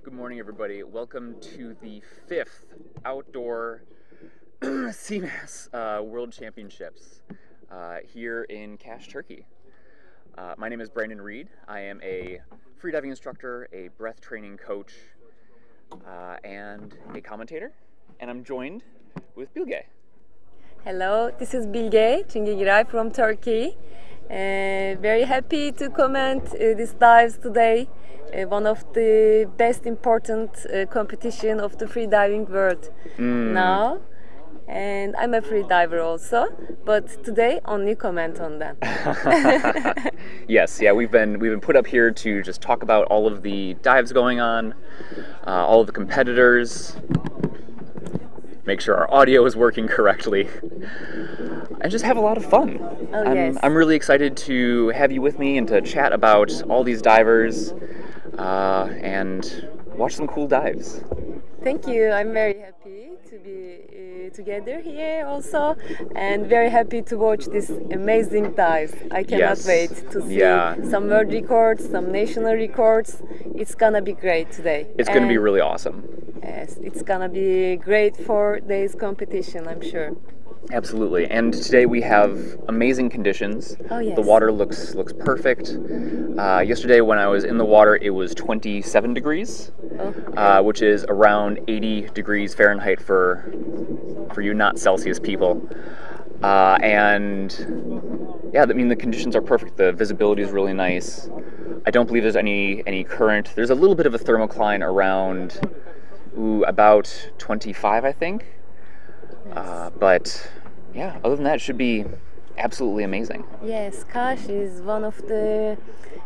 Good morning, everybody. Welcome to the 5th outdoor CMAS World Championships here in Kash, Turkey. My name is Brandon Reed. I am a freediving instructor, a breath training coach, and a commentator. And I'm joined with Bilge. Hello, this is Bilge Çingigiray from Turkey. Very happy to comment these dives today. One of the best important competition of the freediving world now. And I'm a freediver also, but today only comment on them. Yes, yeah, we've been put up here to just talk about all of the dives going on, all of the competitors, make sure our audio is working correctly, and just have a lot of fun. Yes. I'm really excited to have you with me and to chat about all these divers and watch some cool dives. Thank you. I'm very happy to be together here also, and very happy to watch these amazing dives. I cannot wait to see some world records, some national records. It's gonna be great today. It's gonna be really awesome. Yes, it's gonna be great for this competition, I'm sure. Absolutely, and today we have amazing conditions. Oh, yes. The water looks perfect. Yesterday when I was in the water, it was 27 degrees, which is around 80 degrees Fahrenheit for you not Celsius people. And yeah, I mean the conditions are perfect. The visibility is really nice. I don't believe there's any current. There's a little bit of a thermocline around about 25, I think. But yeah, other than that, it should be absolutely amazing. Yes, Kash is one of the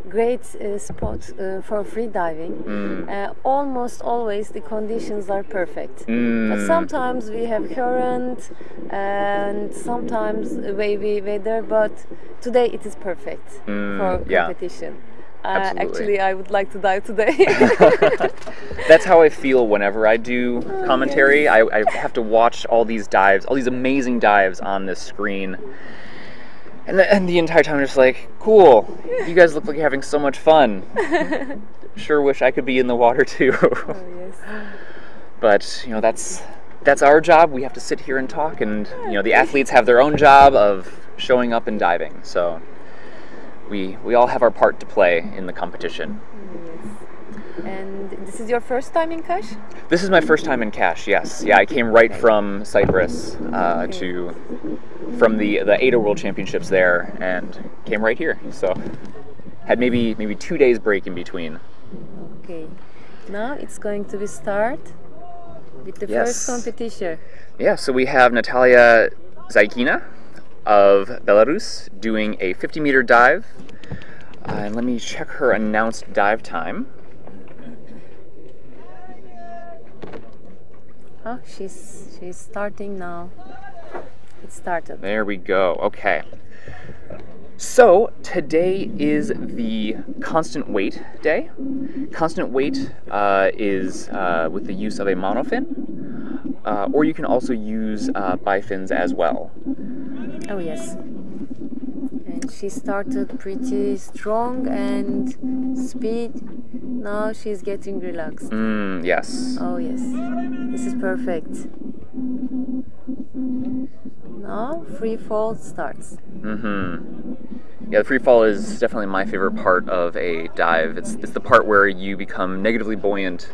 great spots for freediving. Almost always the conditions are perfect. But sometimes we have current and sometimes wavy weather, but today it is perfect for competition. Actually, I would like to dive today. That's how I feel whenever I do commentary. Yes. I have to watch all these dives, all these amazing dives on this screen. And the entire time I'm just like, cool, you guys look like you're having so much fun. Sure wish I could be in the water too. Oh, yes. But, you know, that's our job. We have to sit here and talk, and, you know, the athletes have their own job of showing up and diving. So we all have our part to play in the competition. Yes. And this is your first time in Kash? This is my first time in Kash, yes. Yeah, I came right from Cyprus from the ADA World Championships there and came right here. So had maybe 2 days break in between. Okay. Now it's going to be start with the first competition. Yeah, so we have Natalia Zaikina of Belarus doing a 50-meter dive. And let me check her announced dive time. Oh, she's starting now. It started. There we go. Okay. So today is the constant weight day. Constant weight is with the use of a monofin, or you can also use bifins as well. Oh yes. And she started pretty strong and speed. Now she's getting relaxed. Yes. Oh yes. This is perfect. Now free fall starts. Yeah, the free fall is definitely my favorite part of a dive. It's the part where you become negatively buoyant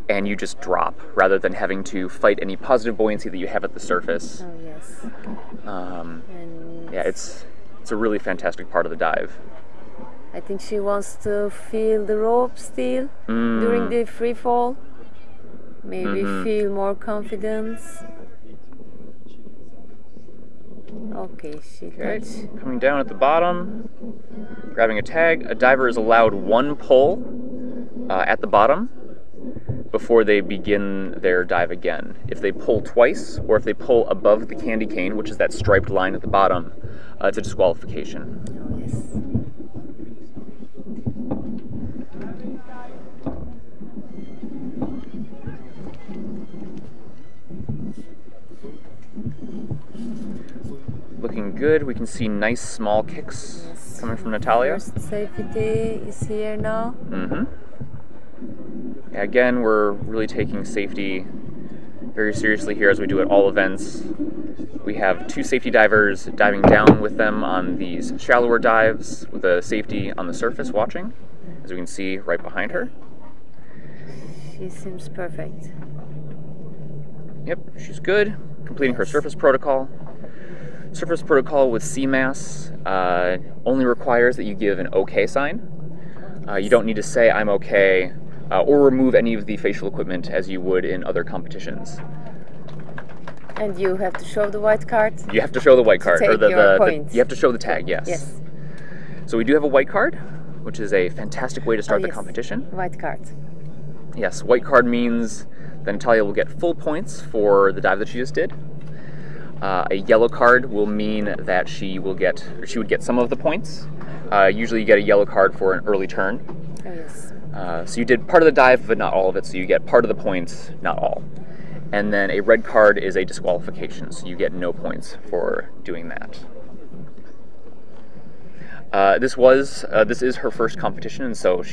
and you just drop rather than having to fight any positive buoyancy that you have at the surface. Oh yes. Yeah, it's a really fantastic part of the dive. I think she wants to feel the rope still during the free fall. Maybe feel more confidence. Okay, she touched. Coming down at the bottom, grabbing a tag. A diver is allowed one pull at the bottom before they begin their dive again. If they pull twice, or if they pull above the candy cane, which is that striped line at the bottom, it's a disqualification. Oh, yes. Looking good. We can see nice small kicks coming from Natalia. First safety is here now. Yeah, again, we're really taking safety very seriously here, as we do at all events. We have 2 safety divers diving down with them on these shallower dives, with a safety on the surface watching, as we can see right behind her. She seems perfect. Yep, she's good. Completing her surface protocol. Surface protocol with CMAS only requires that you give an OK sign. You don't need to say I'm okay or remove any of the facial equipment as you would in other competitions. And you have to show the white card. You have to show the white card, or you have to show the tag. Yes. Yes. So we do have a white card, which is a fantastic way to start the competition. White card. Yes, white card means that Natalia will get full points for the dive that she just did. A yellow card will mean that she would get some of the points. Usually you get a yellow card for an early turn. Oh, yes. So you did part of the dive, but not all of it, so you get part of the points, not all. And then a red card is a disqualification, so you get no points for doing that. This is her first competition, and so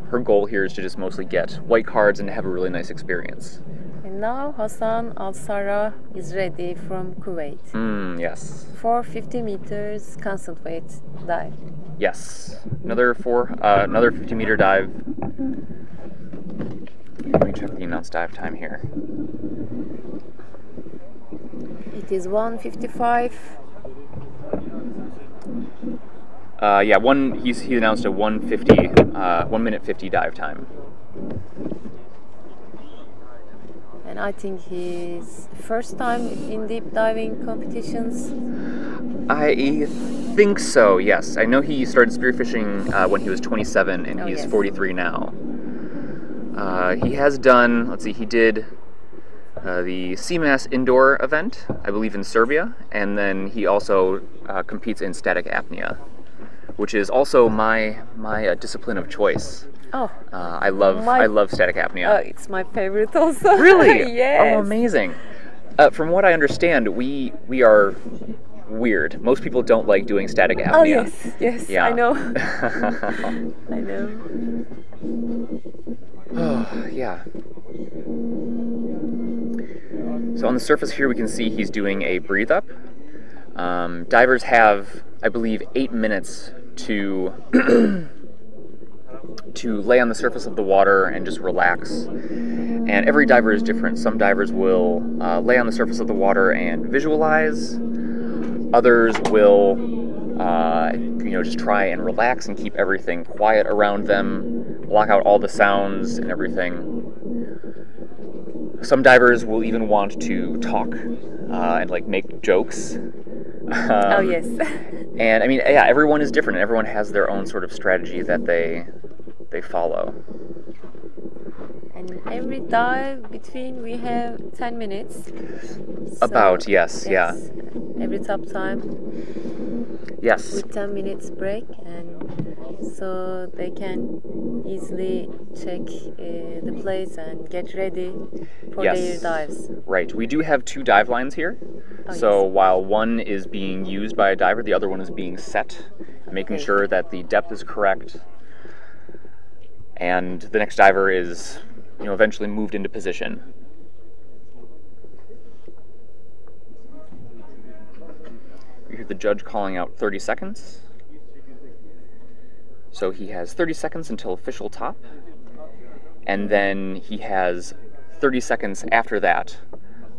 her goal here is to just mostly get white cards and have a really nice experience. And now Abdul Al-Sabri is ready from Kuwait. Yes. For 50 meters constant weight dive. Yes. Another 50-meter dive. Let me check the announced dive time here. It is 1:55. He announced a 1 minute 50 dive time. And I think his first time in deep diving competitions. I think so, yes. I know he started spearfishing when he was 27, and he's 43 now. He has done, he did the CMAS indoor event, I believe in Serbia, and then he also competes in static apnea, which is also my discipline of choice. Oh, I love static apnea. It's my favorite also. Really? Yes. Oh, amazing. From what I understand, we are weird. Most people don't like doing static apnea. Oh, yes, yeah. I know. I know. Oh, yeah. So on the surface here we can see he's doing a breathe up. Divers have, I believe, 8 minutes to lay on the surface of the water and just relax. And every diver is different. Some divers will lay on the surface of the water and visualize. Others will just try and relax and keep everything quiet around them, block out all the sounds and everything. Some divers will even want to talk and make jokes. Oh, yes. And I mean, yeah, everyone is different, and everyone has their own sort of strategy that they follow. And in every dive between we have 10 minutes. About, yes, yeah. Every top time. Yes. With 10 minutes break, and so they can easily check the place and get ready for their dives. Right. We do have 2 dive lines here. Oh, so while one is being used by a diver, the other one is being set, making sure that the depth is correct. And the next diver is, eventually moved into position. You hear the judge calling out 30 seconds. So he has 30 seconds until official top, and then he has 30 seconds after that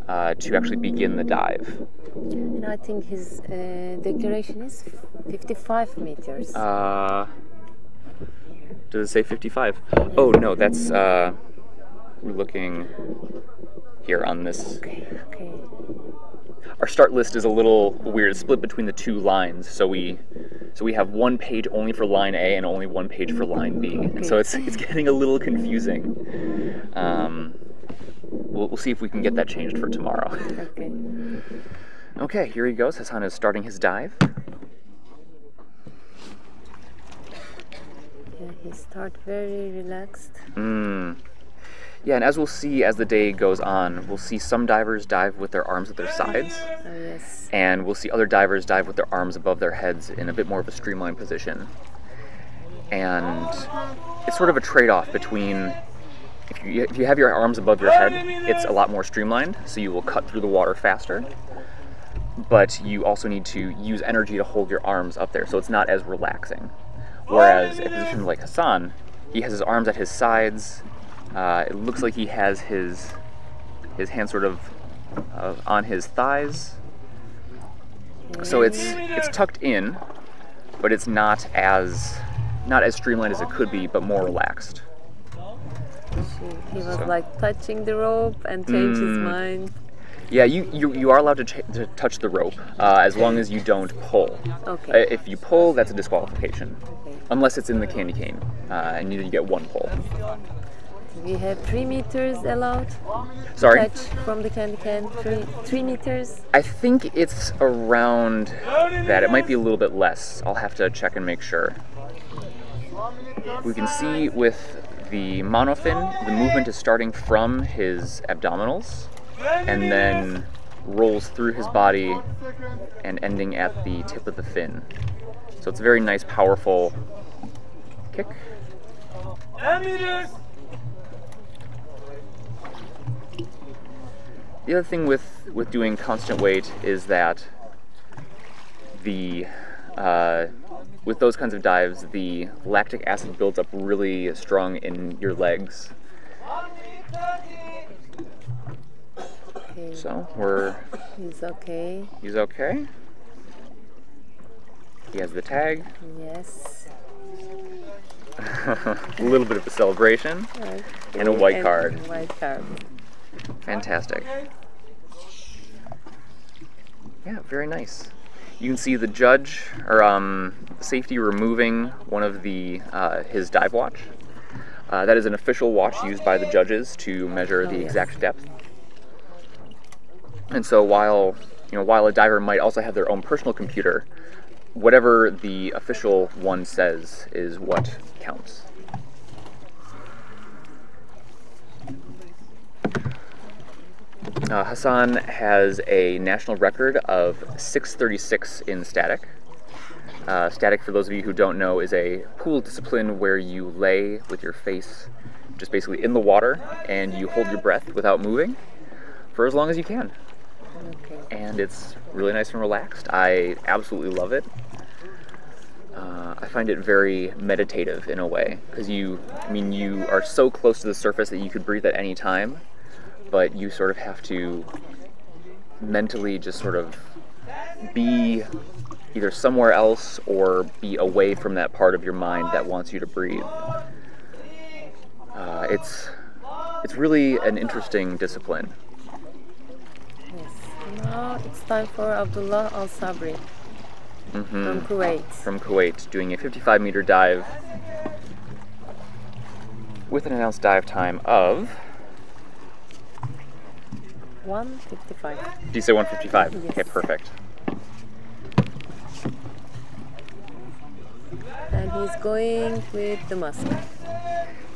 to actually begin the dive. And I think his declaration is 55 meters. Does it say 55? Oh no, that's we're looking here on this. Okay. Our start list is a little weird, split between the two lines. So we have one page only for line A and only one page for line B, and so it's getting a little confusing. We'll see if we can get that changed for tomorrow. Okay. Okay, here he goes. Hassan is starting his dive. Yeah, he start very relaxed. Yeah, and as we'll see as the day goes on, we'll see some divers dive with their arms at their sides. Oh, yes. And we'll see other divers dive with their arms above their heads in a bit more of a streamlined position. And it's sort of a trade-off between, if you have your arms above your head, it's a lot more streamlined, so you will cut through the water faster. But you also need to use energy to hold your arms up there, so it's not as relaxing. Whereas a position like Hassan, he has his arms at his sides. It looks like he has his hands sort of on his thighs. So it's tucked in, but it's not as streamlined as it could be, but more relaxed. He was like touching the rope and changed his mind. Yeah, you are allowed to touch the rope as long as you don't pull. Okay. If you pull, that's a disqualification, Okay. unless it's in the candy cane, and you get one pull. We have 3 meters allowed. Sorry? Touch from the candy can. 3 meters. I think it's around that. It might be a little bit less. I'll have to check and make sure. We can see with the monofin, the movement is starting from his abdominals and then rolls through his body and ending at the tip of the fin. So it's a very nice, powerful kick. The other thing with doing constant weight is that with those kinds of dives, the lactic acid builds up really strong in your legs. Okay. So He's okay. He's okay. He has the tag. Yes. A little bit of a celebration. Okay. And a white card. White card. Fantastic. Yeah, very nice. You can see the judge or safety removing one of his dive watch. That is an official watch used by the judges to measure the exact depth. And so while a diver might also have their own personal computer, whatever the official one says is what counts. Hassan has a national record of 636 in static. Static, for those of you who don't know, is a pool discipline where you lay with your face just basically in the water and you hold your breath without moving for as long as you can. Okay. And it's really nice and relaxed. I absolutely love it. I find it very meditative in a way, because you are so close to the surface that you could breathe at any time, but you sort of have to mentally just sort of be either somewhere else or be away from that part of your mind that wants you to breathe. It's really an interesting discipline. Yes. Now it's time for Abdul Al-Sabri from Kuwait. From Kuwait, doing a 55-meter dive with an announced dive time of 1:55. Did you say 1:55? Yes. Okay, perfect. And he's going with the mask.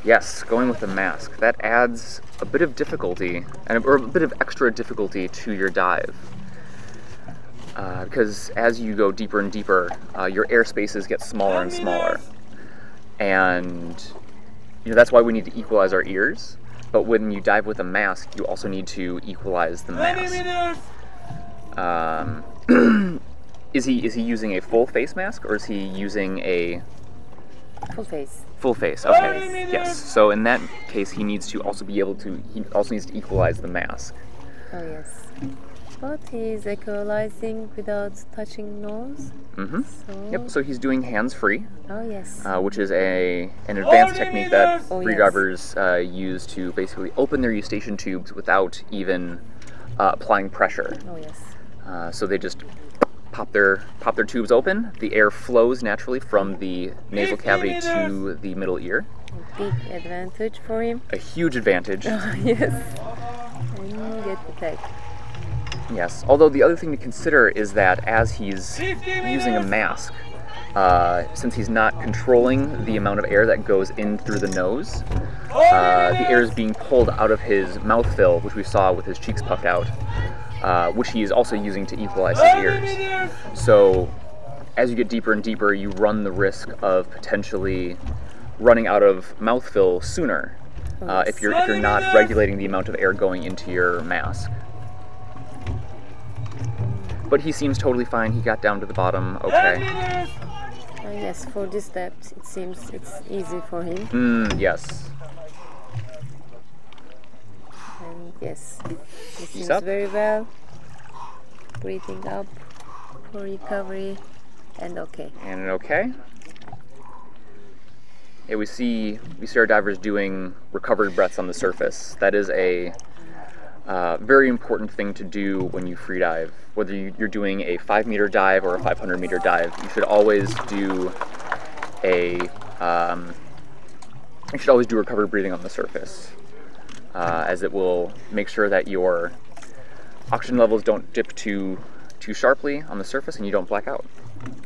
Yes, going with the mask. That adds a bit of difficulty, or a bit of extra difficulty to your dive. Because as you go deeper and deeper, your air spaces get smaller and smaller. And that's why we need to equalize our ears. But when you dive with a mask, you also need to equalize the mask. Is he using a full face mask, or is he using a Full face. full face? Okay. Yes. So in that case, he also needs to equalize the mask. Oh yes. But he is equalizing without touching nose. So... Yep, so he's doing hands-free. Oh, yes. Which is an advanced technique that freedivers yes. use to basically open their eustachian tubes without even applying pressure. Oh, yes. So they just pop their tubes open. The air flows naturally from the nasal cavity to the middle ear. A big advantage for him. A huge advantage. Yes. And you get the tag. Yes, although the other thing to consider is that as he's using a mask, since he's not controlling the amount of air that goes in through the nose, the air is being pulled out of his mouth fill, which we saw with his cheeks puffed out, which he is also using to equalize his ears. So as you get deeper and deeper, you run the risk of potentially running out of mouth fill sooner if you're not regulating the amount of air going into your mask. But he seems totally fine. He got down to the bottom okay. Yes, for this depth, it seems it's easy for him. Yes. And yes, he seems very well. Breathing up for recovery, and okay. And okay. Yeah, we see our divers doing recovered breaths on the surface. That is a very important thing to do when you free dive. Whether you're doing a 5-meter dive or a 500-meter dive, you should always do recovered breathing on the surface, as it will make sure that your oxygen levels don't dip too sharply on the surface and you don't black out.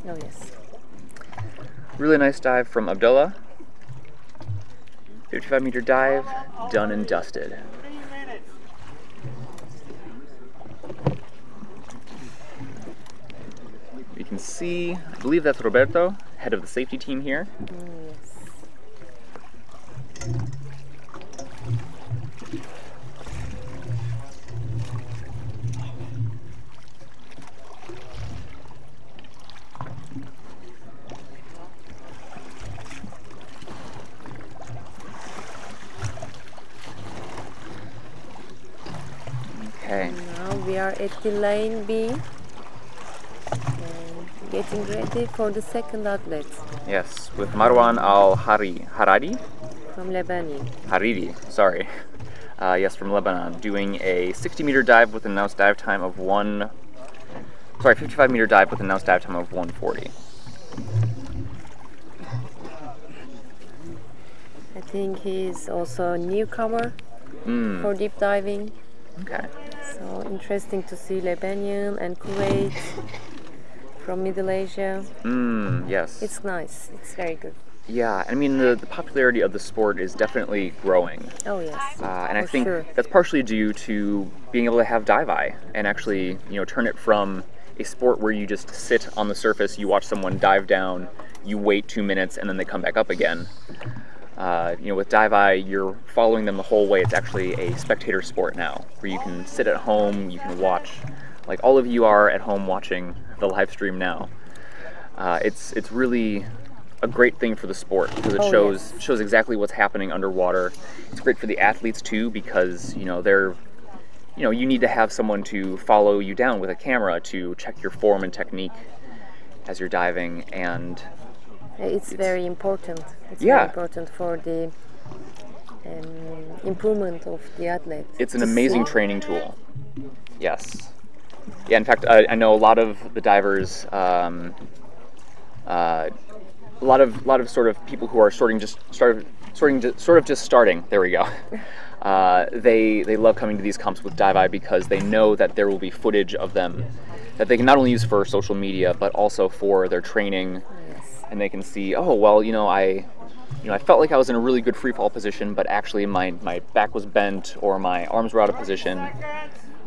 Oh yes. Really nice dive from Abdullah. 55-meter dive, done and dusted. You can see, I believe that's Roberto, head of the safety team here. Yes. Okay. Now we are at the lane B. Getting ready for the second outlet. Yes, with Marwan Al-Harari? From Lebanon. Hariri, sorry. Yes, from Lebanon, doing a 60-meter dive with an announced dive time of 55-meter dive with an announced dive time of 1:40. I think he's also a newcomer for deep diving. Okay. So interesting to see Lebanon and Kuwait from Middle Asia. Yes. It's nice. It's very good. Yeah, I mean the popularity of the sport is definitely growing. Oh yes. And I think that's partially due to being able to have dive-eye and actually, turn it from a sport where you just sit on the surface, you watch someone dive down, you wait 2 minutes, and then they come back up again. With dive-eye, you're following them the whole way. It's actually a spectator sport now, where you can sit at home, you can watch, like all of you are at home watching the live stream now. It's really a great thing for the sport because it shows exactly what's happening underwater. It's great for the athletes too because you need to have someone to follow you down with a camera to check your form and technique as you're diving, and it's very important. It's very important for the improvement of the athlete. It's an amazing training tool. Yes. Yeah. In fact, I know a lot of the divers, a lot of sort of people who are just starting. There we go. They love coming to these comps with dive-eye because they know that there will be footage of them that they can not only use for social media but also for their training. And they can see, oh well, I felt like I was in a really good free fall position, but actually my back was bent, or my arms were out of position,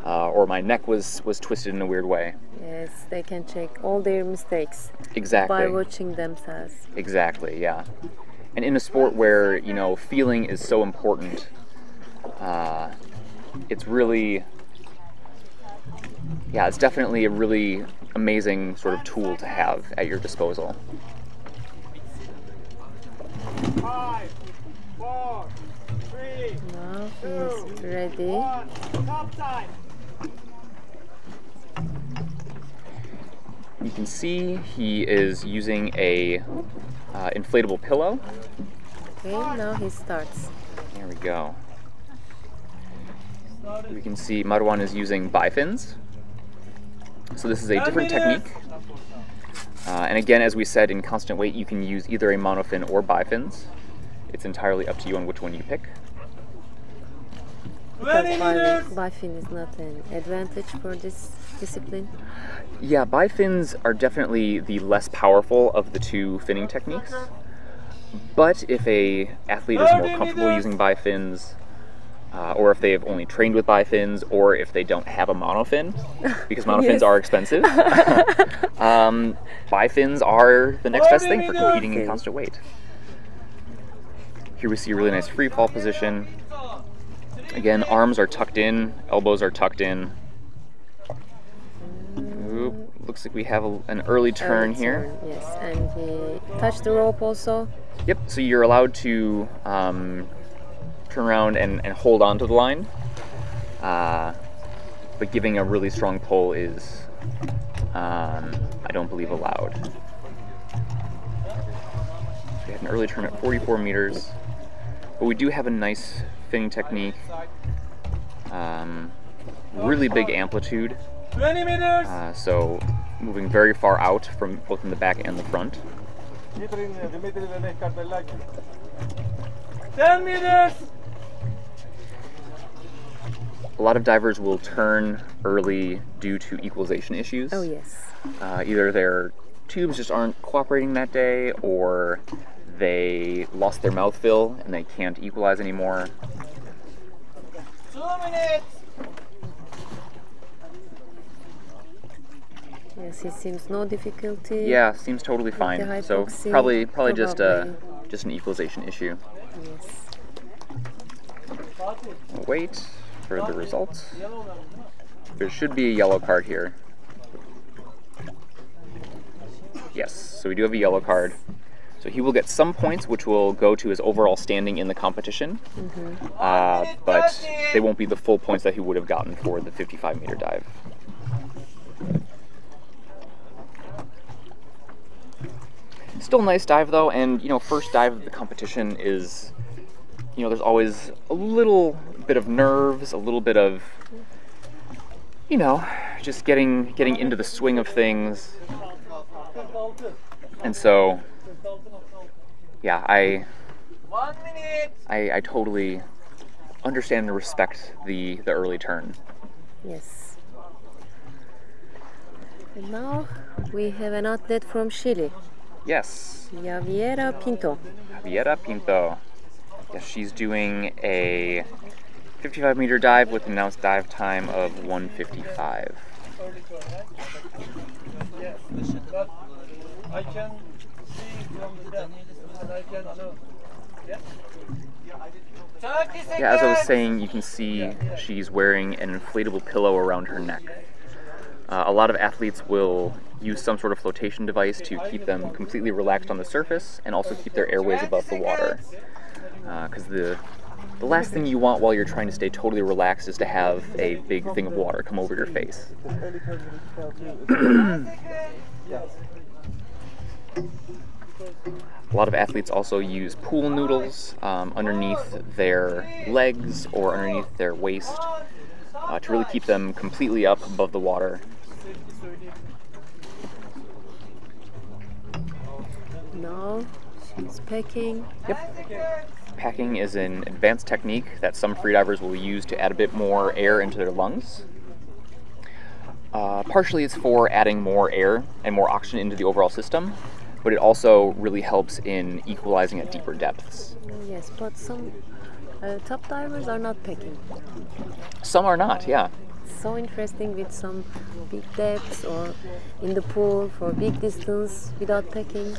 or my neck was twisted in a weird way. Yes, they can check all their mistakes. Exactly. By watching themselves. Exactly, yeah. And in a sport where feeling is so important, it's really, it's definitely a really amazing sort of tool to have at your disposal. 5, 4, 3, now he's ready. 1, stop time. You can see he is using a inflatable pillow. Okay, now he starts. There we go. We can see Marwan is using bifins. So this is a different technique. And again, as we said, in constant weight, you can use either a monofin or bifins. It's entirely up to you on which one you pick. Because bifin is not an advantage for this discipline. Yeah, bifins are definitely the less powerful of the two finning techniques. But if a athlete is more comfortable using bifins, or if they have only trained with bifins, or if they don't have a monofin, because monofins are expensive, bifins are the next best thing for competing in constant weight. Here we see a really nice free fall position. Again, arms are tucked in, elbows are tucked in. Oop, looks like we have an early turn here. Yes, and he touched the rope also. Yep, so you're allowed to turn around and hold on to the line, but giving a really strong pull is, I don't believe, allowed. So we had an early turn at 44 meters, but we do have a nice finning technique, really big amplitude, 20 meters. So moving very far out from both in the back and the front. 10 meters. A lot of divers will turn early due to equalization issues. Oh yes. Either their tubes just aren't cooperating that day, or they lost their mouth fill and they can't equalize anymore. 2 minutes. Yes, it seems no difficulty. Yeah, seems totally fine. So hypoxia, probably just probably. just an equalization issue. Yes. We'll wait for the results. There should be a yellow card here. Yes, so we do have a yellow card. So he will get some points, which will go to his overall standing in the competition, but they won't be the full points that he would have gotten for the 55-meter dive. Still a nice dive though, and first dive of the competition is, there's always a little bit of nerves, a little bit of, just getting into the swing of things. And so, yeah, I totally understand and respect the early turn. Yes. And now we have an athlete from Chile. Yes. Javiera Pinto. Javiera Pinto. Yes, she's doing a 55-meter dive with an announced dive time of 1:55. I can see from the depth, and I can Yeah, as I was saying, you can see she's wearing an inflatable pillow around her neck. A lot of athletes will use some sort of flotation device to keep them completely relaxed on the surface and also keep their airways above the water. Because the last thing you want while you're trying to stay totally relaxed is to have a big thing of water come over your face. A lot of athletes also use pool noodles underneath their legs or underneath their waist to really keep them completely up above the water. Now she's packing. Yep. Packing is an advanced technique that some freedivers will use to add a bit more air into their lungs. Partially it's for adding more air and more oxygen into the overall system, but it also really helps in equalizing at deeper depths. Yes, but some top divers are not packing. Some are not, yeah. So interesting with some big depths or in the pool for big distance without packing.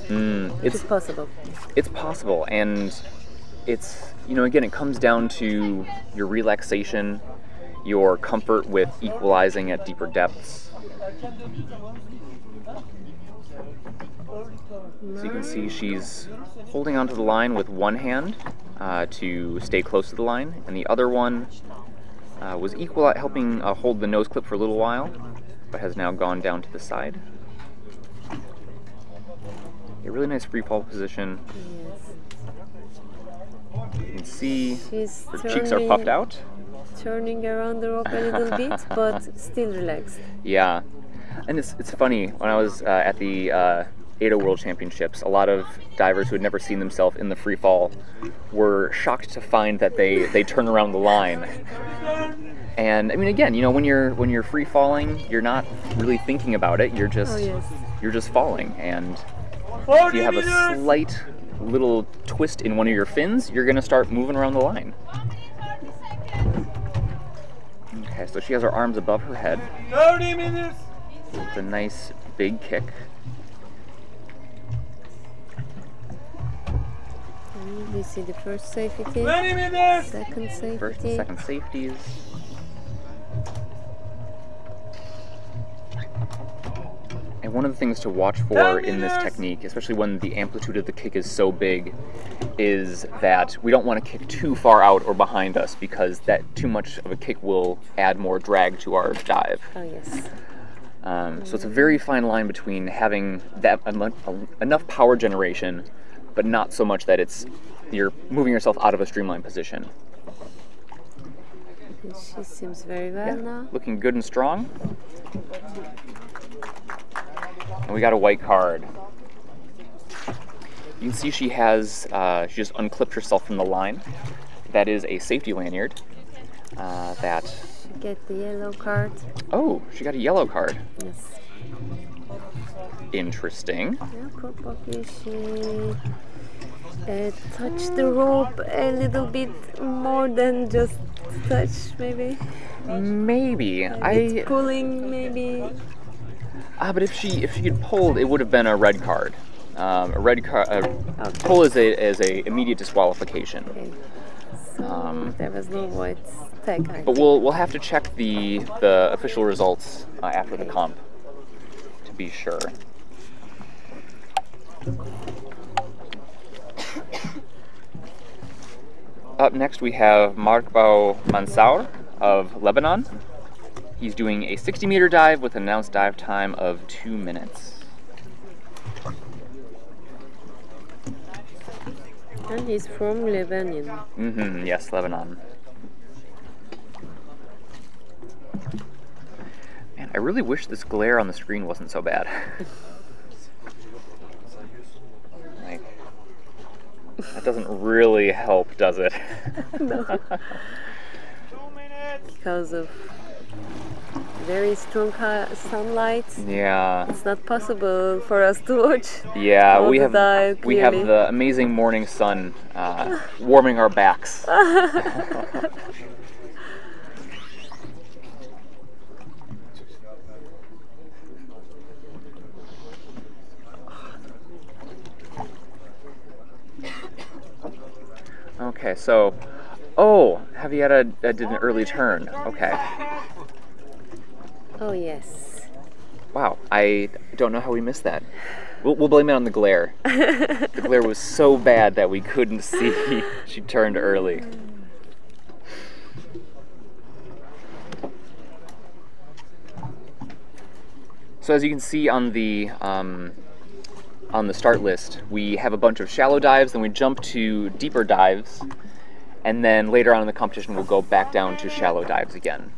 It's possible. It's possible, and it's, again, it comes down to your relaxation, your comfort with equalizing at deeper depths. So you can see she's holding onto the line with one hand to stay close to the line, and the other one was helping hold the nose clip for a little while, but has now gone down to the side. A really nice free fall position. Yes. You can see She's her cheeks are puffed out. turning around the rope a little bit, but still relaxed. Yeah, and it's funny, when I was at the ADO World Championships, a lot of divers who had never seen themselves in the free fall were shocked to find that they turn around the line. And I mean, again, you know, when you're free falling, you're not really thinking about it. You're just you're just falling, and if you have a slight little twist in one of your fins, you're gonna start moving around the line. Okay, so she has her arms above her head. 30 minutes. It's a nice big kick. We see the first safety, 20 minutes. second safety. First and second safeties. And one of the things to watch for in this technique, especially when the amplitude of the kick is so big, is that we don't want to kick too far out or behind us, because that too much of a kick will add more drag to our dive. Oh yes. So it's a very fine line between having that enough power generation, but not so much that you're moving yourself out of a streamlined position. She seems very well now. Looking good and strong. And we got a white card. You can see she just unclipped herself from the line. That is a safety lanyard. She get the yellow card. Oh, she got a yellow card. Yes. Interesting. Yeah, probably she touched the rope a little bit more than just touch, maybe. Maybe. It's pulling, maybe. But if she had pulled, it would have been a red card. A red card. Pull is a immediate disqualification. Okay. So there was no white tag. But we'll have to check the official results after the comp to be sure. Up next we have Mansar of Lebanon. He's doing a 60-meter dive with an announced dive time of 2 minutes. And he's from Lebanon. Mm-hmm, yes, Lebanon. Man, I really wish this glare on the screen wasn't so bad. Like, that doesn't really help, does it? No. Because of very strong sunlight. Yeah. It's not possible for us to watch. Yeah, we have the amazing morning sun warming our backs. Okay, so Javiera did an early turn. Okay. Oh yes. Wow, I don't know how we missed that. We'll blame it on the glare. The glare was so bad that we couldn't see she turned early. So as you can see on the start list, we have a bunch of shallow dives, then we jump to deeper dives, and then later on in the competition we'll go back down to shallow dives again.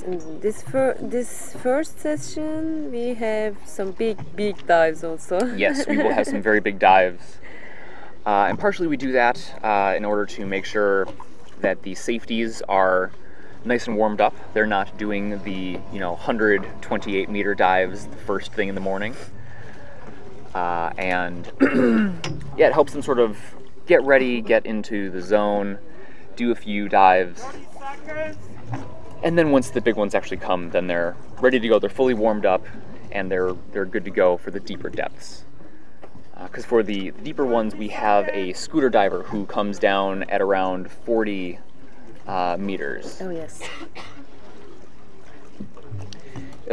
In this first session, we have some big dives also. Yes, we will have some very big dives. And partially we do that in order to make sure that the safeties are nice and warmed up. They're not doing the 128-meter dives the first thing in the morning. And yeah, it helps them sort of get ready, get into the zone, do a few dives. And then once the big ones actually come, then they're ready to go. They're fully warmed up, and they're good to go for the deeper depths. Because for the deeper ones, we have a scooter diver who comes down at around 40 meters. Oh yes.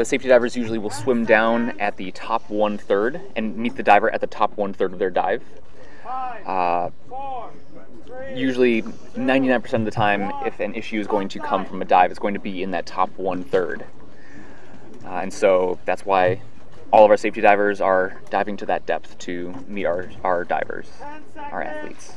Safety divers usually will swim down at the top 1/3 and meet the diver at the top 1/3 of their dive. Usually 99% of the time, if an issue is going to come from a dive, it's going to be in that top 1/3. And so that's why all of our safety divers are diving to that depth to meet our divers, our athletes.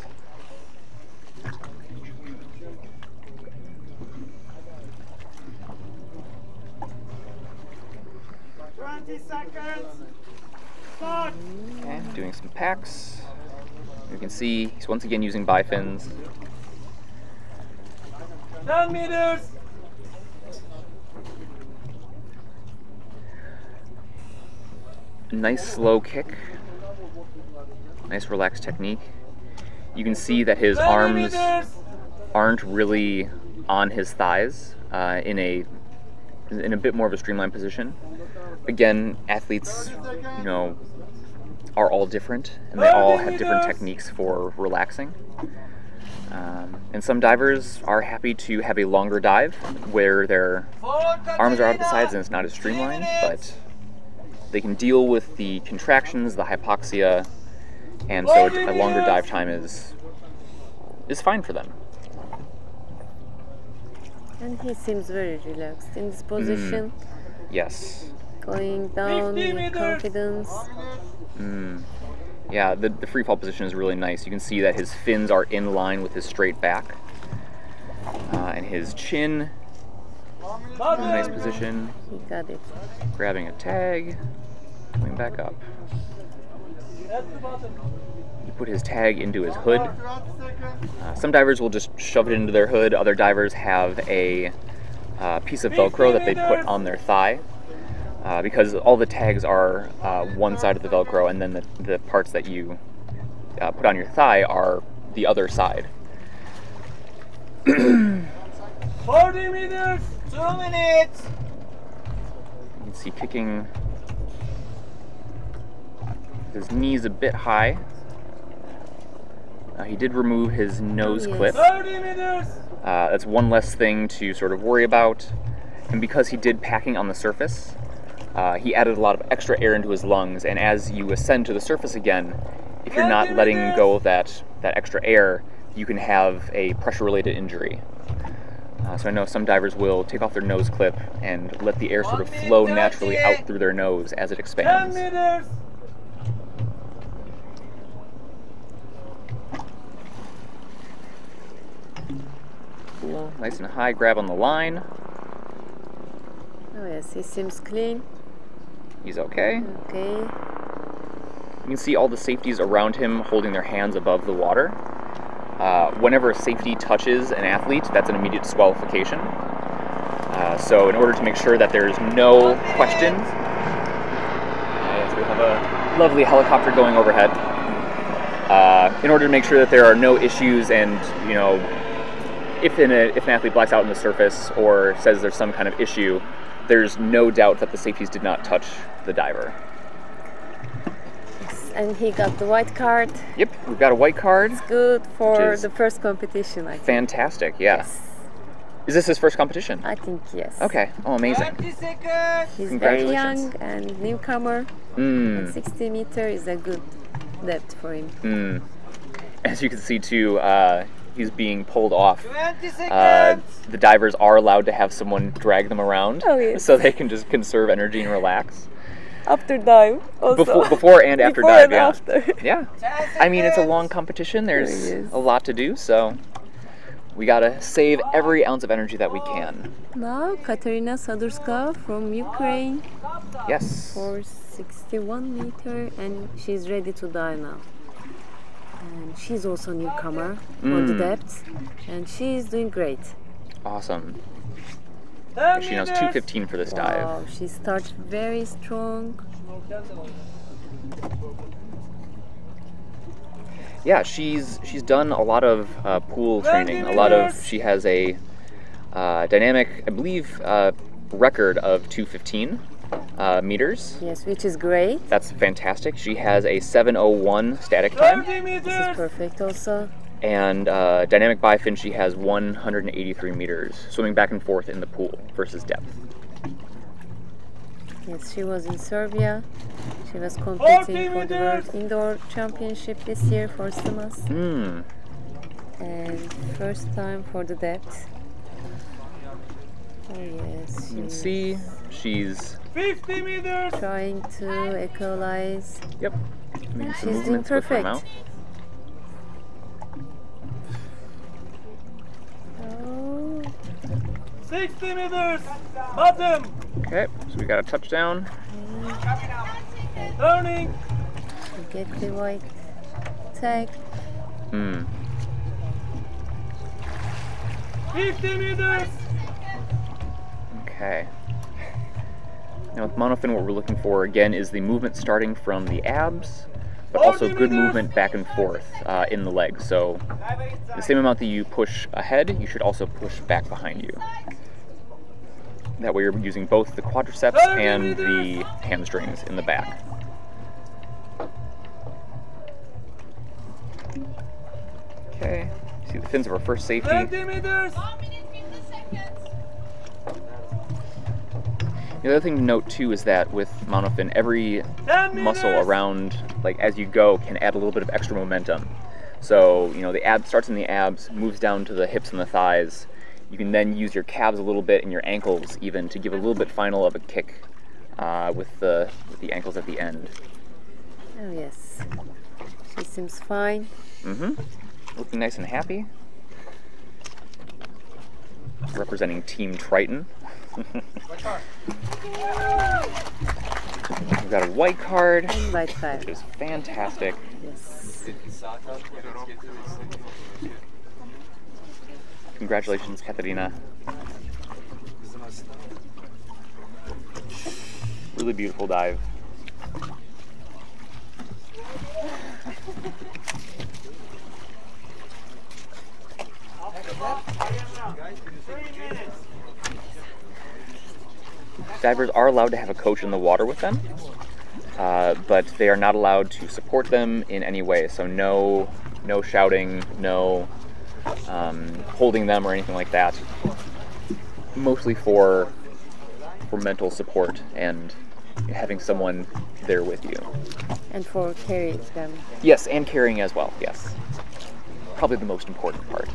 Okay, doing some packs. You can see he's once again using bifins. 10 meters. Nice slow kick. Nice relaxed technique. You can see that his arms aren't really on his thighs in a bit more of a streamlined position. Again, athletes, you know, are all different, and they all have different techniques for relaxing. And some divers are happy to have a longer dive where their arms are out at the sides and it's not as streamlined, but they can deal with the contractions, the hypoxia, and so a longer dive time is fine for them. And he seems very relaxed in this position. Yes. Going down with confidence. Yeah, the free fall position is really nice. You can see that his fins are in line with his straight back. And his chin, in a nice position. He got it. Grabbing a tag, coming back up. He put his tag into his hood. Some divers will just shove it into their hood. Other divers have a piece of Velcro that they put on their thigh. Because all the tags are one side of the Velcro, and then the parts that you put on your thigh are the other side. 40 meters. 2 minutes. You can see kicking his knees a bit high. He did remove his nose clip. 30 meters. That's one less thing to sort of worry about. And because he did packing on the surface, he added a lot of extra air into his lungs, and as you ascend to the surface again, if you're not letting go of that extra air, you can have a pressure-related injury. So I know some divers will take off their nose clip and let the air sort of flow naturally out through their nose as it expands. 10 meters. Cool, nice and high grab on the line. Oh yes, he seems clean. He's okay. Okay. You can see all the safeties around him holding their hands above the water. Whenever a safety touches an athlete, that's an immediate disqualification. So in order to make sure that there's no question, we have a lovely helicopter going overhead. In order to make sure that there are no issues, and you know, if an athlete blacks out on the surface or says there's some kind of issue, there's no doubt that the safeties did not touch the diver. Yes, and he got the white card. Yep, we've got a white card. It's good for the first competition, I think. Fantastic, yeah. Yes. Is this his first competition? I think yes. Okay, oh amazing. 30 seconds. He's very Congratulations. young and newcomer. And 60 meters is a good depth for him. As you can see too, he's being pulled off. 20 seconds. The divers are allowed to have someone drag them around, Oh, yes. so they can just conserve energy and relax. After dive also. Before and after Before dive, and yeah. after. Yeah. I mean, it's a long competition. There's Yes. a lot to do, so we gotta save every ounce of energy that we can. Now Katerina Sanduska from Ukraine Yes. for 61 meter, and she's ready to dive now. And she's also newcomer for the depth, and she's doing great. Awesome. 10 She knows meters. 2:15 for this dive. Wow, she starts very strong. Yeah, she's done a lot of pool training. A lot of she has a dynamic, I believe, record of 2:15 meters. Yes, which is great. That's fantastic. She has a 7:01 static time, 30 This is meters. perfect also. and dynamic bifin she has 183 meters, swimming back and forth in the pool versus depth. Yes, she was in Serbia. She was competing for the World Indoor Championship this year for CMAS. And first time for the depth. Oh yes. You can see she's 50 meters. Trying to equalize. Yep. And she's doing perfect. Oh. 60 meters. Bottom. Okay, so we got a touchdown. Okay. Turning. Get the white tag. 50 meters. Okay. Now with monofin, what we're looking for again is the movement starting from the abs, but also good movement back and forth in the legs. So the same amount that you push ahead, you should also push back behind you. That way you're using both the quadriceps and the hamstrings in the back. Okay, see the fins of our first safety. 30 meters. The other thing to note too is that with monofin, every muscle around, like as you go, can add a little bit of extra momentum. So, you know, the ab starts in the abs, moves down to the hips and the thighs. You can then use your calves a little bit and your ankles even to give a little bit final of a kick with the ankles at the end. Oh yes, she seems fine. Looking nice and happy. Representing Team Triton. We've got a white card, White card. which is fantastic. Yes. Congratulations, Katerina. Really beautiful dive. Divers are allowed to have a coach in the water with them, but they are not allowed to support them in any way. So no shouting, no holding them or anything like that. Mostly for mental support and having someone there with you. And for carrying them. Yes, and carrying as well, yes. Probably the most important part.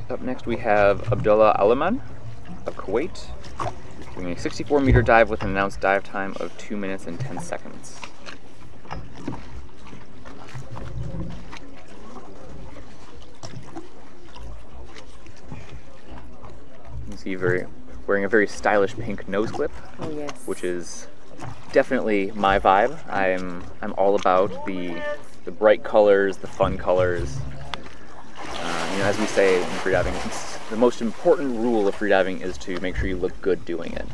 Up next we have Abdul Al-Sabri of Kuwait, doing a 64-meter dive with an announced dive time of 2 minutes and 10 seconds. You can see wearing a very stylish pink nose clip, Oh yes. which is definitely my vibe. I'm all about the bright colors, the fun colors. You know, as we say in freediving, the most important rule of freediving is to make sure you look good doing it.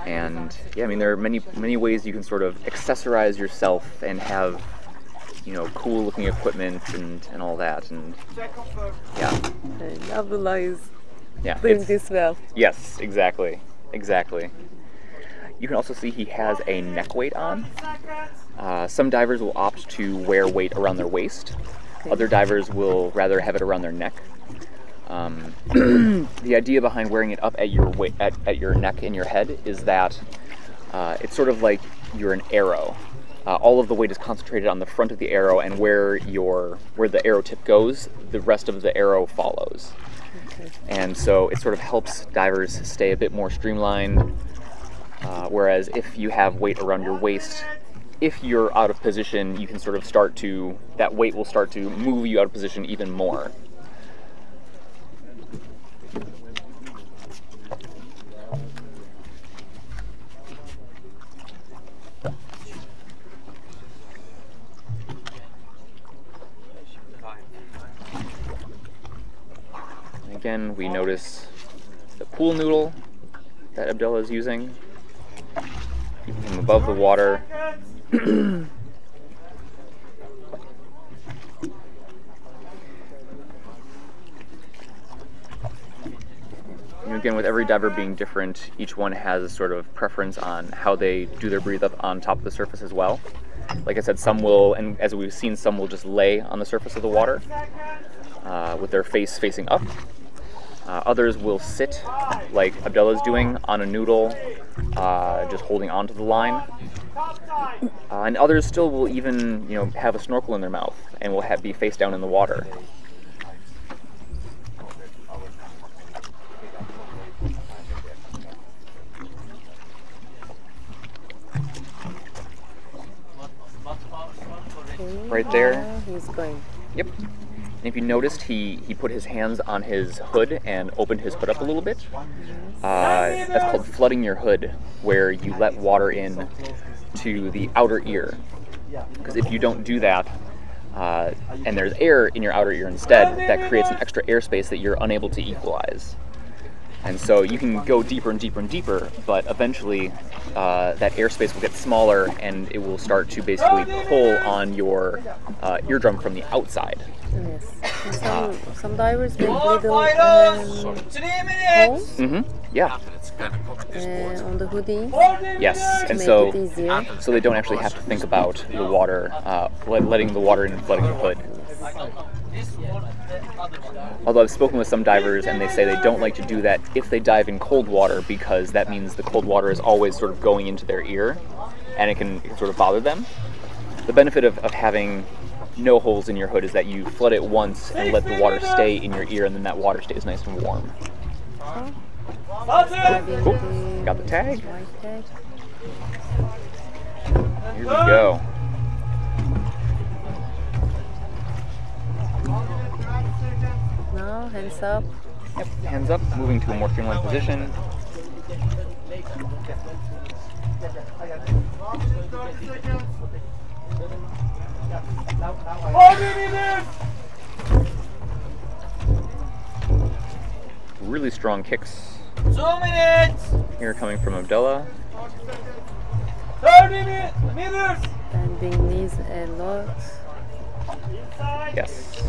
And yeah, I mean, there are many ways you can sort of accessorize yourself and have, you know, cool looking equipment and all that. And yeah, And Abdullah is yeah, doing this well. yes, exactly. You can also see he has a neck weight on. Some divers will opt to wear weight around their waist. Okay. Other divers will rather have it around their neck. The idea behind wearing it up at your neck and your head is that it's sort of like you're an arrow. All of the weight is concentrated on the front of the arrow, and where the arrow tip goes, the rest of the arrow follows. Okay. And so it sort of helps divers stay a bit more streamlined. Whereas if you have weight around your waist, if you're out of position, you can sort of that weight will start to move you out of position even more. Again, we notice the pool noodle that Abdullah is using, keeping him above the water. And again, with every diver being different, each one has a sort of preference on how they do their breathe up on top of the surface as well. Like I said, some will, and as we've seen, some will just lay on the surface of the water with their face facing up. Others will sit, like Abdullah's doing, on a noodle, just holding onto the line. And others still will even, have a snorkel in their mouth and will be face down in the water. Right there. He's going. Yep. And if you noticed, he put his hands on his hood and opened his hood up a little bit. That's called flooding your hood, where you let water in to the outer ear. Because if you don't do that, and there's air in your outer ear instead, that creates an extra airspace that you're unable to equalize. And so you can go deeper and deeper and deeper, but eventually that airspace will get smaller and it will start to basically pull on your eardrum from the outside. Yes. Some divers make little holes. Yeah. On the hoodie. Yes, and so they don't actually have to think about the water, letting the water in and flooding the hood. Although I've spoken with some divers and they say they don't like to do that if they dive in cold water, because that means the cold water is always sort of going into their ear and it can sort of bother them. The benefit of having no holes in your hood is that you flood it once and let the water stay in your ear, and then that water stays nice and warm. Cool. Got the tag. Here we go. Now, hands up. Yep, hands up, moving to a more streamlined position. Really strong kicks 2 minutes! here coming from Abdullah. 30 meters! Bending knees a lot. Yes.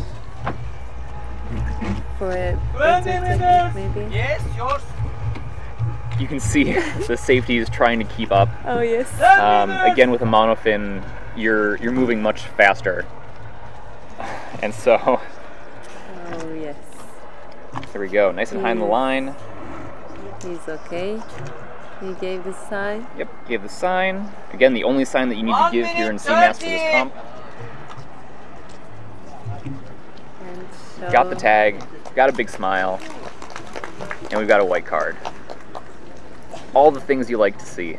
For a better technique, maybe. Yes, yours. You can see the safety is trying to keep up. Oh yes. Again, with a monofin, you're moving much faster, and so. Oh yes. There we go. Nice and high in the line. He's okay. He gave the sign. Yep, gave the sign. Again, the only sign that you need to give here in CMAS for this comp. And Got the tag, got a big smile, and we've got a white card. All the things you like to see.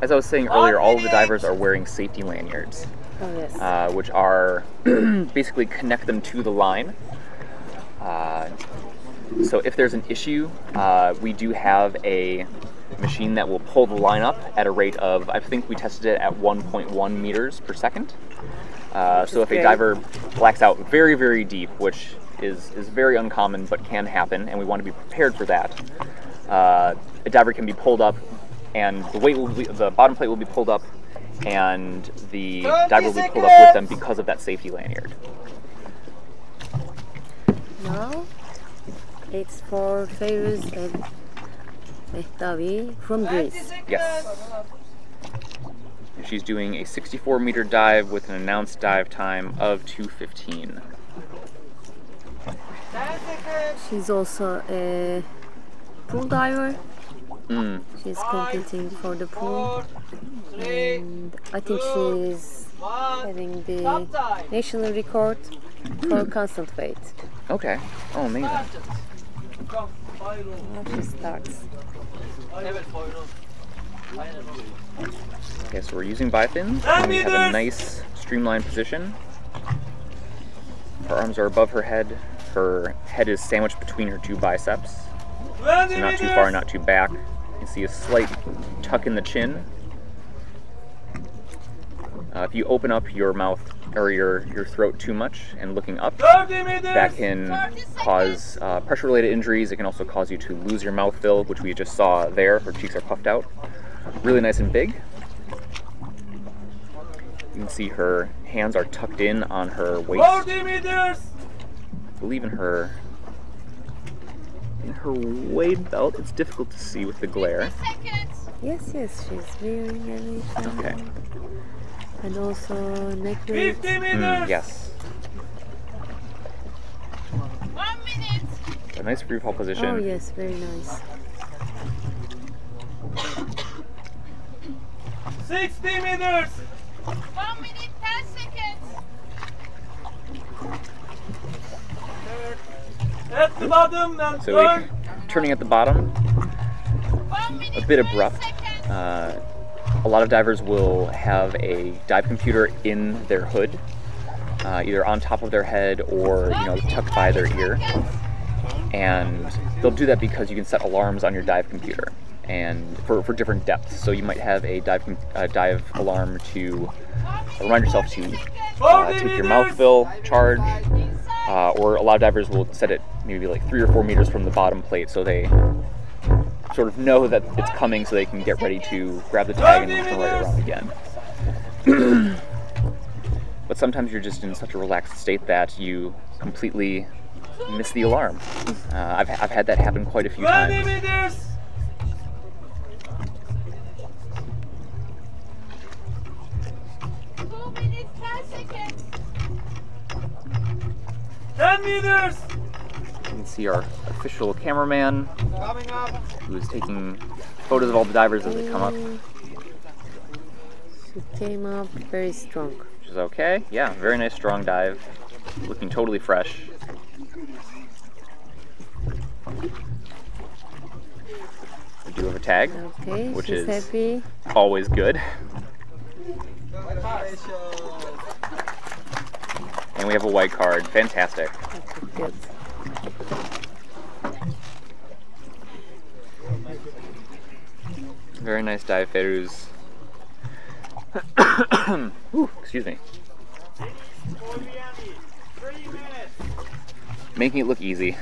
As I was saying earlier, all of the divers are wearing safety lanyards, Oh yes. which are basically connect them to the line. So if there's an issue, we do have a machine that will pull the line up at a rate of, I think we tested it at 1.1 meters per second. So if a diver blacks out very, very deep, which is very uncommon but can happen, and we want to be prepared for that, a diver can be pulled up, and the bottom plate will be pulled up, and the diver will be pulled up with them because of that safety lanyard. Now it's for Feroz and Mehtavi from Greece. Yes. And she's doing a 64-meter dive with an announced dive time of 2:15. She's also a pool diver. She's competing for the pool, and I think she's having the national record for constant weight. Okay. Oh, amazing. Now she starts. Okay, so we're using bifins, and we have a nice streamlined position. Her arms are above her head. Her head is sandwiched between her two biceps, so not too far, not too back. You can see a slight tuck in the chin. If you open up your mouth or your throat too much and looking up, that can cause pressure-related injuries. It can also cause you to lose your mouth fill, which we just saw there. Her cheeks are puffed out. Really nice and big. You can see her hands are tucked in on her waist. I believe in her weight belt. It's difficult to see with the glare. Yes, she's wearing everything. Okay. And also necklace. Yes. nice free fall position. Oh yes, very nice. 60 meters. 1 minute 10 seconds. At the bottom and So turn. turning at the bottom, 1 minute a bit 10 abrupt. seconds. A lot of divers will have a dive computer in their hood, either on top of their head or tucked by their ear. And they'll do that because you can set alarms on your dive computer and for different depths. So you might have a dive alarm to remind yourself to take your mouth fill charge, or a lot of divers will set it maybe like 3 or 4 meters from the bottom plate, so they sort of know that it's coming, so they can get ready to grab the tag and then turn right around again. But sometimes you're just in such a relaxed state that you completely miss the alarm. I've had that happen quite a few 20 times. meters. 2 minutes 10 seconds. 10 meters. You can see our official cameraman Coming up. who is taking photos of all the divers as they come up, She came up very strong. which is okay. Yeah, very nice strong dive, looking totally fresh. We do have a tag, Okay, which she's is happy. always good. And we have a white card. Fantastic. Good. Very nice dive, Feruz. Ooh, excuse me. 3 minutes. Making it look easy.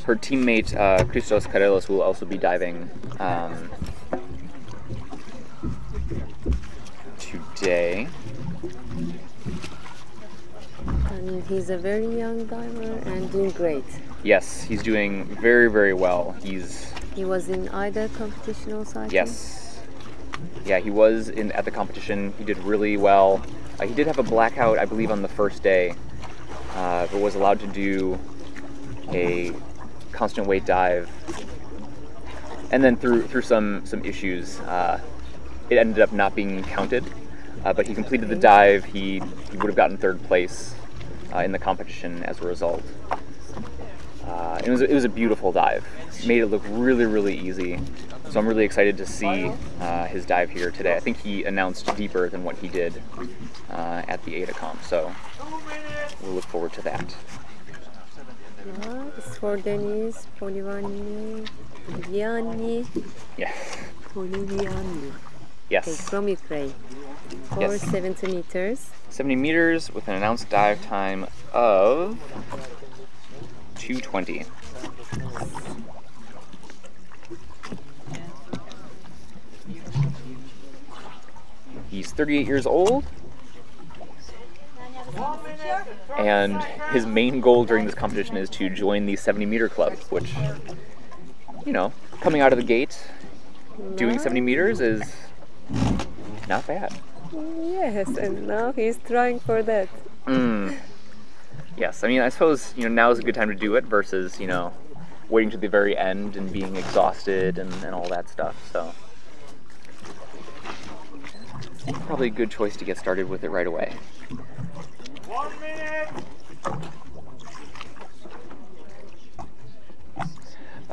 Her teammate Christos Careless will also be diving today. And he's a very young diver and doing great. Yes, he's doing very, very well. He was in either competition also, I think. Yes. Yeah, he was at the competition. He did really well. He did have a blackout, I believe, on the first day, but was allowed to do a constant weight dive. And then through some issues, it ended up not being counted. But he completed the dive. He would have gotten 3rd place in the competition as a result. It was a beautiful dive. Made it look really, really easy. So I'm really excited to see his dive here today. I think he announced deeper than what he did at the ADA comp, so we'll look forward to that. It's for Denise Poliviani. Yeah. Poliviani. Yes. Okay, from Ukraine. For Yes. 70 meters. 70 meters with an announced dive time of 2:20. He's 38 years old, and his main goal during this competition is to join the 70-meter club, which, coming out of the gate, doing 70 meters is not bad. Yes, and now he's trying for that. Yes, I mean, I suppose, now is a good time to do it versus, waiting to the very end and being exhausted and all that stuff, so probably a good choice to get started with it right away. 1 minute.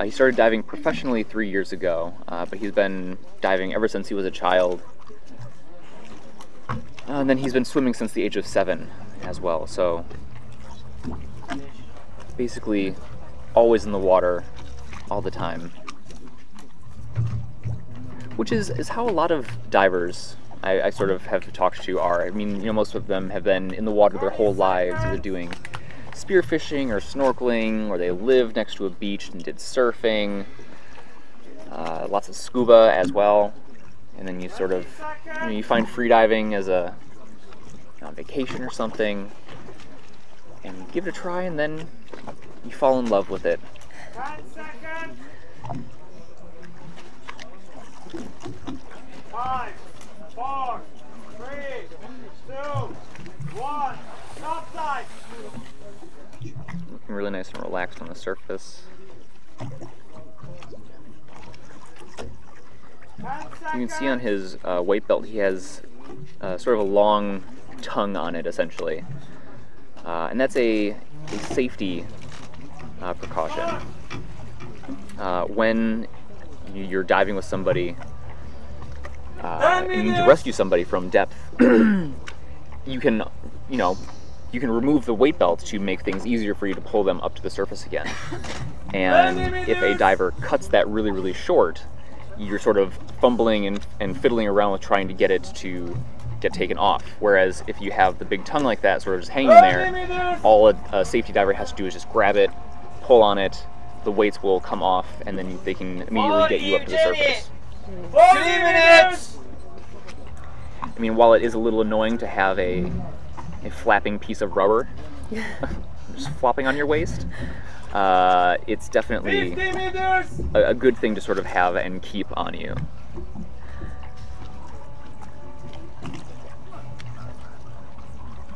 He started diving professionally 3 years ago, but he's been diving ever since he was a child. And then he's been swimming since the age of 7 as well, so basically always in the water all the time. Which is how a lot of divers I sort of have talked to are. I mean, most of them have been in the water their whole lives, either doing spearfishing or snorkeling, or they lived next to a beach and did surfing, lots of scuba as well. And then you sort of, you find freediving as a vacation or something, and you give it a try, and then you fall in love with it. 10 seconds. 5, 4, 3, 2, 1. Stop time. looking really nice and relaxed on the surface. You can see on his weight belt he has sort of a long tongue on it, essentially. And that's a safety precaution. When you're diving with somebody and you need to rescue somebody from depth, you can remove the weight belt to make things easier for you to pull them up to the surface again. And if a diver cuts that really, really short, you're sort of fumbling and fiddling around with trying to get it to get taken off. Whereas if you have the big tongue like that, sort of just hanging there, all a safety diver has to do is just grab it, pull on it, the weights will come off, and then they can immediately get you up to the surface. 3 minutes! I mean, while it is a little annoying to have a flapping piece of rubber just flopping on your waist, it's definitely a good thing to sort of have and keep on you.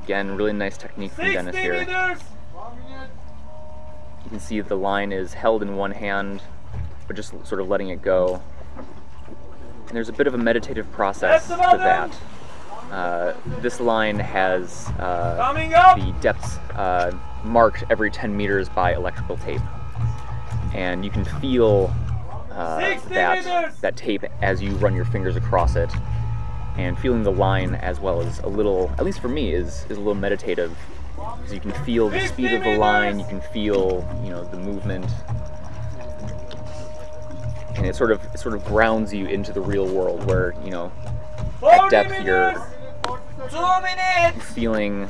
Again, really nice technique from Dennis here. You can see the line is held in one hand, but just sort of letting it go. And there's a bit of a meditative process to that. This line has the depths marked every 10 meters by electrical tape. And you can feel that tape as you run your fingers across it. And feeling the line as well is a little, at least for me, is a little meditative. Because you can feel the speed of the line, you can feel, the movement. And it sort of grounds you into the real world where, at depth you're feeling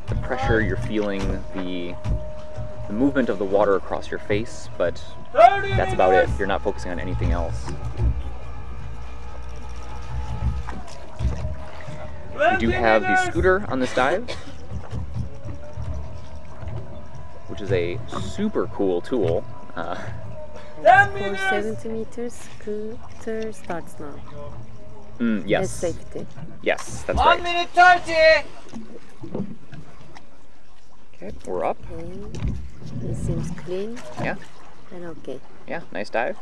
the pressure, you're feeling the movement of the water across your face, but that's about it. You're not focusing on anything else. We do have the scooter on this dive, which is a super cool tool. 470 meters, scooter starts now. Yes. As safety. Yes, that's 1 right. minute 30! Okay, we're up. Okay. It seems clean. Yeah. And okay. Yeah, nice dive.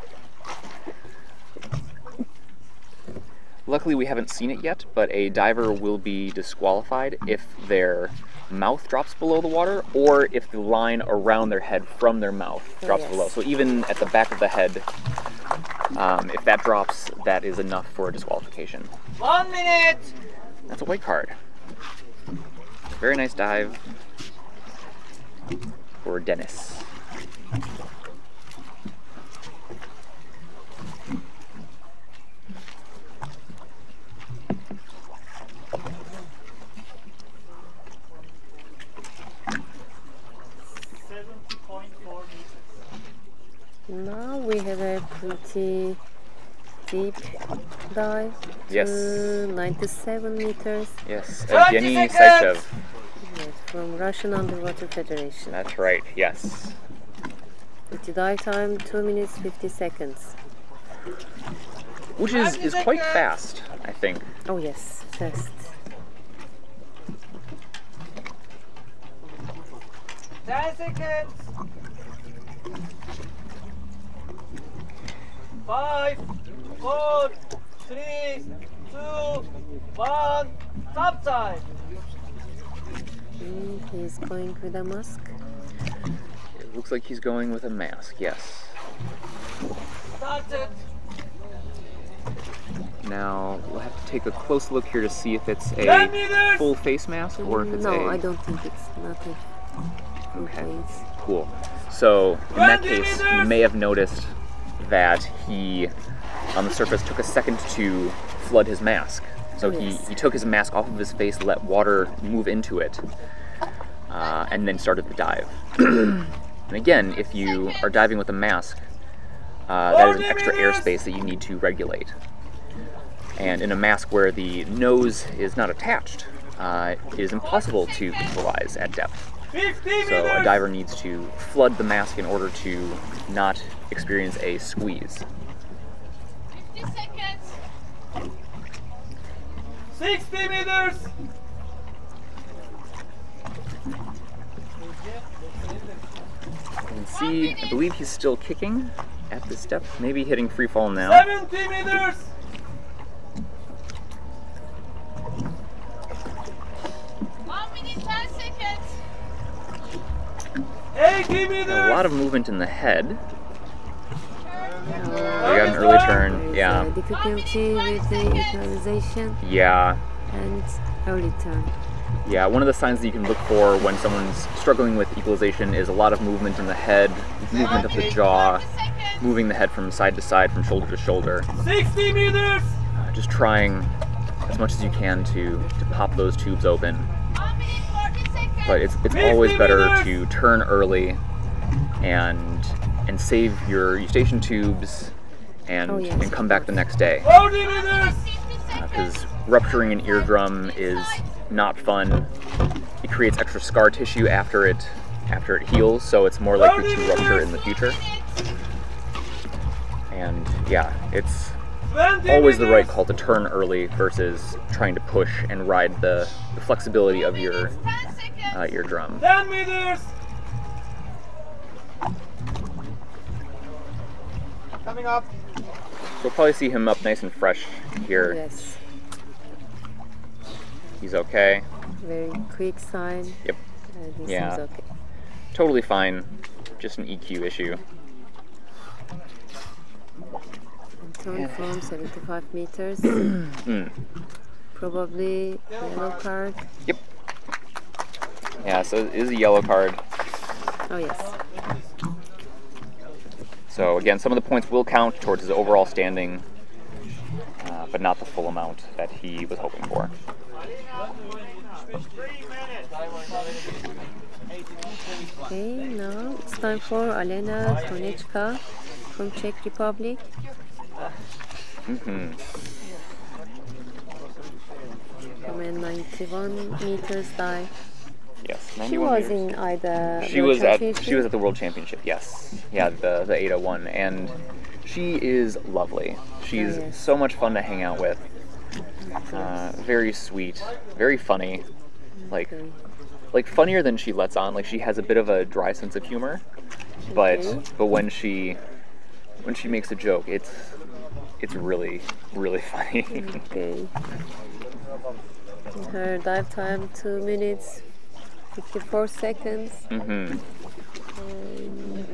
Luckily we haven't seen it yet, but a diver will be disqualified if their mouth drops below the water or if the line around their head from their mouth drops below. So even at the back of the head, if that drops, that is enough for a disqualification. 1 minute! That's a white card. Very nice dive for Dennis. Now we have a pretty deep dive Yes. to 97 meters. Yes, 30 Evgeny seconds! Saichev. Yes, from Russian Underwater Federation. That's right, yes. With the dive time 2 minutes 50 seconds. Which is quite fast, I think. Oh yes, fast. 10 seconds! 5, 4, 3, 2, 1, stop time! He's going with a mask. It looks like he's going with a mask, yes. Started! Now, we'll have to take a close look here to see if it's 10 a meters! full face mask or if it's No, I don't think it's not a full Okay. face. Cool. So, in that 20 case, you meters! may have noticed that he, on the surface, took a second to flood his mask. So Yes. he took his mask off of his face, let water move into it, and then started the dive. And again, if you are diving with a mask, that is an extra airspace that you need to regulate. And in a mask where the nose is not attached, it is impossible to visualize at depth. 50 So a meters! diver needs to flood the mask in order to not experience a squeeze. 50 seconds. 60 meters! see, I believe he's still kicking at this step, maybe hitting free fall now. 70 meters. 1 minute 10 seconds. 80 meters. A lot of movement in the head. We got an early turn, yeah. Difficulty with the equalization Yeah. and early turn. Yeah, one of the signs that you can look for when someone's struggling with equalization is a lot of movement in the head, movement of the jaw, moving the head from side to side, from shoulder to shoulder. 60 meters. Just trying as much as you can to pop those tubes open. 1 minute 40 seconds. But it's always better to turn early and save your eustachian tubes and, Oh, yes, and come back the next day. 40 meters. 50 seconds. Because rupturing an eardrum is not fun. It creates extra scar tissue after it heals, so it's more likely to rupture in the future. And yeah, it's 20 always the right meters. call to turn early versus trying to push and ride the flexibility of your 10 seconds. eardrum. 10 meters. Coming up. You'll probably see him up nice and fresh here. Yes, He's okay. very quick sign. Yep. He Yeah. seems okay. Totally fine. Just an EQ issue. And turn from 75 meters. Probably yellow card. Yep. Yeah, so it is a yellow card. Oh yes. So again, some of the points will count towards his overall standing, but not the full amount that he was hoping for. Okay, now it's time for Alena Konechka from Czech Republic. From a 91 meters dive. Yes, She 91 was meters. in either She was at the World Championship. Yes, yeah, the Ada one, and she is lovely. She's yes. so much fun to hang out with. Very sweet, very funny, like funnier than she lets on. Like she has a bit of a dry sense of humor, but when she makes a joke, it's really funny. Okay. Her dive time 2 minutes 54 seconds. And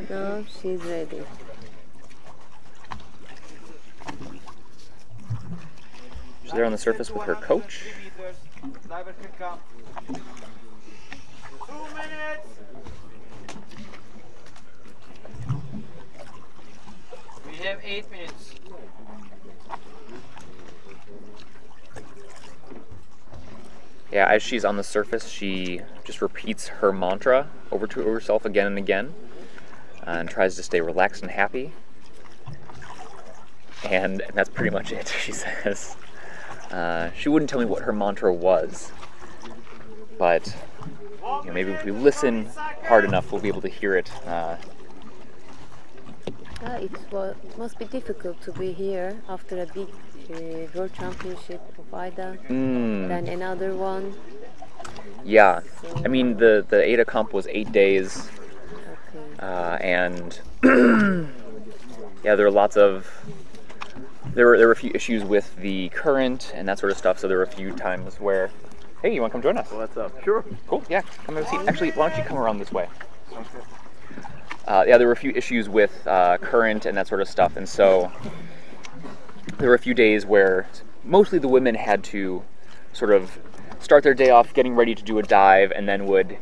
now she's ready. She's there on the surface with her coach. Diver can come. 2 minutes. We have 8 minutes. Yeah, as she's on the surface, she just repeats her mantra over to herself again and again, and tries to stay relaxed and happy. And that's pretty much it, she says. She wouldn't tell me what her mantra was, but maybe if we listen hard enough, we'll be able to hear it. It must be difficult to be here after a big World Championship of AIDA, then another one. Yeah, I mean the AIDA comp was 8 days, Okay. and yeah, there were a few issues with the current and that sort of stuff. So there were a few times where, hey, you want to come join us? What's up? Sure. Cool. Yeah, come have a seat. Actually, why don't you come around this way? Yeah, there were a few issues with current and that sort of stuff, and so there were a few days where mostly the women had to sort of start their day off getting ready to do a dive, and then would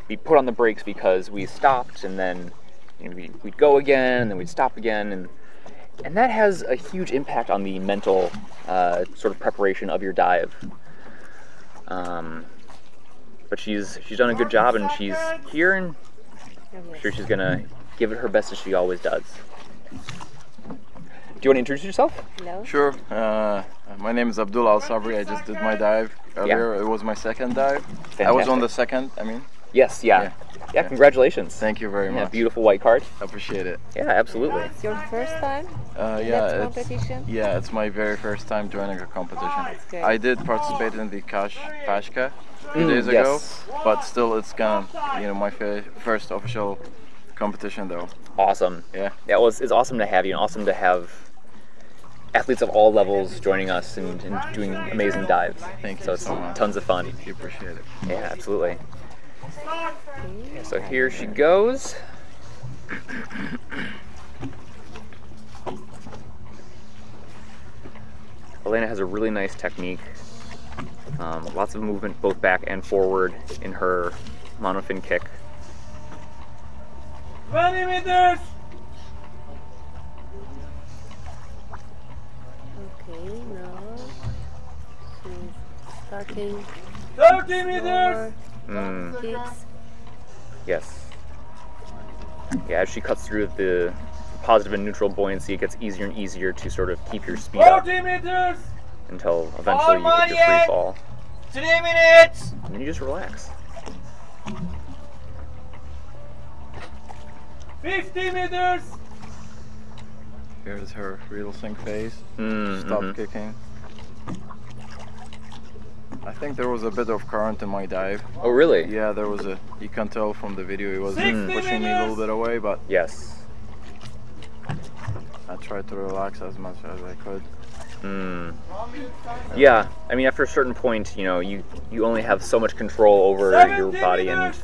be put on the brakes because we stopped, and then we'd go again, and then we'd stop again, and that has a huge impact on the mental sort of preparation of your dive. But she's done a good job, and she's here, and I'm sure she's gonna give it her best as she always does. Do you want to introduce yourself? No? Sure. My name is Abdul Al-Sabri. I just did my dive earlier. It was my second dive. I was on the second, Yes, yeah, congratulations. Thank you very Yeah, much. beautiful white card. Appreciate it. Yeah, absolutely. It's your first time in Yeah, that competition? it's my very first time joining a competition. great. I did participate in the Pashka 2 days yes. ago, but still it's my first official competition though. Awesome. Yeah. Yeah, well, it's awesome to have you, and awesome to have athletes of all levels joining us and doing amazing dives. Thank you so it's so much. Tons of fun. You appreciate it. Yeah, absolutely. Okay, so here she goes. Elena has a really nice technique. Lots of movement both back and forward in her monofin kick. 20 meters! Okay, now she's starting 30 meters! more kicks. Yes. Yeah, as she cuts through the positive and neutral buoyancy, it gets easier and easier to sort of keep your speed up 40 meters! until eventually you get your free fall. 3 minutes! And then you just relax. 50 meters! Here's her real sink phase. Mm-hmm. Stop kicking. I think there was a bit of current in my dive. Oh, really? Yeah, there was a. You can tell from the video, it was 60 pushing me a little bit away, but Yes. I tried to relax as much as I could. Yeah, I mean, after a certain point, you know, you only have so much control over your body, and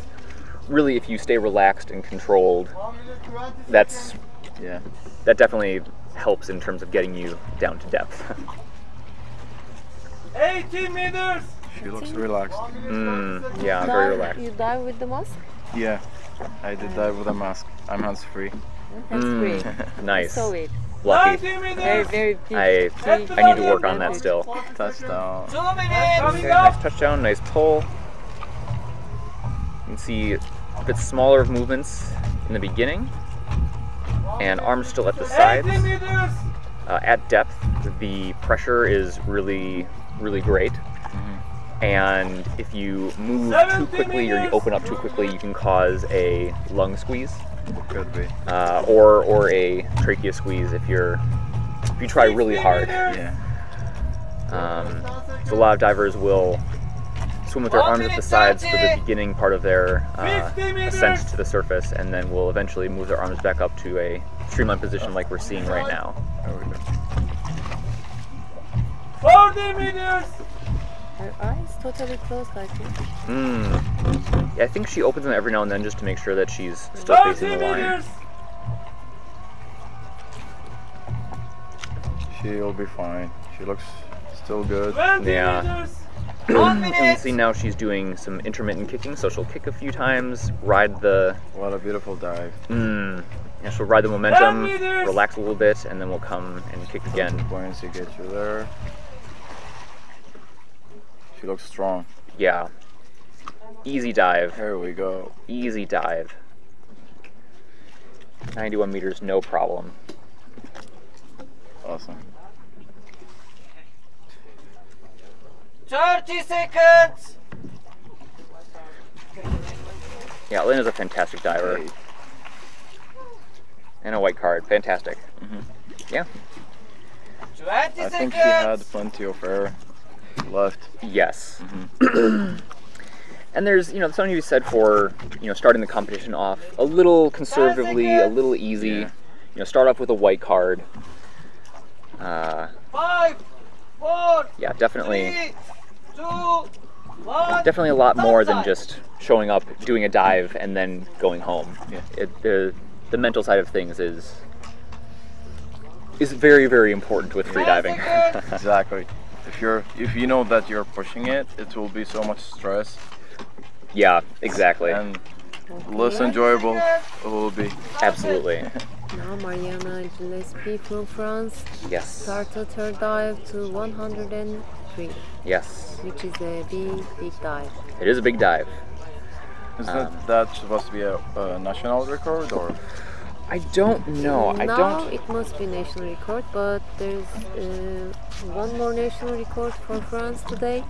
really, if you stay relaxed and controlled, that definitely helps in terms of getting you down to depth. 80 meters! She looks relaxed. Yeah, very relaxed. You dive with the mask? Yeah, I did dive with a mask. I'm hands-free. That's great. Nice. So it. Lucky. 90 meters! Very, very big. I need to work on that still. Touchdown. 2 minutes! Okay, nice touchdown, nice pull. You can see a bit smaller movements in the beginning, and arms still at the 80 sides. meters! At depth, the pressure is really, really great. And if you move too quickly or you open up too quickly, you can cause a lung squeeze. Could be. Or a trachea squeeze if you try really hard. Yeah. So a lot of divers will swim with their arms at the sides for the beginning part of their ascent to the surface, and then will eventually move their arms back up to a streamline position like we're seeing right now. There we go. 40 meters! Her eyes totally closed like this. Yeah, I think she opens them every now and then just to make sure that she's still 30 facing the line. meters! She'll be fine. She looks still good. 20 Yeah. meters! And you see now she's doing some intermittent kicking, so she'll kick a few times, ride the What a beautiful dive. yeah, she'll ride the momentum, 10 meters! relax a little bit, and then we'll come and kick again. Buoyancy gets you there. She looks strong. Yeah. Easy dive. Here we go. Easy dive. 91 meters, no problem. Awesome. 30 seconds! Yeah, Elena's a fantastic diver. Hey. And a white card. Fantastic. Yeah. 20 I seconds! think she had plenty of air left. Yes. And there's, something to be said for, starting the competition off a little conservatively, a little easy. Start off with a white card. 5, 4, Yeah, definitely. 3, 2, 1. Definitely a lot more than just showing up, doing a dive, and then going home. Yeah. The mental side of things is very, very important with freediving. Exactly. If you know that you're pushing it, it will be so much stress Yeah, exactly. and less enjoyable it will be. Absolutely. Now Mariana Gillespie from France Yes. started her dive to 103, Yes. which is a big dive. It is a big dive. Is that supposed to be a national record or? I don't know. Now it must be national record, but there's one more national record for France today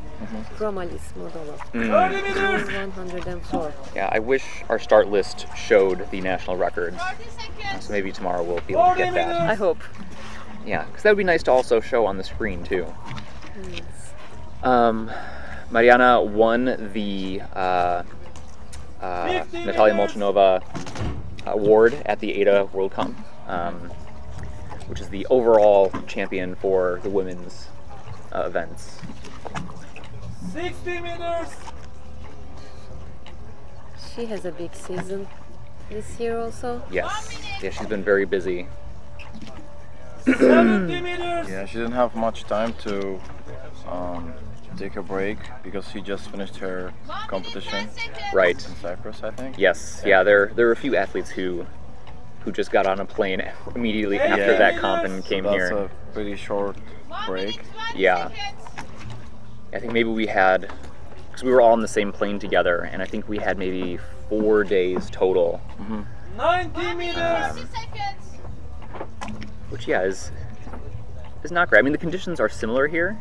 from Alice Moldova. 30 meters! 104. Yeah, I wish our start list showed the national records. 40 seconds. So maybe tomorrow we'll be able to get that. I hope. Yeah, because that would be nice to also show on the screen too. Yes. Mariana won the Natalia Molchanova award at the ADA World Comp, which is the overall champion for the women's events. 60 meters. She has a big season this year also. Yes. Yeah, she's been very busy. 70 meters. Yeah, she didn't have much time to take a break because she just finished her competition Right. in Cyprus, I think. Yes. Yeah, there are a few athletes who just got on a plane immediately after that comp and came That's here. a pretty short break. Yeah. I think maybe we had, because we were all on the same plane together, and I think we had maybe 4 days total. 90 meters. Which, yeah, is not great. I mean, the conditions are similar here,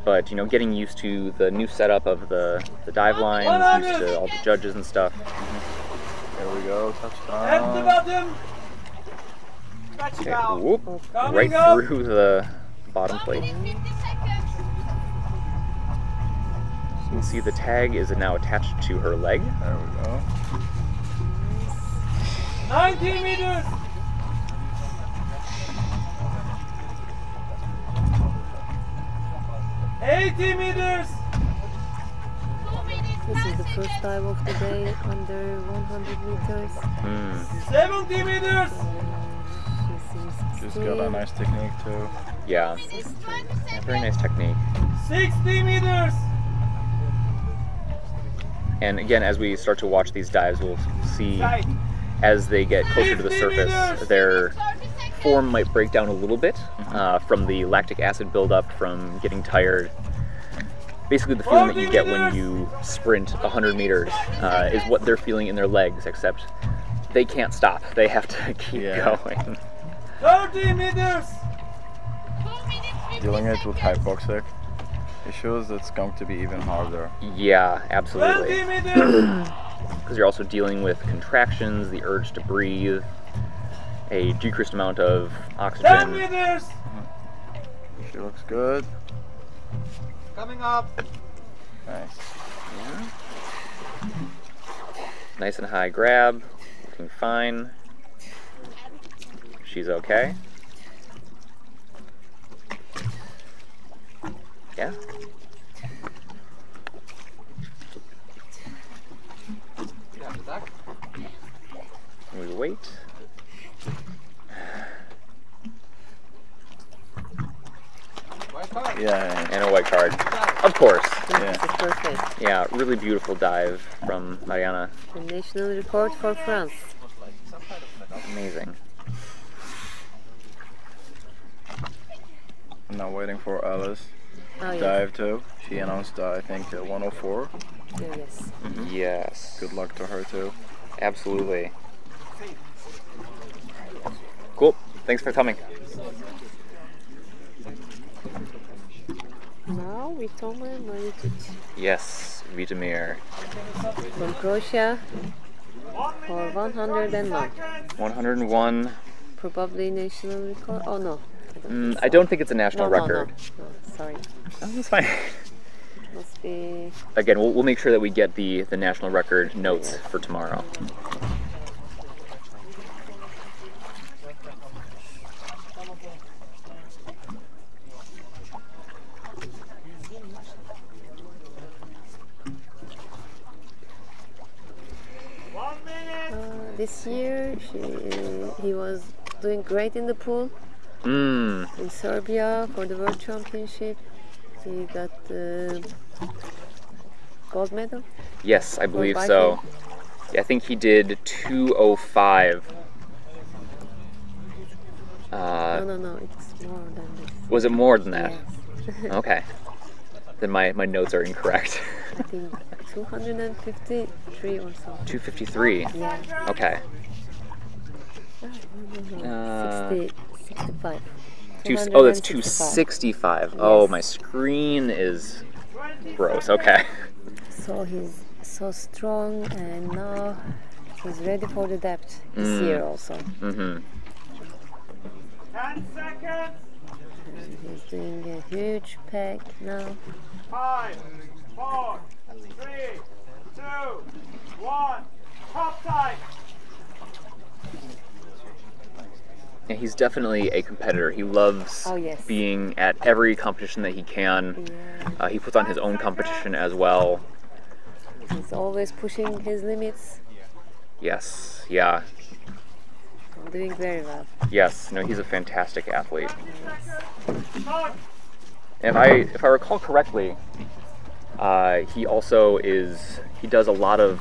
but, you know, getting used to the new setup of the dive lines, used to all the judges and stuff. There we go, At the touchdown. bottom. Okay, Touchdown. whoop, right Coming up. through the bottom plate. 50 seconds. You can see the tag is now attached to her leg. There we go. 90 meters. $80 meters. 2 minutes. This is the first dive of the day under 100 meters. 70 meters. She seems She's got a nice technique too. Yeah, 20 yeah, very seconds. nice technique. 60 meters. And again, as we start to watch these dives, we'll see Tight. as they get closer to the surface, their 30 seconds. form might break down a little bit from the lactic acid buildup from getting tired. Basically, the feeling that you get when you sprint 100 meters is what they're feeling in their legs, except they can't stop. They have to keep going. 30 meters. 2 minutes. 50 Dealing it with seconds. hypoxic issues, it's going to be even harder. Yeah, 20 absolutely. meters. Because you're also dealing with contractions, the urge to breathe, a decreased amount of 10 oxygen. meters. She looks good. Coming up. Nice. Nice and high grab, looking fine. She's okay. Yeah. We wait. Yeah, And a white card. Of course. This is perfect. Yeah, really beautiful dive from Mariana. The national record for France. Amazing. I'm now waiting for Alice Oh, yes. dive too. She announced, I think, 104. Yes. Yes. Good luck to her too. Absolutely. Cool. Thanks for coming. Now Vitomir Maritic Yes, Vitomir. from Croatia for 101. 101. Probably national record. Oh no. I don't think it's a national record. No, sorry. Oh, that's fine. Must be. Again, we'll make sure that we get the national record notes for tomorrow. This year he was doing great in the pool in Serbia for the World Championship. He got the gold medal. Yes, I believe biking. so. Yeah, I think he did 2:05. No, it's more than this. Was it more than that? Yes. Okay. Then my notes are incorrect. I think 253 or so. 253. Yeah. Okay. No. 65. Oh, that's 265. Oh, my screen is gross. Okay. So he's so strong, and now he's ready for the depth this year also. Mm-hmm. 10 seconds. And he's doing a huge pack now. 5, 4, 3, 2, 1. Top time. Yeah, he's definitely a competitor. He loves being at every competition that he can. Yeah. He puts on his own competition as well. He's always pushing his limits. Yes, yeah. Doing very well. Yes, no, he's a fantastic athlete. And if I recall correctly, he does a lot of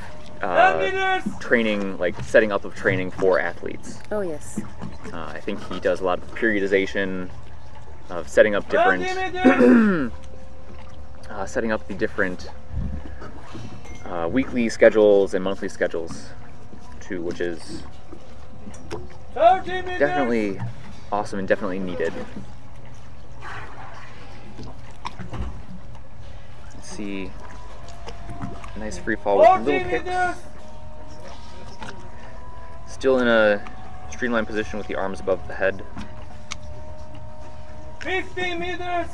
training, like setting up of training for athletes. Oh yes. I think he does a lot of periodization of setting up different, setting up the different weekly schedules and monthly schedules too, which is definitely awesome and definitely needed. Let's see, a nice free fall with little kicks. Still in a streamlined position with the arms above the head. 50 meters.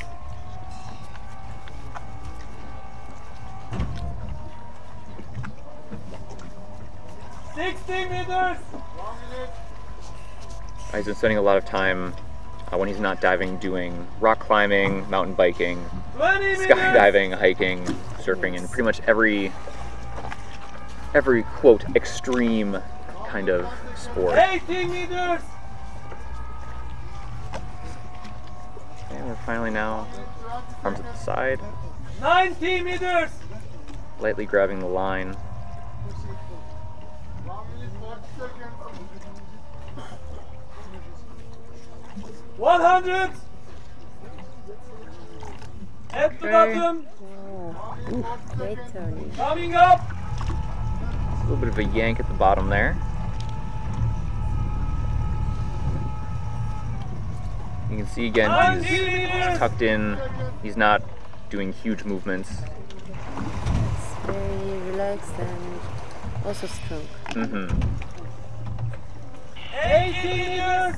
60 meters. He's been spending a lot of time when he's not diving doing rock climbing, mountain biking, skydiving, hiking, surfing, and pretty much every quote extreme kind of sport. 80 meters. And we're finally now arms at the side, 90 meters. lightly grabbing the line. 100. At the bottom. Oh, great turning. Coming up. A little bit of a yank at the bottom there. You can see again he's tucked in. He's not doing huge movements. It's very relaxed and also strong. Mm-hmm. 80 meters.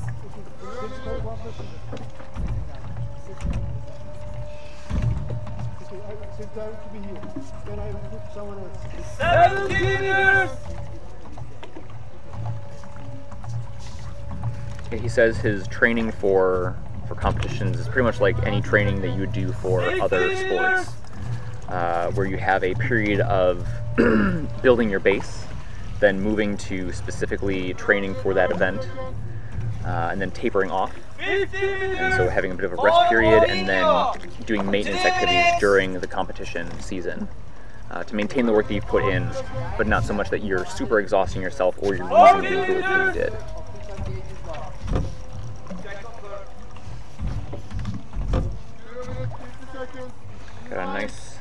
Sit down to be here. Then I will put someone else. 70 meters. Yeah, he says his training for competitions is pretty much like any training that you would do for other sports, where you have a period of building your base, then moving to specifically training for that event, and then tapering off. And so having a bit of a rest period and then doing maintenance activities during the competition season to maintain the work that you've put in, but not so much that you're super exhausting yourself or you're losing the work that you did. Got a nice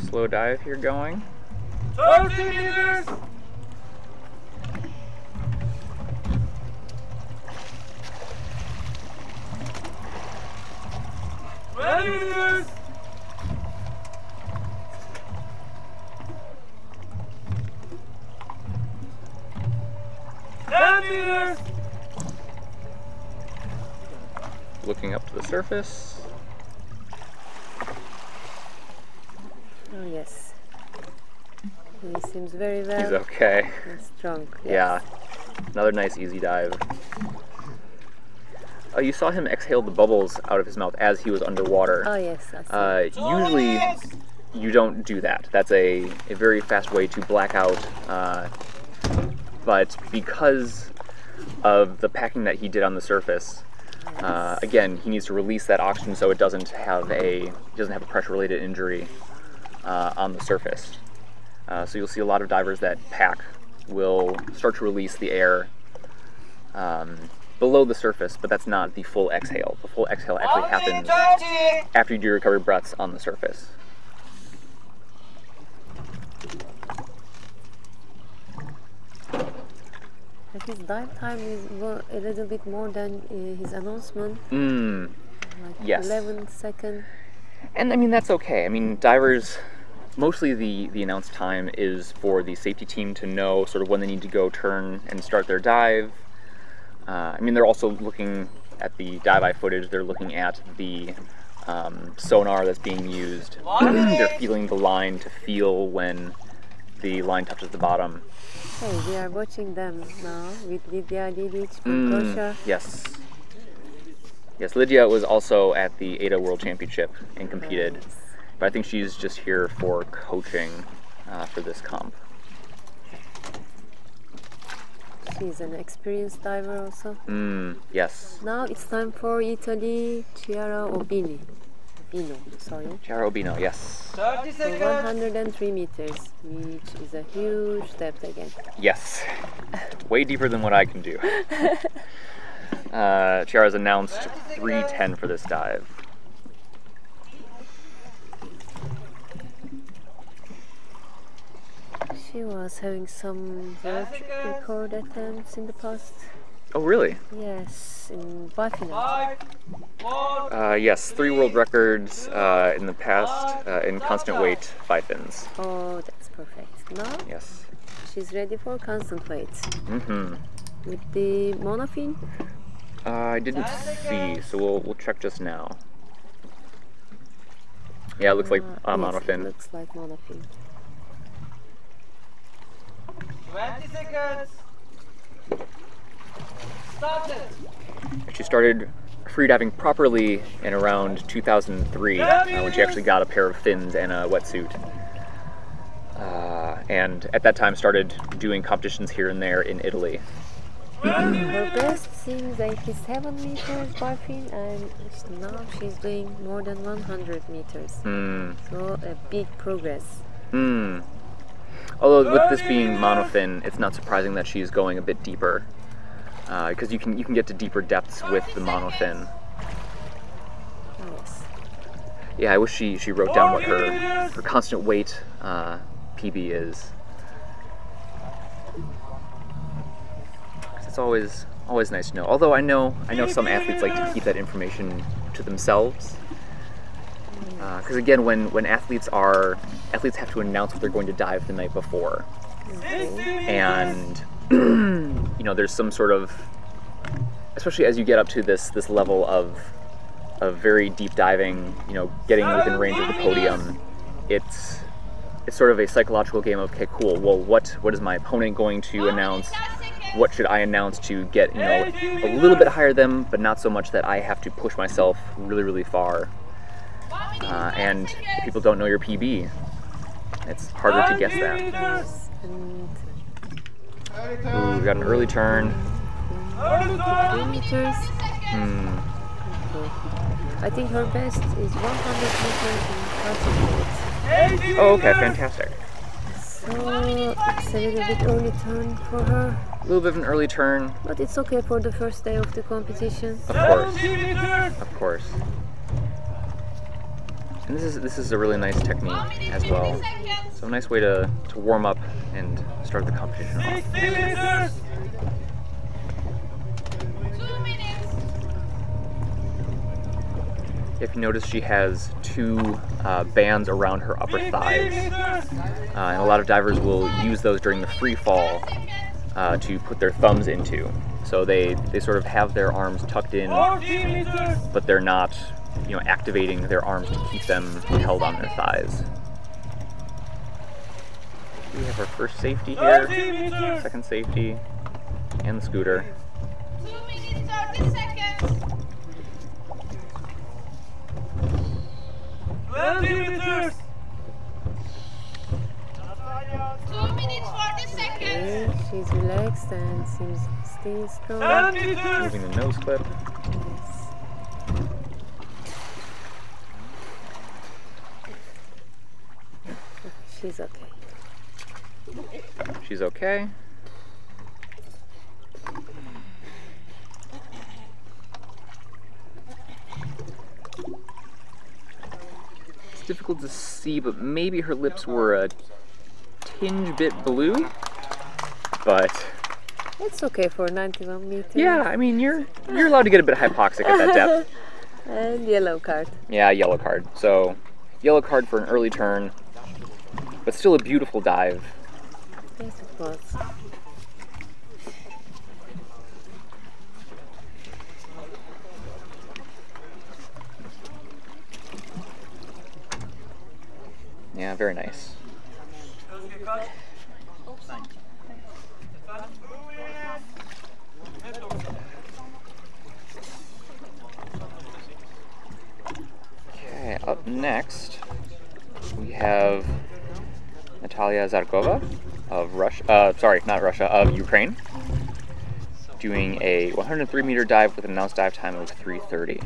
slow dive here going. 30 meters. 20 meters. 10 meters. Looking up to the surface. Oh yes. He seems very well. He's okay. And strong. Yeah. Another nice easy dive. Oh, you saw him exhale the bubbles out of his mouth as he was underwater. Oh yes, I see. Usually you don't do that. That's a very fast way to black out. But because of the packing that he did on the surface, again, he needs to release that oxygen so it doesn't have a pressure-related injury on the surface. So you'll see a lot of divers that pack will start to release the air below the surface, but that's not the full exhale. The full exhale actually happens after you do your recovery breaths on the surface. But his dive time is a little bit more than his announcement. Like yes. 11 seconds. And I mean, that's okay. I mean, divers, mostly the announced time is for the safety team to know sort of when they need to go turn and start their dive. I mean, they're also looking at the dive eye footage. They're looking at the sonar that's being used. They're feeling the line to feel when the line touches the bottom. Hey, we are watching them now with Lydia Didic from Russia. Yes. Yes, Lydia was also at the ADA World Championship and competed. Nice. But I think she's just here for coaching for this comp. She's an experienced diver also. Yes. Now it's time for Italy, Chiara Obino, sorry. Chiara Obino, yes. 30 For seconds. 103 meters, which is a huge depth again. Yes. Way deeper than what I can do. Chiara's announced 3:10 for this dive. She was having some world record attempts in the past. Oh, really? Yes, in bifinals. 5, 4, Yes, 3 world records in the past in constant weight 5 fins. Oh, that's perfect. Now Yes. she's ready for constant weight. Mm-hmm. With the monofin. I didn't see, so we'll check just now. Yeah, it looks like Yes, monofin. looks like monofin. 20 seconds. Started. She started freediving properly in around 2003 when she actually got a pair of fins and a wetsuit. And at that time started doing competitions here and there in Italy. Her best seems 87 meters by fin, and now she's doing more than 100 meters. So a big progress. Although with this being monofin, it's not surprising that she's going a bit deeper, because you can get to deeper depths with the monofin. Yes. Yeah, I wish she wrote down what her constant weight PB is. It's always nice to know. Although I know some athletes like to keep that information to themselves. Because again, when athletes have to announce what they're going to dive the night before, and there's some sort of, especially as you get up to this level of very deep diving, getting within range of the podium, it's sort of a psychological game of, okay, cool. Well, what is my opponent going to announce? What should I announce to get a little bit higher than them, but not so much that I have to push myself really, really far. And if people don't know your PB, it's harder to guess that. Yes. And Ooh, we got an early turn. 3 meters. Okay. I think her best is 100 meters in constant weight. Oh, okay, fantastic. So it's a little bit early turn for her, A little bit of an early turn, but it's okay for the first day of the competition. of course. Of course. And this is a really nice technique as well. So a nice way to warm up and start the competition off. 60 meters. 2 minutes. If you notice, she has 2 bands around her upper thighs. And a lot of divers will use those during the free fall to put their thumbs into. So they sort of have their arms tucked in, 40 meters. but they're not activating their arms to keep them held on their thighs. We have our first safety here, 30 meters. second safety, and the scooter. 2 minutes 30 seconds. 20 meters. 2 minutes 40 seconds. Okay, she's relaxed and seems still strong. 10 meters. Moving the nose clip. Yes. She's okay. She's okay. It's difficult to see, but maybe her lips were a tinge bit blue. But It's okay for 91 meters. yeah, I mean you're allowed to get a bit hypoxic at that depth. And yellow card. Yeah, yellow card. So yellow card for an early turn, but still a beautiful dive. Yes, it was. Yeah, very nice. next we have Natalia Zarkova of Russia, of Ukraine, doing a 103-meter dive with an announced dive time of 3:30.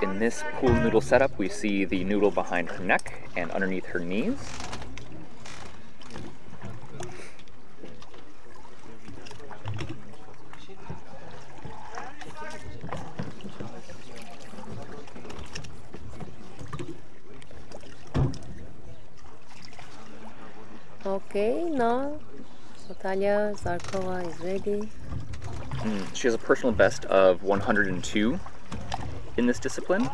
In this pool noodle setup, we see the noodle behind her neck and underneath her knees. Okay, now Natalia Zarkova is ready. She has a personal best of 102 in this discipline,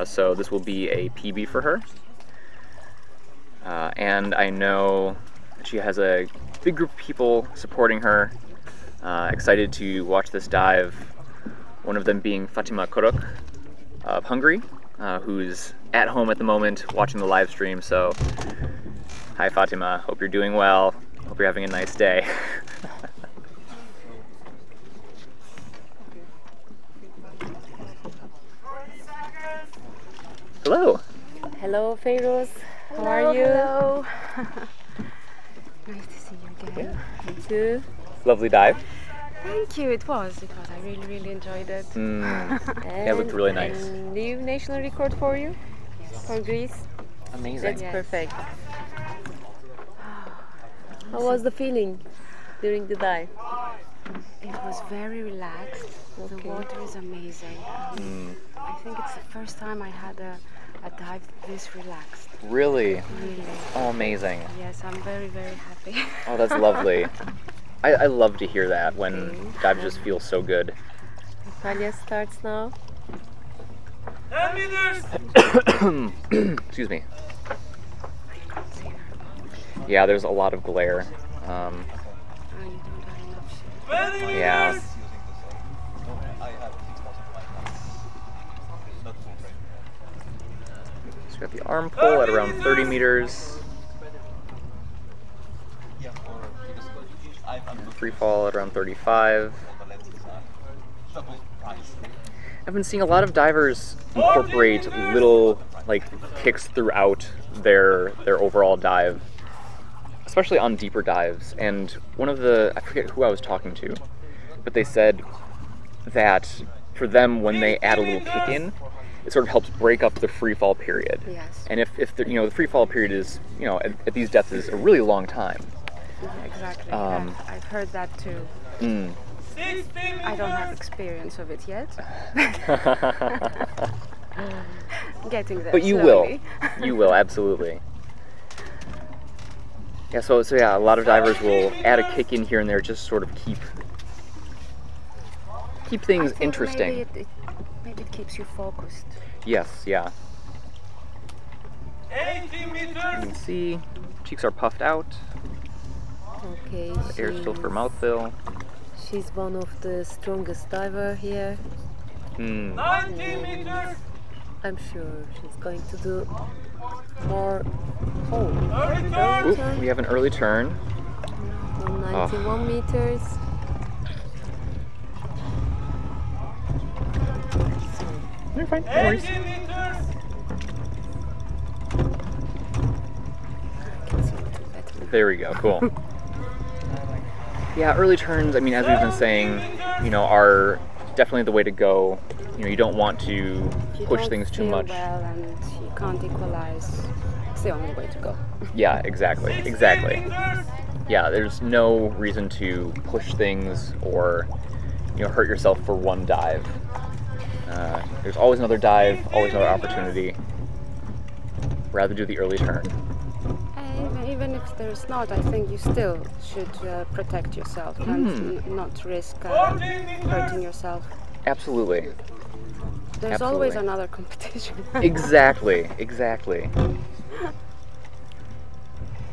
so this will be a PB for her. And I know she has a big group of people supporting her, excited to watch this dive, one of them being Fatima Korok of Hungary, who's at home at the moment watching the live stream. So hi Fatima, hope you're doing well, hope you're having a nice day. Hello. Hello, Feroz. How are you? Hello. Nice to see you again. Me too. Lovely dive. Thank you. It was. I really enjoyed it. Yeah, it looked really nice. And new national record for you? Yes. For Greece? Amazing. That's Yes. perfect. How was the feeling during the dive? It was very relaxed. The Okay. water is amazing. I think it's the first time I had a dive this relaxed. Really? Really. Oh, amazing. Yes, I'm very happy. Oh, that's lovely. I love to hear that when dives just feel so good. Natalia starts now. 10 meters! Excuse me. Yeah, there's a lot of glare. I don't have enough shade. 20 meters! Yeah. So we got the arm pull at around 30 meters. Free fall at around 35. I've been seeing a lot of divers incorporate little kicks throughout their overall dive, especially on deeper dives. And one of I forget who I was talking to, but they said that for them, when they add a little kick in, it sort of helps break up the free fall period. Yes. And if the free fall period is at these depths is a really long time. Yeah, exactly. I've heard that too. I don't have experience of it yet. Getting there. But you slowly. will. You will, absolutely. Yeah, so yeah, a lot of divers will add a kick in here and there, just sort of keep things I think interesting. Maybe it keeps you focused. Yes, yeah. 80 You meters! can see cheeks are puffed out, Okay. air still for mouth fill. She's one of the strongest diver here. 90 meters! I'm sure she's going to do more. Oh, Early early Oop, turn we have an early turn. on 91 meters. You're fine, no worries. 80 meters! There we go, cool. Yeah, early turns, I mean, as we've been saying, are definitely the way to go. You don't want to You push don't things too feel much. well and you can't equalize. It's the only way to go. Yeah, exactly. Yeah, there's no reason to push things or hurt yourself for one dive. There's always another dive, always another opportunity. Rather do the early turn. Even if there's not, I think you still should protect yourself and not risk hurting yourself. Absolutely. There's always another competition. Exactly.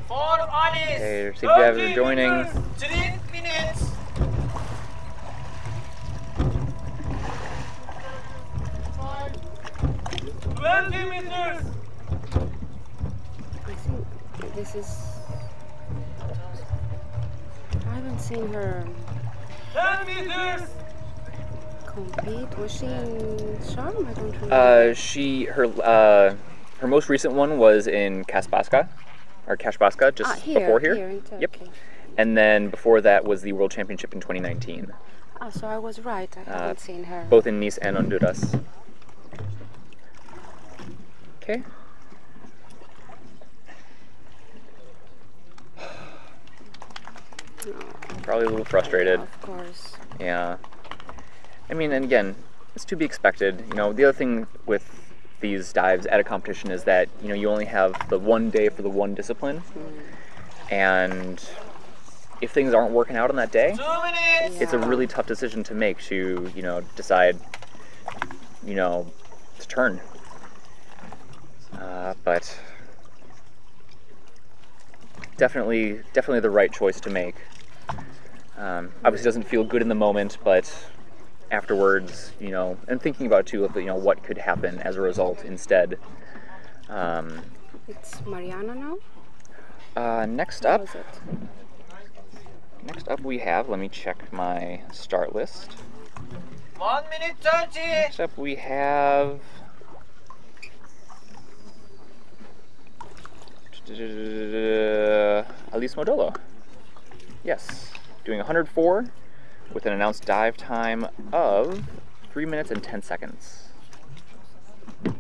4 Alice! Okay, your safety divers are joining. 3 minutes! 20 meters! I think this is haven't seen her 10 meters. compete. Was she in Sharm? I don't remember. Her most recent one was in Kaspaska, just before here. in Turkey. Yep. And then before that was the World Championship in 2019. Ah, so I was right. I haven't seen her. Both in Nice and Honduras. Okay. Probably a little frustrated. Of course. Yeah. I mean, and again, it's to be expected. You know, the other thing with these dives at a competition is that, you know, you only have the one day for the one discipline. And if things aren't working out on that day, 2 minutes. it's a really tough decision to make to, you know, decide, you know, to turn. But definitely the right choice to make. Obviously doesn't feel good in the moment, but afterwards, you know, and thinking about too, you know, what could happen as a result instead. It's Mariana now? Next up, What was it? we have, let me check my start list. 1 minute 30. Next up we have Alice Modolo. Yes, doing 104 with an announced dive time of 3 minutes and 10 seconds. Oh,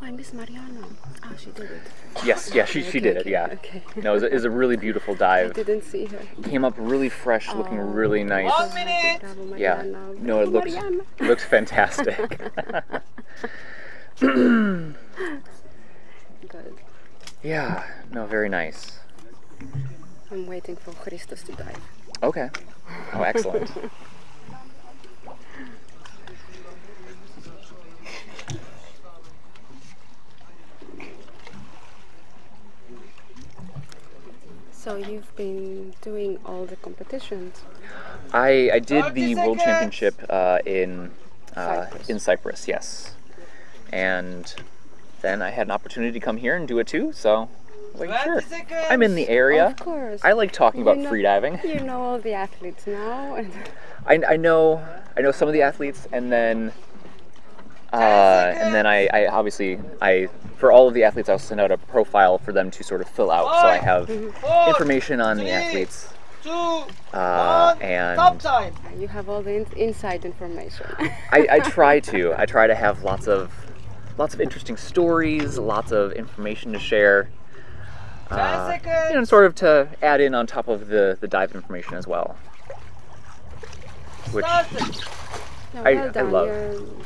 I miss Mariana. Ah, she did it. Yes, yeah, she did it, yeah. Okay. No, it was a really beautiful I dive. didn't see her. Came up really fresh, looking really nice. 1 minute. Bravo, Yeah, Mariana. no, it Bravo, Mariana. looks fantastic. Good. Yeah, no, very nice. I'm waiting for Christos to dive. Okay. Oh, excellent. So you've been doing all the competitions. I did 30 the World seconds. Championship in Cyprus. Cyprus, yes. And then I had an opportunity to come here and do it too, so like, 20 sure. seconds. I'm in the area. Of course. I like talking about You know- freediving. You know all the athletes now. And I know some of the athletes, and then I obviously for all of the athletes I'll send out a profile for them to sort of fill out, so I have 4, information on the 3, athletes 2, 1. and Stop time. you have all the inside information. I try to have lots of interesting stories, lots of information to share. 10 seconds. You know, sort of to add in on top of the dive information as well. Which Started. No, I well done. love.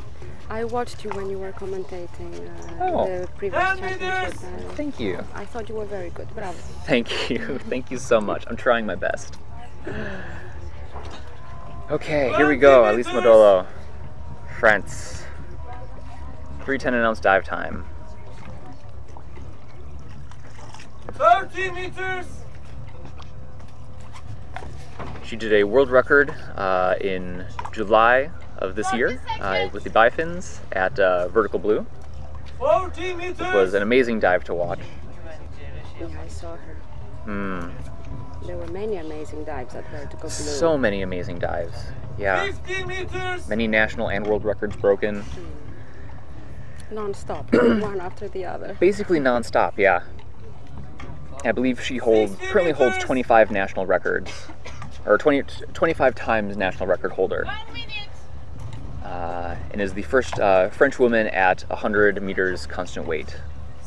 I watched you when you were commentating Oh. the previous 10 championship. meters. Thank you. I thought you were very good. Bravo. Thank you. Thank you so much. I'm trying my best. Okay, here we go. Alice Modolo, France. 3:10 announced dive time. 30 meters. She did a world record in July of this year with the bifins at Vertical Blue. 40 meters. It was an amazing dive to watch. Yeah, I saw her. Hmm. There were many amazing dives at Vertical Blue. So many amazing dives. Yeah. 50 meters. Many national and world records broken. Non-stop, one after the other. Basically non-stop, yeah. I believe she currently holds 25 national records. Or 25 times national record holder. 1 minute. And is the first French woman at 100 meters constant weight.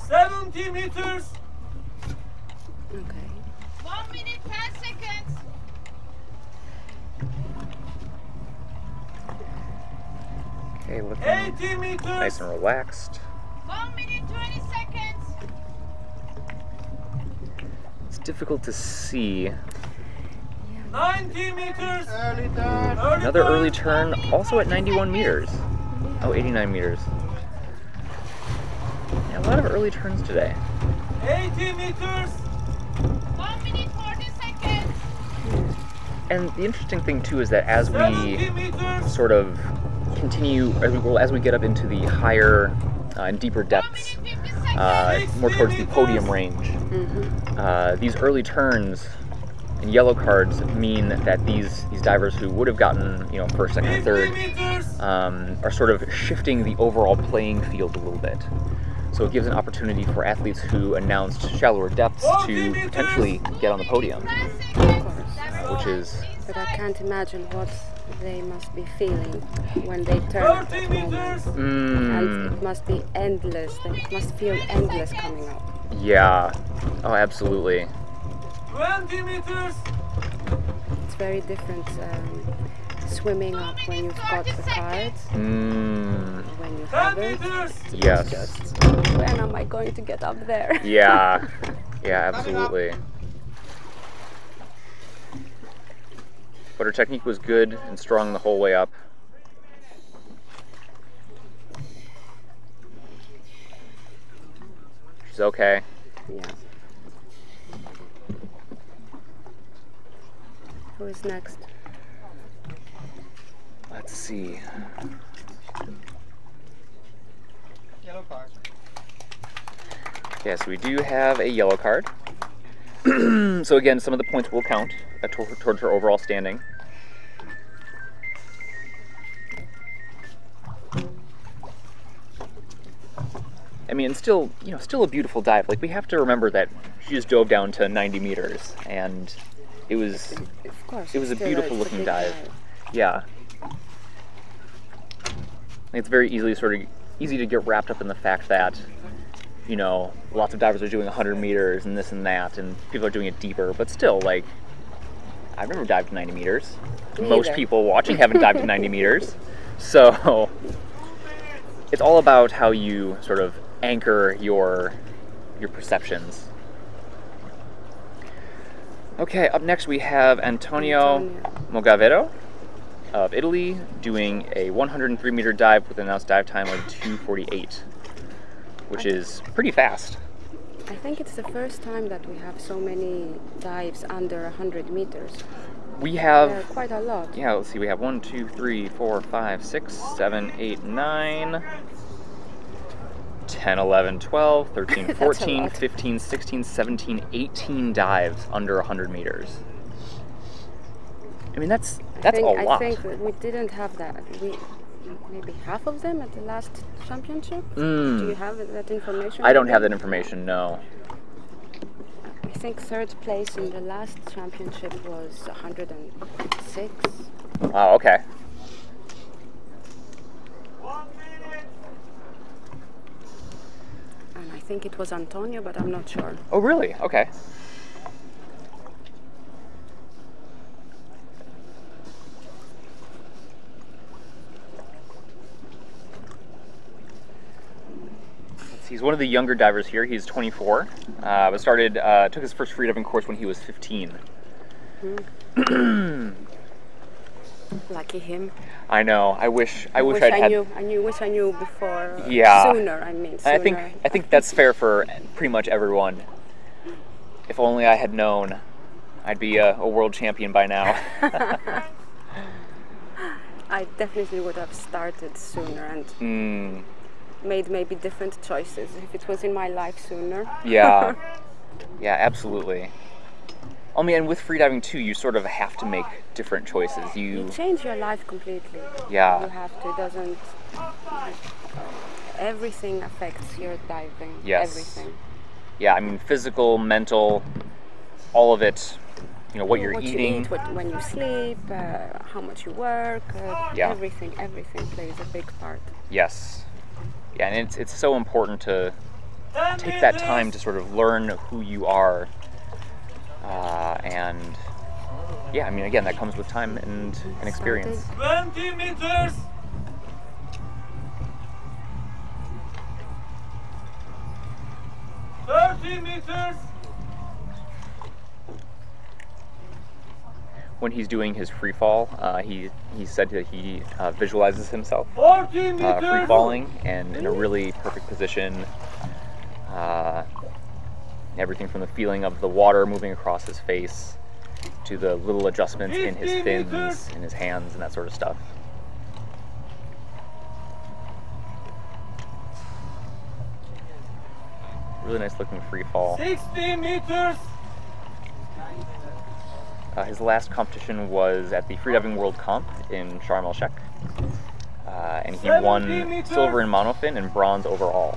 70 meters. Okay. 1 minute 10 seconds. Okay, looking 80 meters. nice and relaxed. 1 minute 20 seconds. It's difficult to see. 90 meters. Early turn. Another early turn, also at 91 meters. Oh, 89 meters. Yeah, a lot of early turns today. 80 meters. 1 minute 40 seconds. And the interesting thing too is that as 70 we meters. sort of continue, as we get up into the higher and deeper 1 depths, minute 50 seconds. more towards the podium range, these early turns And yellow cards mean that these divers who would have gotten, you know, first, second, and third are sort of shifting the overall playing field a little bit. So it gives an opportunity for athletes who announced shallower depths to potentially get on the podium, which is... But I can't imagine what they must be feeling when they turn at that moment. And it must be endless. It must feel endless coming up. Yeah. Oh, absolutely. 20 meters. It's very different swimming up when you've got the cards. When you haven't. Yes. Just, when am I going to get up there? Yeah. Yeah, absolutely. But her technique was good and strong the whole way up. She's okay. Yeah. Who is next? Let's see. Yellow card. Yes, we do have a yellow card. So again, some of the points will count towards her overall standing. I mean, still, you know, still a beautiful dive. Like, we have to remember that she just dove down to 90 meters, and it was, Of course, it was a still beautiful it's a looking big dive. Yeah. It's very easy to get wrapped up in the fact that, you know, lots of divers are doing 100 meters and this and that, and people are doing it deeper, but still, like, I've never dived 90 meters. Most people watching haven't dived to 90 meters. So it's all about how you sort of anchor your perceptions. Okay, up next we have Antonio Mogavero of Italy doing a 103 meter dive with an announced dive time of 2:48, which is pretty fast. I think it's the first time that we have so many dives under 100 meters. We have There are quite a lot. Yeah, let's see, we have 1, 2, 3, 4, 5, 6, 7, 8, 9, 10, 11, 12, 13, That's 14, a lot. 15, 16, 17, 18 dives under 100 meters. I mean, that's a lot. I think that we didn't have that. Maybe half of them at the last championship? Do you have that information? I don't have that information, no. I think third place in the last championship was 106. Wow, okay. And I think it was Antonio, but I'm not sure. Oh, really? Okay. He's one of the younger divers here. He's 24. Took his first freediving course when he was 15. Lucky him. I know. I wish I wish I knew before. Yeah. Sooner. I mean. Sooner. I think that's fair for pretty much everyone. If only I had known, I'd be a world champion by now. I definitely would have started sooner and made maybe different choices if it was in my life sooner. Yeah. Yeah, absolutely. I mean, and with freediving too, you sort of have to make different choices. You change your life completely. Yeah. You have to. It doesn't. Everything affects your diving. Yes. Everything. Yeah, I mean, physical, mental, all of it. You know, what you're eating. You eat, when you sleep, how much you work. Yeah. Everything plays a big part. Yes. Yeah, and it's so important to take that time to sort of learn who you are. And yeah, I mean, again, that comes with time and experience. 20 meters. meters. When he's doing his free fall, he said that he visualizes himself 40 meters. free falling and in a really perfect position. Everything from the feeling of the water moving across his face to the little adjustments in his fins, in his hands, and that sort of stuff. Really nice looking free fall. 60 meters. His last competition was at the Freediving World Comp in Sharm el-Sheikh, and he won silver in monofin and bronze overall.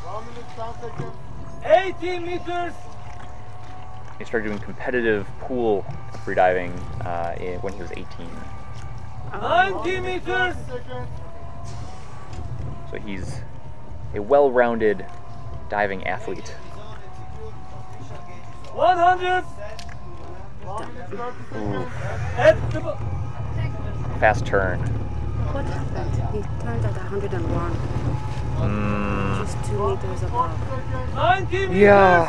1 minute, 10 seconds. 80 meters. He started doing competitive pool freediving when he was 18. 90 meters. 10 seconds. So he's a well-rounded diving athlete. 100. Ooh. At the Fast turn. What happened? He turned at 101. Just 2 meters above. 90 meters. Yeah.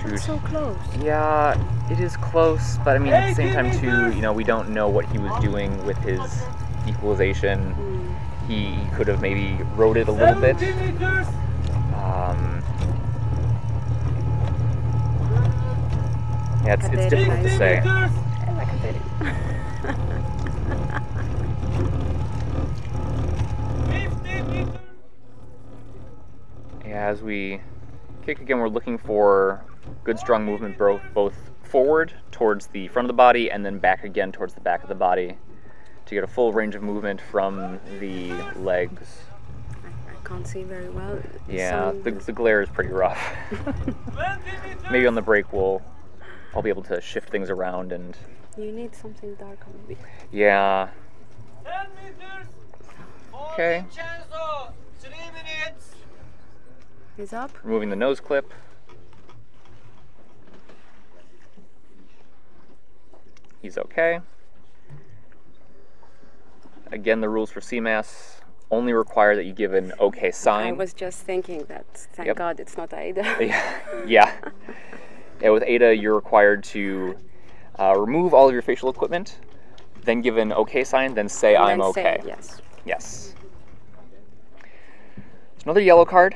Shoot. That's so close. Yeah, it is close, but I mean, at the same time too, you know, we don't know what he was doing with his equalization. He could have maybe rode it a little bit. 70 meters. Yeah, it's difficult to say. Yeah, as we kick again, we're looking for good strong movement both forward towards the front of the body and then back again towards the back of the body to get a full range of movement from the legs. I can't see very well. Yeah, the glare is pretty rough. Maybe on the break I'll be able to shift things around and... You need something darker maybe. Yeah. 10 meters. Okay. Vincenzo, 3 minutes. He's up. Removing the nose clip. He's okay. Again, the rules for CMAS only require that you give an okay sign. I was just thinking that. Thank God it's not Ada. Yeah. Yeah, with Ada, you're required to remove all of your facial equipment, then give an okay sign, then say And I'm then okay. say yes. Yes. It's another yellow card.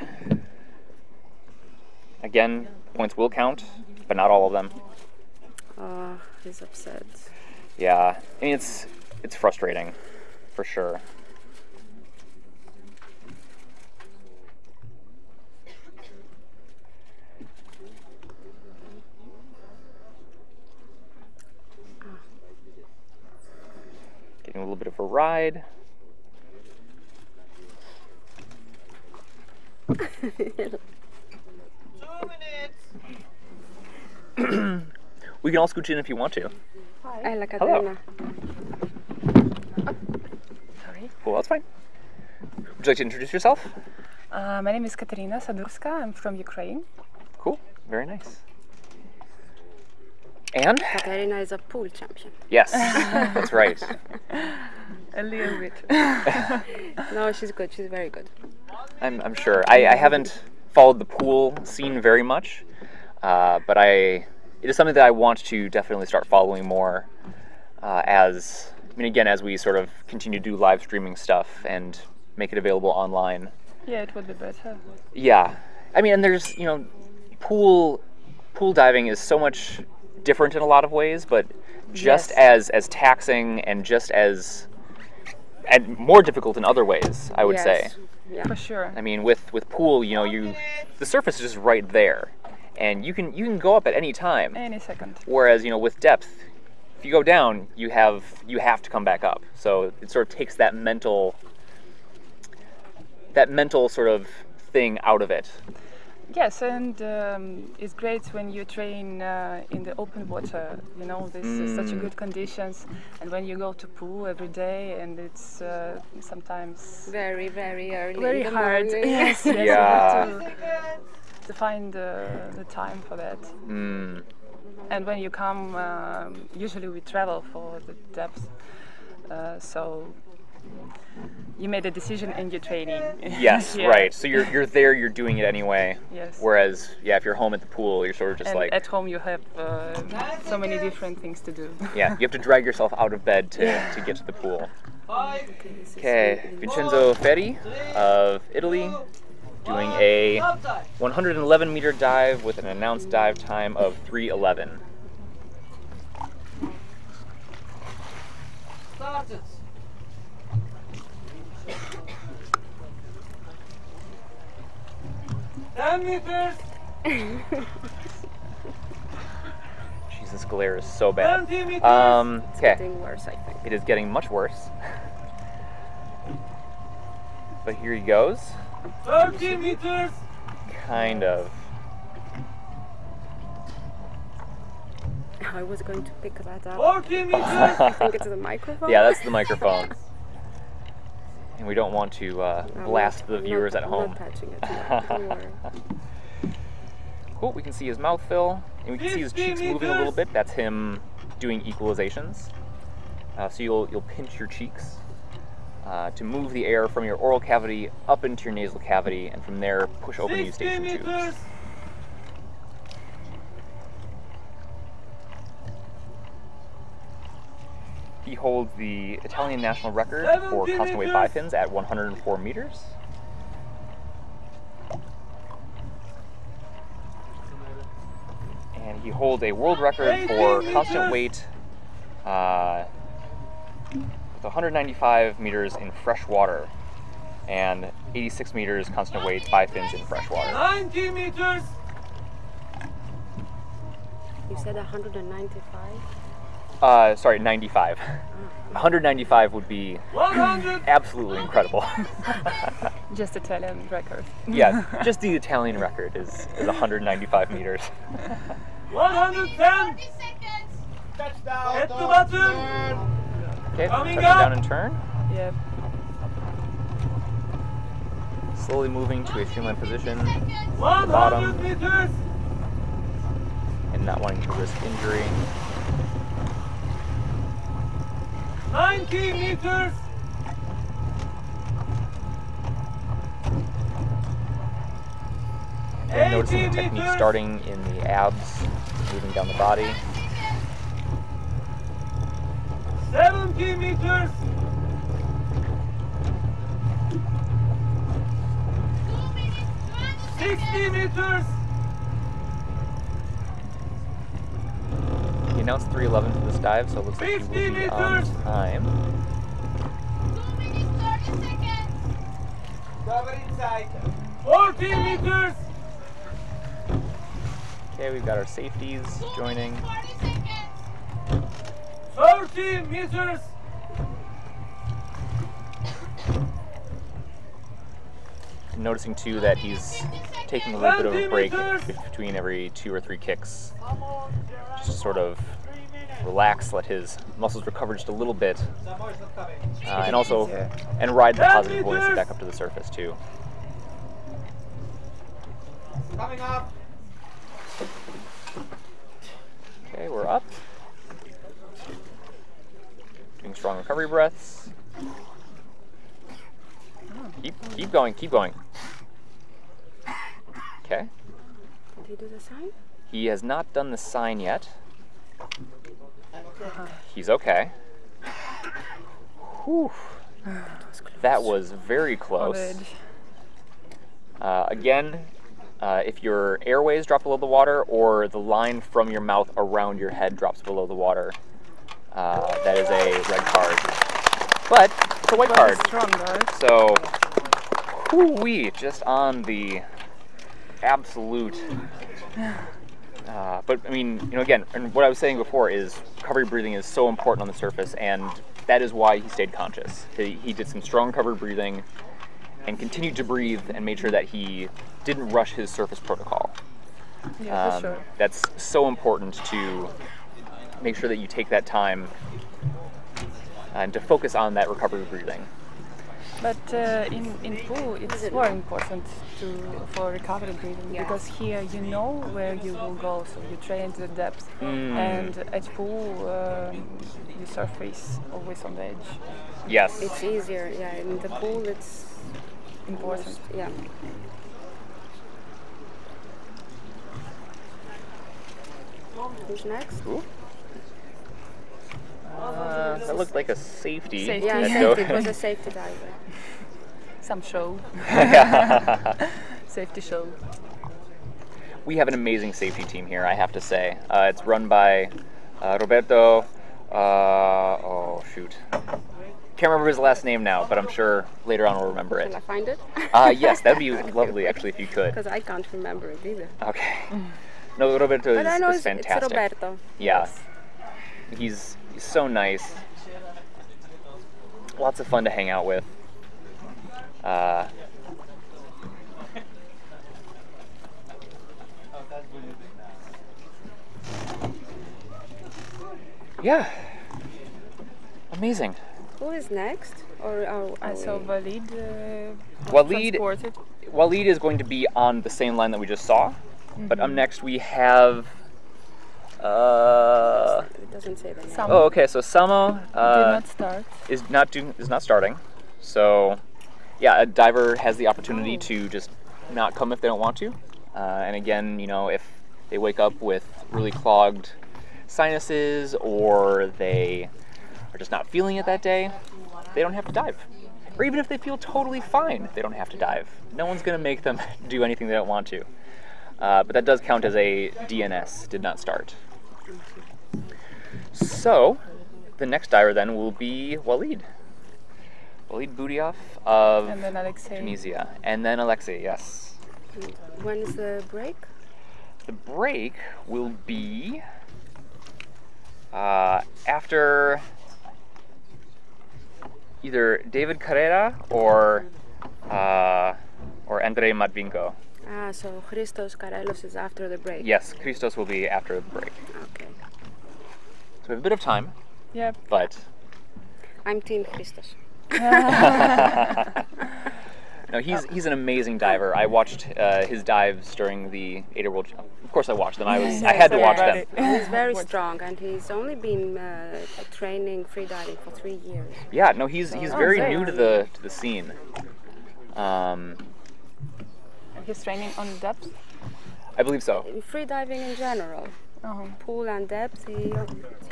Again, points will count, but not all of them. Oh, he's upset. Yeah, I mean it's frustrating, for sure. Getting a little bit of a ride. 2 minutes. We can all scooch in if you want to. I like Hello. Adriana. Sorry. Cool, that's fine. Would you like to introduce yourself? My name is Katerina Sanduska. I'm from Ukraine. Cool, very nice. And? Katerina is a pool champion. Yes, that's right. A little bit. No, she's good. She's very good. I'm sure. I haven't followed the pool scene very much, but it is something that I want to definitely start following more as we sort of continue to do live streaming stuff and make it available online. Yeah, it would be better. Yeah. I mean, and there's, pool diving is so much different in a lot of ways, but just as taxing and and more difficult in other ways, I would say. Yeah. For sure. I mean, with pool, the surface is just right there, and you can go up at any time. Any second. Whereas, with depth, if you go down, you have to come back up. So it sort of takes that mental sort of thing out of it. Yes, and it's great when you train in the open water. This is such a good conditions, and when you go to pool every day, and it's sometimes Very, very early. very in the hard. morning. Yes, Yeah. you have to find the time for that. And when you come, usually we travel for the depth, so you made a decision and you're training. Yes, Yeah. right. So you're there, you're doing it anyway. Yes. Whereas, if you're home at the pool, you're sort of just And like... at home you have so many different things to do. Yeah, you have to drag yourself out of bed to get to the pool. 5. Okay, Vincenzo Ferry of Italy doing a 111 meter dive with an announced dive time of 3:11. Started. 10 meters. Jesus, glare is so bad. 20 meters. It's Okay, getting worse, I think. it is getting much worse. But here he goes. 30 meters. Kind of. I was going to pick that up. 40 meters. I think it's the microphone. Yeah, that's the microphone. And we don't want to blast the viewers at home. I'm not touching it. No, don't worry. Cool, we can see his mouth fill, and we can see his cheeks moving a little bit. That's him doing equalizations. So you'll pinch your cheeks to move the air from your oral cavity up into your nasal cavity, and from there push open the eustachian tubes. He holds the Italian national record for constant weight bipins at 104 meters. And he holds a world record for constant weight with 195 meters in fresh water and 86 meters constant weight bipins in fresh water. 90 meters. You said 195? Sorry, 95. 195 would be 100. absolutely incredible. Just Italian record. Yeah, just the Italian record is 195 meters. 110. 30 seconds. Touchdown. Head to bottom. Okay, Coming touch it up. down and turn. Yep. Slowly moving to a streamlined position, 100 bottom. meters. and not wanting to risk injury. 90 meters. And noticing the 80 technique meters. starting in the abs, moving down the body. 70 meters. 60 meters. He announced 3:11 for this dive, so it looks like he will 50 be on meters. time. 2 minutes 30 seconds. Cover inside. 40 meters. Okay, we've got our safeties 2 joining. minutes 40 seconds. 30 meters. And noticing too that he's taking a little bit of a break between every 2 or 3 kicks, just to sort of relax, let his muscles recover just a little bit, and also ride the positive buoyancy back up to the surface too. Coming up. Okay, we're up. Doing strong recovery breaths. Keep going, keep going. Okay. Did he do the sign? He has not done the sign yet. He's okay. Whew. That was very close. Again, if your airways drop below the water or the line from your mouth around your head drops below the water, that is a red card. But it's a white card. Strong, right? So, whoo-wee, just on the absolute. But I mean, you know, again, and what I was saying before is recovery breathing is so important on the surface, and that is why he stayed conscious. He did some strong recovery breathing and continued to breathe and made sure that he didn't rush his surface protocol. Yeah, for sure. That's so important to make sure that you take that time and to focus on that recovery breathing. But in pool, it's more important for recovery breathing because here you know where you will go, so you train to the depth. And at pool, the surface always on the edge. Yes. It's easier, yeah. In the pool, it's Important. Yeah. Who's next? Ooh. That looked like a safety. Safety. Yeah, That safety. go- It was a safety diver. Some show. Safety show. We have an amazing safety team here, I have to say. It's run by Roberto. can't remember his last name now, but I'm sure later on we'll remember it. Shall I find it? Yes, that'd be lovely actually if you could. Because I can't remember it either. Okay. No, Roberto But I know is it's fantastic. Roberto. Yeah. Yes. He's so nice. Lots of fun to hang out with. Yeah. Amazing. Who is next? I saw Walid. Walid is going to be on the same line that we just saw. But up next we have It doesn't say the name. oh, okay, so Samo Did not start. is not starting. So yeah, a diver has the opportunity to just not come if they don't want to. And again, you know, if they wake up with really clogged sinuses or they are just not feeling it that day, they don't have to dive. Or even if they feel totally fine, they don't have to dive. No one's going to make them do anything they don't want to. But that does count as a DNS, did not start. So, the next diver then will be Walid. Walid Budiaf of And then Alexei. Tunisia. And then Alexei, yes. When is the break? The break will be after either David Carrera or Andrei Madwinko. Ah, so Christos Careless is after the break. Yes, Christos will be after the break. Okay. So we have a bit of time, Yep. but I'm Team Christos. no, he's an amazing diver. I watched his dives during the Ada World. Of course, I watched them. I had to watch them. He's very strong, and he's only been training freediving for 3 years. Yeah, no, he's very new to the scene. He's training on depth. I believe so. Freediving in general, pool and depth. He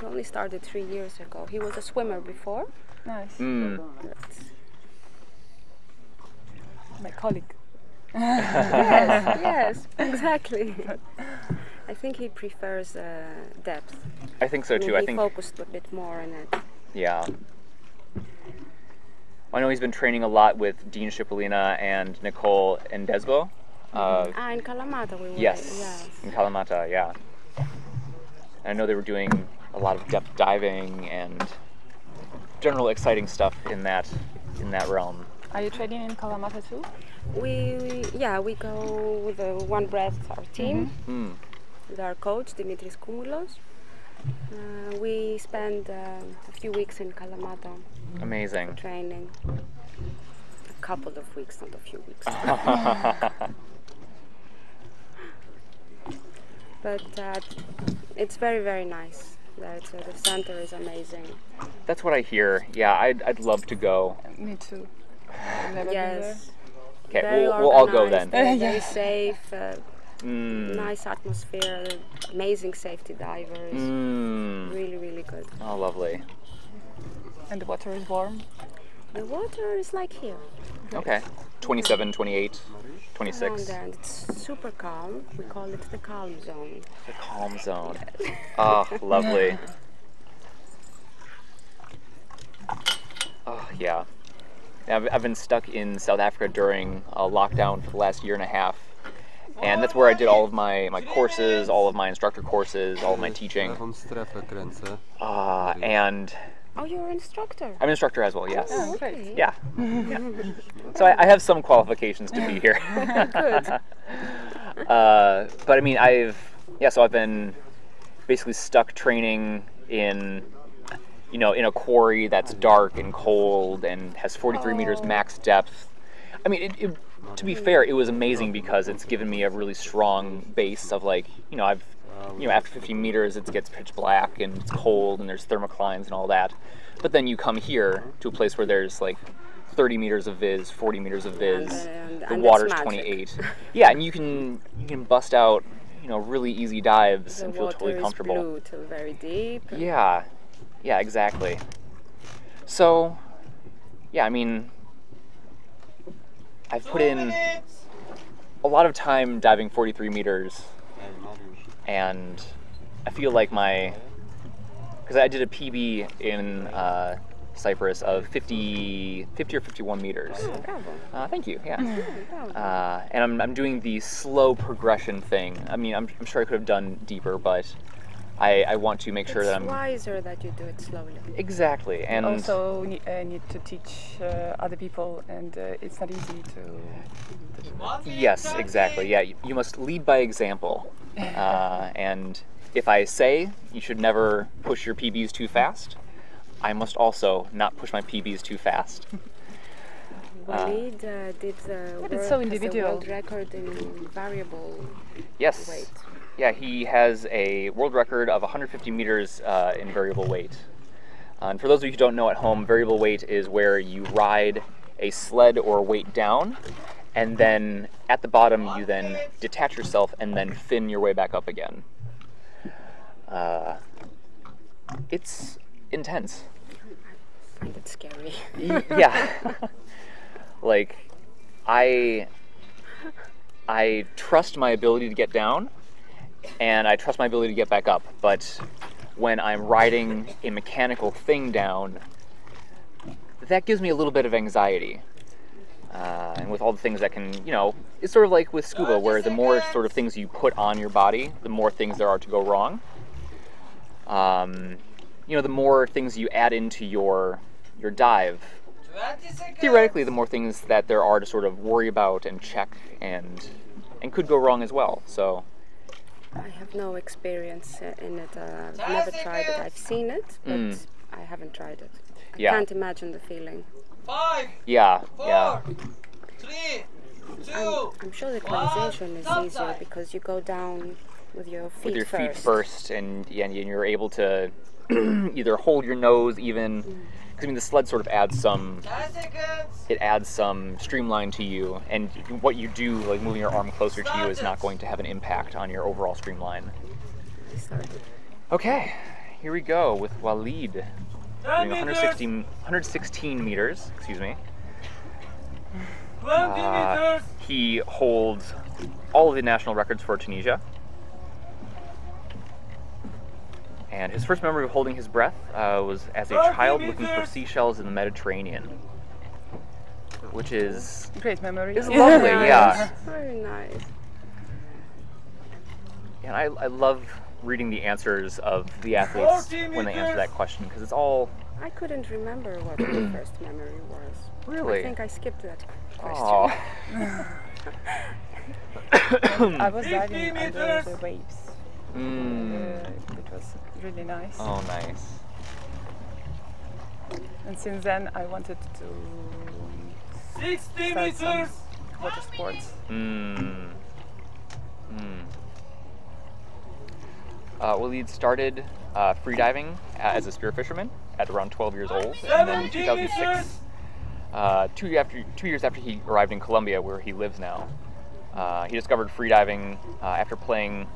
only started 3 years ago. He was a swimmer before. Nice. My colleague. Yes, exactly. I think he prefers depth. I think so too. I He think focused a bit more on it. yeah. I know he's been training a lot with Dean Cipollina and Nicole Endesbo. In Kalamata we were. Yes, in Kalamata, yeah. I know they were doing a lot of depth diving and general exciting stuff in that realm. Are you training in Kalamata too? We go with the One Breath, our team, with our coach Dimitris Koumoulos. We spend a few weeks in Kalamata. Amazing. Training. A couple of weeks, not a few weeks. But it's very, very nice. The center is amazing. That's what I hear. Yeah, I'd love to go. Me too. I've never been Yes. Okay, Very we'll all go then. Very safe. Nice atmosphere. Amazing safety divers. Really, really good. Oh, lovely. there. And the water is warm. The water is like here. Okay. 27, 28, Around 26. there, and it's super calm. We call it the calm zone. The calm zone. Oh, lovely. Oh, yeah. I've been stuck in South Africa during a lockdown for the last year and a half. And that's where I did all of my courses, all of my instructor courses, all of my teaching. And Oh, you're an instructor? I'm an instructor as well, yes. Oh, okay. Yeah. So I have some qualifications to be here. Good. But I mean, I've been basically stuck training in a quarry that's dark and cold and has 43 meters max depth. I mean, to be fair, it was amazing because it's given me a really strong base of after 15 meters it gets pitch black and it's cold and there's thermoclines and all that. But then you come here to a place where there's like 30 meters of viz, 40 meters of viz, the water's 28. Yeah, and you can bust out, really easy dives and feel totally comfortable. The water is blue till very deep. Yeah, exactly. So, yeah, I mean, I've put in a lot of time diving 43 meters, and I feel like because I did a PB in Cyprus of 50 or 51 meters. Bravo. Thank you. Yeah. Bravo. And I'm doing the slow progression thing. I mean, I'm sure I could have done deeper, but I want to make sure that I'm wiser that you do it slowly. Exactly. And also need to teach other people, and it's not easy to. Yes, exactly. Yeah, you must lead by example. And if I say you should never push your PBs too fast, I must also not push my PBs too fast. Walid did it's so individual. World record in variable Yes. weight. Yeah, he has a world record of 150 meters in variable weight. And for those of you who don't know at home, variable weight is where you ride a sled or weight down, and then at the bottom you then detach yourself and then fin your way back up again. It's intense. I find it scary. Yeah. Like, I trust my ability to get down, and I trust my ability to get back up, but when I'm riding a mechanical thing down, that gives me a little bit of anxiety. And with all the things that can, it's sort of like with scuba, where the more sort of things you put on your body, the more things there are to go wrong. The more things you add into your dive, theoretically, the more things that there are to sort of worry about and check and could go wrong as well. So I have no experience in it. I've never tried it. I've seen it, but I haven't tried it. I can't imagine the feeling. 5, yeah, 4, 3, 2. I'm sure the equalization is easier because you go down with your feet with your first. feet first, and you're able to either hold your nose even. Because I mean, the sled sort of adds some. 10 seconds. It adds some streamline to you, and what you do, like moving your arm closer to you, is not going to have an impact on your overall streamline. Okay, here we go with Walid doing 116 meters. Excuse me. 20 meters. He holds all of the national records for Tunisia. And his first memory of holding his breath was as a child looking for seashells in the Mediterranean, which is great memory. Is lovely, yeah. Very nice. And I love reading the answers of the athletes when they answer that question, because it's all. I couldn't remember what the first memory was. Really? I think I skipped that question. Oh. I was diving under the waves. It was really nice. Oh, nice. And since then, I wanted to 60 start meters. some water sports. Walid started freediving as a spearfisherman at around 12 years old, and then in 2006, 2 years after he arrived in Colombia, where he lives now, he discovered freediving after playing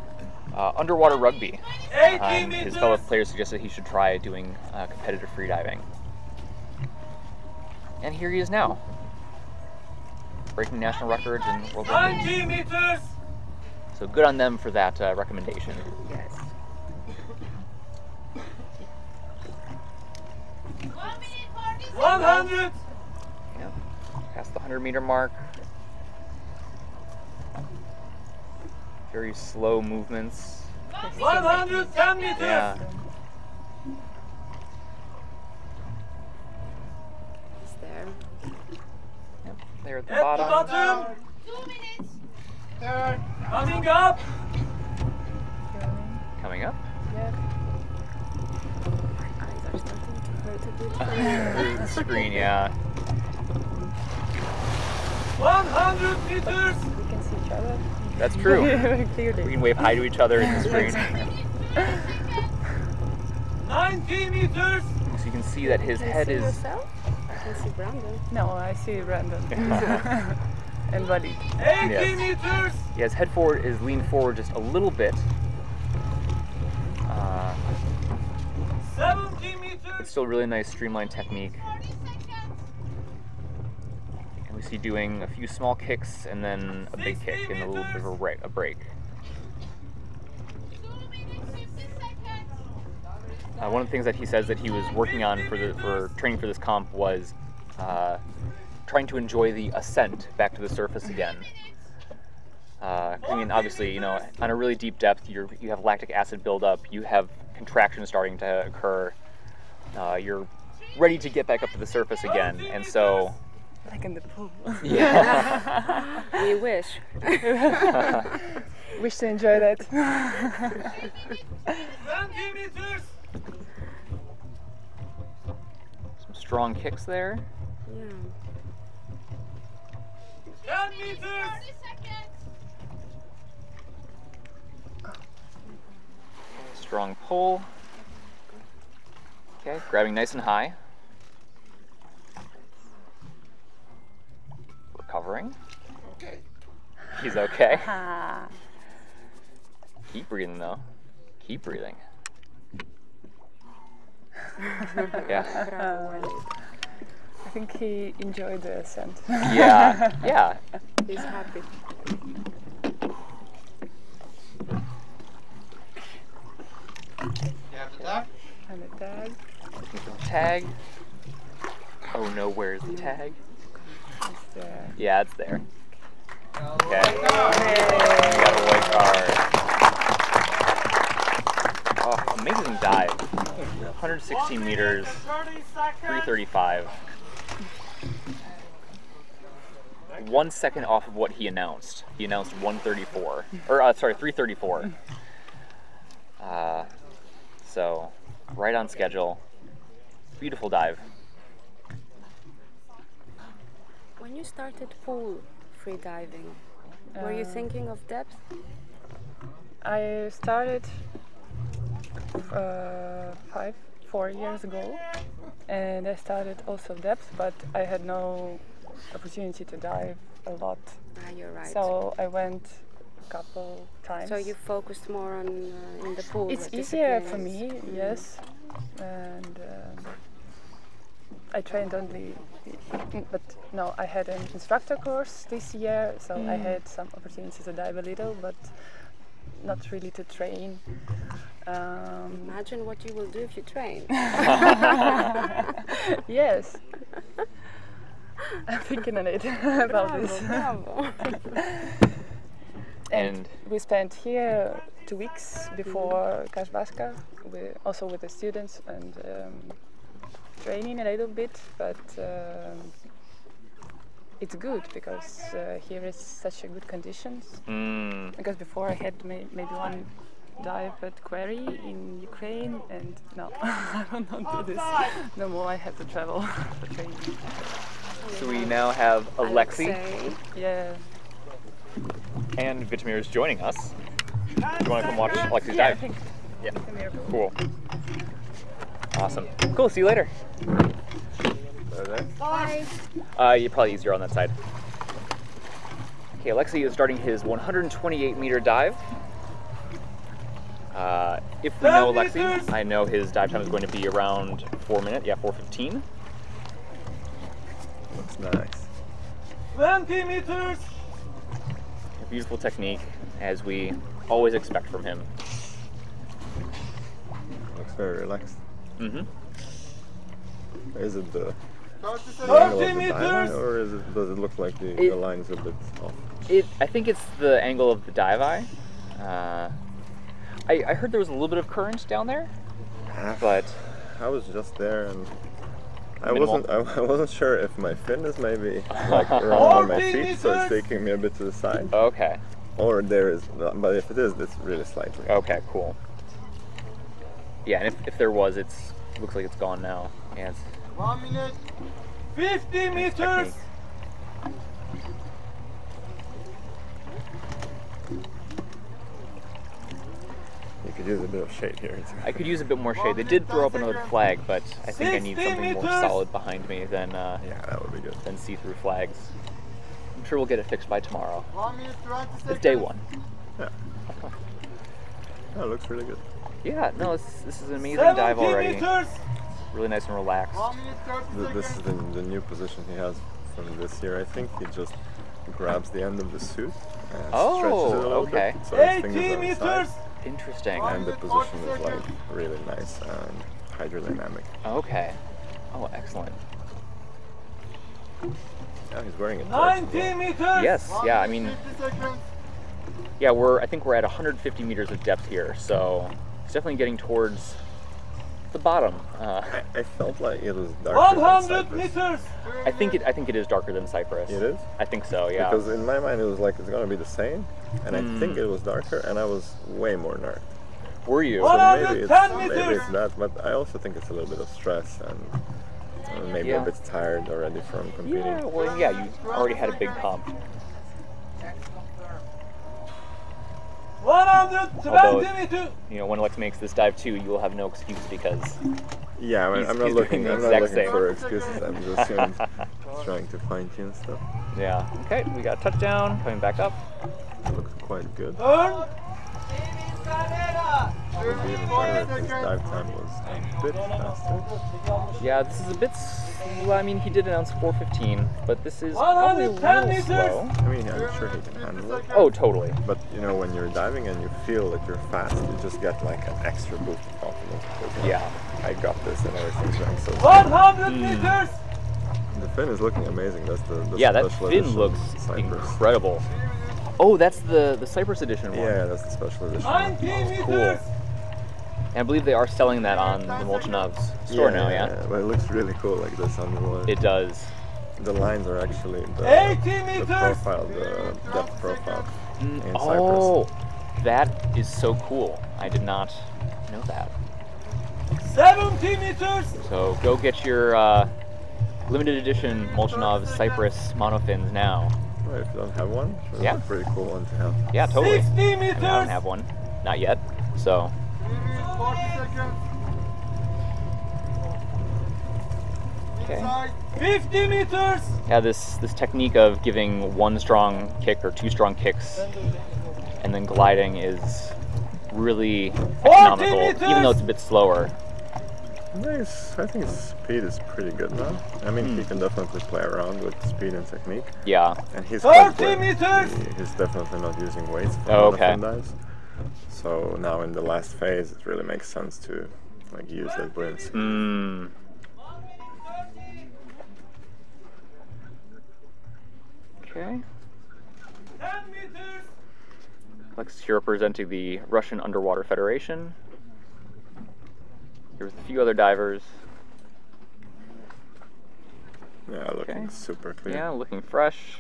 underwater rugby. His fellow players suggested he should try doing competitive freediving. And here he is now, breaking national records and world records. 90 meters. So good on them for that recommendation. Yes. 100. Yeah, past the 100-meter mark. Very slow movements. 110 meters. Yeah. It's there. Yep, there at the At the bottom. bottom. 2 minutes. Turn. Coming up. Coming up. Yeah. My eyes are starting to hurt a bit. The screen, yeah. 100 meters. We can see each other. That's true. Clearly. We can wave hi to each other in the screen. 90 meters. So you can see that his Can you head see is. yourself? I can see Brandon. No, I see Brandon. And Walid. 80 Yes. meters. Yeah, his head forward is leaned forward just a little bit. 70 meters. It's still really nice streamlined technique. 40 seconds. And we see doing a few small kicks and then a big kick and a little bit of a break. 2 minutes, 50 seconds. one of the things that he says that he was working on for training for this comp was trying to enjoy the ascent back to the surface again. I mean, obviously, you know, on a really deep depth, you have lactic acid buildup, you have contractions starting to occur, you're ready to get back up to the surface again, and so... Like in the pool. Yeah. We wish. Wish to enjoy that. Some strong kicks there. Yeah. 10 meters! 30 seconds! Strong pull. Okay, grabbing nice and high. Recovering. Okay. He's okay. Keep breathing though. Keep breathing. Yeah. I think he enjoyed the ascent. Yeah. Yeah. He's happy. You have the tag? And the tag. Looking for the tag. Oh no, where's the tag? It's there. Yeah, it's there. Okay. You got a white card. Oh, amazing dive. 116 meters, 335. 1 second off of what he announced. He announced 134. Or, sorry, 334. So, right on schedule. Beautiful dive. When you started pool free diving, were you thinking of depth? I started 4 years ago, and I started also depth, but I had no opportunity to dive a lot. You're right. So I went a couple times. So you focused more on in the pool. It's easier for me, yes, and I trained only. But no, I had an instructor course this year, so I had some opportunities to dive a little, but not really to train. Imagine what you will do if you train. Yes. I'm thinking on it about this. Bravo. And we spent here 2 weeks before Kashbaska, also with the students, and training a little bit, but it's good because here is such a good conditions. Because before I had maybe one dive at Quarry in Ukraine, and no, I will not do this no more. I have to travel for training. So we now have Alexei Yeah. and Vitamir is joining us. Do you want to come watch Alexei's Yeah, I dive? think. Yeah. Come Cool. Awesome. Cool. See you later. Bye. You're probably easier on that side. Okay, Alexei is starting his 128-meter dive. If we know Alexei, I know his dive time is going to be around 4 minutes. Yeah, 4:15. Looks nice. 20 meters! A beautiful technique, as we always expect from him. Looks very relaxed. Mm-hmm. Is it the 30 angle of the meters! dive line, or does it look like the line's a bit off? I think it's the angle of the dive eye. I heard there was a little bit of current down there, but I was just there and I Minimal. wasn't sure if my fin is maybe like around on my feet, so it's taking me a bit to the side. Okay. Or there is, but if it is, it's really slightly. Okay, cool. Yeah, and if there was, looks like it's gone now. Yeah, it's 1 minute! 50 meters! technique. You could use a bit of shade here. I could use a bit more shade. They did throw up another flag, but I think I need 60 something more meters. solid behind me than Yeah, that would be good. see-through flags. I'm sure we'll get it fixed by tomorrow. 1 minute 20 seconds! It's day one. Yeah. Oh, it looks really good. Yeah, no, this is an amazing dive 70 already. meters! Really nice and relaxed. 1 minute 30 This seconds! is the new position he has from this year. I think he just grabs the end of the suit and stretches it a little okay. bit, so his fingers 80 are on the side. meters! Interesting. And the position is like really nice and hydrodynamic. Okay. Oh, excellent. Yeah, he's wearing it. 90 meters! Yes, yeah, I mean, yeah, I think we're at 150 meters of depth here, so it's definitely getting towards the bottom. I felt like it was darker 100 than Cyprus. meters! I think it is darker than Cyprus. It is? I think so, yeah. Because in my mind it was like it's gonna be the same, and I think it was darker, and I was way more nerved. Were you? So maybe it's 110 that, but I also think it's a little bit of stress and maybe a bit tired already from competing. Yeah, well, yeah, you already had a big comp. 120 meters! You know, when Alex makes this dive too, you will have no excuse because yeah, I mean, I'm not he's looking. doing I'm the not exact looking same. for excuses. I'm just trying to fine tune stuff. Yeah. Okay, we got a touchdown. Coming back up. Looks quite good. Turn! Would be even better if his dive time was a bit faster. Yeah, this is a bit slow. I mean, he did announce 4:15, but this is probably a 110 little slow. I mean, I'm sure he can handle it. Oh, totally. But you know, when you're diving and you feel that you're fast, you just get like an extra boost of confidence. Because, you know, Yeah. I got this and everything's going so smooth. 100 meters! The fin is looking amazing. That's the Yeah, that special fin edition looks Cyprus. incredible. Oh, that's the Cyprus edition one. Yeah, that's the special edition. 90 Cool. meters! And I believe they are selling that on the Molchanov's store now, yeah? But it looks really cool like this on the water. It does. The lines are actually 80 the meters! profile, the depth profile in Oh, Cyprus. that is so cool. I did not know that. 70 meters! So go get your limited edition Molchanov Cyprus monofins now. Well, if you don't have one, that's Yeah. a pretty cool one to have. Yeah, totally. 60 I mean, meters! I don't have one. Not yet. So, 40 seconds! okay. 50 meters! Yeah, this technique of giving one strong kick or two strong kicks and then gliding is really economical, even though it's a bit slower. Nice. I think his speed is pretty good now. I mean, he can definitely play around with speed and technique. Yeah. And he's quite 30 quick. meters! He's definitely not using weights for Oh, okay. monofin dives. So now in the last phase, it really makes sense to like use that buoyancy. Okay. 10 meters! Alex here representing the Russian Underwater Federation. Here's a few other divers. Yeah, looking Okay. super clear. Yeah, looking fresh.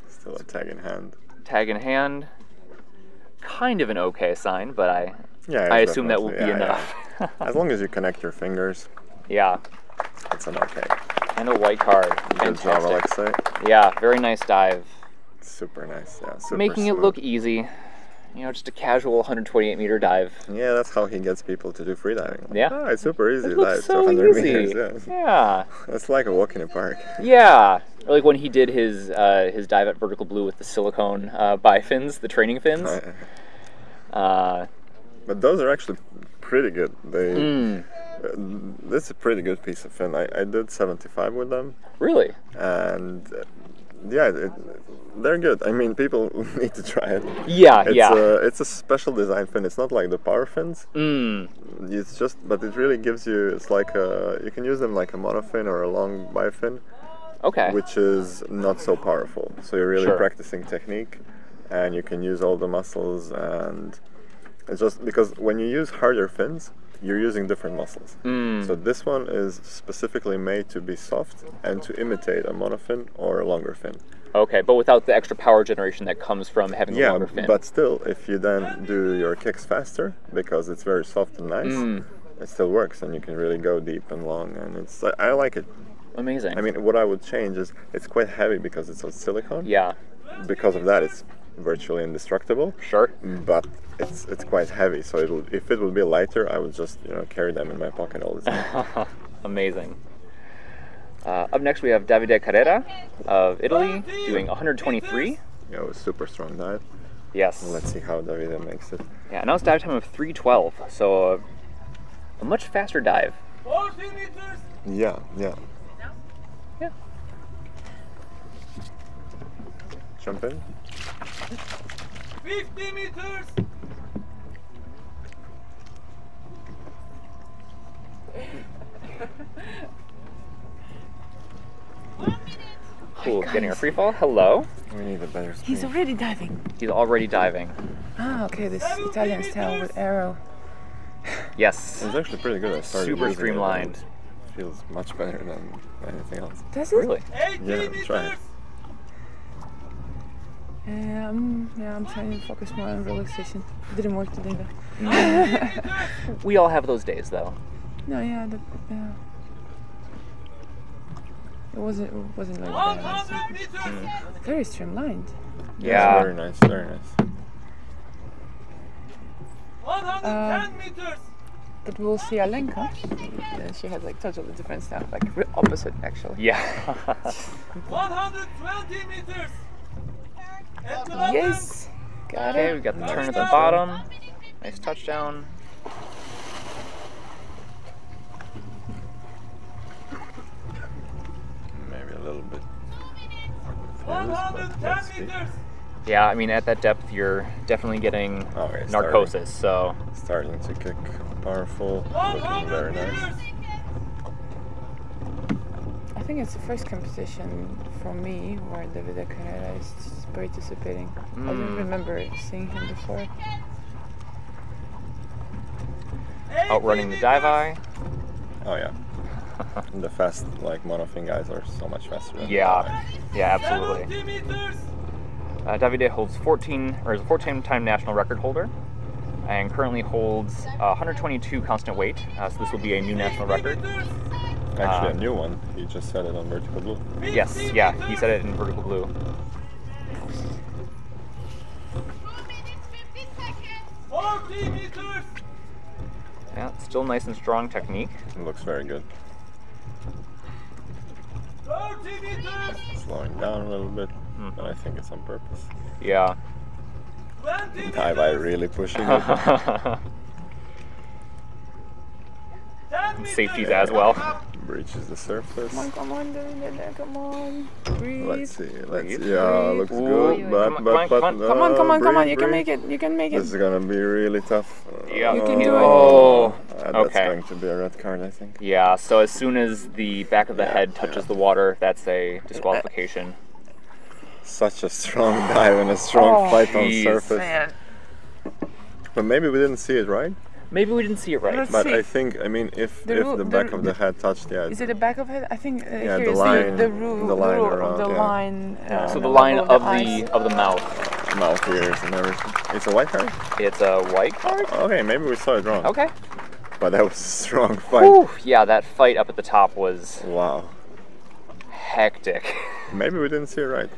Still a tag in hand. Tag in hand. Kind of an okay sign, but I Yeah, I it's assume that will be definitely- enough. As long as you connect your fingers, Yeah. it's an okay. And a white card. Good job, Fantastic. Alexei. Yeah, very nice dive. Super nice. Yeah, super Making it smooth. look easy. You know, just a casual 128 meter dive. Yeah, that's how he gets people to do freediving. Yeah. Ah, it's super easy It to looks dive so 200 easy. meters. Yeah. Yeah. It's like a walk in a park. Yeah. Or like when he did his dive at Vertical Blue with the silicone bifins, the training fins. But those are actually pretty good. They this is a pretty good piece of fin. I did 75 with them. Really? And yeah, they're good. I mean, people need to try it. Yeah, It's a special design fin. It's not like the power fins. It's just, but it really gives you. It's like you can use them like a monofin or a long bifin. Okay. Which is not so powerful. So you're really Sure. practicing technique, and you can use all the muscles. And it's just because when you use harder fins, you're using different muscles. So this one is specifically made to be soft and to imitate a monofin or a longer fin. Okay, but without the extra power generation that comes from having a longer fin. But still, if you then do your kicks faster, because it's very soft and nice, it still works, and you can really go deep and long. And it's I like it. Amazing. I mean, what I would change is it's quite heavy because it's on silicone. Yeah. Because of that, it's virtually indestructible. Sure. But it's quite heavy, so if it would be lighter, I would just carry them in my pocket all the time. Amazing. Up next we have Davide Carrera of Italy doing 123. Yeah, it was super strong dive. Yes. Let's see how Davide makes it. Yeah, announced dive time of 3:12, so a much faster dive. 40 meters! Yeah. Yeah. Jump in. 50 meters. Cool, getting a free fall. Hello. We need a better speed. He's already diving. He's already diving. Ah, okay, this Italian style with arrow. Yes. It's actually pretty good. I started Super using streamlined. It, feels much better than anything else. Does it? Really? Yeah, try it. I'm trying to focus more on relaxation. It didn't work today though. We all have those days though. No, yeah, it wasn't like that. Very streamlined. Yeah. Very nice, very nice. 110 meters. But we'll see Alenka. And she has like totally different stuff, like opposite actually. Yeah. 120 meters. Yes. Got Okay, it. we got the turn at the bottom. Nice touchdown. Maybe a little bit. 110 meters. Yeah, I mean at that depth you're definitely getting narcosis, so starting to kick powerful, looking very nice. I think it's the first competition for me where Davide Carrera is participating. I don't remember seeing him before. outrunning the dive eye. Oh yeah. The fast monofin guys are so much faster than yeah, absolutely. Davide holds 14 or is a 14-time national record holder, and currently holds 122 constant weight. So this will be a new national record. Actually, a new one. He just set it on vertical blue. Yes, yeah, he set it in vertical blue. 40 meters. Yeah, still nice and strong technique. It looks very good. 30 meters. Slowing down a little bit, but I think it's on purpose. Yeah. Dive eye really pushing it. Safeties as well. Breaches the surface. Come on, Davide, come on. Breathe. Let's see. Yeah, looks good. Come on. You can make it. This is gonna be really tough. Yeah. You can do it. Oh. That's Okay. going to be a red card, I think. Yeah. So as soon as the back of the head touches the water, that's a disqualification. Such a strong dive and a strong fight on Jeez. surface. Man. But maybe we didn't see it right. Maybe we didn't see it right. Let's But see. I think, if the back of the head touched, yeah. Is it the back of it? I think Yeah, here the is line- the rule the line of around, the yeah. line. So the line of eyes. the mouth. Mouth, ears, and everything. It's a white card? It's a white card. Okay, maybe we saw it wrong. Okay. But that was a strong fight. Whew, yeah, that fight up at the top was Wow. hectic. Maybe we didn't see it right.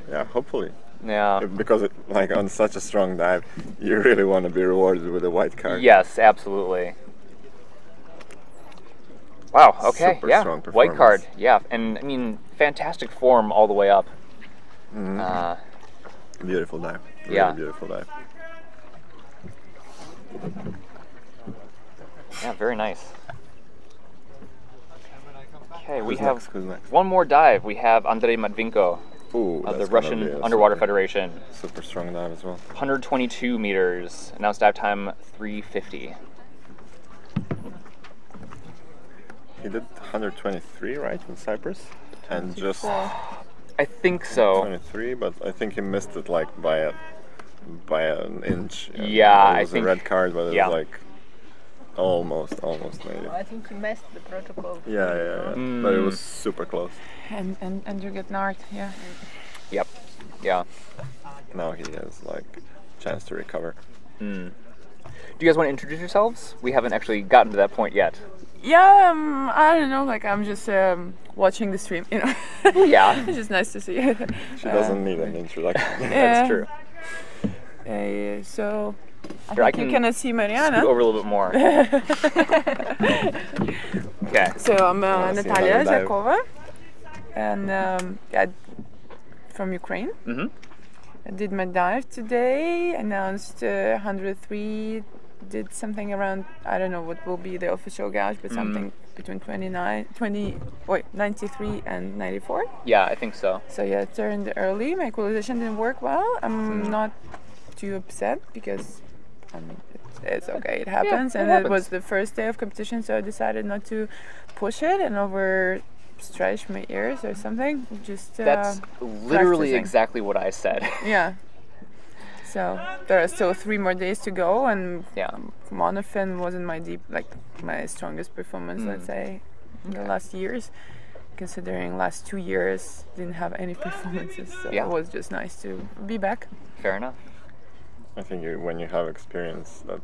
Yeah, hopefully. Yeah. Because on such a strong dive, you really want to be rewarded with a white card. Yes, absolutely. Wow. Okay. Super yeah. strong White card. performance. Yeah, and I mean, fantastic form all the way up. Beautiful dive. Really Yeah. beautiful dive. Yeah, very nice. Okay, we Who's have next? Who's next? one more dive. We have Andrei Madwinko Ooh, of the that's gonna Russian be a Underwater super- Federation. Super strong dive as well. 122 meters. Announced dive time 3:50. He did 123, right, in Cyprus? And just I think so. 23, but I think he missed it by an inch. Yeah, it was I think- a red card, but it yeah. was almost made it. I think you missed the protocol. Yeah. But it was super close. And you get narked, yeah. Yep. Yeah. Now he has chance to recover. Do you guys want to introduce yourselves? We haven't actually gotten to that point yet. Yeah, I don't know, I'm just watching the stream, you know. Yeah. It's just nice to see. She doesn't need an introduction. That's true. So, Here, I think you cannot see Mariana. Scoot over a little bit more. Okay. So I'm Wanna see Natalia another dive? Zarkova, and from Ukraine. I did my dive today, announced 103, did something around, I don't know what will be the official gauge, but something between 93 and 94. Yeah, I think so. So yeah, I turned early. My equalization didn't work well. I'm not too upset because it's okay. It happens, Yeah, and it was the first day of competition, so I decided not to push it and overstretch my ears or something. Just that's literally practicing. exactly what I said. Yeah. So there are still 3 more days to go, and Yeah. monofin wasn't my strongest performance, let's say, in the last years. Considering last 2 years didn't have any performances, so Yeah. it was just nice to be back. Fair enough. I think when you have experience that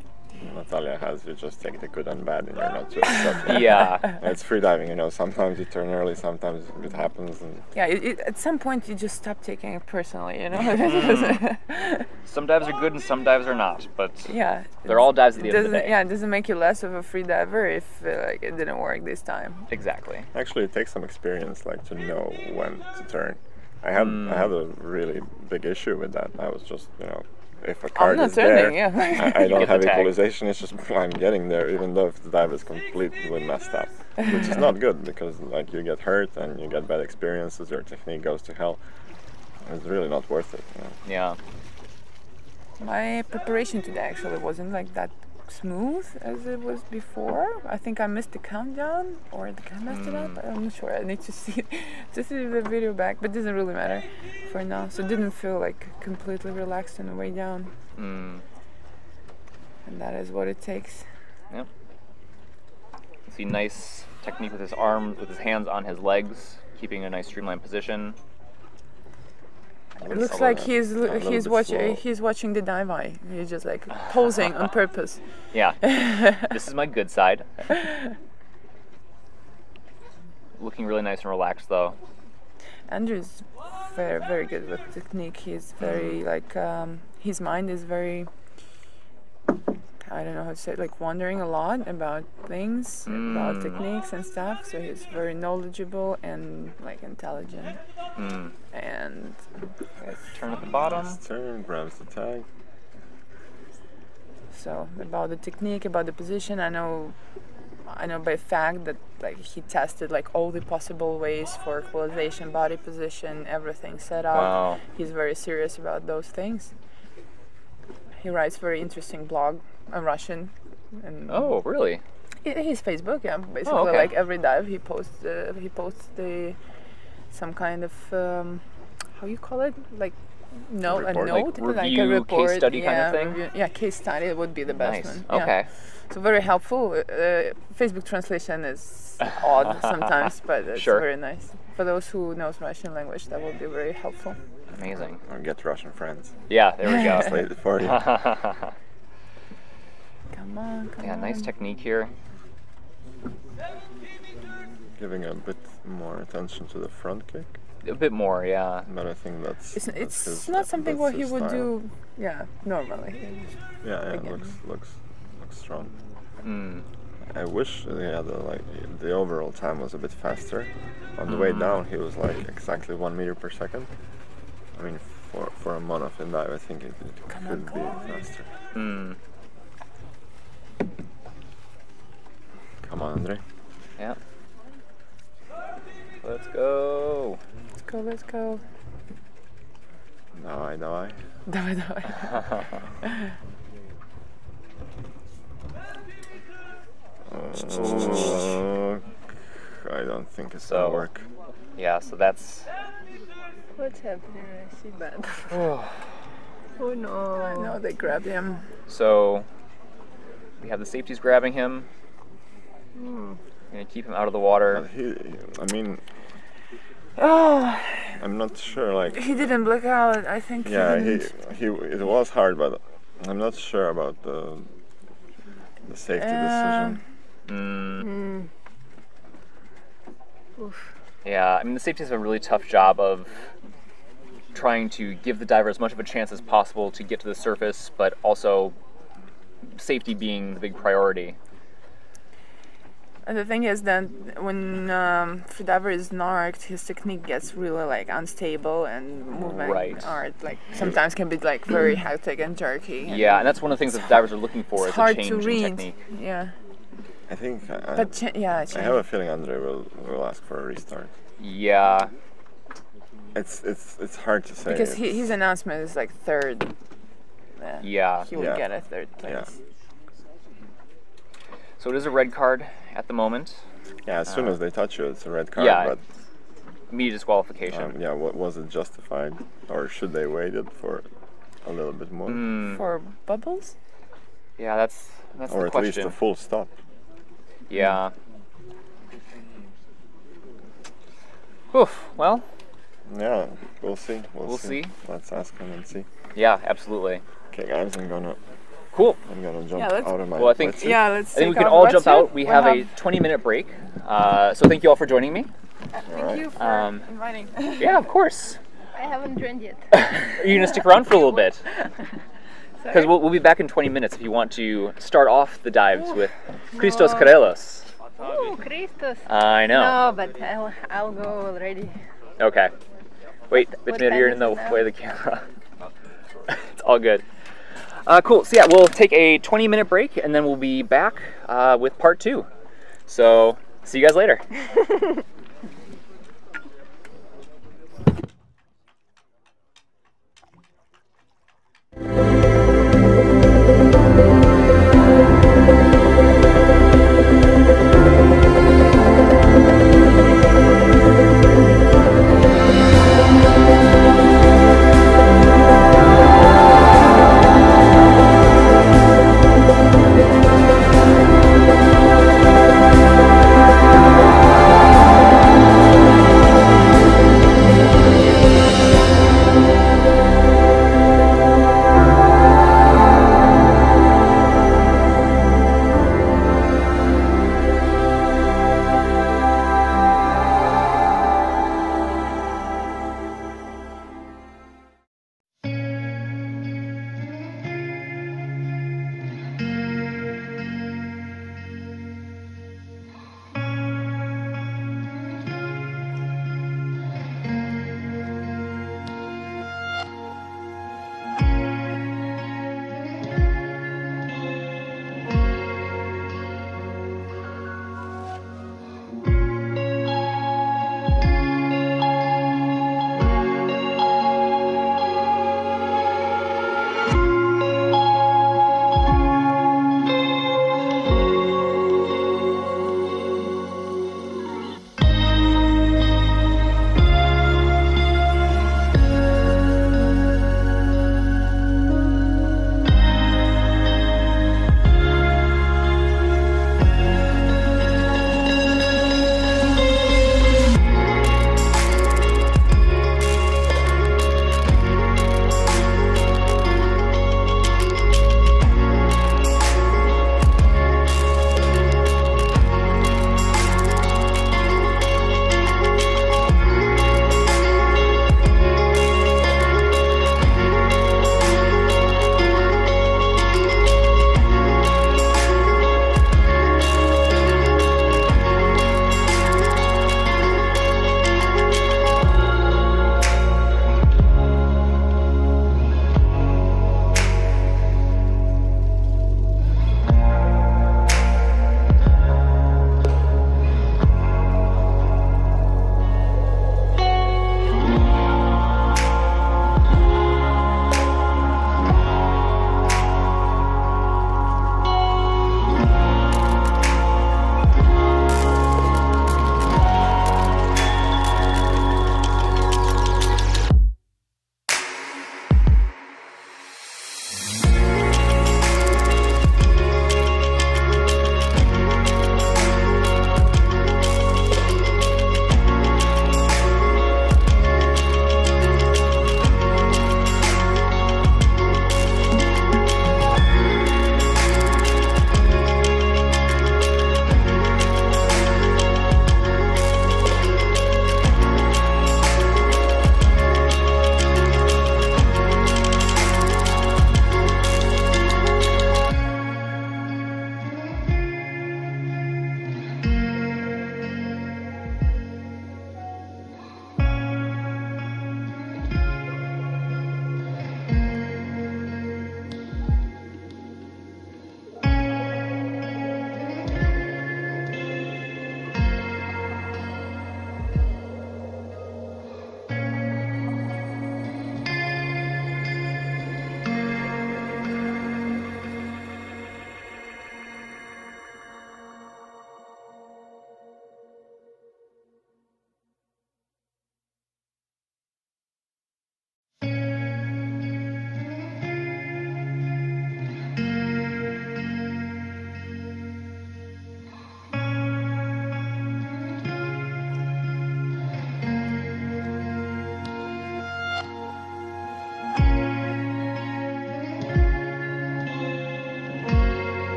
Natalia has, you just take the good and bad, and you're not too upset. Yeah. It's freediving, you know. Sometimes you turn early, sometimes it happens, and Yeah, at some point you just stop taking it personally, you know. Some dives are good and some dives are not, but Yeah, they're all dives at the end of the doesn't- day. Yeah, it doesn't make you less of a free diver if it didn't work this time. Exactly. actually it takes some experience, like to know when to turn. I had a really big issue with that. I was just, you know, if a card not is there, turning, yeah. I don't Get the have tag. equalization. It's just I'm getting there, even though if the dive is completely messed up, which is not good because like you get hurt and you get bad experiences. Your technique goes to hell. It's really not worth it. You know? Yeah. My preparation today actually wasn't like that smooth as it was before. I think I missed the countdown, or the camera messed it up. I'm not sure. I need to see the video back, but it doesn't really matter for now. So it didn't feel like completely relaxed on the way down, and that is what it takes. Yep. See, nice technique with his arm, with his hands on his legs, keeping a nice streamlined position. It looks like he's watching the dive eye. He's just like posing on purpose. Yeah. This is my good side. Looking really nice and relaxed though. Andrew's very good with technique. He's very his mind is very, I don't know how to say it, like wondering a lot about things, about techniques and stuff. So he's very knowledgeable and like intelligent. And turn at the bottom. Turn, grabs the tag. So about the technique, about the position, I know by fact that like he tested like all the possible ways for equalization, body position, everything set up. Wow. He's very serious about those things. He writes very interesting blog in Russian. And Oh, really? his Facebook, yeah. Basically, okay. like every dive, he posts some kind of how you call it, like a note, Like a review, report, case study kind of thing? review, yeah, case study would be the best Nice. one. Yeah. Okay. So very helpful. Facebook translation is odd sometimes, but it's Sure. very nice. For those who knows Russian language, that would be very helpful. Amazing. Or get Russian friends. Yeah, there we go. Translate it for you. Come on, come Yeah, on. nice technique here. Giving a bit more attention to the front kick, A bit more, yeah. but I think that's It's his, not something that's what he his would style. do, yeah, normally. Yeah, again. looks strong. Mm. I wish the overall time was a bit faster. On the way down, he was like exactly 1 meter per second. I mean, for a monofin dive, I think it could be faster. Mm. Come on, Andrei. Yeah. Let's go. Let's go. Давай. Давай. I don't think it's So- gonna work. Yeah, so that's. What's happening? I see bad. Oh. Oh no. No, they grabbed him. So we have the safeties grabbing him. Gonna keep him out of the water. I'm not sure. Like He didn't black out. I think. yeah, he didn't. it was hard, but I'm not sure about the safety decision. Yeah, I mean the safeties have a really tough job of trying to give the diver as much of a chance as possible to get to the surface, but also safety being the big priority. And the thing is that when freediver is narked, his technique gets really like unstable, and movement are like sometimes can be like very hectic and jerky. Yeah, and that's one of the things that divers are looking for It's is a hard change to in read. technique. Yeah. I think. Yeah. I have a feeling Andrei will ask for a restart. Yeah. It's hard to say. Because his announcement is like third. Yeah. He will get a third place. Yeah. So it is a red card at the moment. Yeah, as soon as they touch you, it's a red card. Yeah. But immediate disqualification. yeah, was it justified, or should they wait it for a little bit more? For bubbles? Yeah, that's or the at question. least a full stop. Yeah. Oof. Well. Yeah, we'll see. We'll see. Let's ask him and see. Yeah, absolutely. Okay, guys, I'm gonna jump out of my. Well, I think let's. I think we can all jump out. We have a 20-minute break. So thank you all for joining me. Thank you for inviting. Yeah, of course. I haven't joined yet. Are you gonna stick around for a little bit? Because we'll be back in 20 minutes if you want to start off the dives with Christos Careless. Oh, Christos. I know. No, but I'll go already. Okay. Wait, What you're time in the is it now? way of the camera. It's all good. Cool. So yeah, we'll take a 20-minute break and then we'll be back with part 2. So see you guys later.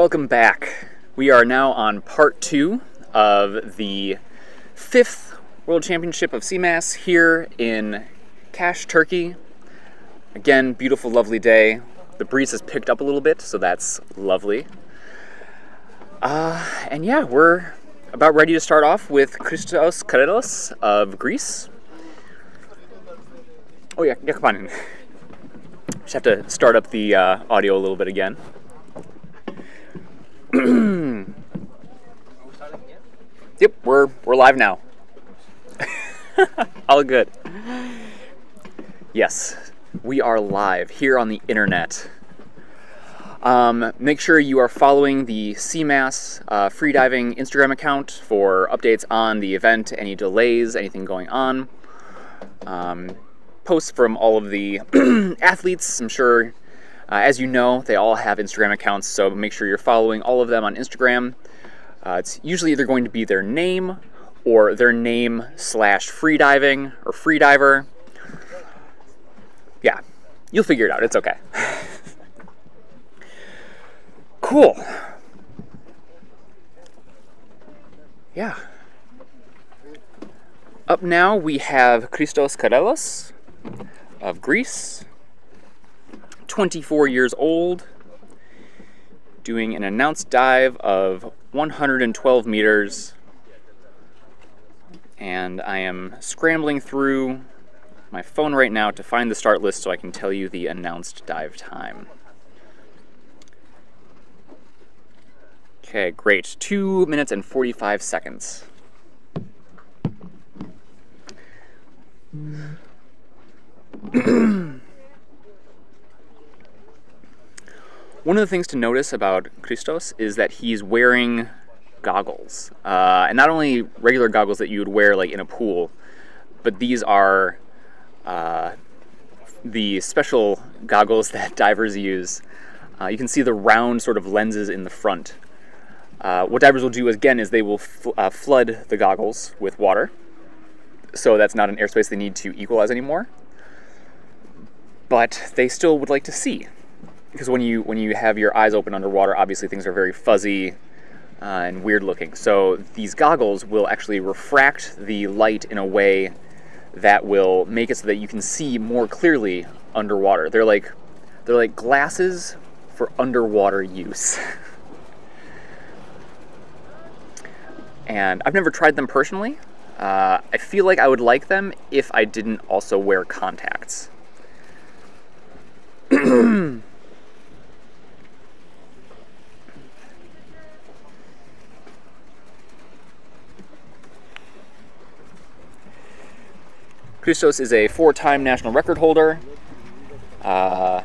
Welcome back. We are now on part 2 of the 5th World Championship of CMAS here in Kaş, Turkey. Again, beautiful, lovely day. The breeze has picked up a little bit, so that's lovely. And yeah, we're about ready to start off with Christos Careless of Greece. Oh yeah, come on in. Just have to start up the audio a little bit again. Yep, we're live now. All good. Yes, we are live here on the internet. Make sure you are following the CMAS Freediving Instagram account for updates on the event, any delays, anything going on. Posts from all of the athletes, I'm sure. As you know, they all have Instagram accounts, so make sure you're following all of them on Instagram. It's usually either going to be their name or their name / freediving or freediver. Yeah, you'll figure it out. It's okay. Cool. Yeah. Up now we have Christos Careless of Greece. 24 years old, doing an announced dive of 112 meters, and I am scrambling through my phone right now to find the start list so I can tell you the announced dive time. Okay, great. 2 minutes and 45 seconds. One of the things to notice about Christos is that he's wearing goggles. And not only regular goggles that you would wear like in a pool, but these are the special goggles that divers use. You can see the round sort of lenses in the front. What divers will do, again, is they will flood the goggles with water. So that's not an airspace they need to equalize anymore. But they still would like to see. Because when you have your eyes open underwater, obviously things are very fuzzy and weird looking. So these goggles will actually refract the light in a way that will make it so that you can see more clearly underwater. They're like glasses for underwater use. And I've never tried them personally. I feel like I would like them if I didn't also wear contacts. Christos is a 4-time national record holder. In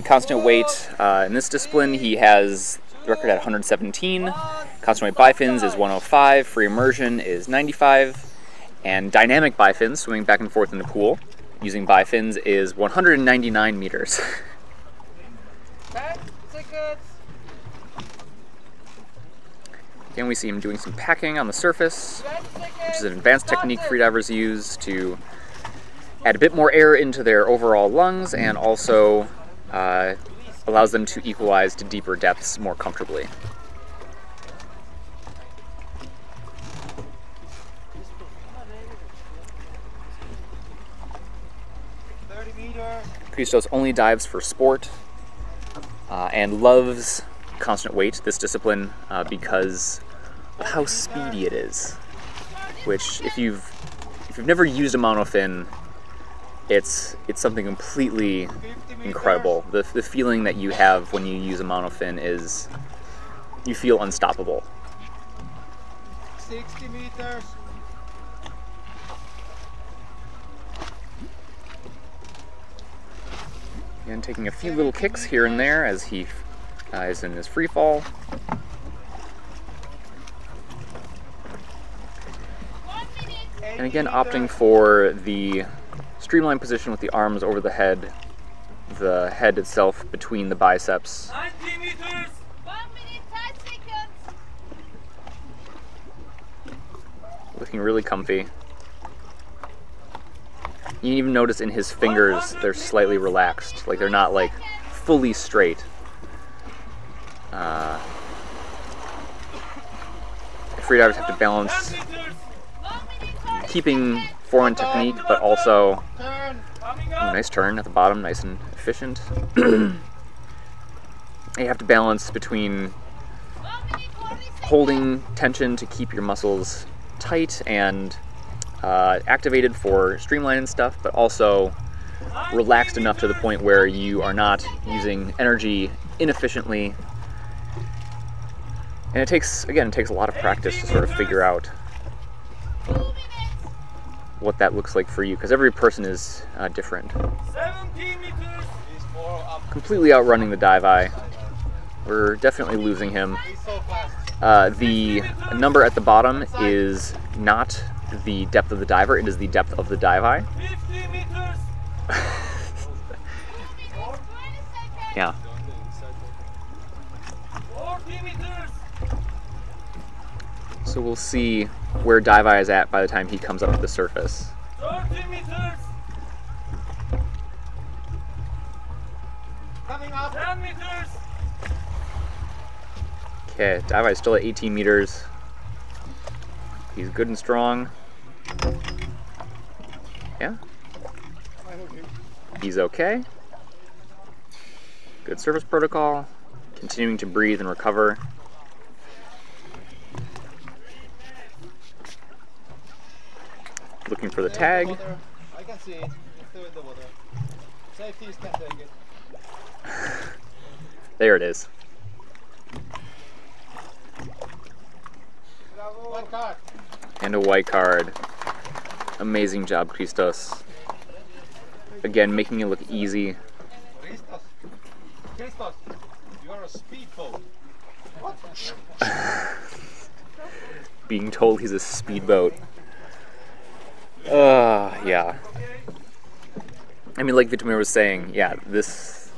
constant weight, in this discipline, he has the record at 117. Constant weight bifins is 105. Free immersion is 95. And dynamic bifins, swimming back and forth in the pool, using bifins is 199 meters. 10 seconds. Again, we see him doing some packing on the surface, which is an advanced technique freedivers use to add a bit more air into their overall lungs and also allows them to equalize to deeper depths more comfortably. Christos only dives for sport and loves constant weight, this discipline, because of how speedy it is. Which, if you've never used a monofin, it's something completely incredible. The feeling that you have when you use a monofin is you feel unstoppable. 60 meters. And taking a few little kicks here and there as he is in his free fall. And again, opting for the streamline position with the arms over the head itself between the biceps. 90 meters. 1 minute, 5 seconds. Looking really comfy. You can even notice in his fingers they're slightly relaxed, like they're not like fully straight. Freedivers have to balance keeping forehand technique, but also nice turn at the bottom, nice and efficient. You have to balance between holding tension to keep your muscles tight and activated for streamlining stuff, but also relaxed enough to the point where you are not using energy inefficiently. And it takes, again, it takes a lot of practice to sort of figure out what that looks like for you, because every person is different. 17 meters. Completely outrunning the dive eye. We're definitely losing him. The number at the bottom is not the depth of the diver, it is the depth of the dive eye. 50 meters. Yeah. 40 meters. So we'll see where dive eye is at by the time he comes up to the surface. 30 meters. Coming up. 10 meters. Okay, dive eye is still at 18 meters. He's good and strong. Yeah. He's okay. Good service protocol. Continuing to breathe and recover. Looking for the tag. I can see it. It's still in the water. Safeties can take it. There it is. White card. And a white card. Amazing job, Christos. Again, making it look easy. Christos, you are a speedboat. What? Being told he's a speedboat. Yeah. I mean, like Vitamir was saying, yeah, this,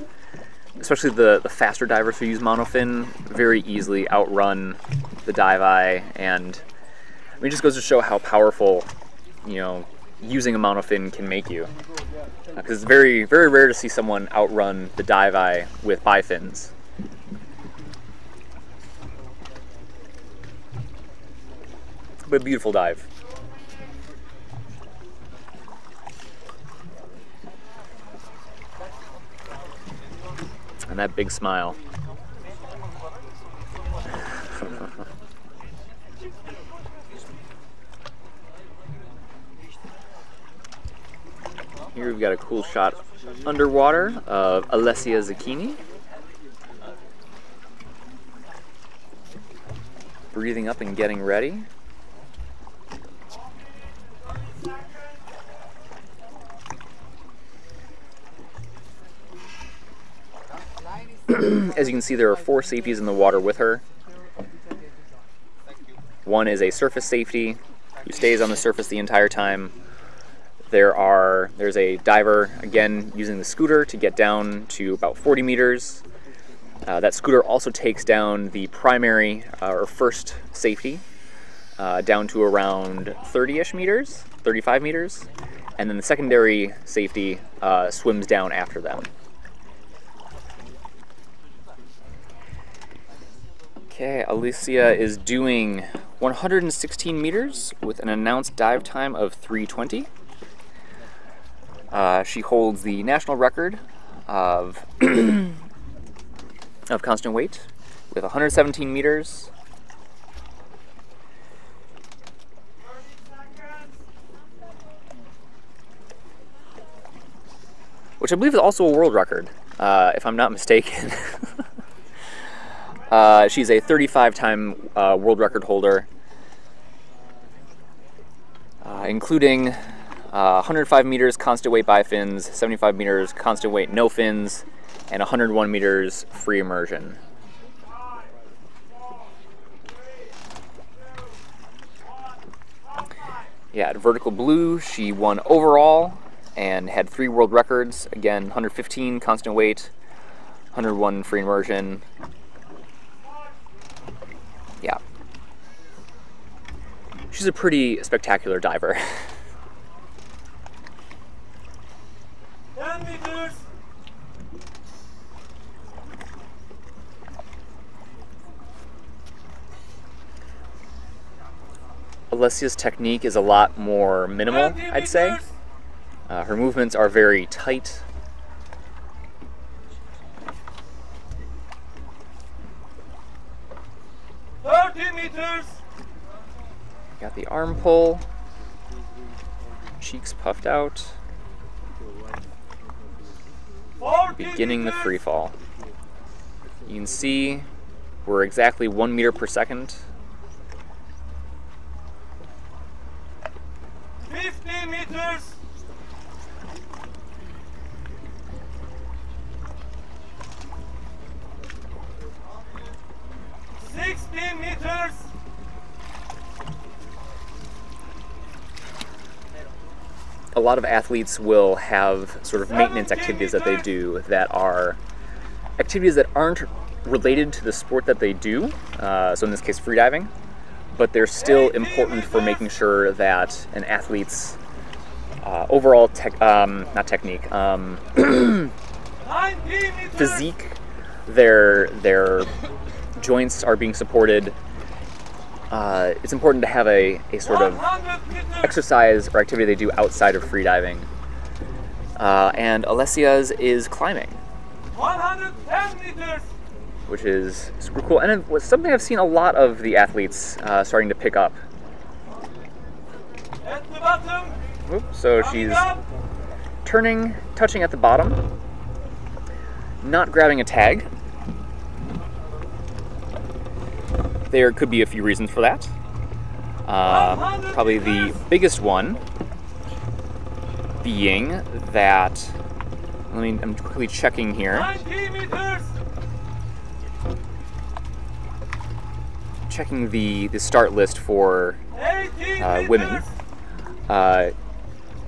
especially the faster divers who use monofin, very easily outrun the dive eye, and I mean, it just goes to show how powerful, you know, using a monofin can make you. Because it's very, very rare to see someone outrun the dive eye with bifins. But beautiful dive. And that big smile. Here we've got a cool shot underwater of Alessia Zaikina. Breathing up and getting ready. As you can see, there are 4 safeties in the water with her. One is a surface safety who stays on the surface the entire time. There's a diver, again, using the scooter to get down to about 40 meters. That scooter also takes down the primary or first safety down to around 30-ish meters, 35 meters, and then the secondary safety swims down after them. Okay, Alicia is doing 116 meters with an announced dive time of 3:20. She holds the national record of constant weight with 117 meters. Which I believe is also a world record, if I'm not mistaken. She's a 35-time world record holder, including 105 meters constant weight bifins, 75 meters constant weight no fins, and 101 meters free immersion. Yeah, at vertical blue, she won overall and had 3 world records. Again, 115 constant weight, 101 free immersion. Yeah. She's a pretty spectacular diver. 10 meters. Alessia's technique is a lot more minimal, I'd say. Her movements are very tight. Got the arm pull, cheeks puffed out, beginning the free fall. You can see we're exactly 1 meter per second. 50 meters. 60 meters. A lot of athletes will have sort of maintenance activities that they do that are activities that aren't related to the sport that they do, so in this case freediving, but they're still important for making sure that an athlete's overall physique, their joints are being supported. It's important to have a sort of exercise or activity they do outside of freediving. And Alessia's is climbing, 110 meters. which is super cool. And it was something I've seen a lot of the athletes starting to pick up. At the bottom. Oops, so she's turning, touching at the bottom, not grabbing a tag. There could be a few reasons for that. Probably the biggest one being that, I'm quickly checking here. 90 meters. Checking the start list for women.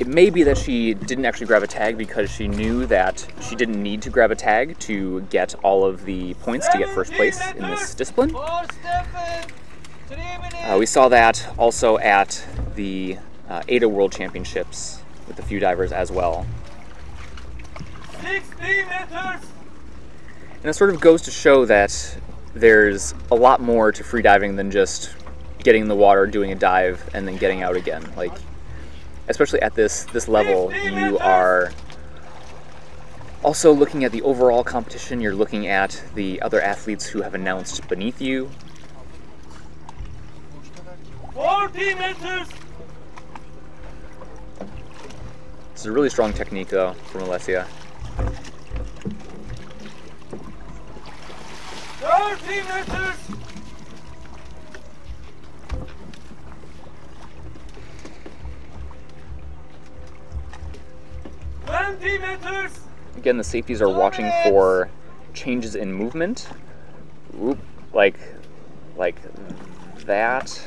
It may be that she didn't actually grab a tag because she knew that she didn't need to grab a tag to get all of the points to get first place in this discipline. We saw that also at the ADA World Championships with a few divers as well. 60 meters. And it sort of goes to show that there's a lot more to freediving than just getting in the water, doing a dive, and then getting out again. Like, especially at this level, you are also looking at the overall competition. You're looking at the other athletes who have announced beneath you. 40 meters. It's a really strong technique, though, from Alessia. 30 meters. Meters. Again, the safeties are watching for changes in movement. Oop, like that.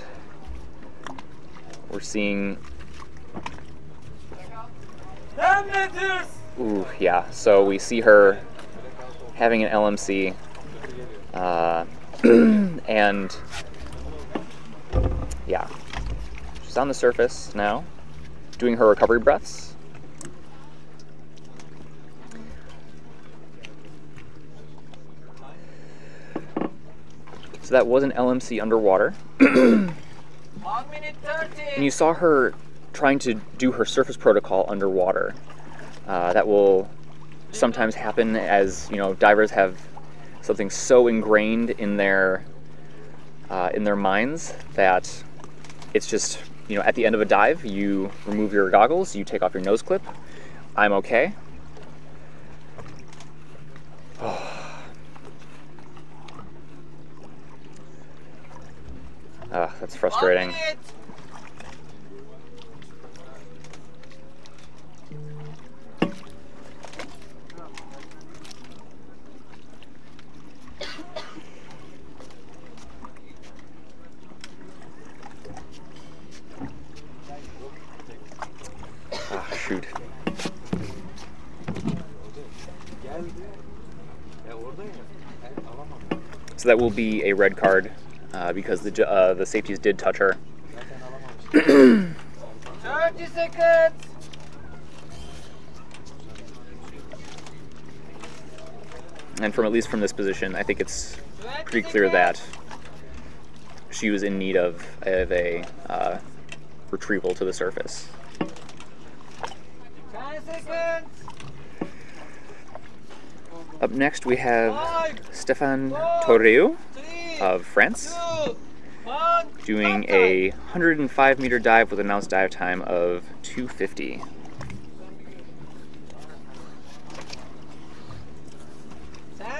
We're seeing. 10 meters. Ooh, yeah. So we see her having an LMC, and yeah, she's on the surface now, doing her recovery breaths. So that was an LMC underwater. 1 minute 30. And you saw her trying to do her surface protocol underwater. That will sometimes happen as, divers have something so ingrained in their minds that it's just, at the end of a dive, you remove your goggles, you take off your nose clip. I'm okay. That's frustrating. Shoot. So that will be a red card because the safeties did touch her. 30 seconds. And at least from this position, I think it's pretty clear that she was in need of a retrieval to the surface. 10 seconds. Up next we have Stefan Torreo of France, doing a 105-meter dive with an announced dive time of 2:50.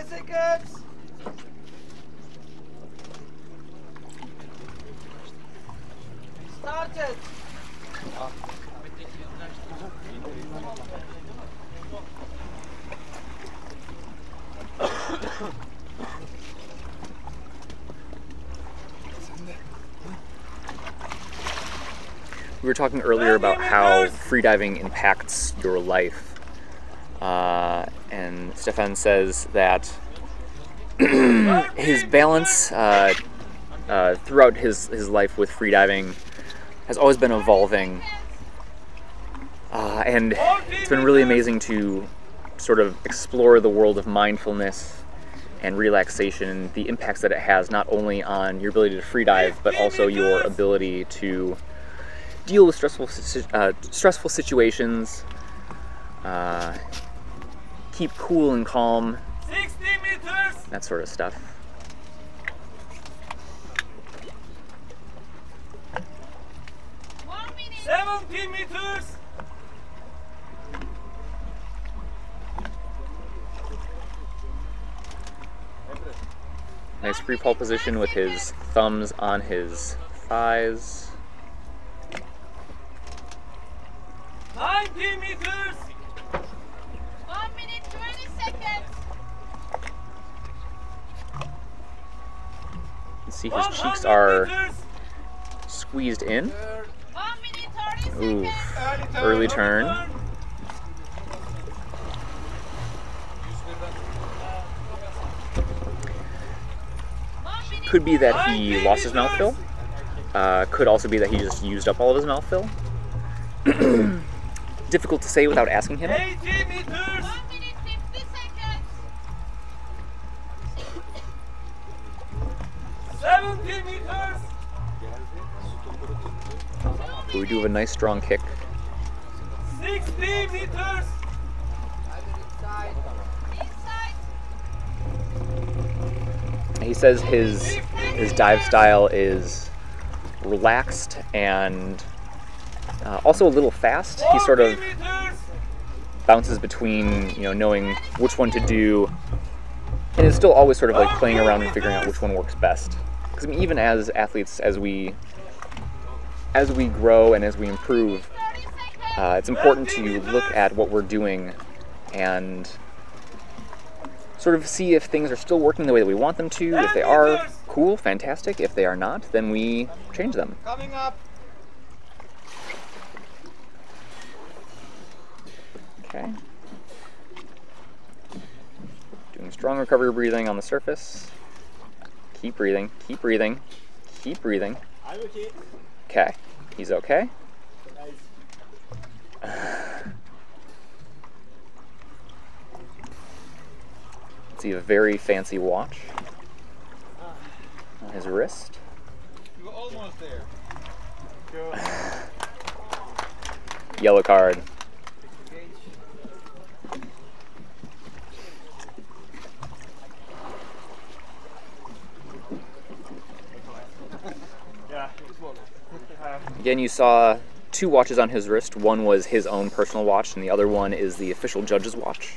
Seconds. Started. We were talking earlier about how freediving impacts your life, and Stefan says that his balance throughout his life with freediving has always been evolving, and it's been really amazing to sort of explore the world of mindfulness and relaxation, the impacts that it has not only on your ability to freedive, but also your ability to deal with stressful situations, keep cool and calm, 60 meters. that sort of stuff. 70 meters. Nice free fall position with his thumbs on his thighs. 90 meters. 1 minute 20 seconds. You can see his cheeks are squeezed in. 1 minute 30 Ooh, seconds. early turn. Could be that he lost his mouthfeel. Could also be that he just used up all of his mouthfeel. Difficult to say without asking him. 80 meters. 1 minute 50 seconds. 70 meters. But we do have a nice strong kick. 60 meters. He says his dive style is relaxed and also a little fast. He sort of bounces between, knowing which one to do, and is still always sort of like playing around and figuring out which one works best. Because even as athletes, as we grow and as we improve, it's important to look at what we're doing and sort of see if things are still working the way that we want them to. If they are, cool, fantastic. If they are not, then we change them. Coming up. Okay. Doing strong recovery breathing on the surface. Keep breathing, keep breathing, keep breathing. I'm okay. Okay, he's okay. See a very fancy watch on his wrist. You're almost there. Yellow card. Again, you saw two watches on his wrist. One was his own personal watch, and the other one is the official judge's watch.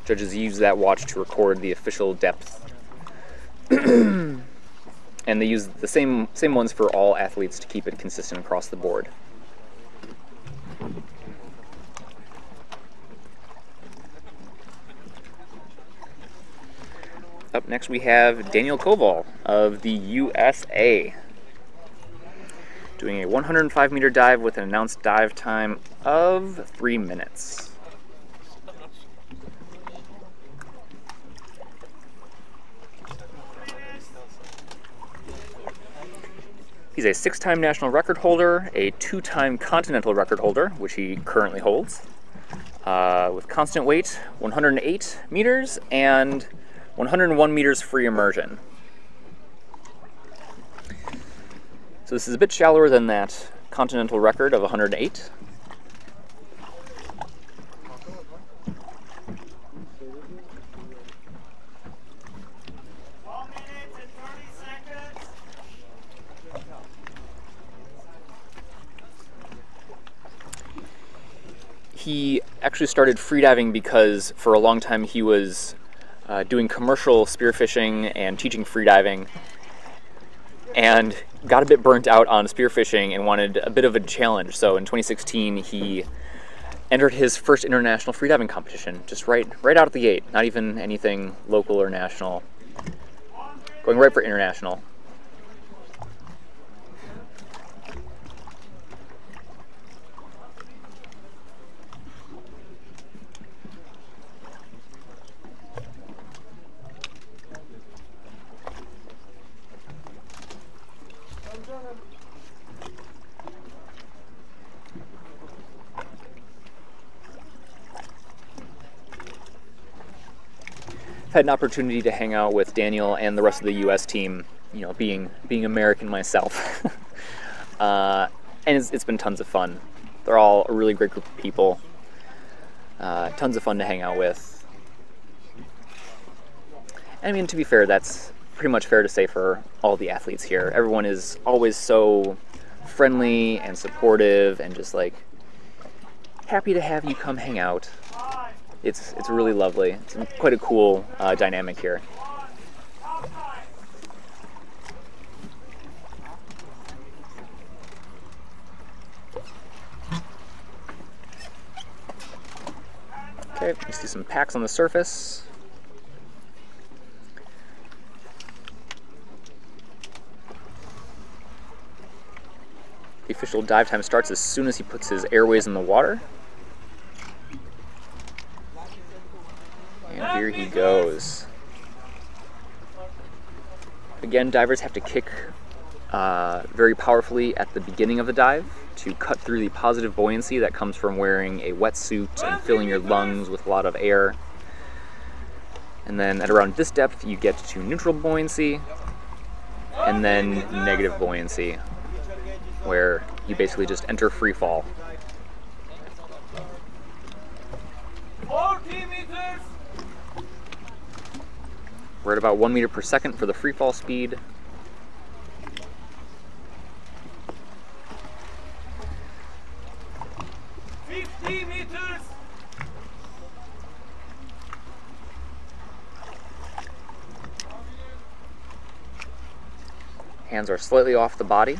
Judges use that watch to record the official depth. And they use the same ones for all athletes to keep it consistent across the board. Up next we have Daniel Koval of the USA, doing a 105-meter dive with an announced dive time of 3 minutes. He's a 6-time national record holder, a 2-time continental record holder, which he currently holds, with constant weight, 108 meters, and 101 meters free immersion. So this is a bit shallower than that continental record of 108. He actually started freediving because for a long time he was doing commercial spearfishing and teaching freediving, and got a bit burnt out on spearfishing and wanted a bit of a challenge. So in 2016 he entered his first international freediving competition, just right out of the gate, not even anything local or national, going right for international. Had an opportunity to hang out with Daniel and the rest of the U.S. team, you know, being American myself, and it's been tons of fun. They're all a really great group of people, tons of fun to hang out with. And I mean, to be fair, that's pretty much fair to say for all the athletes here. Everyone is always so friendly and supportive and just like happy to have you come hang out. It's really lovely. It's quite a cool dynamic here. Okay, you see some packs on the surface. The official dive time starts as soon as he puts his airways in the water. And here he goes. Again, divers have to kick very powerfully at the beginning of the dive to cut through the positive buoyancy that comes from wearing a wetsuit and filling your lungs with a lot of air. And then at around this depth, you get to neutral buoyancy, and then negative buoyancy, where you basically just enter free fall. 40 meters. We're at about 1 meter per second for the free fall speed. Meters. Hands are slightly off the body,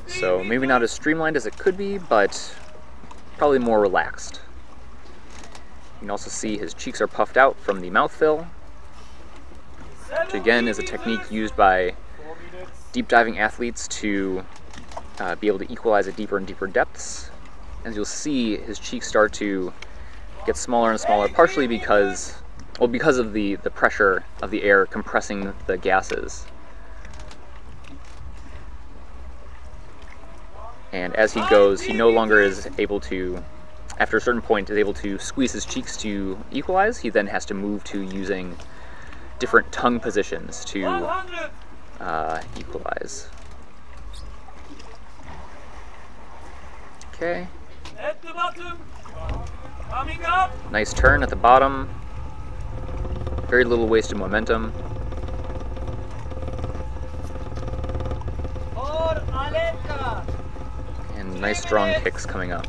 so maybe not as streamlined as it could be, but probably more relaxed. You can also see his cheeks are puffed out from the mouth fill, which again is a technique used by deep diving athletes to be able to equalize at deeper and deeper depths. As you'll see, his cheeks start to get smaller and smaller, partially because of the pressure of the air compressing the gases. And as he goes, he no longer is able to, after a certain point, is able to squeeze his cheeks to equalize. He then has to move to using different tongue positions to equalize. Okay. At the bottom. Coming up. Nice turn at the bottom. Very little wasted momentum. And nice strong kicks coming up.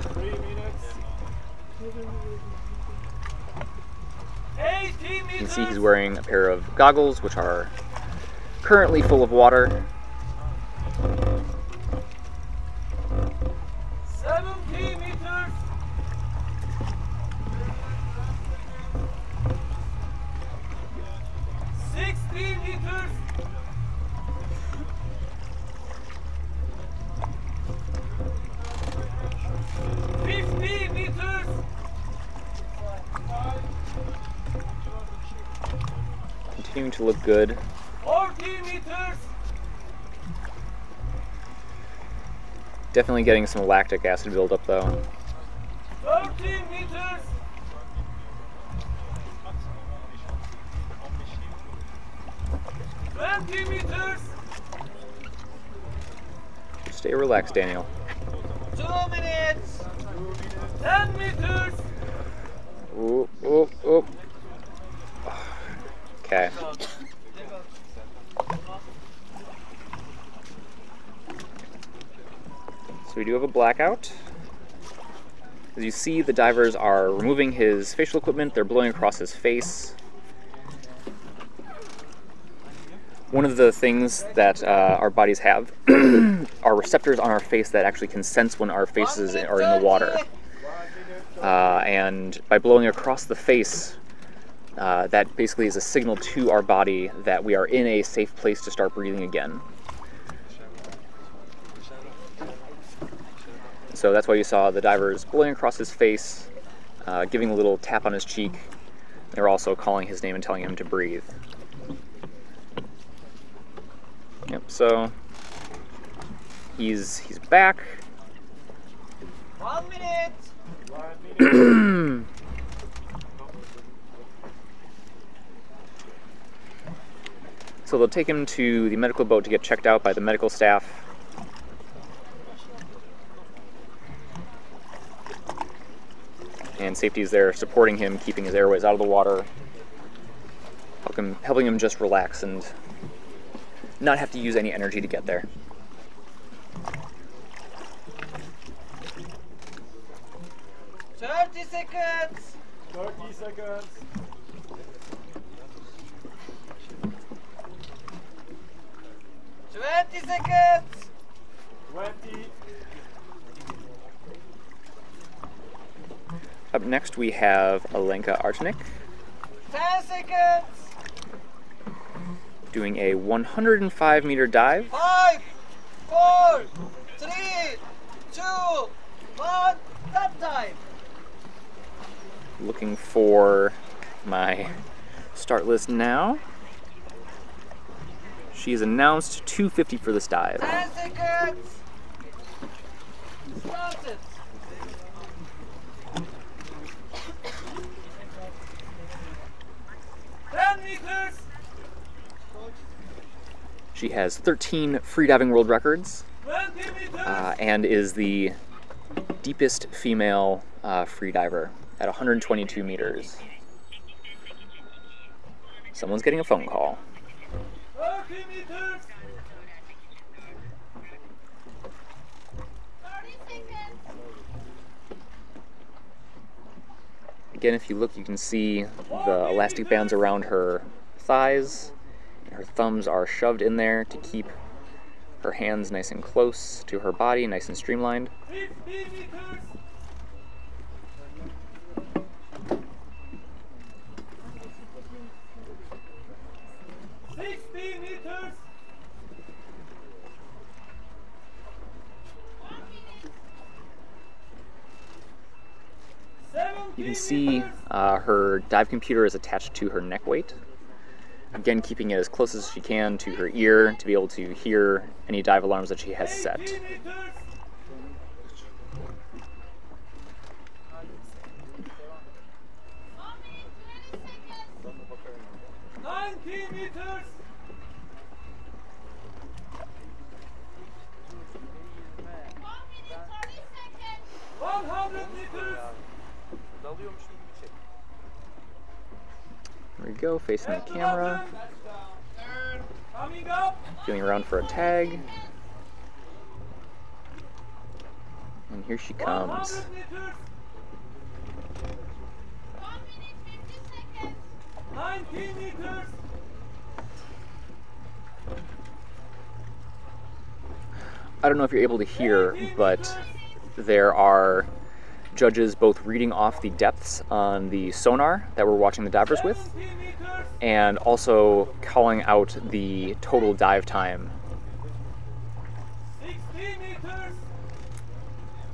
80 You can meters. see he's wearing a pair of goggles, which are currently full of water. 70 meters. 60 meters. 50 meters. Continuing to look good. 40 meters. Definitely getting some lactic acid buildup though. 13 meters. 20 meters. Stay relaxed, Daniel. 2 minutes. 10 meters. Oop, oop, oop. Okay. So we do have a blackout. As you see, the divers are removing his facial equipment. They're blowing across his face. One of the things that our bodies have are receptors on our face that actually can sense when our faces are in the water. And by blowing across the face, that basically is a signal to our body that we are in a safe place to start breathing again. So that's why you saw the divers blowing across his face, giving a little tap on his cheek. They're also calling his name and telling him to breathe. Yep, so he's back. 1 minute. So they'll take him to the medical boat to get checked out by the medical staff. And safety is there supporting him, keeping his airways out of the water, helping him just relax and not have to use any energy to get there. Thirty seconds. 30 seconds. 20 seconds. 20. Up next we have Alenka Artenik 10 seconds. doing a 105-meter dive. 5, 4, 3, 2, 1. Stop time. Looking for my start list now. She is announced 250 for this dive. 10 seconds. Started. She has 13 freediving world records and is the deepest female freediver at 122 meters. Someone's getting a phone call. 30 meters. 30 seconds. Again, if you look, you can see the elastic bands around her thighs. Her thumbs are shoved in there to keep her hands nice and close to her body, nice and streamlined. 50 meters. 60 meters. You can see her dive computer is attached to her neck weight. Again, keeping it as close as she can to her ear to be able to hear any dive alarms that she has set. 80 meters. 90 meters. 100 meters. There we go, facing the camera. Coming up. Feeling around for a tag. And here she comes. 100 meters. 1 minute 50 seconds. 90 meters. I don't know if you're able to hear, but there are judges both reading off the depths on the sonar that we're watching the divers with, and also calling out the total dive time. 60 meters.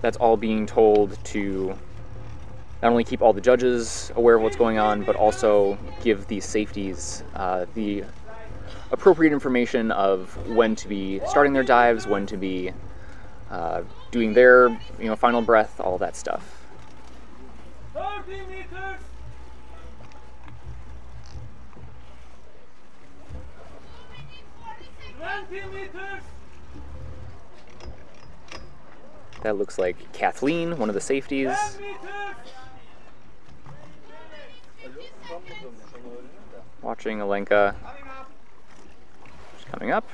That's all being told to not only keep all the judges aware of what's going on, but also give the safeties the appropriate information of when to be starting their dives, when to be doing their final breath, all that stuff. 30 meters. Meters. That looks like Kathleen, one of the safeties. Watching Alenka. She's coming up.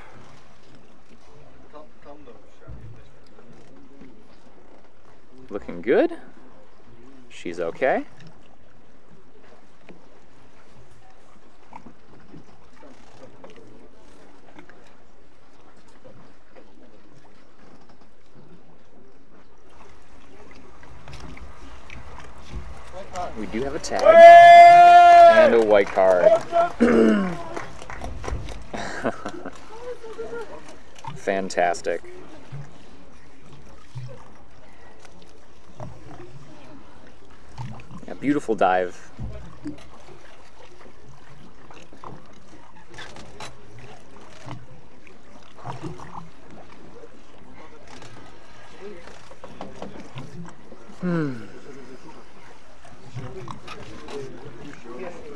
Looking good. She's okay. We do have a tag and a white card. Fantastic. A beautiful dive.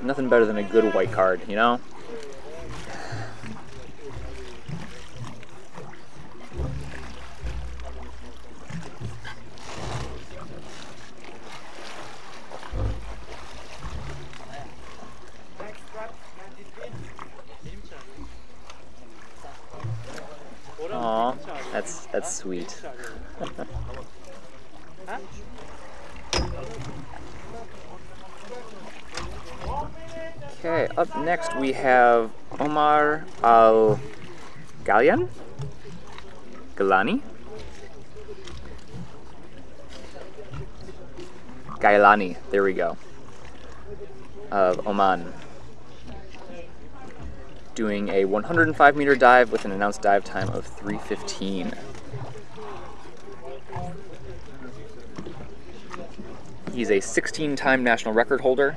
Nothing better than a good white card, you know? Aw, that's sweet. Okay, up next we have Omar Al-Galani. Gailani, there we go. Of Oman. Doing a 105-meter dive with an announced dive time of 3:15. He's a 16-time national record holder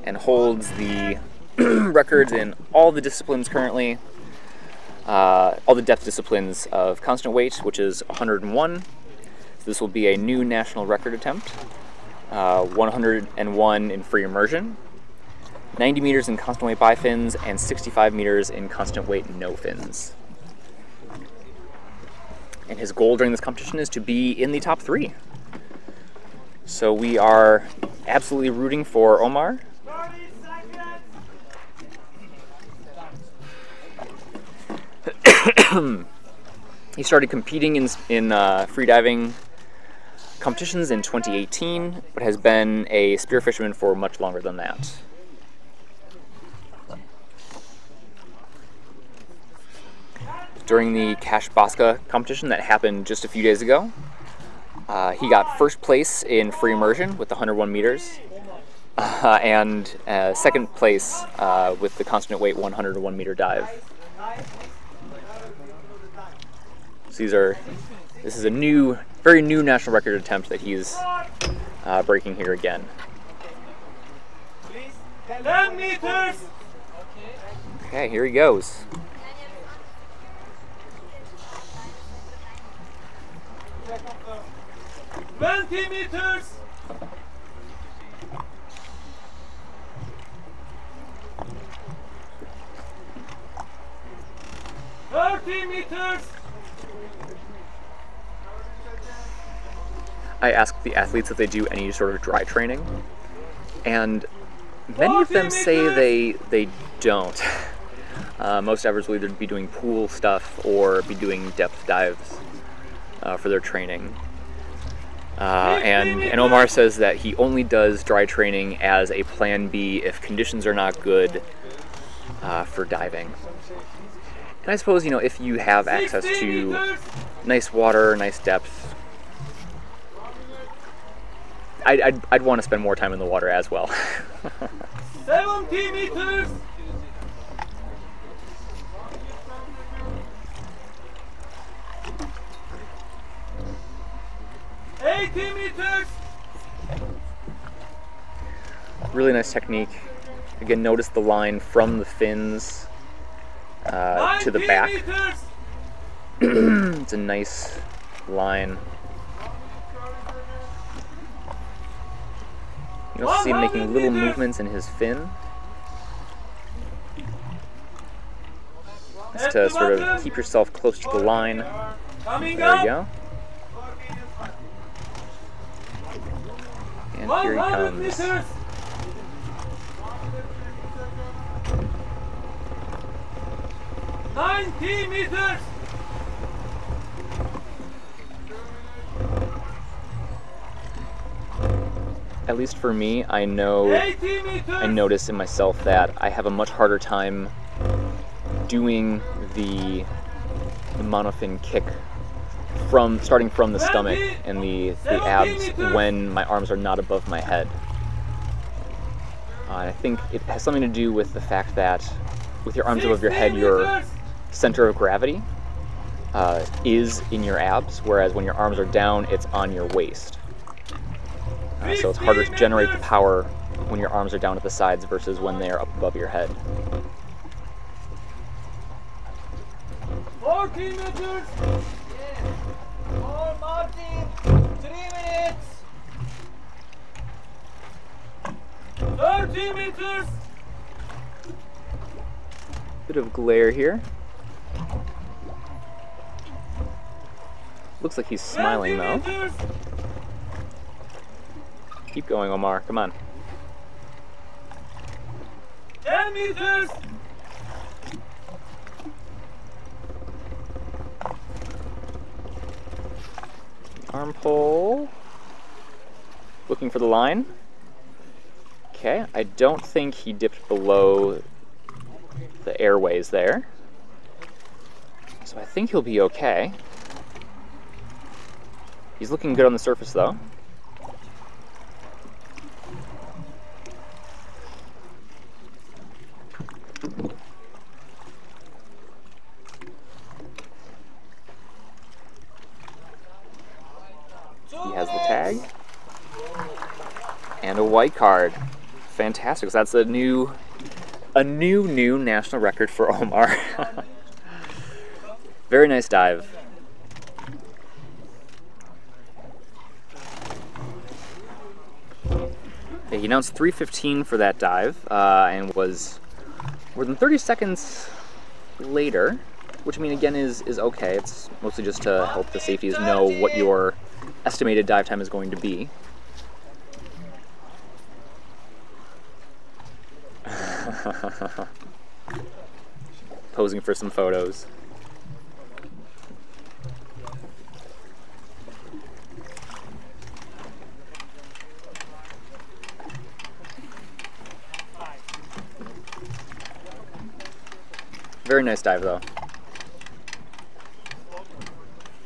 and holds the records in all the disciplines currently, all the depth disciplines of constant weight, which is 101. So this will be a new national record attempt. 101 in free immersion, 90 meters in constant weight bifins, and 65 meters in constant weight no fins. And his goal during this competition is to be in the top 3. So we are absolutely rooting for Omar. He started competing in freediving competitions in 2018, but has been a spear fisherman for much longer than that. During the Kashbaska competition that happened just a few days ago, he got first place in free immersion with the 101 meters, and second place with the constant weight 101 meter dive. So this is a very new national record attempt that he's breaking here again. 10 meters. Okay, here he goes. Meters. 30 meters. I asked the athletes if they do any sort of dry training, and many of them say they don't. Most divers will either be doing pool stuff or be doing depth dives for their training. And Omar says that he only does dry training as a plan B if conditions are not good for diving. And I suppose, you know, if you have access to nice water, nice depth, I'd want to spend more time in the water as well. 70 meters. 80 meters. Really nice technique. Again, notice the line from the fins to the back. It's a nice line. You'll see him making little movements in his fin. Just to sort of keep yourself close to the line. There you go. And here he comes. meters. At least for me, I notice in myself that I have a much harder time doing the monofin kick starting from the stomach and the abs when my arms are not above my head. I think it has something to do with the fact that with your arms above your head, your center of gravity is in your abs, whereas when your arms are down, it's on your waist. So it's harder to generate the power when your arms are down at the sides versus when they're up above your head. 14 meters. More Martin. 3 minutes. 30 meters. Bit of glare here. Looks like he's smiling though. Keep going, Omar. Come on. 10 meters. Arm pull. Looking for the line. Okay, I don't think he dipped below the airways there. So I think he'll be okay. He's looking good on the surface though. He has the tag and a white card. Fantastic. So that's a new national record for Omar. Very nice dive. Yeah, he announced 3:15 for that dive and was more than 30 seconds later, which I mean again is okay. It's mostly just to help the safeties know what your estimated dive time is going to be. Posing for some photos. Very nice dive though.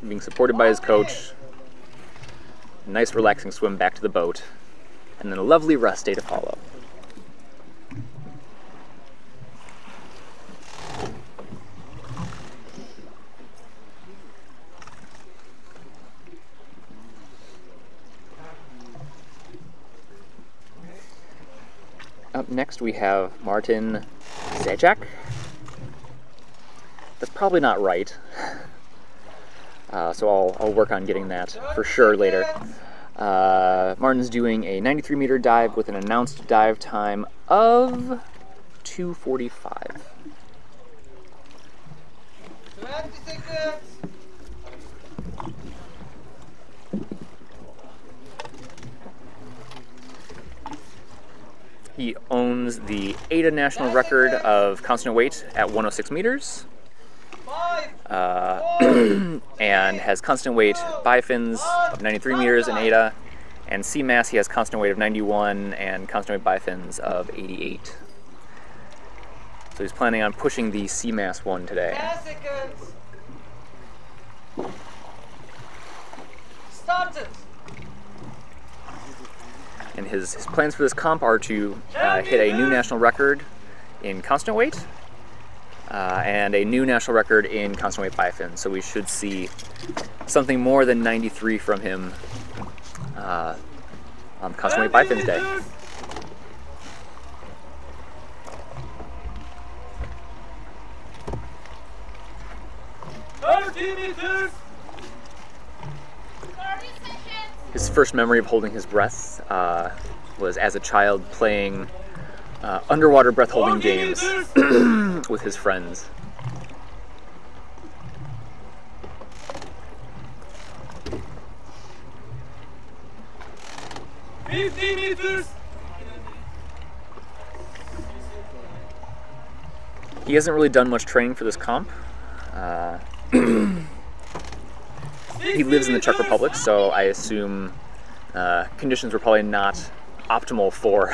Being supported by his coach. Nice relaxing swim back to the boat. And then a lovely rest day to follow. Up next we have Martin Zajac. That's probably not right. So I'll work on getting that for sure later. Martin's doing a 93-meter dive with an announced dive time of 2:45. 20 seconds. He owns the ADA national record of constant weight at 106 meters. And has constant weight bifins of 93 meters in ADA, and CMAS he has constant weight of 91 and constant weight bifins of 88. So he's planning on pushing the CMAS one today. 10 seconds. Started. And his plans for this comp are to hit a new national record in constant weight and a new national record in constant weight bifin. So we should see something more than 93 from him on constant weight bifins day. His first memory of holding his breath was as a child playing underwater breath-holding games with his friends. He hasn't really done much training for this comp. He lives in the Czech Republic, so I assume conditions were probably not optimal for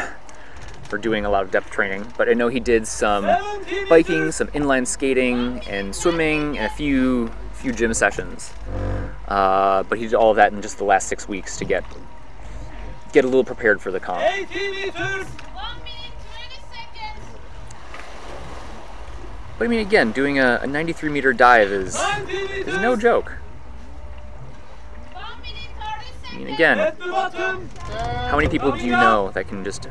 doing a lot of depth training. But I know he did some biking, some inline skating, and swimming, and a few gym sessions. But he did all of that in just the last 6 weeks to get a little prepared for the comp. 80 meters. 1 minute 20 seconds. But I mean, again, doing a 93-meter dive is no joke. 1 minute 30 seconds. I mean, again, how many people do you know that can just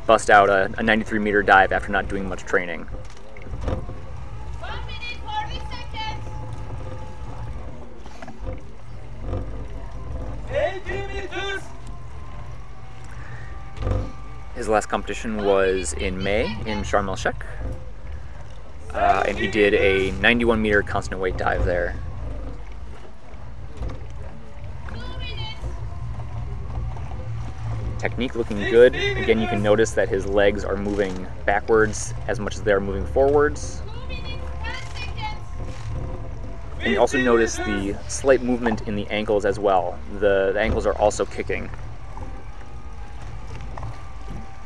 bust out a 93-meter dive after not doing much training? 1 minute 40 seconds. 80 meters. His last competition was in May in Sharm el-Sheikh, and he did a 91-meter constant weight dive there. 2 minutes. Technique looking good. Again, you can notice that his legs are moving backwards as much as they are moving forwards. 2 minutes 10 seconds. And you also notice the slight movement in the ankles as well. The ankles are also kicking,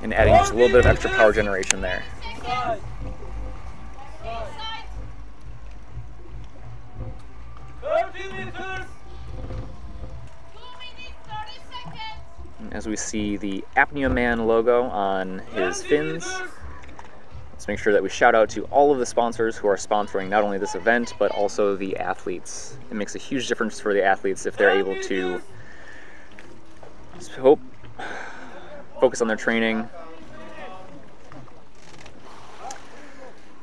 and adding just a little bit of extra power generation there. Inside. 30 meters. 2 minutes 30 seconds. As we see the Apnea Man logo on his fins, let's make sure that we shout out to all of the sponsors who are sponsoring not only this event, but also the athletes. It makes a huge difference for the athletes if they're able to focus on their training.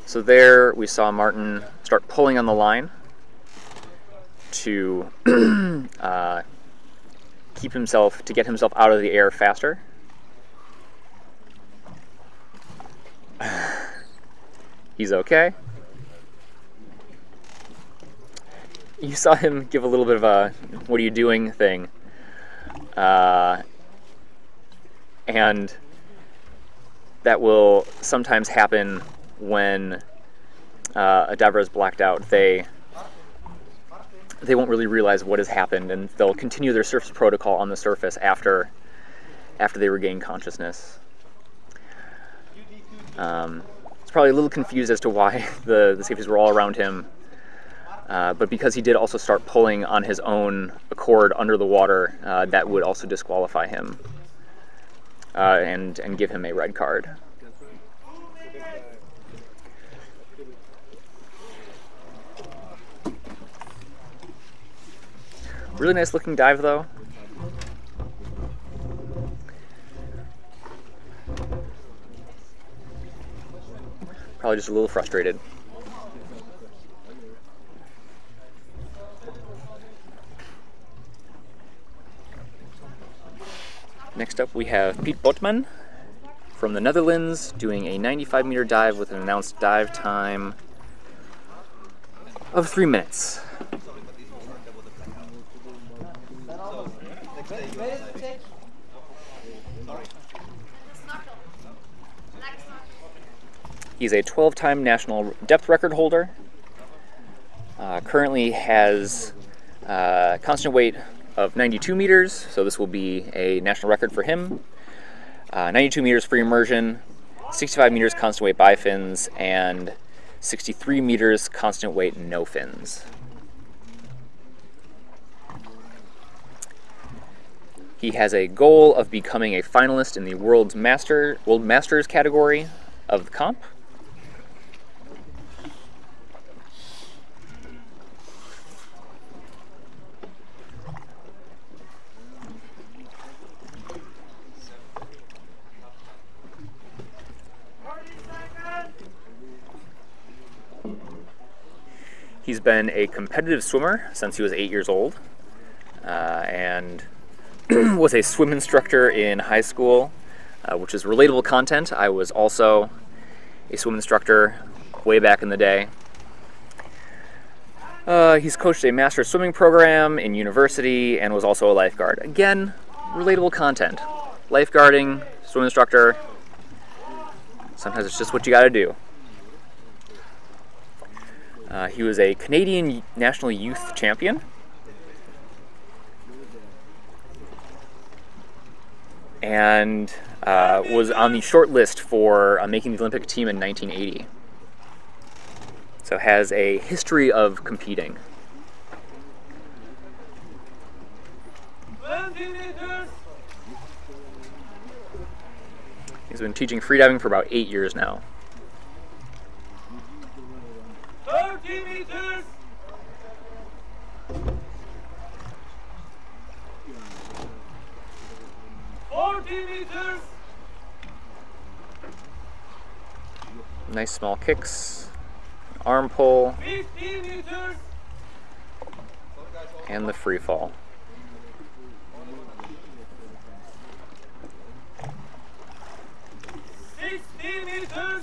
So there we saw Martin start pulling on the line to get himself out of the air faster. He's okay. You saw him give a little bit of a "what are you doing" thing. And that will sometimes happen when a diver is blacked out. They won't really realize what has happened, and they'll continue their surface protocol on the surface after they regain consciousness. It's probably a little confused as to why the safeties were all around him, but because he did also start pulling on his own accord under the water, that would also disqualify him and give him a red card. Really nice looking dive though. Probably just a little frustrated. Next up we have Piet Botman from the Netherlands doing a 95-meter dive with an announced dive time of 3 minutes. He's a 12-time national depth record holder. Currently has constant weight of 92 meters, so this will be a national record for him. 92 meters free immersion, 65 meters constant weight by fins, and 63 meters constant weight no fins. He has a goal of becoming a finalist in the World Masters category of the comp. He's been a competitive swimmer since he was 8 years old, and was a swim instructor in high school, which is relatable content. I was also a swim instructor way back in the day. He's coached a master's swimming program in university and was also a lifeguard. Again, relatable content. Lifeguarding, swim instructor, sometimes it's just what you gotta do. He was a Canadian National Youth Champion. And was on the short list for making the Olympic team in 1980. So has a history of competing. 20 meters. He's been teaching freediving for about 8 years now. 30 meters. 40 meters. Nice small kicks, arm pull, 50 meters. and the free fall. Meters.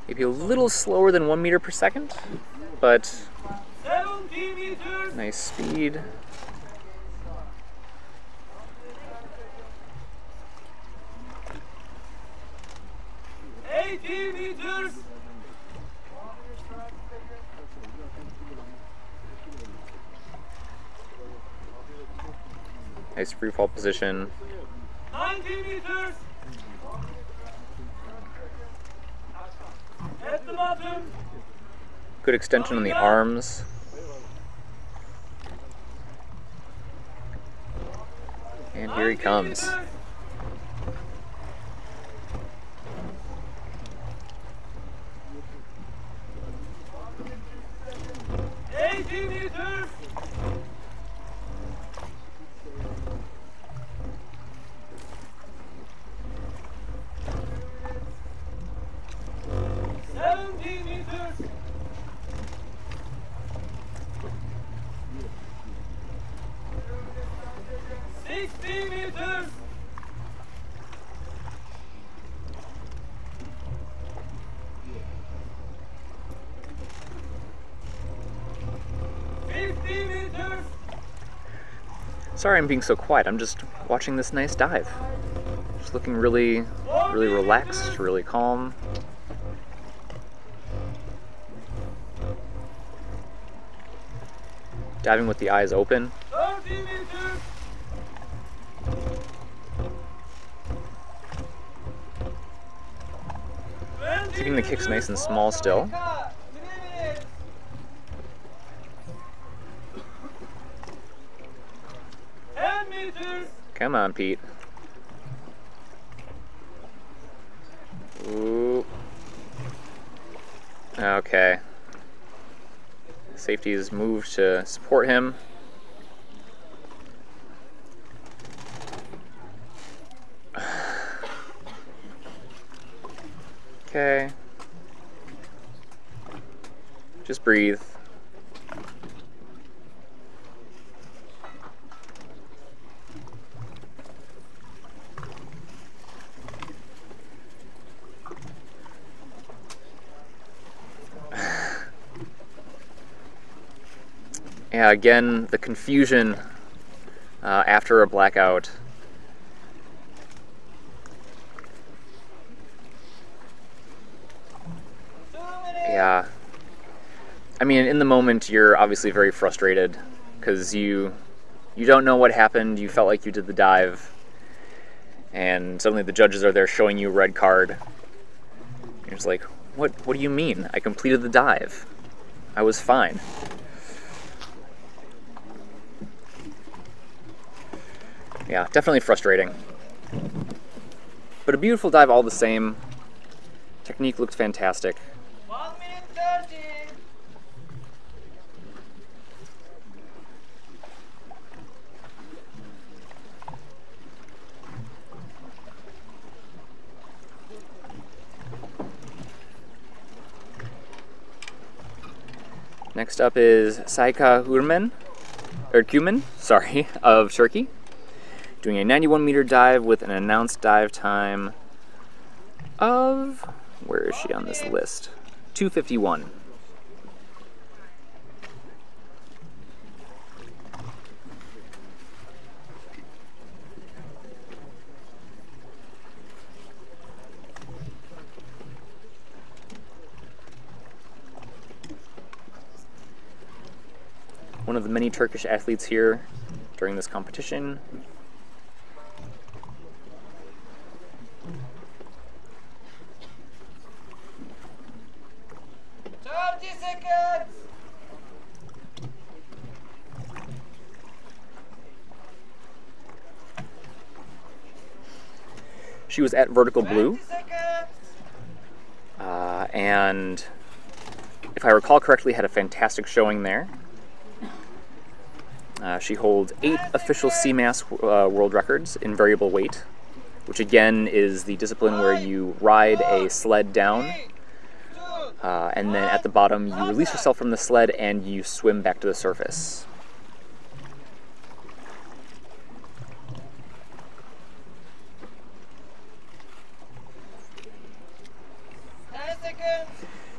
Maybe a little slower than 1 meter per second, but 70 meters. Nice speed. Meters. Nice free fall position. 90 meters. At the bottom. Good extension on the arms. And here he comes. Meters. Sorry I'm being so quiet, I'm just watching this nice dive. Just looking really relaxed, really calm. Diving with the eyes open. Keeping the kicks nice and small still. Come on, Pete. Ooh. Okay. Safety has moved to support him. Okay. Just breathe. Yeah, again, the confusion after a blackout. Yeah. I mean, in the moment, you're obviously very frustrated because you don't know what happened. You felt like you did the dive, and suddenly the judges are there showing you a red card. You're just like, what do you mean? I completed the dive. I was fine. Yeah, definitely frustrating. But a beautiful dive all the same. Technique looked fantastic. 1 minute 30. Next up is Saika Erkumen, sorry, of Turkey, doing a 91-meter dive with an announced dive time of, where is she on this list? 2:51. One of the many Turkish athletes here during this competition. She was at vertical blue, and if I recall correctly, had a fantastic showing there. She holds 8 official CMAS world records in variable weight, which again is the discipline where you ride a sled down, and then at the bottom you release yourself from the sled and you swim back to the surface.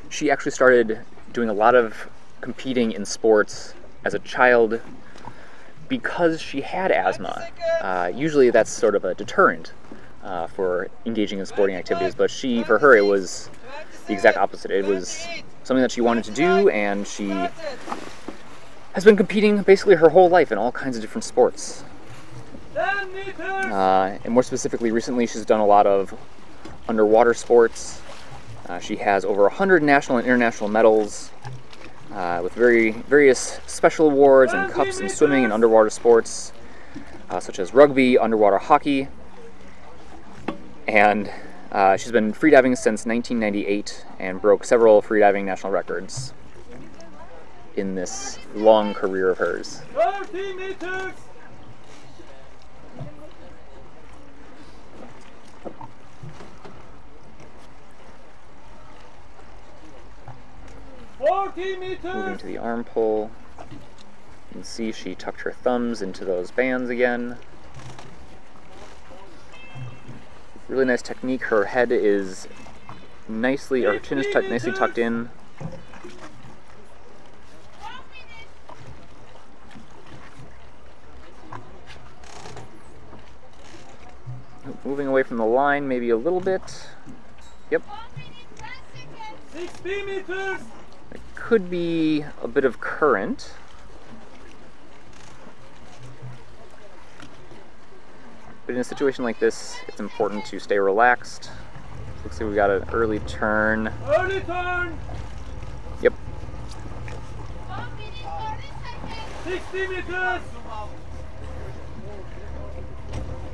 She actually started doing a lot of competing in sports as a child because she had asthma. Usually that's sort of a deterrent for engaging in sporting activities, but for her, it was the exact opposite. It was something that she wanted to do, and she has been competing basically her whole life in all kinds of different sports. And more specifically, recently she's done a lot of underwater sports. She has over 100 national and international medals with various special awards and cups in swimming and underwater sports, such as rugby, underwater hockey, and she's been freediving since 1998 and broke several freediving national records in this long career of hers. 30 meters! 40 meters! Moving to the arm pull. You can see she tucked her thumbs into those bands again. Really nice technique. Her head is nicely, or her chin is nicely tucked in. Moving away from the line maybe a little bit. Yep. 60 meters! It could be a bit of current. But in a situation like this, it's important to stay relaxed. Looks like we got an early turn. Early turn! Yep. 60 meters!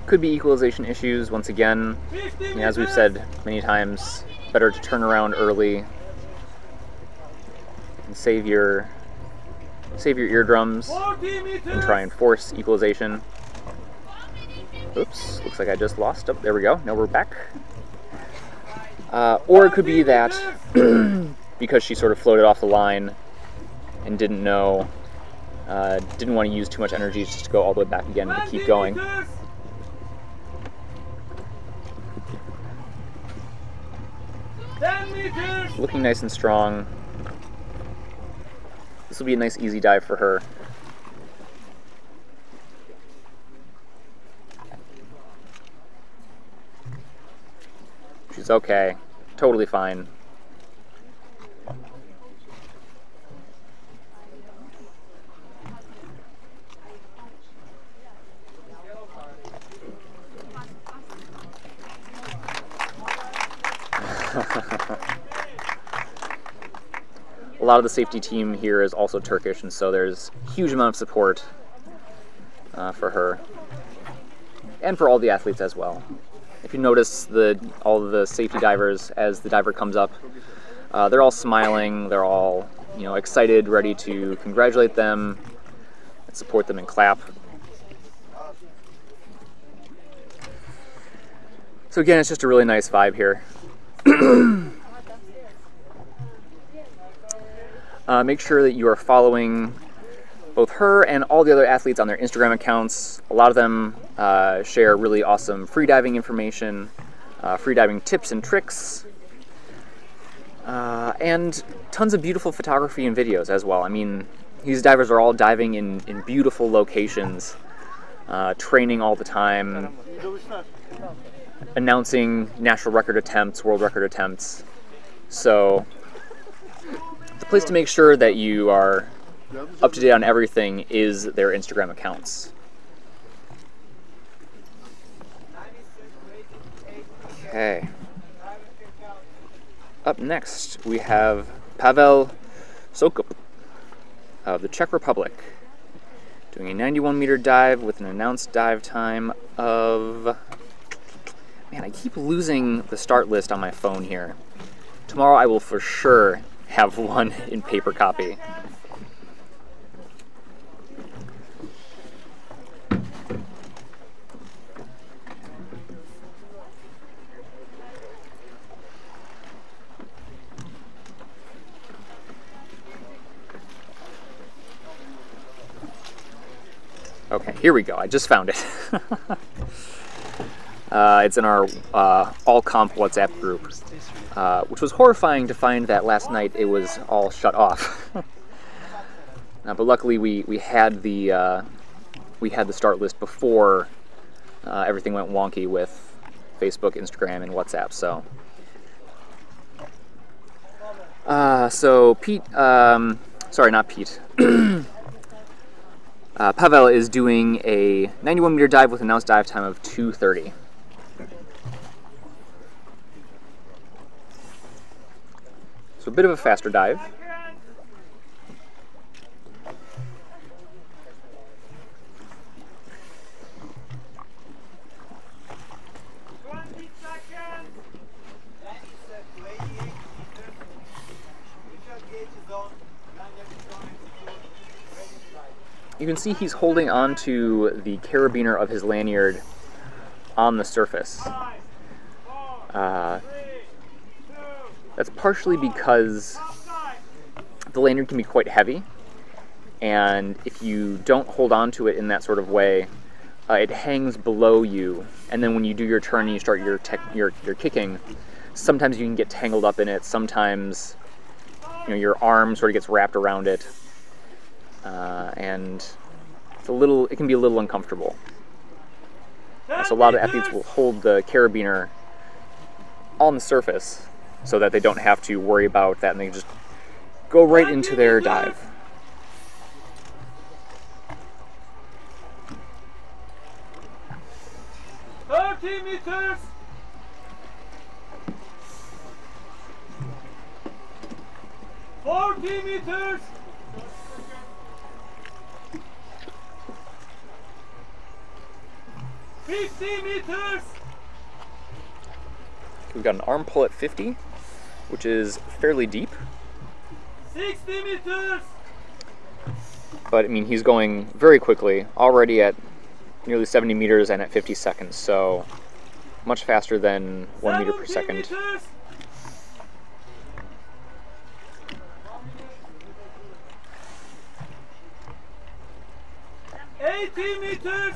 Could be equalization issues once again. As we've said many times, better to turn around early and save your eardrums and try and force equalization. Oops, looks like I just lost. Oh, there we go. Now we're back. Or it could be that because she sort of floated off the line and didn't know, didn't want to use too much energy just to go all the way back again to keep going. Looking nice and strong. This will be a nice easy dive for her. She's okay. Totally fine. A lot of the safety team here is also Turkish, and so there's a huge amount of support for her and for all the athletes as well. If you notice all of the safety divers, as the diver comes up, they're all smiling, they're all excited, ready to congratulate them and support them and clap. So again, it's just a really nice vibe here. Make sure that you are following both her and all the other athletes on their Instagram accounts. A lot of them share really awesome freediving information, freediving tips and tricks, and tons of beautiful photography and videos as well. I mean, these divers are all diving in beautiful locations, training all the time, announcing national record attempts, world record attempts. So the place to make sure that you are up to date on everything is their Instagram accounts. Okay. Up next, we have Pavel Sokop of the Czech Republic, doing a 91-meter dive with an announced dive time of... Man, I keep losing the start list on my phone here. Tomorrow I will for sure have one in paper copy. Okay, here we go. I just found it. It's in our all-comp WhatsApp group, which was horrifying to find that last night it was all shut off. But luckily we had the start list before everything went wonky with Facebook, Instagram, and WhatsApp. So Pete, sorry, not Pete. Pavel is doing a 91-meter dive with an announced dive time of 2:30. So a bit of a faster dive. You can see he's holding on to the carabiner of his lanyard on the surface. That's partially because the lanyard can be quite heavy, and if you don't hold on to it in that sort of way, it hangs below you, and then when you do your turn and you start your kicking, sometimes you can get tangled up in it, sometimes your arm sort of gets wrapped around it. And it can be a little uncomfortable. So a lot of athletes will hold the carabiner on the surface so that they don't have to worry about that and they just go right into their dive. Meters. 40 meters. 50 meters. We've got an arm pull at 50, which is fairly deep. 60 meters. But I mean, he's going very quickly, already at nearly 70 meters and at 50 seconds, so much faster than 1 meter per second. Meters. 80 meters.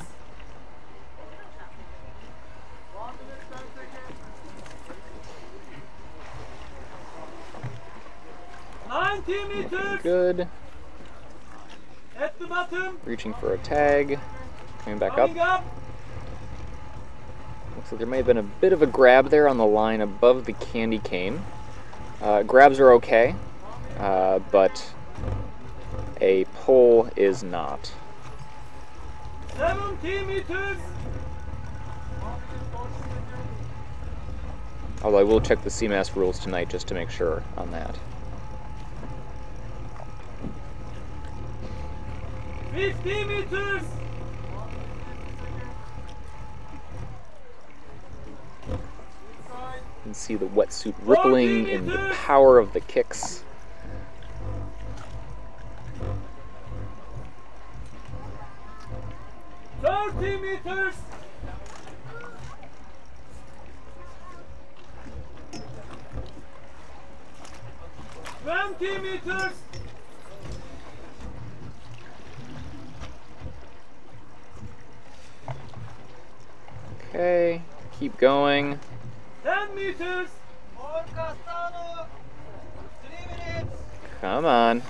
90 meters. Good. At the bottom. Reaching for a tag. Coming back up. Looks like there may have been a bit of a grab there on the line above the candy cane. Grabs are okay, but a pull is not. 70 meters. Although I will check the CMAS rules tonight just to make sure on that. 50 meters. You can see the wetsuit rippling in the power of the kicks. Meters. 20 meters. Okay, keep going. 10 meters. Come on.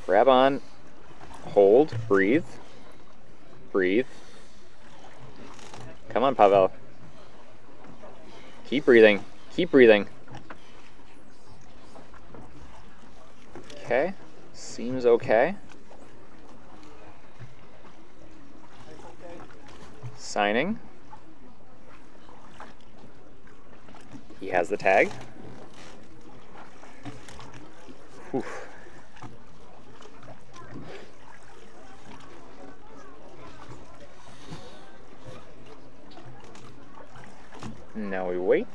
Grab on. Hold. Breathe. Breathe. Come on, Pavel. Keep breathing. Keep breathing. Okay. Seems okay. Signing. He has the tag. Whew. Now we wait.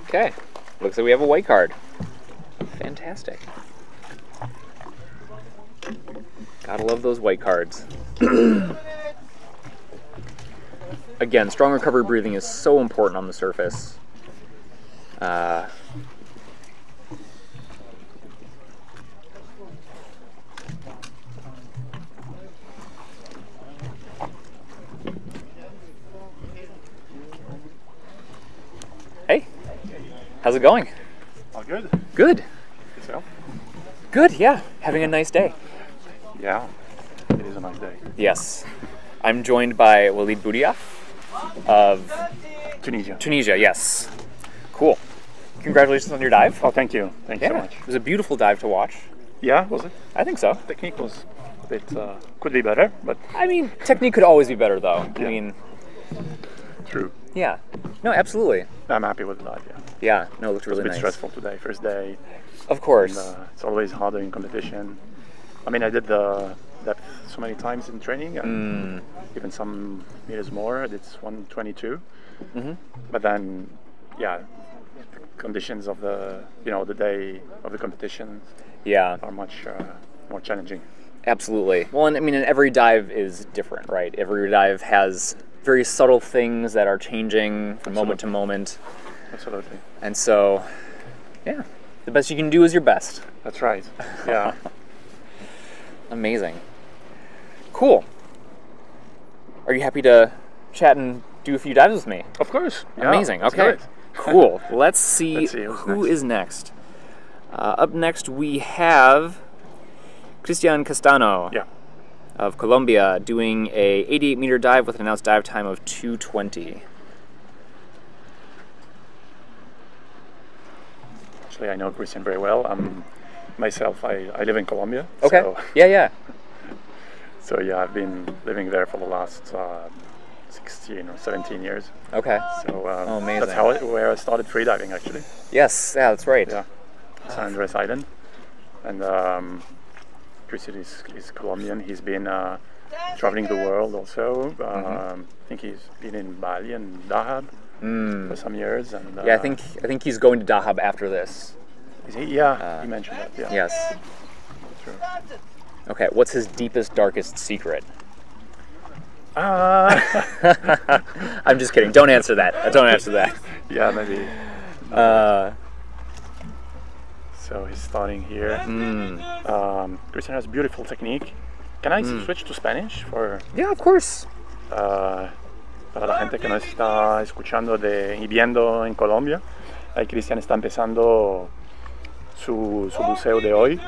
Okay, looks like we have a white card. Fantastic. Gotta love those white cards. Again, strong recovery breathing is so important on the surface. Hey, how's it going? All good. Good. Yourself? Good, yeah. Having a nice day. Yeah, it is a nice day. Yes. I'm joined by Walid Boudiaf of Tunisia. Tunisia, yes. Cool. Congratulations on your dive. Oh, thank you. Thank you so much. It was a beautiful dive to watch. Yeah, was it? I think so. Technique was a bit, could be better, but... I mean, technique could always be better, though. Yeah. I mean... True. Yeah. No, absolutely. I'm happy with the dive, yeah. Yeah, no, it looked really nice. It's a bit stressful today, first day. Of course. And, it's always harder in competition. I mean, I did the depth so many times in training, and even some meters more. I did 122. But then, yeah, conditions of the, the day of the competition are much more challenging. Absolutely. Well, and I mean, and every dive is different, right? Every dive has very subtle things that are changing from moment to moment. Absolutely. And so, yeah, the best you can do is your best. That's right. Yeah. Amazing. Cool. Are you happy to chat and do a few dives with me? Of course. Yeah, amazing. Okay. Cool. Let's see who is next. Up next we have Cristian Castano of Colombia doing a 88-meter dive with an announced dive time of 2:20. Actually, I know Cristian very well. Myself, I live in Colombia. Okay. So yeah. So yeah, I've been living there for the last 16 or 17 years. Okay. So amazing. that's where I started freediving, actually. Yes, yeah, that's right. Yeah. San Andres Island. And Cristian is Colombian. He's been traveling the world also. I think he's been in Bali and Dahab for some years. And yeah, I think he's going to Dahab after this. Is he? Yeah, he mentioned that. Yeah. Yes. True. Okay, what's his deepest, darkest secret? I'm just kidding. Don't answer that. Don't answer that. Yeah, maybe. So he's starting here. Cristian has beautiful technique. Can I switch to Spanish? Yeah, of course. Para la gente que nos está escuchando y viendo en Colombia, Cristian está empezando su buceo de hoy,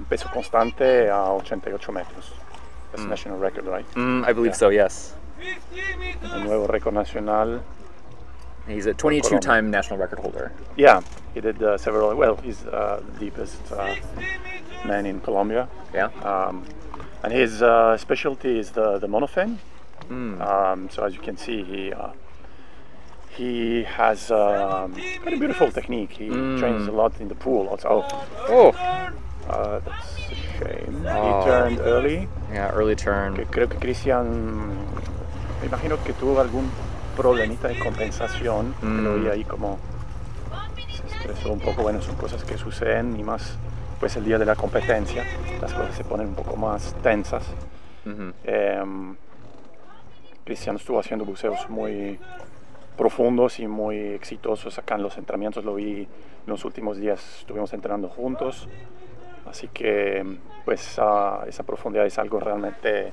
peso constante a 88 metros. That's national record, right? I believe so, yes. El nuevo récord nacional. He's a 22-time national record holder. Yeah, he did several. Well, he's the deepest man in Colombia. Yeah. And his specialty is the monofin. So as you can see, he has quite a beautiful technique. He trains a lot in the pool also. That's a shame. He turned early. Yeah, early turn. Creo que Cristian, me imagino que tuvo algún problemita de compensación. Lo vi ahí como se estresó un poco. Bueno, son cosas que suceden y más pues el día de la competencia las cosas se ponen un poco más tensas. Cristian estuvo haciendo buceos muy profundos y muy exitosos acá en los entrenamientos. Lo vi en los últimos días, estuvimos entrenando juntos Así que pues esa profundidad es algo realmente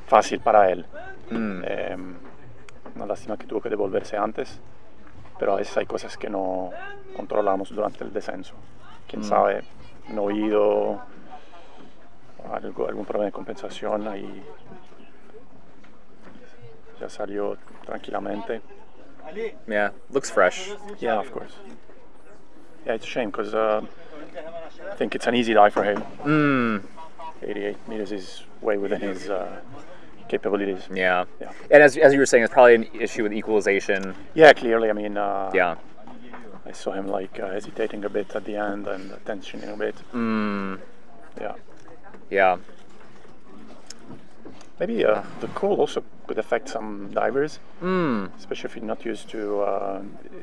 fácil para él. Una lástima que tuvo que devolverse antes, pero a veces hay cosas que no controlamos durante el descenso. Quién sabe, un oído, algún problema de compensación, ahí ya salió tranquilamente. Yeah, looks fresh. Yeah, of course. Yeah, it's a shame because I think it's an easy dive for him. 88 meters is way within his capabilities. Yeah. And as you were saying, it's probably an issue with equalization. Yeah, clearly. I mean, yeah. I saw him like hesitating a bit at the end and tensioning a bit. Yeah. Yeah. Maybe the cold also could affect some divers, especially if you're not used to.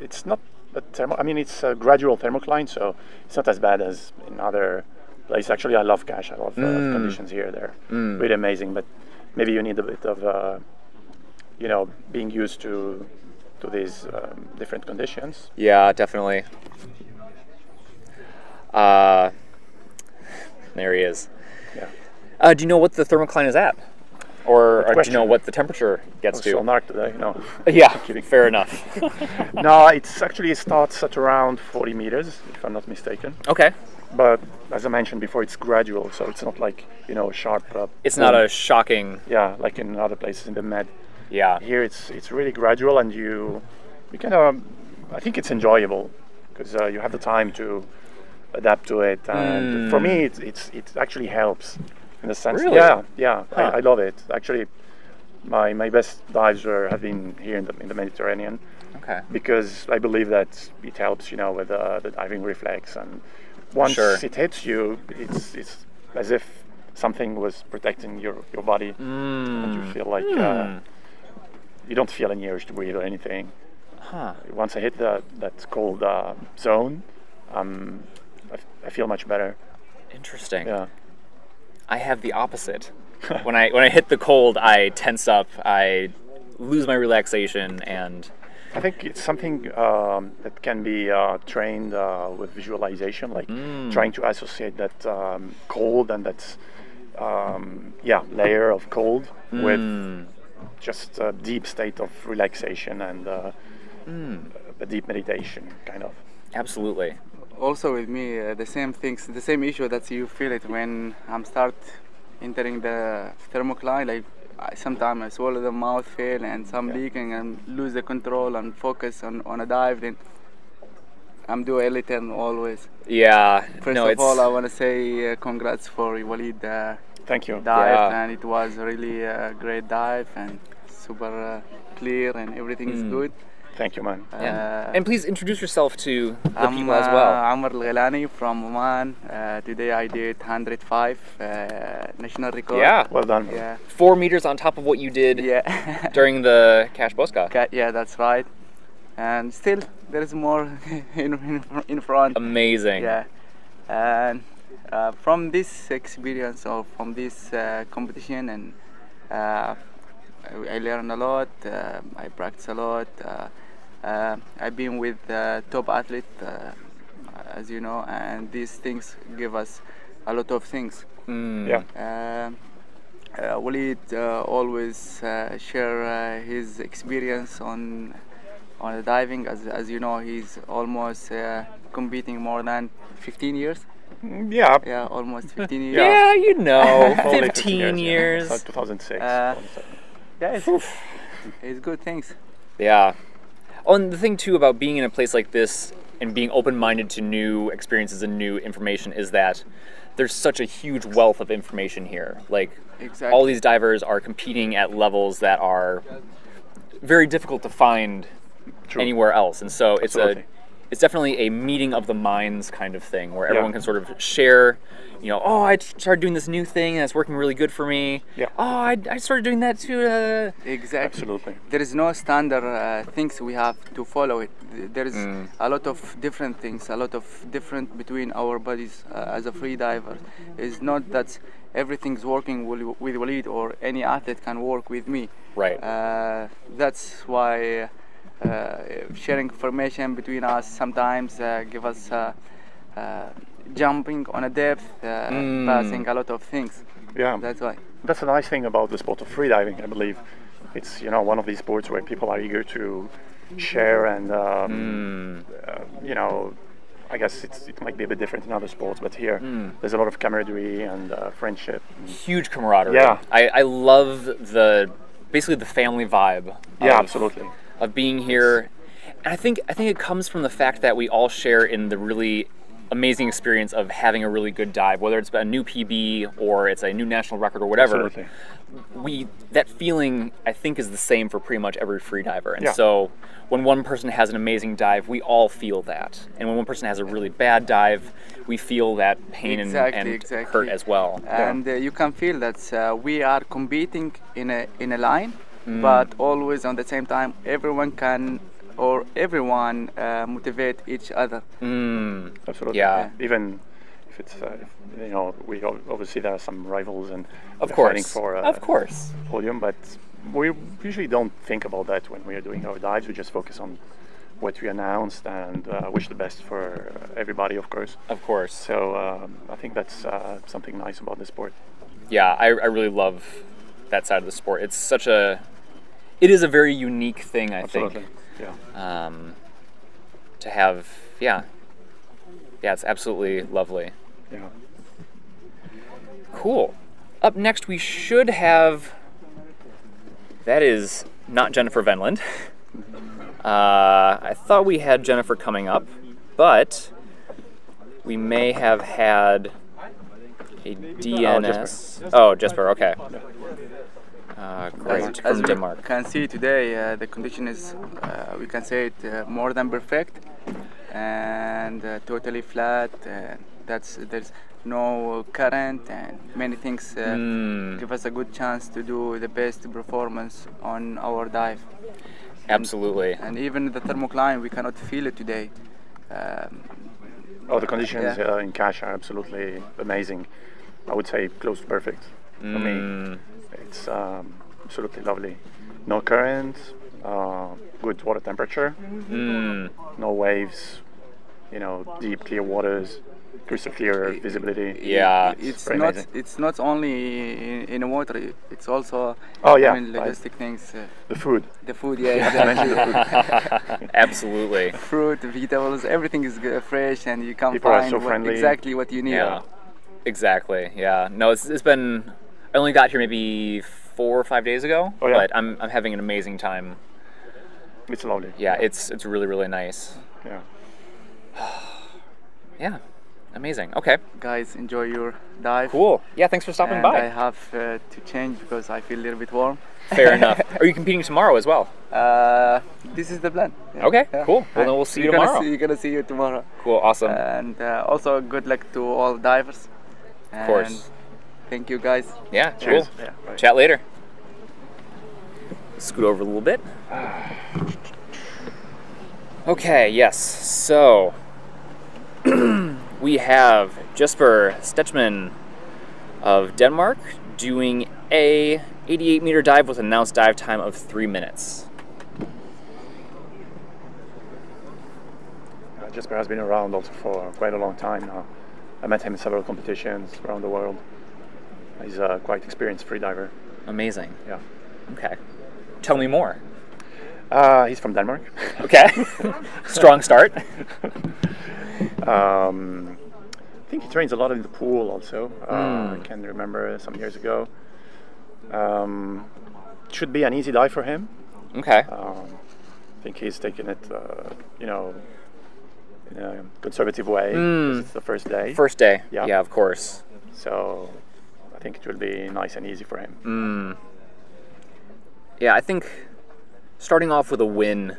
It's not a I mean, it's a gradual thermocline, so it's not as bad as in other places. Actually, I love Cache. I love conditions here. They're really amazing, but maybe you need a bit of, being used to these different conditions. Yeah, definitely. There he is. Yeah. Do you know what the thermocline is at? Or do you know what the temperature gets to? So dark today, no. Yeah, fair enough. No, it starts at around 40 meters, if I'm not mistaken. Okay. But as I mentioned before, it's gradual, so it's not like, sharp. It's not a shocking. Yeah, like in other places in the Med. Yeah. Here it's really gradual, and you kind of, I think it's enjoyable because you have the time to adapt to it. And for me, it actually helps. In a sense, really? Yeah, huh. I love it. Actually, my best dives have been here in the Mediterranean. Okay. Because I believe that it helps, with the diving reflex, and once it hits you, it's as if something was protecting your body, and you feel like you don't feel any urge to breathe or anything. Huh. Once I hit that cold zone, I feel much better. Interesting. Yeah. I have the opposite. when I hit the cold, I tense up, I lose my relaxation, and I think it's something that can be trained with visualization, like trying to associate that cold and that layer of cold with just a deep state of relaxation and a deep meditation, kind of. Absolutely. Also with me, the same things, the same issue that you feel it when I'm start entering the thermocline. Like sometimes I swallow the mouth feel and some leaking and lose the control and focus on a dive. Then I'm doing early turn always. Yeah. First of all, I want to say congrats for Walid. Thank you. Dive, and it was really a great dive and super clear and everything is good. Thank you, man. And please introduce yourself to the people as well. I'm Al-Ghalani from Oman. Today I did 105 national record. Yeah. Well done. Yeah. 4 meters on top of what you did during the Cache Bosca. Yeah, that's right. And still, there is more in front. Amazing. Yeah. And from this experience or from this competition, and I learned a lot. I practice a lot. I've been with top athletes, as you know, and these things give us a lot of things. Walid always share his experience on the diving. As you know, he's almost competing more than 15 years. Yeah, almost 15 years. Yeah, you know, 15 15 years. Yeah. 2006. Yeah, it's good things. Yeah. Oh, and the thing too about being in a place like this and being open-minded to new experiences and new information is that there's such a huge wealth of information here. Like, all these divers are competing at levels that are very difficult to find anywhere else, and so it's definitely a meeting of the minds kind of thing where everyone can sort of share, oh, I started doing this new thing and it's working really good for me. Yeah. Oh, I started doing that too. Exactly. Absolutely. There is no standard things we have to follow it. There is a lot of different things, a lot of different between our bodies as a free diver. It's not that everything's working with Walid or any athlete can work with me. Right. That's why sharing information between us sometimes give us jumping on a depth, passing a lot of things. Yeah, that's why. That's the nice thing about the sport of freediving, I believe. It's one of these sports where people are eager to share and I guess it might be a bit different in other sports, but here there's a lot of camaraderie and friendship. Huge camaraderie. Yeah, I love basically the family vibe. Yeah, absolutely. Of being here, and I think it comes from the fact that we all share in the really amazing experience of having a really good dive, whether it's a new PB or it's a new national record or whatever. Absolutely. That feeling, I think, is the same for pretty much every free diver. And Yeah. so when one person has an amazing dive, we all feel that. And when one person has a really bad dive, we feel that pain and hurt as well. And you can feel that we are competing in a line, but always on the same time, everyone motivate each other. Absolutely. Yeah. Even if it's, we obviously there are some rivals and of they're course fighting for podium, but we usually don't think about that when we are doing our dives. We just focus on what we announced and wish the best for everybody, of course. Of course. So I think that's something nice about the sport. Yeah, I really love that side of the sport. It is a very unique thing, I think. Yeah. To have, yeah, it's absolutely lovely. Yeah. Cool. Up next, we should have. That is not Jennifer Venland. I thought we had Jennifer coming up, but we may have had a DNS. Oh, Jesper. Okay. Great. As From Denmark. we can see today, the condition is, we can say it, more than perfect and totally flat. There's no current and many things give us a good chance to do the best performance on our dive. Absolutely. And even the thermocline, we cannot feel it today. The conditions in Cache are absolutely amazing. I would say close to perfect for me. It's absolutely lovely. No current, good water temperature, no waves, deep clear waters, crystal clear visibility. Yeah, it's not only in the water. It's also logistic things. The food. The food, yeah, exactly. Absolutely. Fruit, vegetables, everything is fresh, and you can People are find so friendly. Exactly what you need. Yeah, exactly. Yeah. No, it's been. I only got here maybe 4 or 5 days ago, but I'm having an amazing time. It's lovely. Yeah, it's really, really nice. Yeah. Yeah, amazing. Okay. Guys, enjoy your dive. Cool. Yeah, thanks for stopping by. I have to change because I feel a little bit warm. Fair enough. Are you competing tomorrow as well? This is the plan. Yeah. Okay, cool. Well, then we'll see you tomorrow. We're gonna see you tomorrow. Cool, awesome. And also good luck to all divers. Of course. Thank you, guys. Yeah, cheers. Cool. Yeah, chat later. Scoot over a little bit. Okay, yes. So we have Jesper Stechman of Denmark doing a 88-meter dive with an announced dive time of 3 minutes. Jesper has been around also for quite a long time now. I met him in several competitions around the world. He's a quite experienced freediver. Amazing. Yeah. Okay. Tell me more. He's from Denmark. Okay. Strong start. I think he trains a lot in the pool also. I can remember some years ago. Should be an easy dive for him. Okay. I think he's taken it, in a conservative way. It's the first day. First day. Yeah, of course. So I think it will be nice and easy for him. Yeah, I think starting off with a win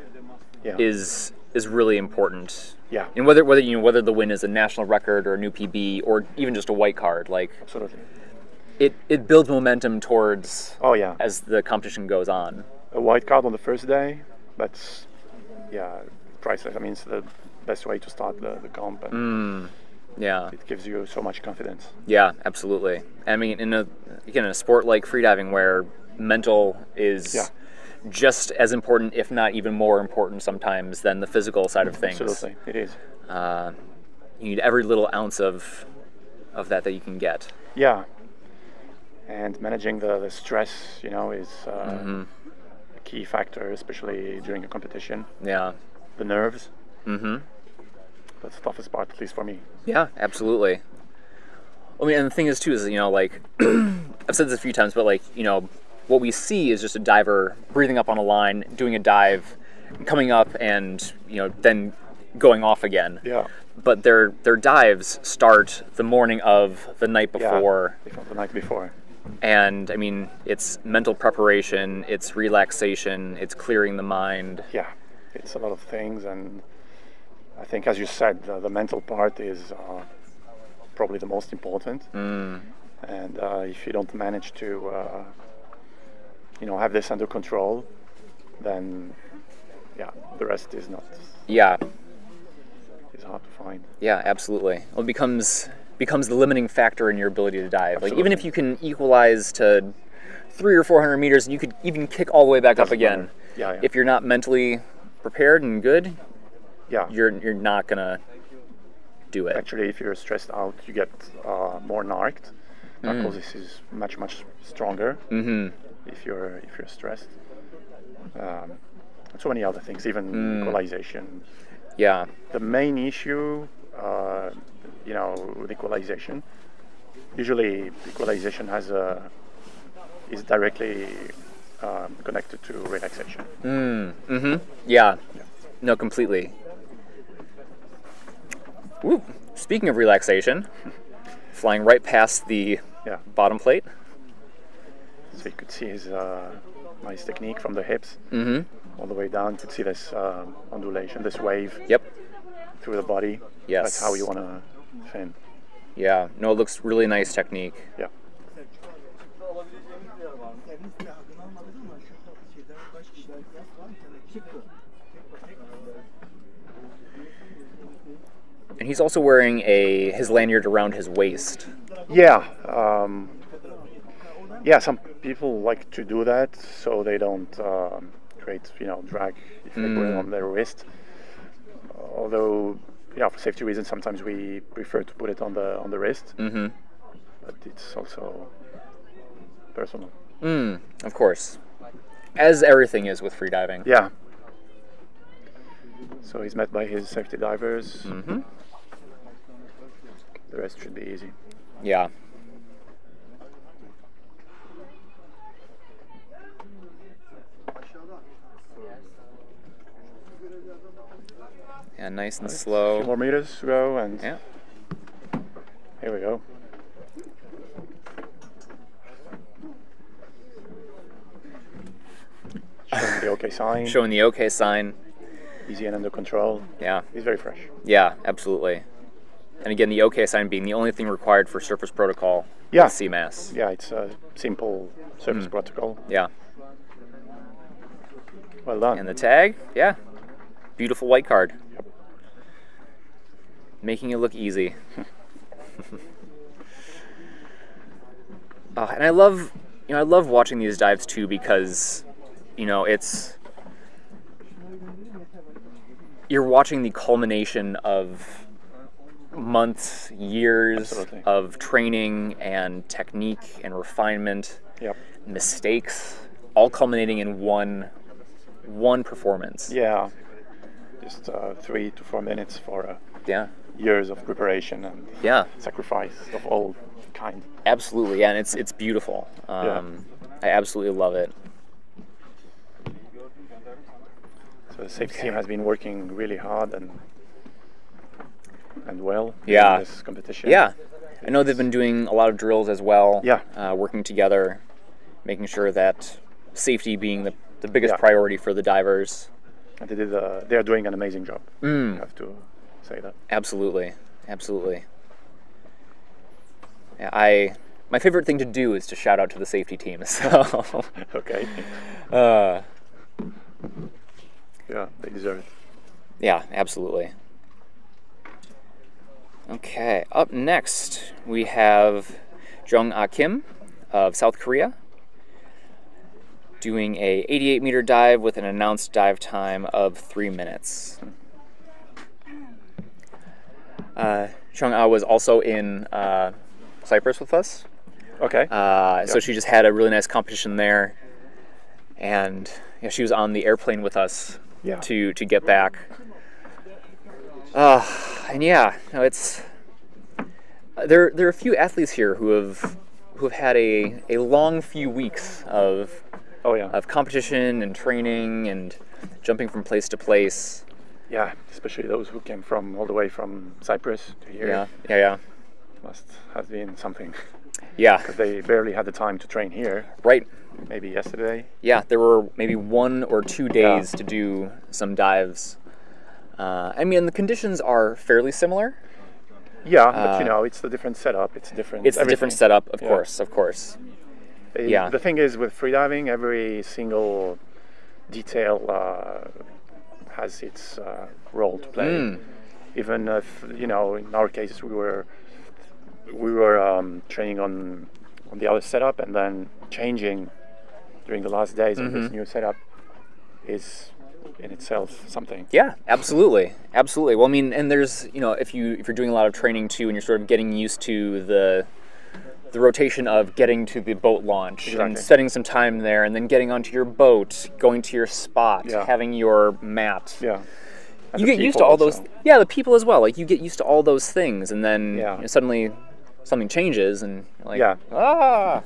is really important. Yeah. And whether the win is a national record or a new PB or even just a white card, like absolutely, it builds momentum towards. Oh yeah. As the competition goes on. A white card on the first day, that's priceless. I mean, it's the best way to start the comp. And yeah. It gives you so much confidence. Yeah, absolutely. I mean, in a sport like freediving where mental is just as important, if not even more important sometimes than the physical side of things. Absolutely, it is. you need every little ounce of that you can get. Yeah. And managing the stress, you know, is a key factor, especially during a competition. Yeah. The nerves. That's the toughest part, at least for me. Yeah, absolutely. I mean, and the thing is too is, you know, like I've said this a few times, but like, you know, what we see is just a diver breathing up on a line, doing a dive, coming up, and you know, then going off again. Yeah. But their dives start the morning of the night before. Yeah, the night before. And I mean, it's mental preparation, it's relaxation, it's clearing the mind. Yeah, it's a lot of things, and I think, as you said, the mental part is probably the most important. And if you don't manage to, you know, have this under control, then yeah, the rest is not. Yeah. It's hard to find. Yeah, absolutely. Well, it becomes the limiting factor in your ability to dive. Absolutely. Like even if you can equalize to 300 or 400 meters, and you could even kick all the way back up again. Yeah. If you're not mentally prepared and good, yeah, you're not gonna do it. Actually, if you're stressed out, you get more narked. Narcosis is much stronger if you're stressed. So many other things, even equalization. Yeah. The main issue, you know, with equalization, usually equalization is directly connected to relaxation. Yeah. No, completely. Woo. Speaking of relaxation, flying right past the bottom plate. So you could see his nice technique from the hips all the way down. You could see this undulation, this wave. Yep. Through the body. Yes. That's how you want to fin. Yeah. No, it looks really nice technique. Yeah. And he's also wearing his lanyard around his waist. Yeah. Yeah, some people like to do that so they don't create, you know, drag if they put it on their wrist. Although, yeah, for safety reasons, sometimes we prefer to put it on the wrist. But it's also personal. Of course. As everything is with freediving. Yeah. So he's met by his safety divers. The rest should be easy. Yeah. Yeah, nice and slow. A few more meters to go, and yeah. Here we go. Showing the OK sign. Showing the OK sign. Easy and under control. Yeah. He's very fresh. Yeah, absolutely. And again, the OK sign being the only thing required for surface protocol. Yeah. CMAS. Yeah, it's a simple surface protocol. Yeah. Well done. And the tag, yeah. Beautiful white card. Yep. Making it look easy. And I love watching these dives too, because, you know, you're watching the culmination of months, years of training and technique and refinement, mistakes, all culminating in one performance. Yeah, just 3 to 4 minutes for years of preparation and sacrifice of all kind. Absolutely, yeah, and it's beautiful. I absolutely love it. So the safety team has been working really hard and well in this competition. Yeah, I know they've been doing a lot of drills as well. Yeah, working together, making sure that safety being the biggest priority for the divers. And they are doing an amazing job. I have to say that. Absolutely, absolutely. Yeah, my favorite thing to do is to shout out to the safety team. So. Okay. Yeah, they deserve it. Yeah, absolutely. Okay, up next we have Jung-Ah Kim of South Korea doing a 88-meter dive with an announced dive time of 3 minutes. Chong-A was also in Cyprus with us. Okay. So she just had a really nice competition there, and she was on the airplane with us to get back. And it's there are a few athletes here who have had a long few weeks of competition and training and jumping from place to place. Yeah, especially those who came from all the way from Cyprus to here. Yeah. Must have been something. Yeah. Because they barely had the time to train here. Right. Maybe yesterday. Yeah, there were maybe 1 or 2 days to do some dives. I mean, the conditions are fairly similar. Yeah, but it's the different setup. It's different. It's a different setup, of course. Yeah. The thing is, with freediving, every single detail has its role to play. Even if in our case we were training on the other setup, and then changing during the last days of this new setup is in itself something. Yeah, absolutely. Well, I mean, and there's if you're doing a lot of training too, and you're sort of getting used to the rotation of getting to the boat launch and spending some time there, and then getting onto your boat, going to your spot, having your mat. Yeah. And you get used to all those. Yeah, the people as well. Like, you get used to all those things, and then suddenly something changes, and you're like, So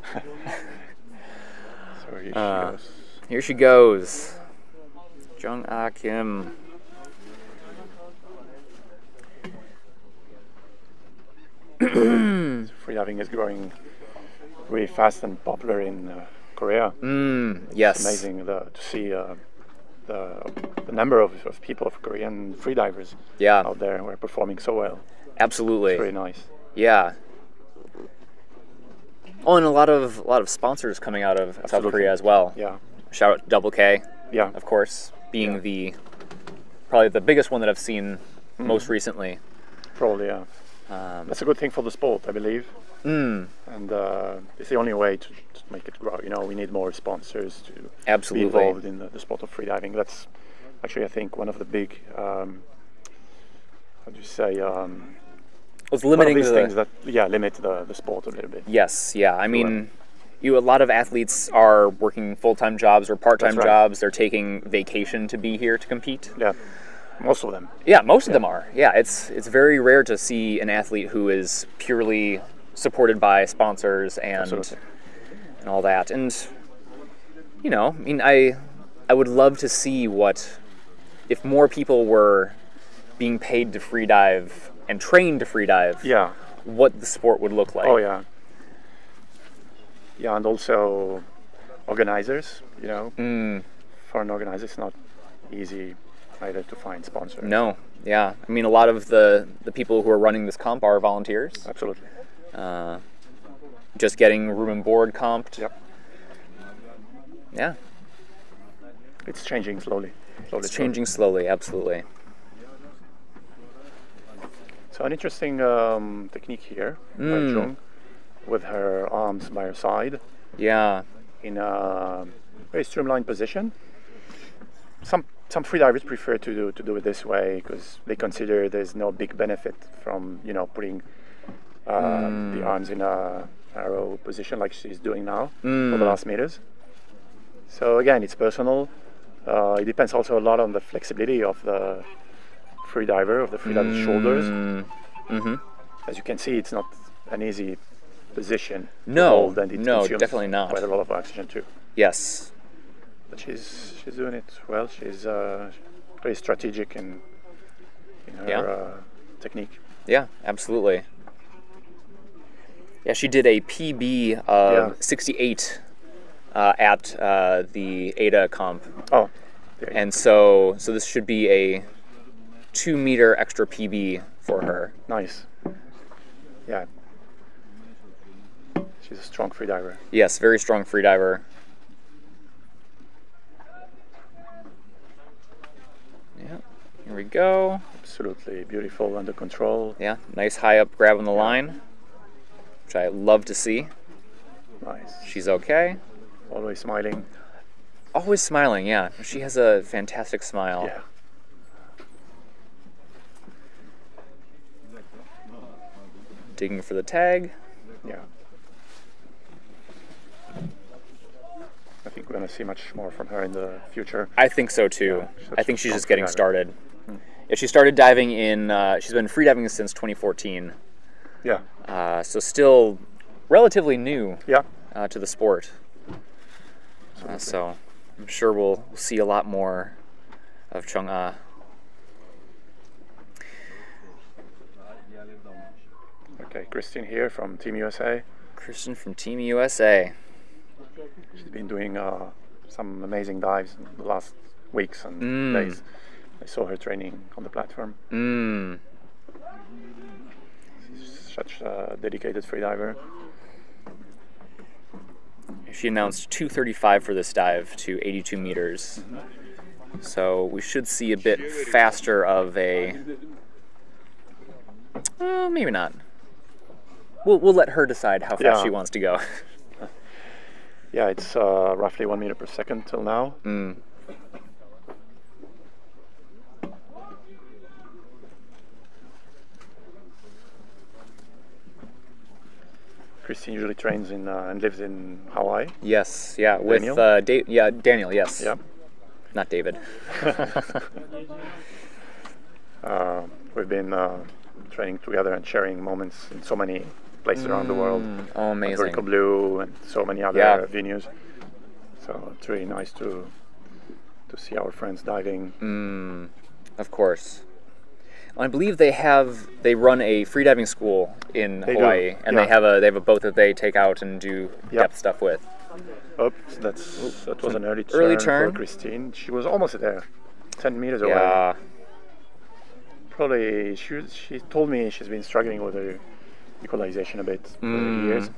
here she goes. Here she goes. Jung-A Kim. Freediving is growing really fast and popular in Korea. Yes. It's amazing to see the number of people, of Korean freedivers out there who are performing so well. Absolutely. It's really nice. Yeah. Oh, and a lot of sponsors coming out of South Korea as well. Yeah. Shout out to Double K. Yeah. Of course, being probably the biggest one that I've seen most recently. Probably, yeah. That's a good thing for the sport, I believe. And it's the only way to make it grow. We need more sponsors to be involved in the sport of freediving. That's actually, I think, one of the big, how do you say, it's limiting one of these things that limit the sport a little bit. Yes, yeah. I mean, a lot of athletes are working full-time jobs or part-time jobs. They're taking vacation to be here to compete. Yeah, most of them. Yeah, most of them are. Yeah, it's very rare to see an athlete who is purely supported by sponsors and all that. And I mean, I would love to see if more people were being paid to freedive and trained to freedive. Yeah. What the sport would look like. Oh yeah. Yeah, and also organizers. For an organizer, it's not easy either to find sponsors. No. Yeah. I mean, a lot of the people who are running this comp are volunteers. Absolutely. Just getting room and board comped. Yep. Yeah. It's changing slowly. It's changing slowly, absolutely. So an interesting technique here by Jung, with her arms by her side. Yeah. In a very streamlined position. Some freedivers prefer to do it this way because they consider there's no big benefit from putting the arms in a narrow position like she's doing now for the last meters. So again, it's personal. It depends also a lot on the flexibility of the freediver's shoulders. As you can see, it's not an easy position to hold, and it consumes definitely not. quite a lot of oxygen too. Yes. But she's doing it well. She's very strategic in her technique. Yeah, absolutely. Yeah, she did a PB of 68 at the ADA comp. Oh. And so this should be a 2-meter extra PB for her. Nice. Yeah. She's a strong freediver. Yes, very strong freediver. Yeah, here we go. Absolutely beautiful, under control. Yeah, nice high up grab on the line, which I love to see. Nice. She's okay. Always smiling. Always smiling, yeah. She has a fantastic smile. Yeah. Digging for the tag. Yeah. I think we're going to see much more from her in the future. I think so too. Yeah, I think she's just getting freediver. started. Yeah, she started diving in, she's been freediving since 2014. Yeah. So still relatively new Yeah. To the sport. So I'm sure we'll see a lot more of Chung-A. Okay, Christine here from Team USA. Kristen from Team USA. She's been doing some amazing dives in the last weeks and days. I saw her training on the platform. She's such a dedicated freediver. She announced 2:35 for this dive to 82 meters. So we should see a bit faster of a... maybe not. We'll let her decide how fast she wants to go. Yeah, it's roughly 1 meter per second till now. Christine usually trains in and lives in Hawaii. Yes, yeah, with Daniel? Daniel, yes. Yeah. Not David. We've been training together and sharing moments in so many places around the world. Oh, amazing. Vertical Blue and so many other venues. So it's really nice to see our friends diving. Of course. I believe they run a freediving school in Hawaii, and they have a boat that they take out and do depth stuff with. Oops, that was an early turn for Christine. She was almost there, 10 meters away. Yeah. Probably she told me she's been struggling with her equalization a bit over the years.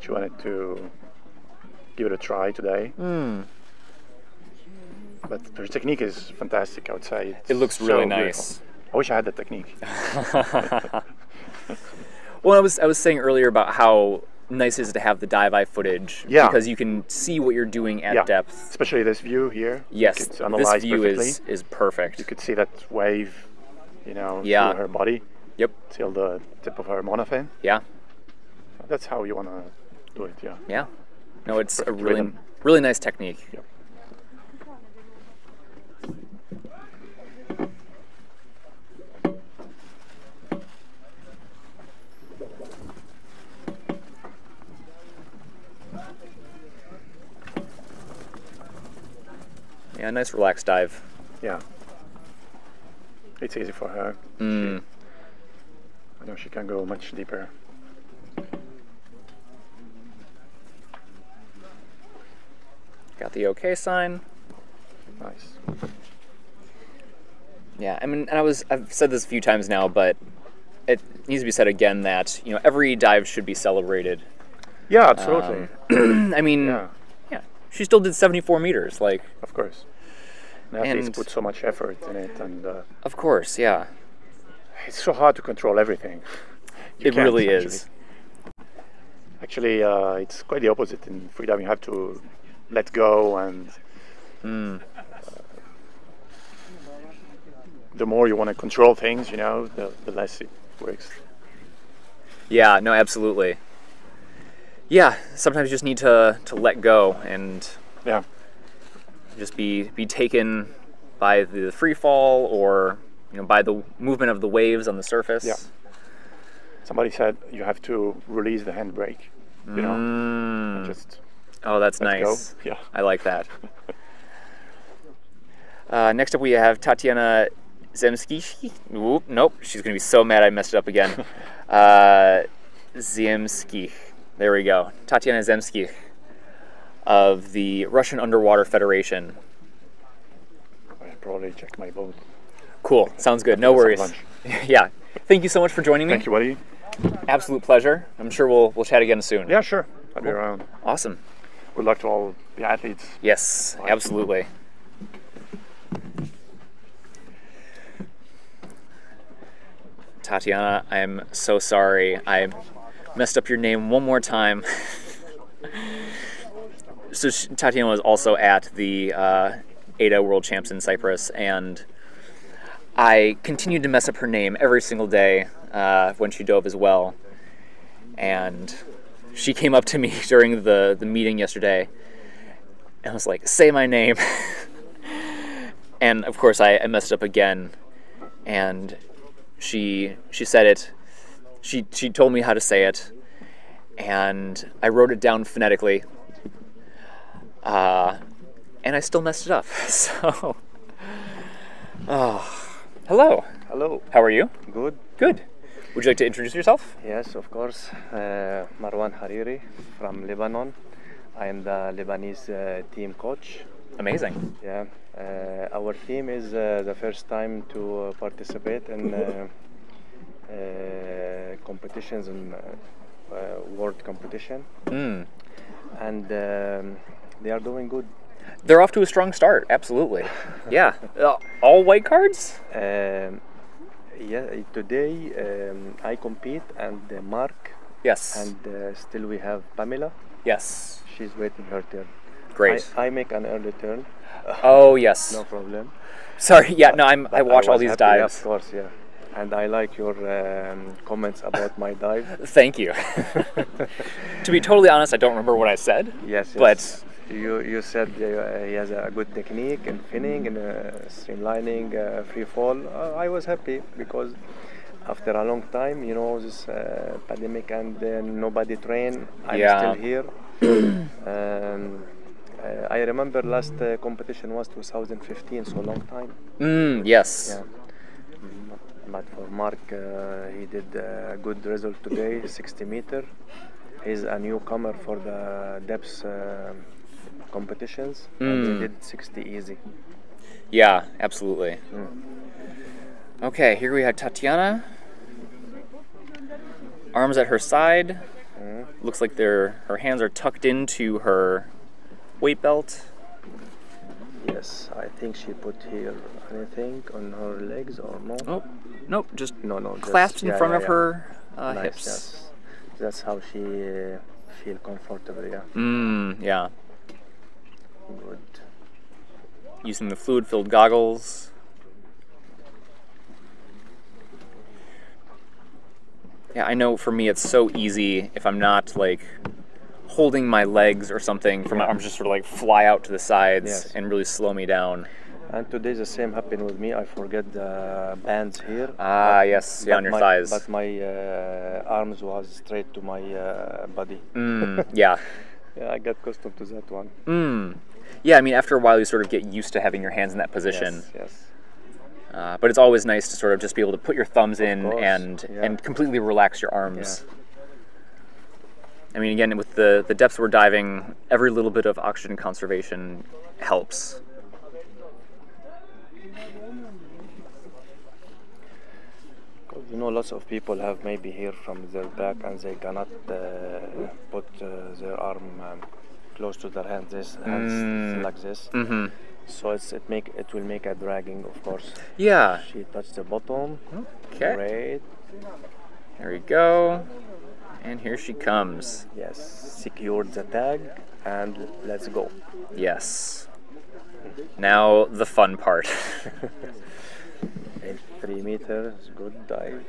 She wanted to give it a try today. But her technique is fantastic, I would say. It looks really nice. I wish I had that technique. Well, I was saying earlier about how nice it is to have the dive eye footage because you can see what you're doing at depth. Especially this view here. Yes, this view is perfect. You could see that wave, through her body. Yep. Till the tip of her monofin. Yeah. That's how you want to do it, yeah. Yeah. No, it's a really nice technique. Yep. Yeah, nice relaxed dive. Yeah. It's easy for her. I know she can go much deeper. Got the okay sign. Nice. Yeah, I mean, I've said this a few times now, but it needs to be said again that, every dive should be celebrated. Yeah, absolutely. I mean, she still did 74 meters, like. Of course. And athletes put so much effort in it, and. Of course, yeah. It's so hard to control everything. It really is. Actually, it's quite the opposite in freediving. You have to let go, and the more you want to control things, the less it works. Yeah, no, absolutely. Yeah, sometimes you just need to let go and just be taken by the free fall or by the movement of the waves on the surface. Yeah. Somebody said you have to release the handbrake. And just. Oh, that's nice. Go. Yeah, I like that. Next up, we have Tatiana Zemski. Nope, she's gonna be so mad I messed it up again. Zemski. There we go. Tatiana Zemski of the Russian Underwater Federation. I'll probably check my boat. Cool. Sounds good. No worries. Yeah. Thank you so much for joining me. Thank you, buddy. Absolute pleasure. I'm sure we'll chat again soon. Yeah, sure. I'll be around. Awesome. Good luck to all the athletes. Yes, absolutely. Tatiana, I'm so sorry. I messed up your name one more time. So Tatiana was also at the ADA World Champs in Cyprus, and I continued to mess up her name every single day when she dove as well. And she came up to me during the meeting yesterday and was like, say my name. And of course I messed up again. And she said it. She told me how to say it. And I wrote it down phonetically. And I still messed it up. So, hello. Hello. How are you? Good. Good. Would you like to introduce yourself? Yes, of course. Marwan Hariri from Lebanon. I am the Lebanese team coach. Amazing. Yeah. Our team is the first time to participate in competitions and world competition. And they are doing good. They're off to a strong start, absolutely. Yeah. All white cards? Yeah, today I compete and Mark. Yes. And still we have Pamela. Yes. She's waiting her turn. Great. I make an early turn. Oh, yes. No problem. Sorry, yeah, no, I watch all these happy, dives. Of course, yeah. And I like your comments about my dive. Thank you. To be totally honest, I don't remember what I said. Yes, but you said he has a good technique in finning and streamlining, free fall. I was happy because after a long time, you know, this pandemic and nobody train. I'm still here. I remember last competition was 2015, so long time. Yes. Yeah. But for Mark, he did a good result today, 60 meter. He's a newcomer for the depth competitions, and he did 60 easy. Yeah, absolutely. Okay, here we have Tatiana. Arms at her side. Looks like her hands are tucked into her weight belt. Yes, I think she put here anything on her legs or no? Oh, nope, just no, clasped in front of her nice, hips. Yes. That's how she feel comfortable, yeah. Yeah. Good. Using the fluid-filled goggles. Yeah, I know for me it's so easy if I'm not like holding my legs or something for my arms just sort of like fly out to the sides and really slow me down. And today the same happened with me. I forget the bands here. Yes, on your thighs. But my arms was straight to my body. Yeah. Yeah, I got accustomed to that one. Yeah, I mean, after a while you sort of get used to having your hands in that position. Yes. But it's always nice to sort of just be able to put your thumbs in and completely relax your arms. Yeah. I mean, again, with the depths we're diving, every little bit of oxygen conservation helps. You know, lots of people have maybe here from their back and they cannot put their arm close to their hands, hands like this. So it will make a dragging, of course. Yeah. She touched the bottom. Okay. Great. There we go. And here she comes. Yes. Secured the tag and let's go. Yes. Now the fun part. 3 meters, good dive.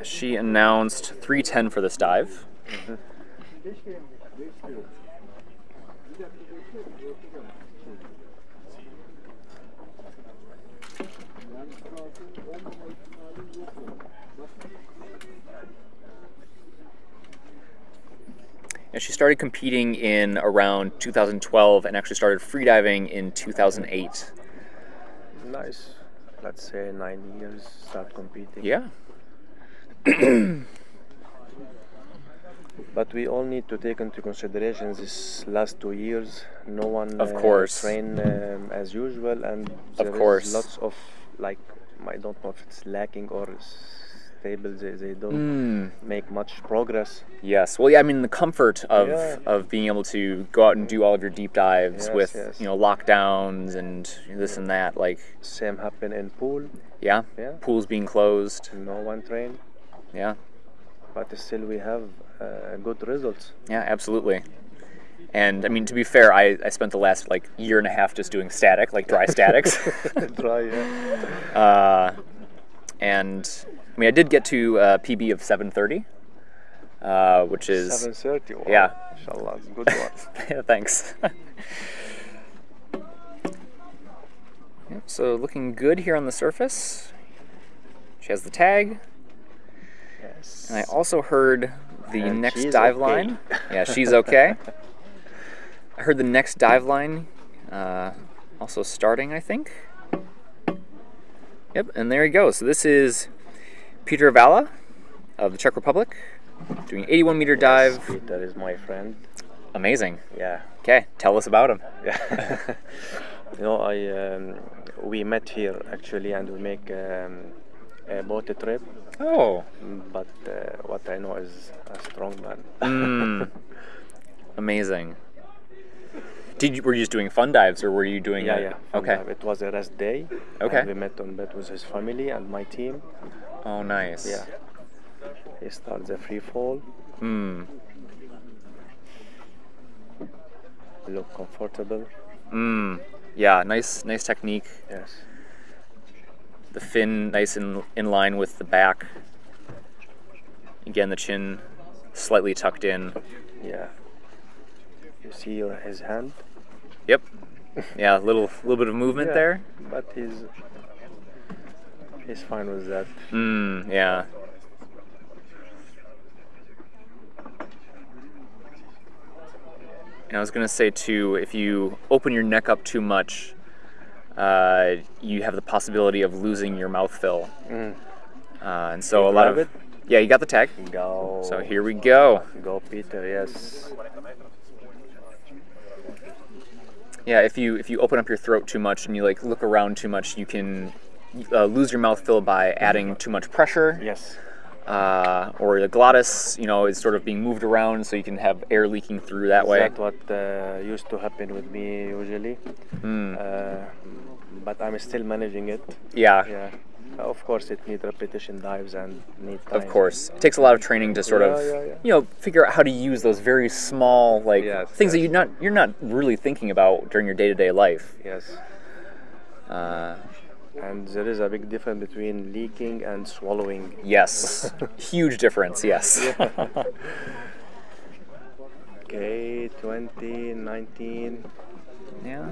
She announced 310 for this dive. And she started competing in around 2012 and actually started freediving in 2008. Nice. Let's say 9 years start competing. Yeah. But we all need to take into consideration this last 2 years. No one of course train as usual, and there is lots of like I don't know if it's lacking or stable. They don't make much progress. Yes. Well, yeah. I mean, the comfort of being able to go out and do all of your deep dives with you know lockdowns and this and that. Like same happen in pool. Yeah. Pools being closed. No one train. Yeah. But still we have good results. Yeah, absolutely. And I mean, to be fair, I spent the last like year and a half just doing static, like dry statics. Dry, yeah. And I mean, I did get to a PB of 730, which is 730. Wow. Yeah. Inshallah, good one. Yeah, thanks. Yep, so looking good here on the surface. She has the tag. Yes. And I also heard the And next she's dive okay. line. Yeah, she's okay. I heard the next dive line also starting, I think. Yep, and there he goes. So this is Peter Vala of the Czech Republic doing an 81-meter dive. Peter is my friend. Amazing. Yeah. Okay, tell us about him. Yeah. You know, we met here actually, and we make a boat trip. Oh. But what I know is a strong man. Amazing. Were you just doing fun dives, or were you doing? Yeah. Okay. Dive. It was a rest day. Okay. And we met on bed with his family and my team. Oh, nice. Yeah. He starts the free fall. Look comfortable. Yeah, nice technique. Yes. The fin nice in line with the back. Again, the chin slightly tucked in. Yeah. You see his hand? Yep. Yeah, a little bit of movement there. But he's fine with that. Yeah. And I was gonna say too, if you open your neck up too much, you have the possibility of losing your mouth fill. And so You a lot grab of it? yeah, you got the tag. Go. So here we go. Go, Peter. Yes. Yeah, if you open up your throat too much and you like look around too much, you can lose your mouth fill by adding too much pressure. Yes. Or the glottis, is sort of being moved around, so you can have air leaking through that way. That's what used to happen with me usually. But I'm still managing it. Yeah. Of course, it needs repetition dives and need time. Of course, it takes a lot of training to sort of, figure out how to use those very small things that you're not really thinking about during your day-to-day life. Yes. And there is a big difference between leaking and swallowing. Yes, huge difference. Yes. Okay, 20, 19. Yeah.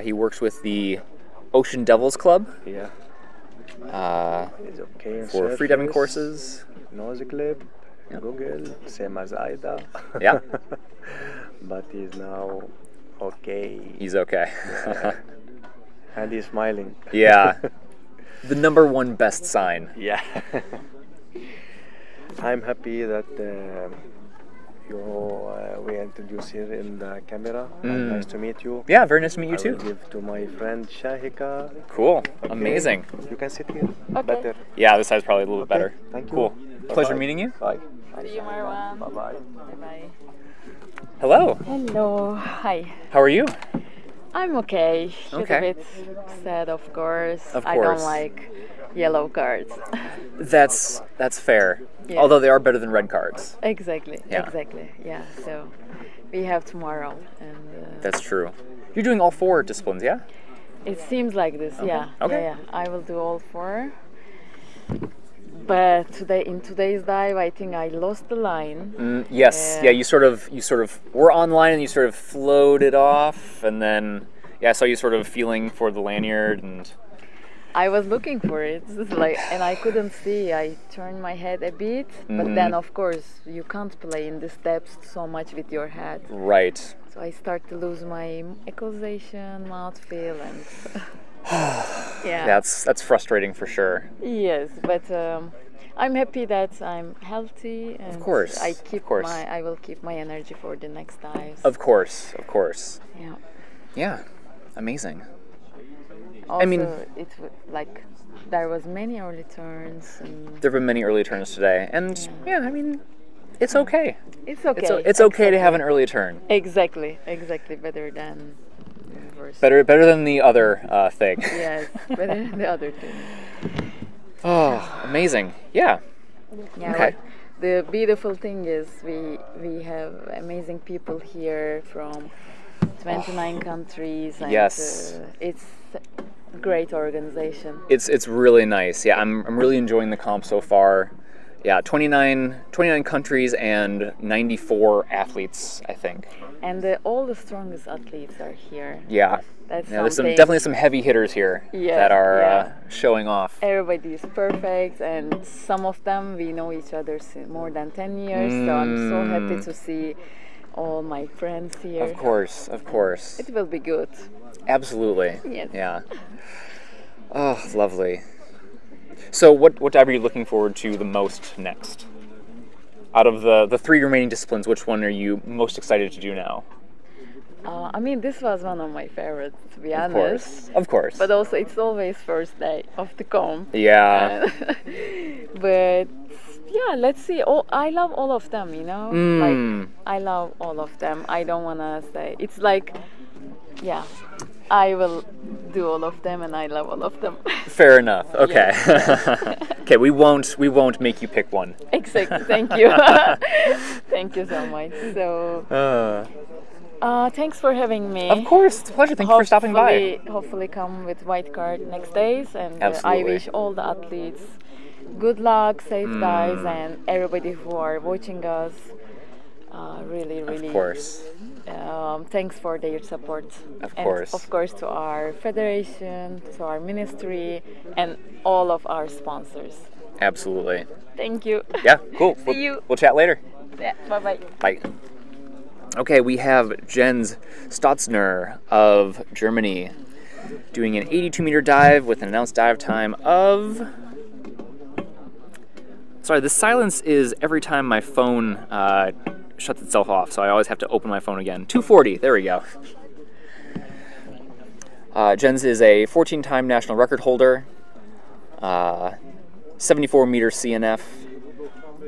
He works with the Ocean Devils Club. Yeah. He's okay for freediving courses. Nose clip, Google, same as Ida. Yeah. But he's now okay. He's okay. And he's smiling. Yeah. The number one best sign. Yeah. I'm happy that we introduced here in the camera. Nice to meet you. Yeah, very nice to meet you too. I will give to my friend Shahika. Cool. Okay. Amazing. You can sit here. Better. Yeah, this side's probably a little bit better. Thank you. Cool. Bye-bye. Pleasure meeting you. Bye. See you, Marwan. Bye-bye. Bye-bye. Hello. Hello. Hi. How are you? I'm okay. Okay. A bit sad, of course. Of I don't course. like yellow cards. That's fair. Yeah. Although they are better than red cards. Exactly. Yeah. Exactly. Yeah. So we have tomorrow, and That's true. You're doing all 4 disciplines, yeah? it seems like this. Okay. Yeah. Okay. Yeah. I will do all 4. But in today's dive, I think I lost the line. Yes. Yeah. You sort of were online and you sort of floated off, and then I saw you sort of feeling for the lanyard and. I was looking for it, and I couldn't see. I turned my head a bit, but then of course you can't play in the steps so much with your head. Right. So I start to lose my equalization, mouth feel, and yeah. That's frustrating for sure. Yes, but I'm happy that I'm healthy, and Of course. I will keep my energy for the next dives. Of course. Yeah. Yeah. Amazing. Also, I mean, there was many early turns. And there have been many early turns today, and I mean, it's okay. It's okay. It's okay to have an early turn. Exactly. Better than worse. Better than the other thing. Yes, better than the other thing. Oh, Amazing. Yeah. Yeah. Okay. The beautiful thing is we have amazing people here from 29 countries. And, yes. It's a great organization. It's really nice. Yeah, I'm really enjoying the comp so far. Yeah, 29 countries and 94 athletes, I think. And all the strongest athletes are here. Yeah. That's there's definitely some heavy hitters here that are showing off. Everybody is perfect, and some of them we know each other more than 10 years, so I'm so happy to see all my friends here. Of course, of course. It will be good. Absolutely. Yes. Yeah. Oh, lovely. So what dive are you looking forward to the most next? Out of the 3 remaining disciplines, which one are you most excited to do now? I mean, this was one of my favorites, to be honest. Of course. But also, it's always first day of the comp. Yeah. But yeah, let's see. I love all of them, you know? Like, I love all of them. I don't want to say. It's like, yeah, I will do all of them and I love all of them. Fair enough. Okay. Okay, we won't make you pick one. Exactly. Thank you. Thank you so much. So thanks for having me. Of course, it's a pleasure. Thank you for stopping by. Hopefully come with white card next days, and Absolutely. I wish all the athletes good luck, safe dives, and everybody who are watching us. Really, Of course. Thanks for their support. Of and course. Of course to our federation, to our ministry, and all of our sponsors. Absolutely. Thank you. Yeah, cool. See you. We'll chat later. Yeah, bye-bye. Bye. Okay, we have Jens Stotzner of Germany doing an 82-meter dive with an announced dive time of... Sorry, the silence is every time my phone shuts itself off, so I always have to open my phone again. 2:40, there we go. Jens is a 14-time national record holder, 74-meter CNF,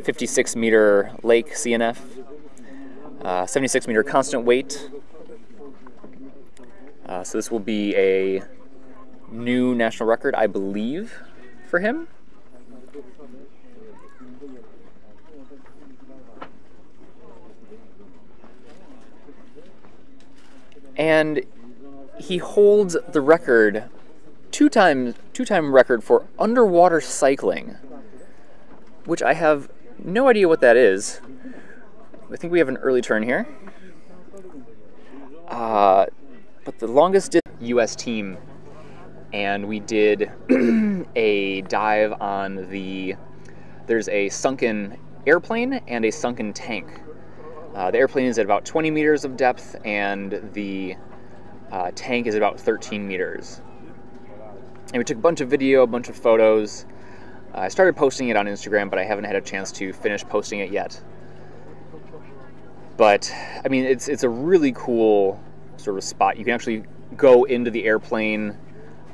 56-meter lake CNF, 76-meter constant weight. So this will be a new national record, I believe, for him. And he holds the record, two-time record for underwater cycling, which I have no idea what that is. I think we have an early turn here. But the longest U.S. team, and we did a dive on there's a sunken airplane and a sunken tank. The airplane is at about 20 meters of depth, and the tank is about 13 meters. And we took a bunch of video, a bunch of photos. I started posting it on Instagram, but I haven't had a chance to finish posting it yet. But, I mean, it's a really cool sort of spot. You can actually go into the airplane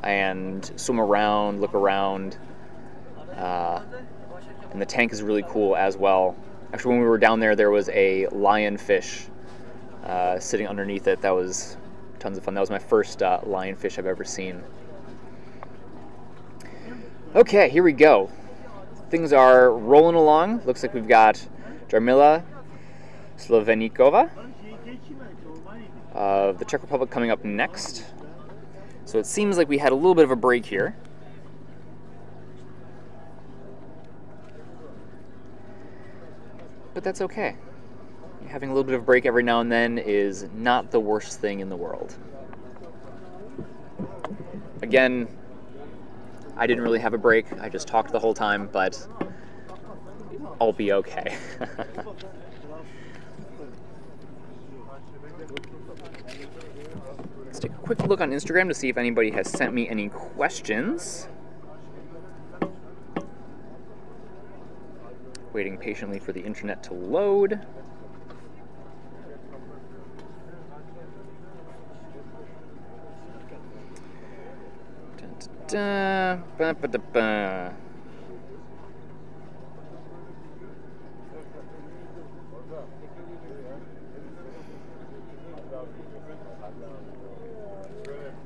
and swim around, look around. And the tank is really cool as well. Actually, when we were down there, there was a lionfish sitting underneath it. That was tons of fun. That was my first lionfish I've ever seen. Okay, here we go. Things are rolling along. Looks like we've got Jarmila Slovenikova of the Czech Republic coming up next. So it seems like we had a little bit of a break here. But that's okay. Having a little bit of a break every now and then is not the worst thing in the world. Again, I didn't really have a break. I just talked the whole time, but I'll be okay. Let's take a quick look on Instagram to see if anybody has sent me any questions. Waiting patiently for the internet to load. Dun, dun, dun, ba, ba, da, ba.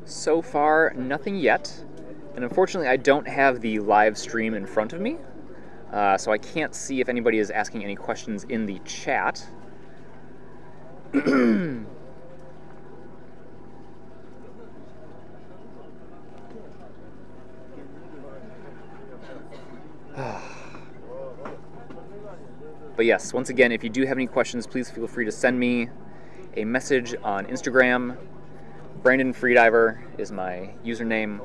So far, nothing yet. And unfortunately, I don't have the live stream in front of me, so I can't see if anybody is asking any questions in the chat. But yes, once again, if you do have any questions, please feel free to send me a message on Instagram. Brandon Freediver is my username.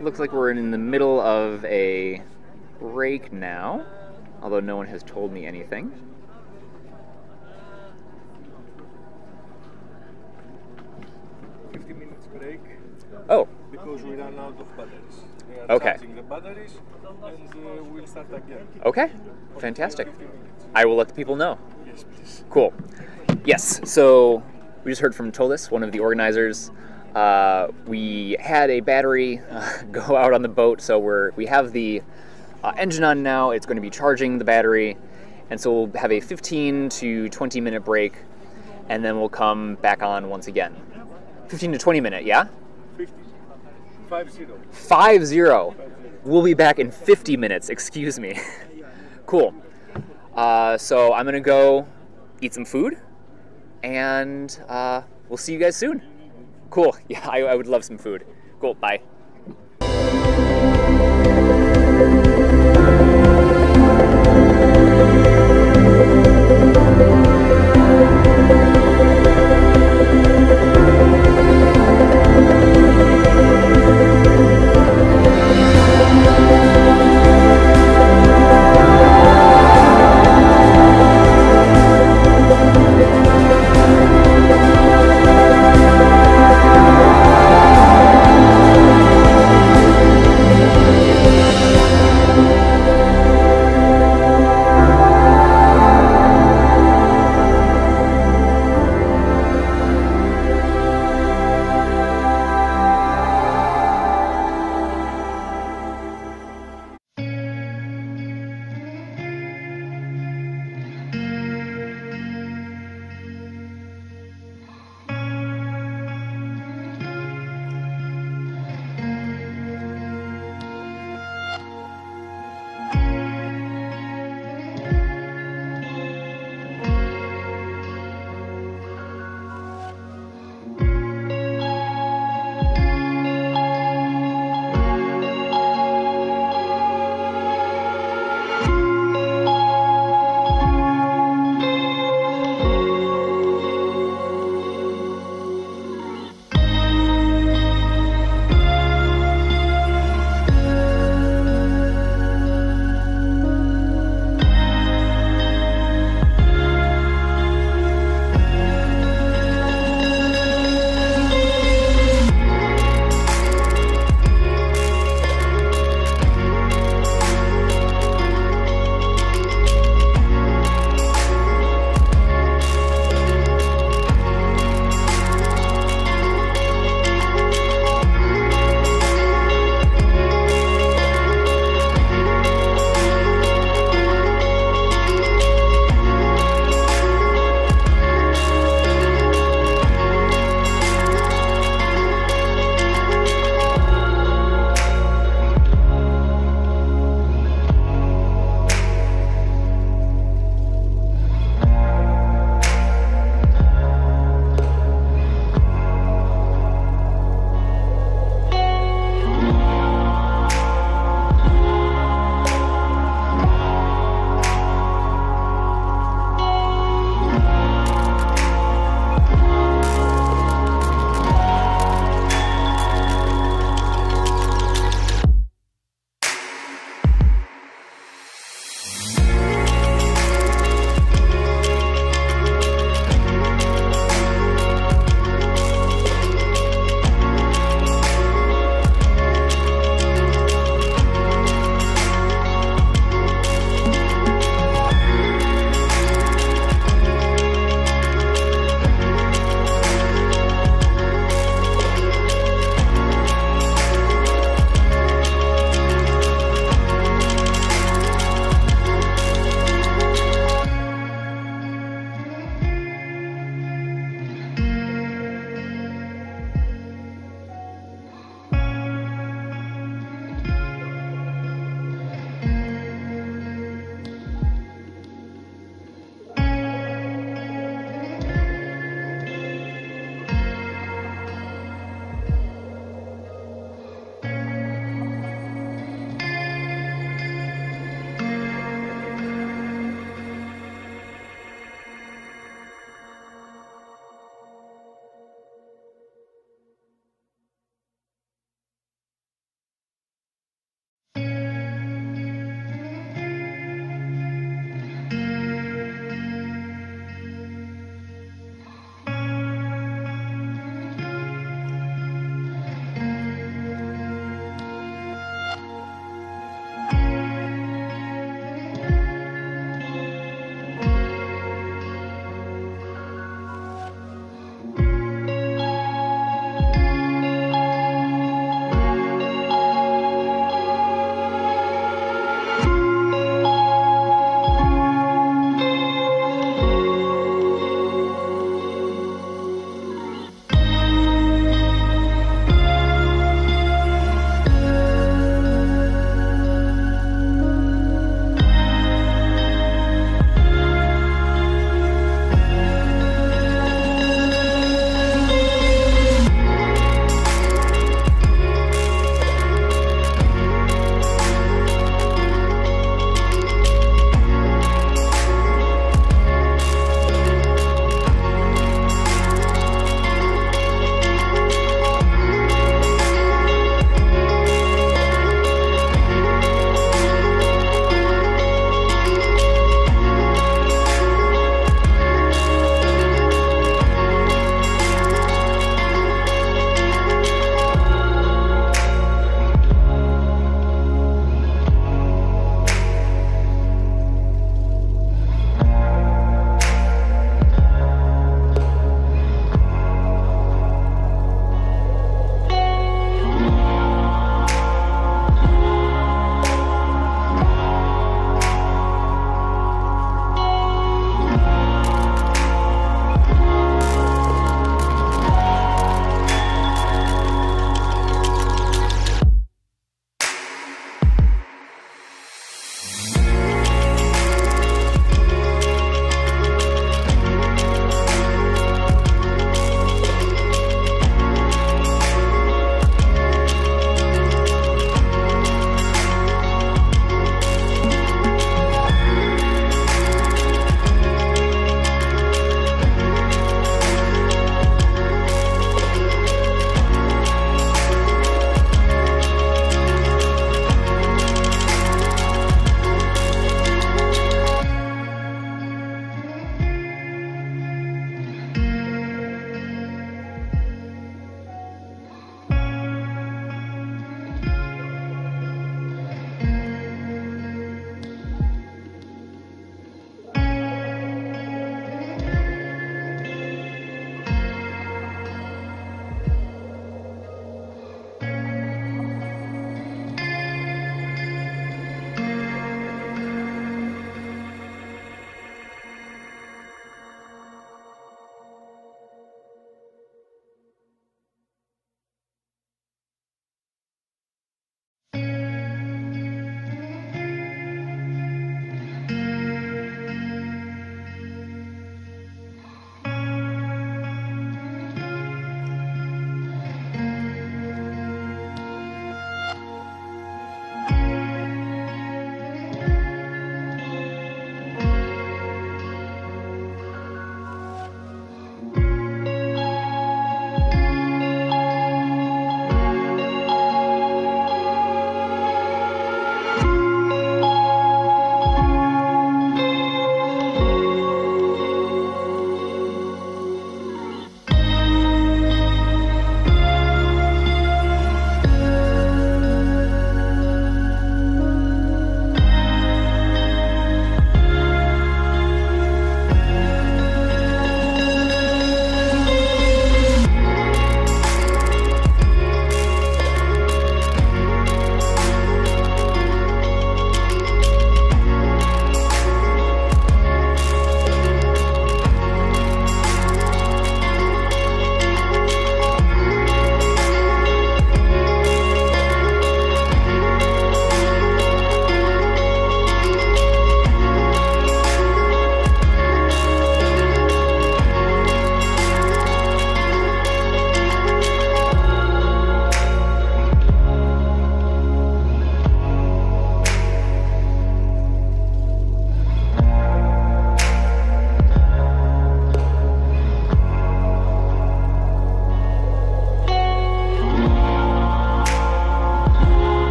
Looks like we're in the middle of a break now, although no one has told me anything. Break. Oh. Because we ran out of batteries. We are Okay. charging the batteries and we'll start again. Okay, fantastic. I will let the people know. Yes, please. Cool. Yes, so we just heard from Tolis, one of the organizers. We had a battery go out on the boat, so we have the engine on now. It's going to be charging the battery, and so we'll have a 15 to 20 minute break, and then we'll come back on once again. 15 to 20 minute, yeah? 50. 5-0. We'll be back in 50 minutes, excuse me. Cool. So I'm gonna go eat some food, and we'll see you guys soon. Cool, yeah, I would love some food. Cool, bye.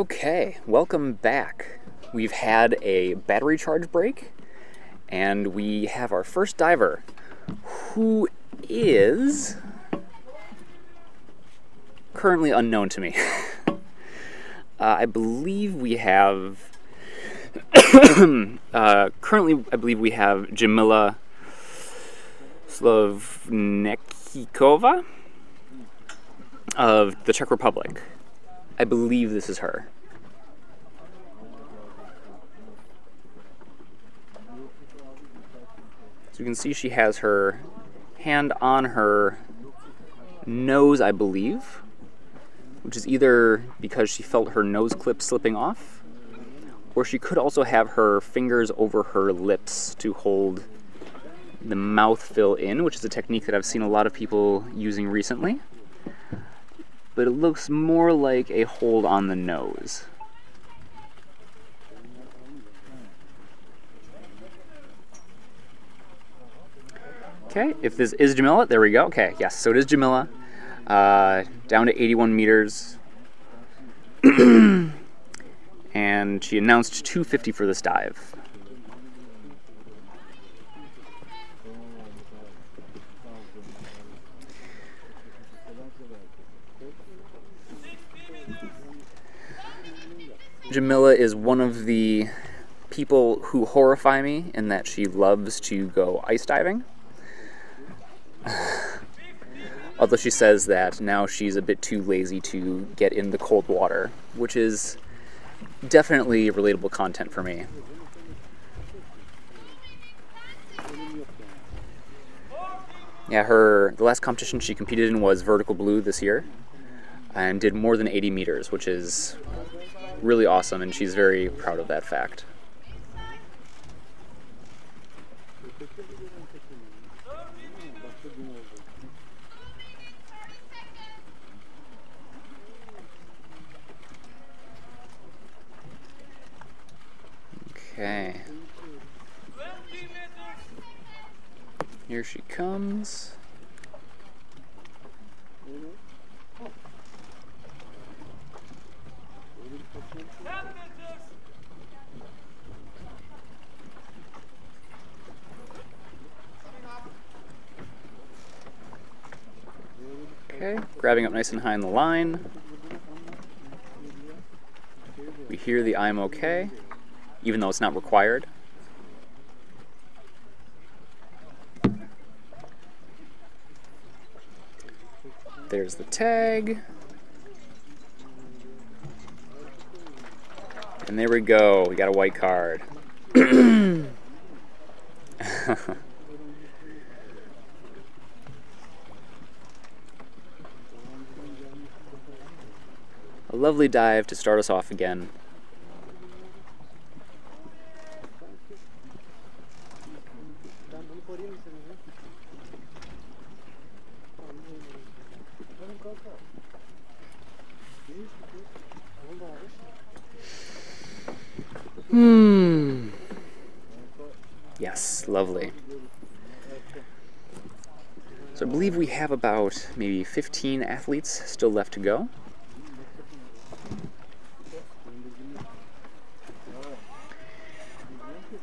Okay, welcome back. We've had a battery charge break, and we have our first diver, who is currently unknown to me. I believe we have currently I believe we have Jamila Slovnekikova of the Czech Republic. I believe this is her. So you can see she has her hand on her nose, I believe, which is either because she felt her nose clip slipping off, or she could also have her fingers over her lips to hold the mouth fill in, which is a technique that I've seen a lot of people using recently. But it looks more like a hold on the nose. Okay, if this is Jamila, there we go. Okay, yes, so it is Jamila. Down to 81 meters. And she announced 250 for this dive. Jamila is one of the people who horrify me in that she loves to go ice diving. Although she says that now she's a bit too lazy to get in the cold water, which is definitely relatable content for me. Yeah, the last competition she competed in was vertical blue this year, and did more than 80 meters, which is really awesome, and she's very proud of that fact. Okay. Here she comes. Okay, grabbing up nice and high in the line. We hear the I'm okay, even though it's not required. There's the tag. And there we go, we got a white card. A lovely dive to start us off again. Yes, lovely. So I believe we have about maybe 15 athletes still left to go.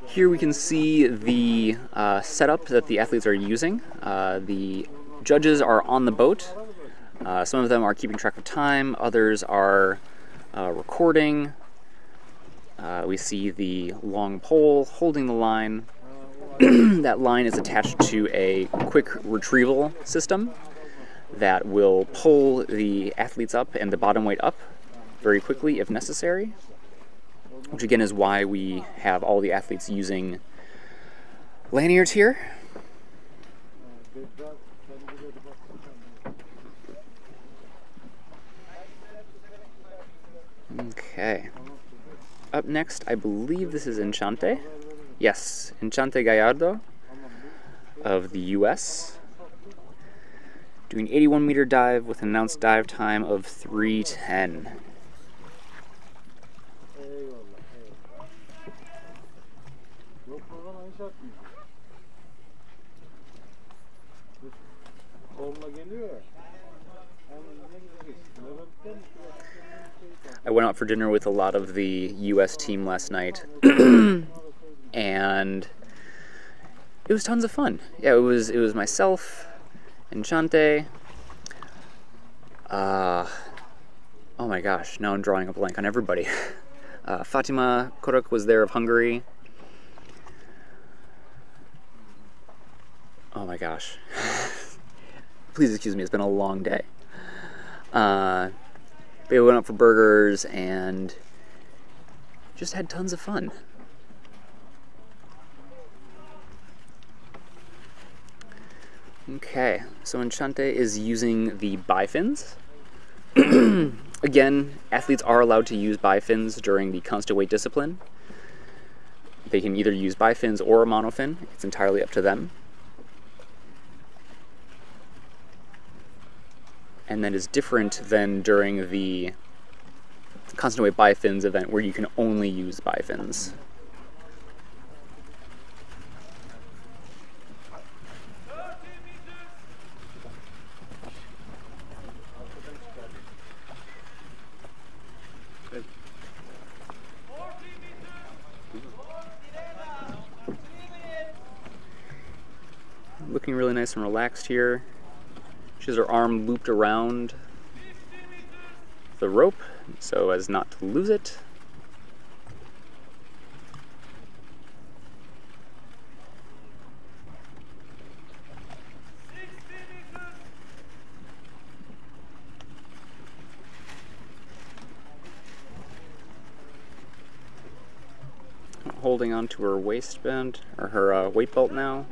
Here we can see the setup that the athletes are using. The judges are on the boat. Some of them are keeping track of time, others are recording. We see the long pole holding the line. That line is attached to a quick retrieval system that will pull the athletes up and the bottom weight up very quickly if necessary, which again is why we have all the athletes using lanyards here. Okay. Up next, I believe this is Enchante. Yes, Enchante Gallardo of the US. Doing 81-meter dive with an announced dive time of 3:10. I went out for dinner with a lot of the U.S. team last night, and it was tons of fun. Yeah, it was myself, Enchante. Oh my gosh, now I'm drawing a blank on everybody. Fatima Korok was there of Hungary. Oh my gosh. Please excuse me, it's been a long day. But we went out for burgers and just had tons of fun. Okay, so Enchante is using the bifins. Again, athletes are allowed to use bifins during the constant weight discipline. They can either use bifins or a monofin. It's entirely up to them. And that is different than during the constant weight bifins event where you can only use bifins. Looking really nice and relaxed here. She has her arm looped around the rope so as not to lose it. Holding onto her waistband, or her weight belt now.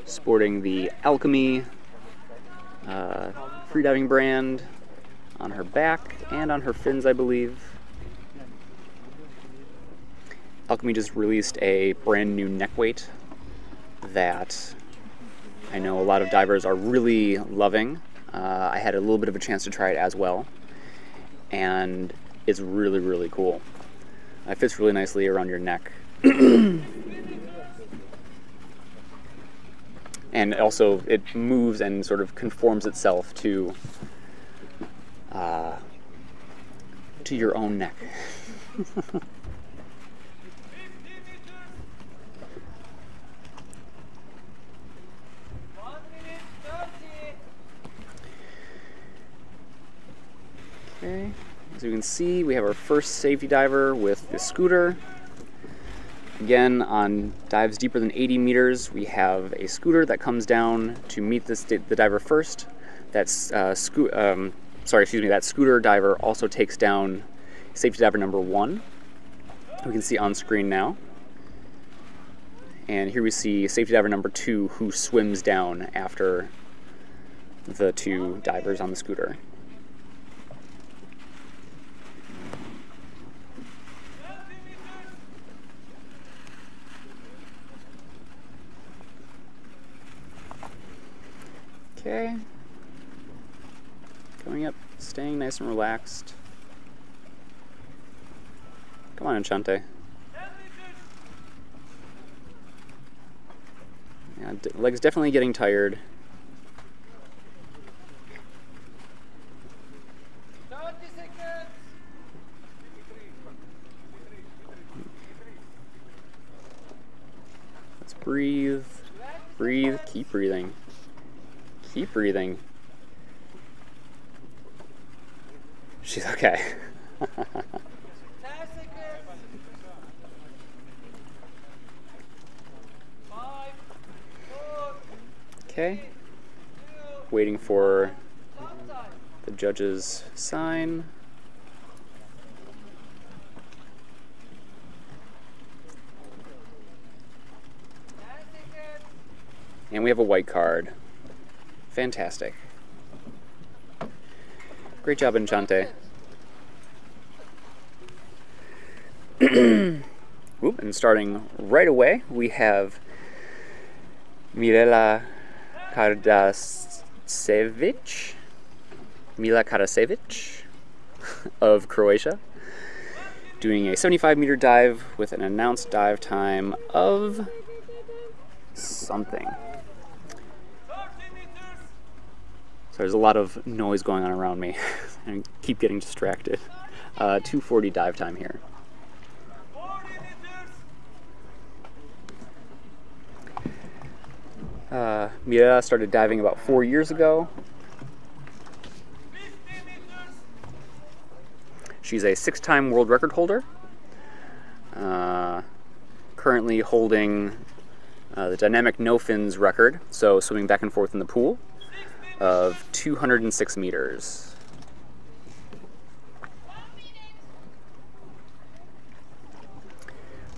Sporting the Alchemy freediving brand on her back and on her fins, I believe. Alchemy just released a brand new neck weight that I know a lot of divers are really loving. I had a little bit of a chance to try it as well, and it's really, really cool. It fits really nicely around your neck. And also it moves and sort of conforms itself to your own neck. Okay, as you can see, we have our first safety diver with the scooter. Again, on dives deeper than 80 meters, we have a scooter that comes down to meet the diver first. That scooter diver also takes down safety diver number 1. We can see on screen now. And here we see safety diver number 2 who swims down after the 2 divers on the scooter. Okay, going up, staying nice and relaxed. Come on, Enchante. Yeah, legs definitely getting tired. Let's breathe, breathe, keep breathing. Keep breathing. She's okay. Okay. Waiting for the judge's sign. And we have a white card. Fantastic. Great job, Enchante. Whoop, and starting right away, we have Mila Karasevic of Croatia, doing a 75-meter dive with an announced dive time of something. So there's a lot of noise going on around me. I keep getting distracted. 2:40 dive time here. Mira started diving about 4 years ago. She's a 6-time world record holder. Currently holding the dynamic no fins record, so swimming back and forth in the pool, of 206 meters.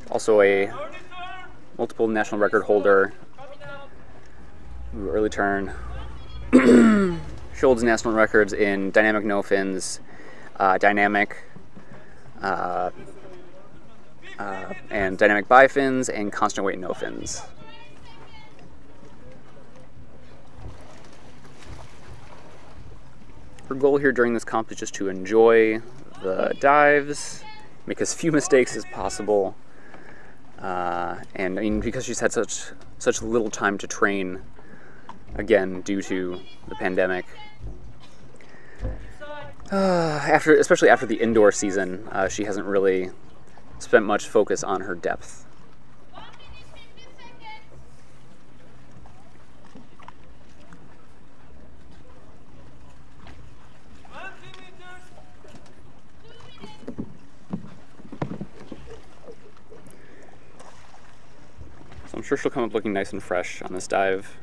Also a multiple national record holder. Ooh, early turn. She holds national records in dynamic no fins, dynamic and dynamic bifins, and constant weight no fins. Her goal here during this comp is just to enjoy the dives, make as few mistakes as possible, and I mean, because she's had such little time to train, again due to the pandemic. Especially after the indoor season, she hasn't really spent much focus on her depth. So I'm sure she'll come up looking nice and fresh on this dive.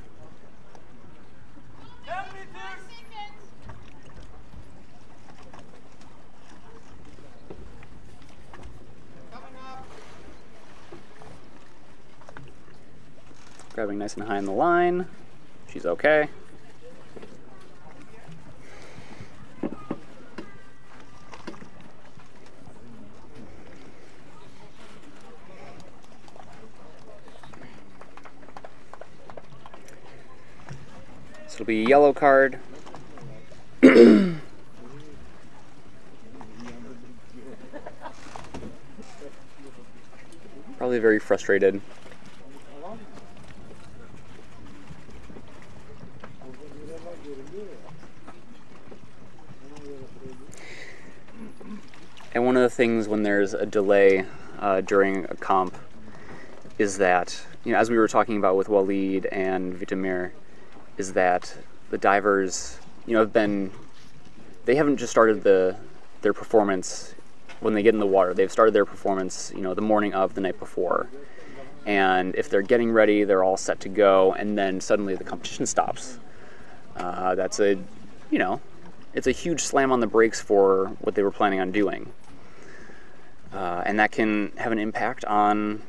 Grabbing nice and high in the line. She's okay. So it'll be a yellow card. Probably very frustrated. And one of the things when there's a delay during a comp is that, you know, as we were talking about with Walid and Vitamir, is that the divers, you know, they haven't just started their performance when they get in the water. They've started their performance, you know, the morning of, the night before. And if they're getting ready, they're all set to go, and then suddenly the competition stops. That's a, you know, it's a huge slam on the brakes for what they were planning on doing. And that can have an impact on,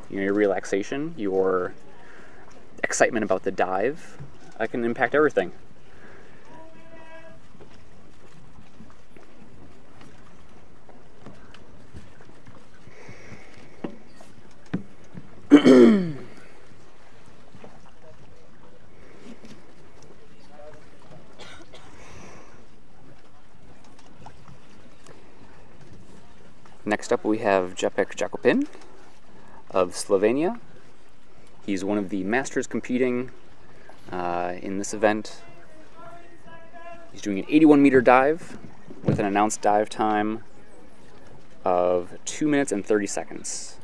you know, your relaxation, your excitement about the dive. That can impact everything. Next up we have Jepek Jakopin of Slovenia. He's one of the masters competing in this event. He's doing an 81-meter dive with an announced dive time of 2 minutes and 30 seconds.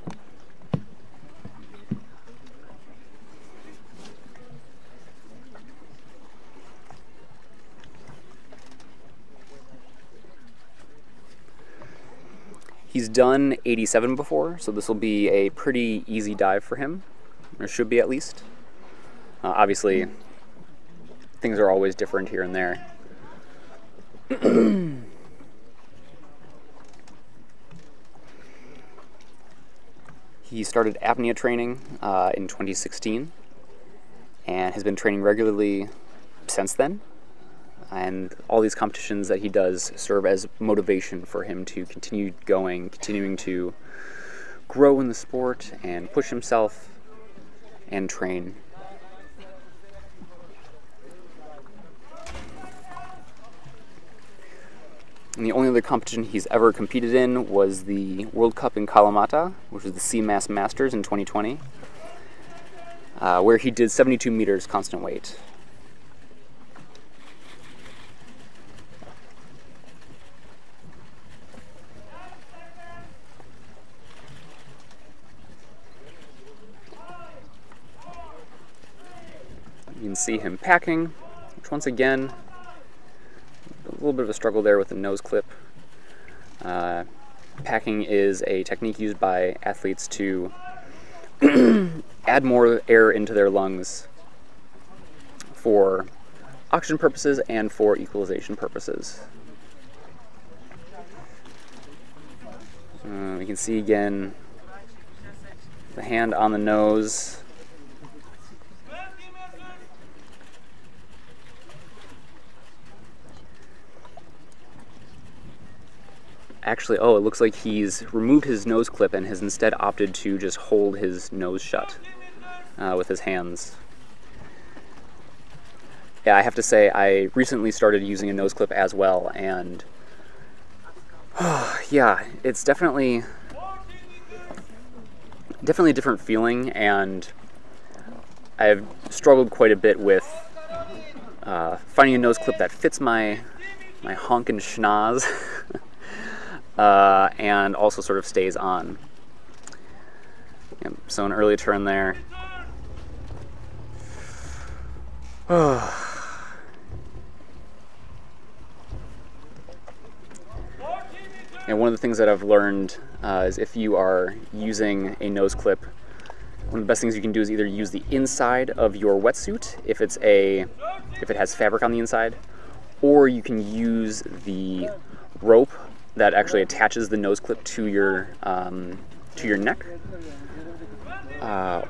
He's done 87 before, so this will be a pretty easy dive for him, or should be at least. Obviously, things are always different here and there. He started apnea training in 2016 and has been training regularly since then. And all these competitions that he does serve as motivation for him to continue going, continuing to grow in the sport and push himself and train. And the only other competition he's ever competed in was the World Cup in Kalamata, which was the CMAS Masters in 2020, where he did 72 meters constant weight. You can see him packing, which once again, a little bit of a struggle there with the nose clip. Packing is a technique used by athletes to add more air into their lungs for oxygen purposes and for equalization purposes. We can see again the hand on the nose. Actually, oh, it looks like he's removed his nose clip and has instead opted to just hold his nose shut with his hands. Yeah, I have to say, I recently started using a nose clip as well, and yeah, it's definitely a different feeling, and I've struggled quite a bit with finding a nose clip that fits my honk and schnoz. And also sort of stays on. Yep, so an early turn there. And one of the things that I've learned is if you are using a nose clip, one of the best things you can do is either use the inside of your wetsuit if it has fabric on the inside, or you can use the rope that actually attaches the nose clip to your neck,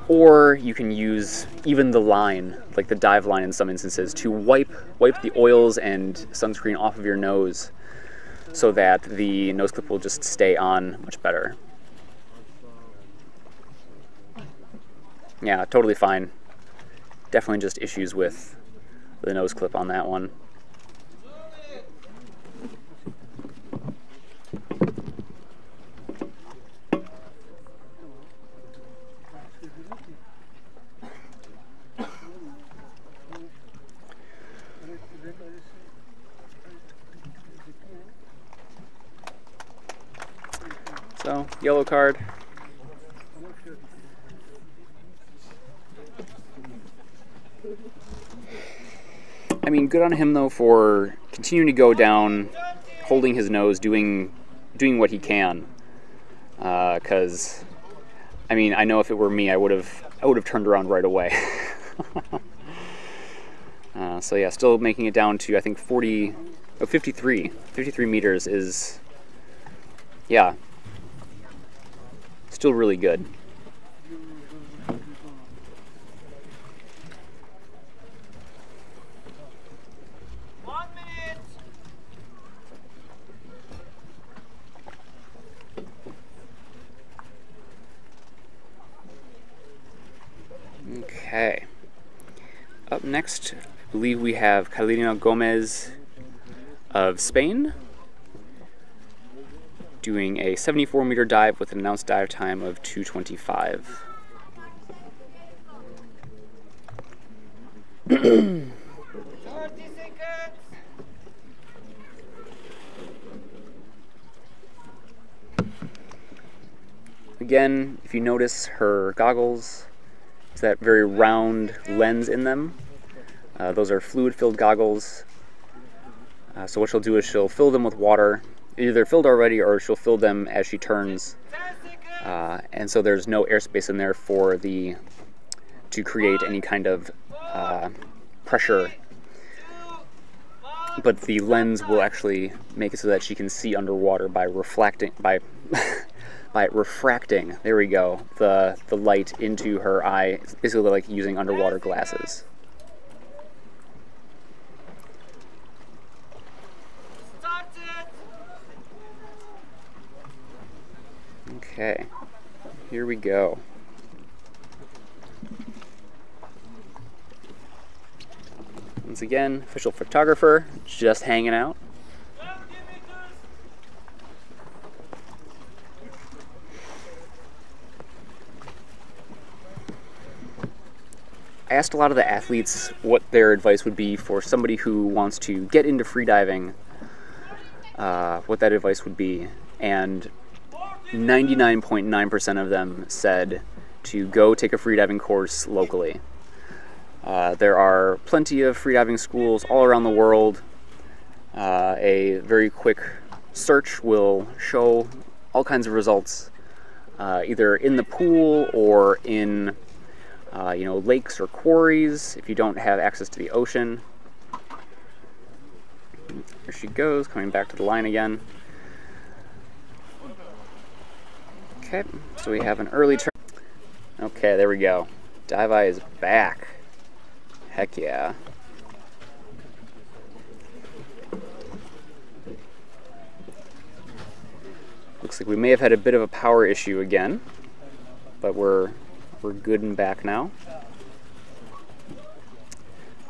or you can use even the line, like the dive line in some instances, to wipe the oils and sunscreen off of your nose so that the nose clip will just stay on much better. Yeah, totally fine. Definitely just issues with the nose clip on that one. So, yellow card. I mean, good on him though for continuing to go down, holding his nose, doing what he can. Because, I mean, I know if it were me, I would have turned around right away. So yeah, still making it down to I think 53 meters is, yeah, still really good. Okay. Up next, I believe we have Carolina Gomez of Spain doing a 74-meter dive with an announced dive time of 2:25. Again, if you notice her goggles, it's that very round lens in them. Those are fluid-filled goggles. So what she'll do is she'll fill them with water. Either filled already or she'll fill them as she turns. And so there's no airspace in there for to create any kind of pressure. But the lens will actually make it so that she can see underwater by reflecting, by refracting, there we go, the light into her eye. It's basically like using underwater glasses. Okay, here we go. Once again, official photographer, just hanging out. I asked a lot of the athletes what their advice would be for somebody who wants to get into freediving, what that advice would be, and 99.9% of them said to go take a freediving course locally. There are plenty of freediving schools all around the world. A very quick search will show all kinds of results, either in the pool or in lakes or quarries if you don't have access to the ocean. Here she goes, coming back to the line again. Okay, so we have an early turn. Okay, there we go. Dive Eye is back. Heck yeah. Looks like we may have had a bit of a power issue again, but we're good and back now.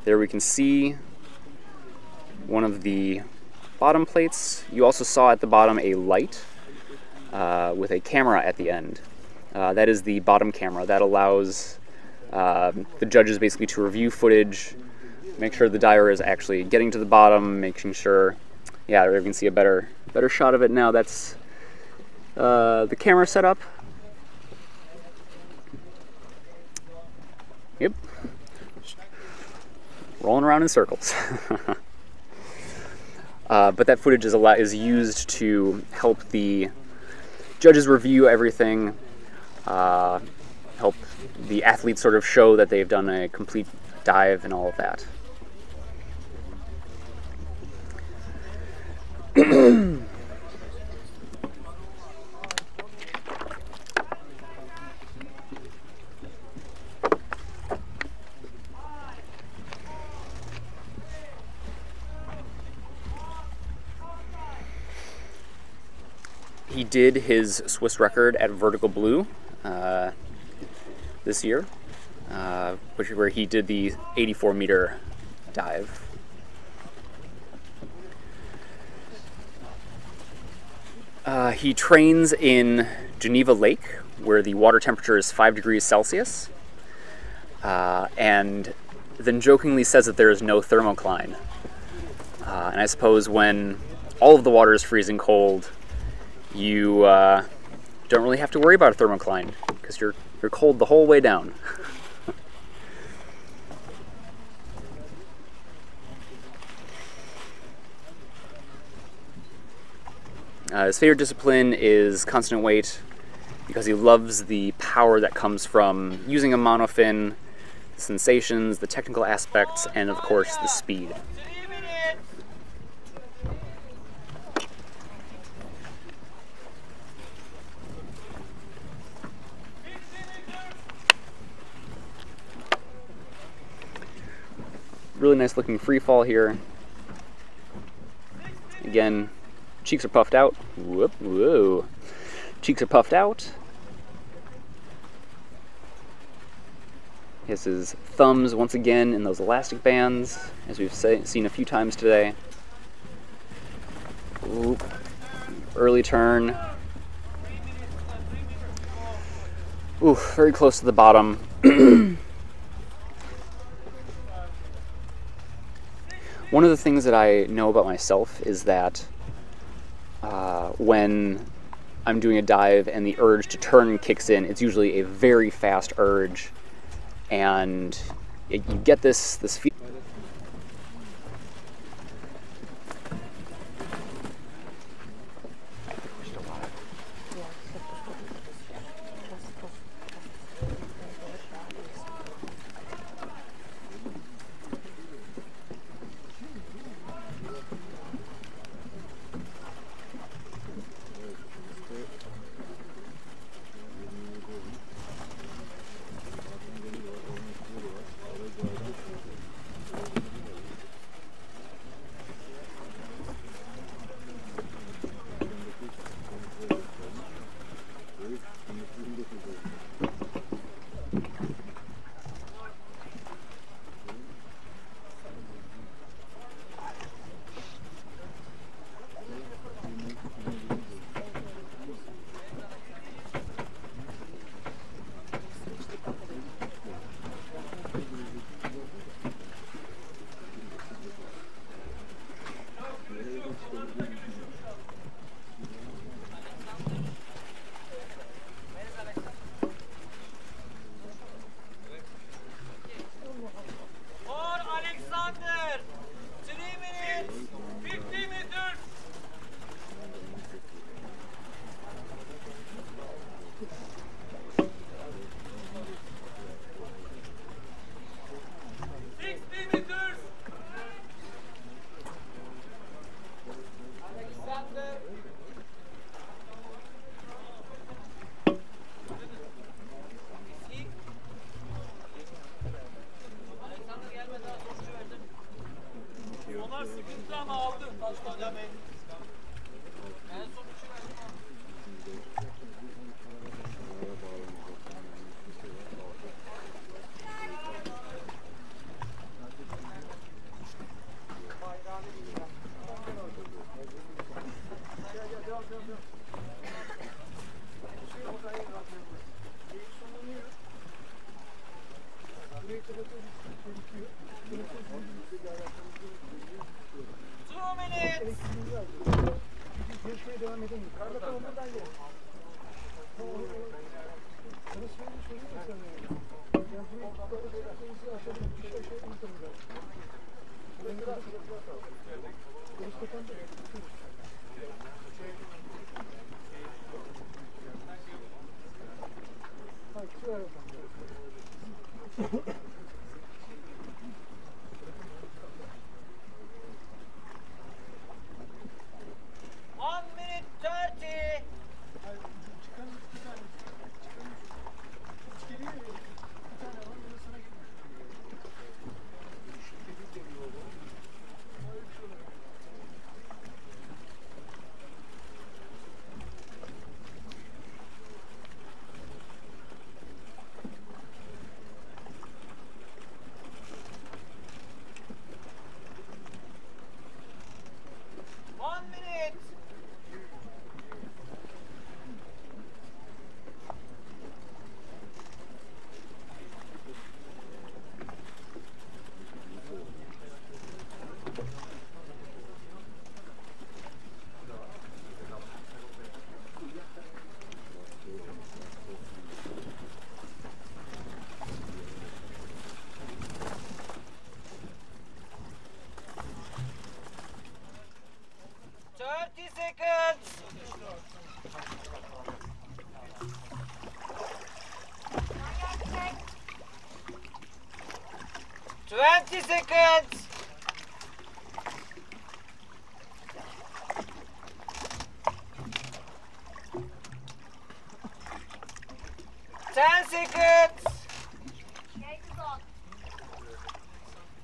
There we can see one of the bottom plates. You also saw at the bottom a light with a camera at the end. That is the bottom camera. That allows the judges basically to review footage, make sure the diver is actually getting to the bottom, making sure, yeah, we can see a better shot of it now. That's the camera setup. Yep. Rolling around in circles. But that footage is used to help the judges review everything, help the athletes sort of show that they've done a complete dive and all of that. He did his Swiss record at Vertical Blue this year, where he did the 84-meter dive. He trains in Geneva Lake, where the water temperature is 5 degrees Celsius, and then jokingly says that there is no thermocline. And I suppose when all of the water is freezing cold, you don't really have to worry about a thermocline because you're cold the whole way down. His favorite discipline is constant weight because he loves the power that comes from using a monofin, the sensations, the technical aspects, and of course the speed. Really nice looking free fall here. Again, cheeks are puffed out. Whoop, whoa. Cheeks are puffed out. He has his thumbs once again in those elastic bands, as we've seen a few times today. Ooh. Early turn. Ooh, very close to the bottom. One of the things that I know about myself is that when I'm doing a dive and the urge to turn kicks in, it's usually a very fast urge, and you get this feeling. seconds. 10 seconds.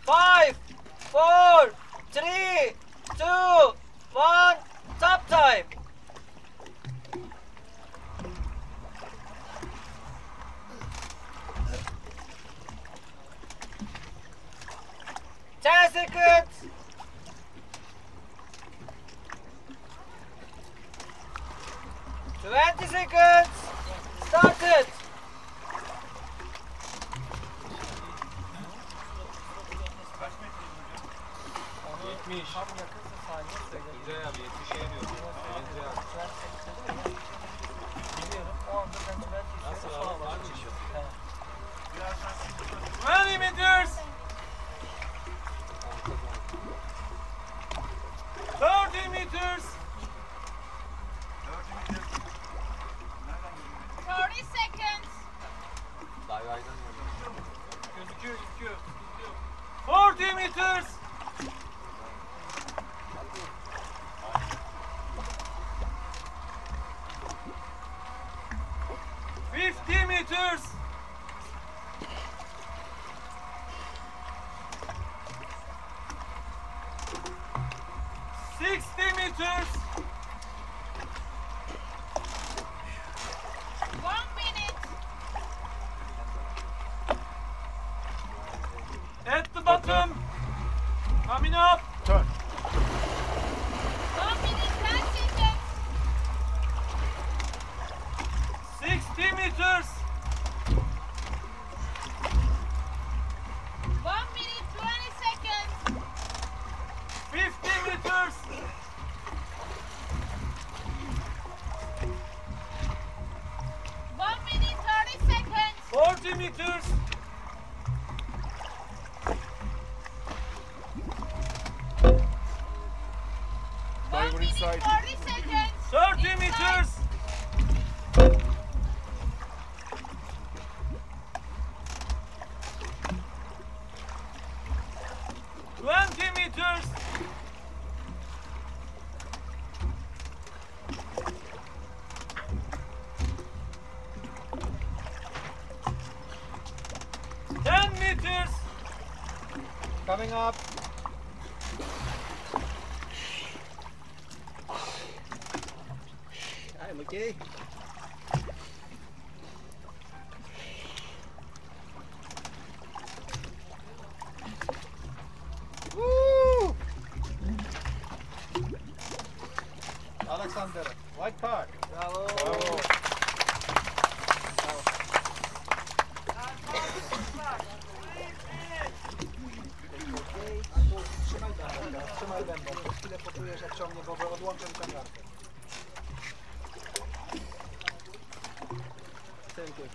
5, 4, 3, 2, 1. Stop time. Seconds. 20 seconds. Started. Meters. 30 meters. 30 seconds. 40 meters. 50 meters. 60 meters. 1 minute. At the bottom. Coming up. Turn. 1 minute, 10 seconds. 60 meters. 1 minute, 20 seconds. 50 meters. 1 minute, 30 seconds. 40 meters. 1 minute, 40 seconds. 30 meters. 20 meters. 10 meters. Coming up. I'm okay. Woo! Alexander. White card. Bravo. Bravo. Trzymaj będę. Chwilę poczujesz jak ciągnie, bo odłączam ciągarkę. Thank you.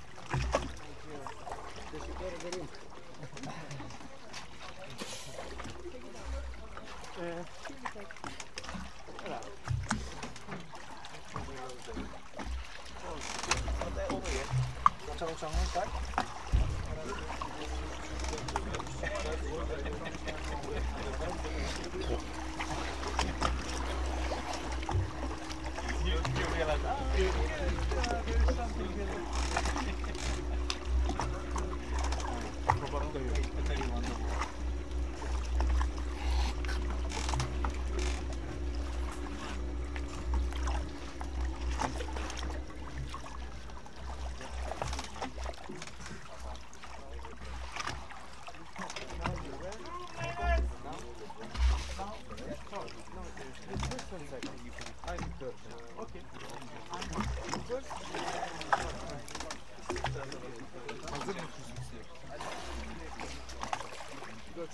Zaczęło ciągnąć, tak?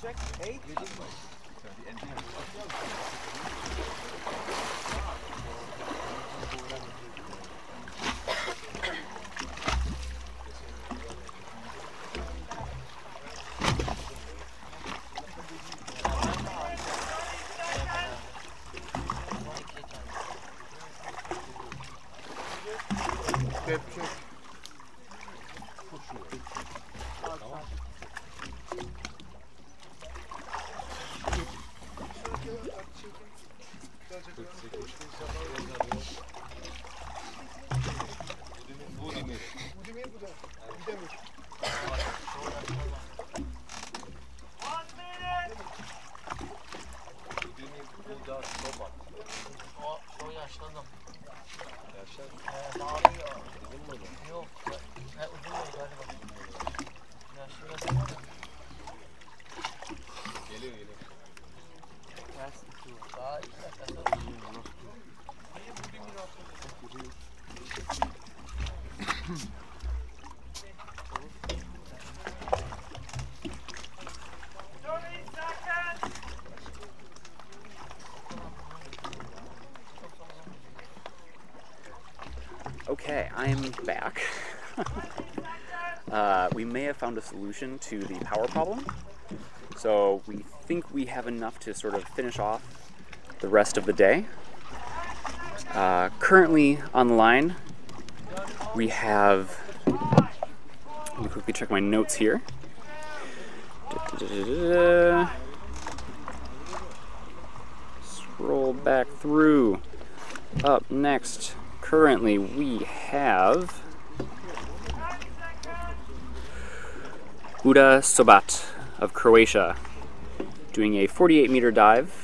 Check 8. Okay, I'm back. We may have found a solution to the power problem. So we think we have enough to sort of finish off the rest of the day. Currently on the line, we have, let me quickly check my notes here. Scroll back through. Up next, currently we have Buda Sobat of Croatia doing a 48-meter dive.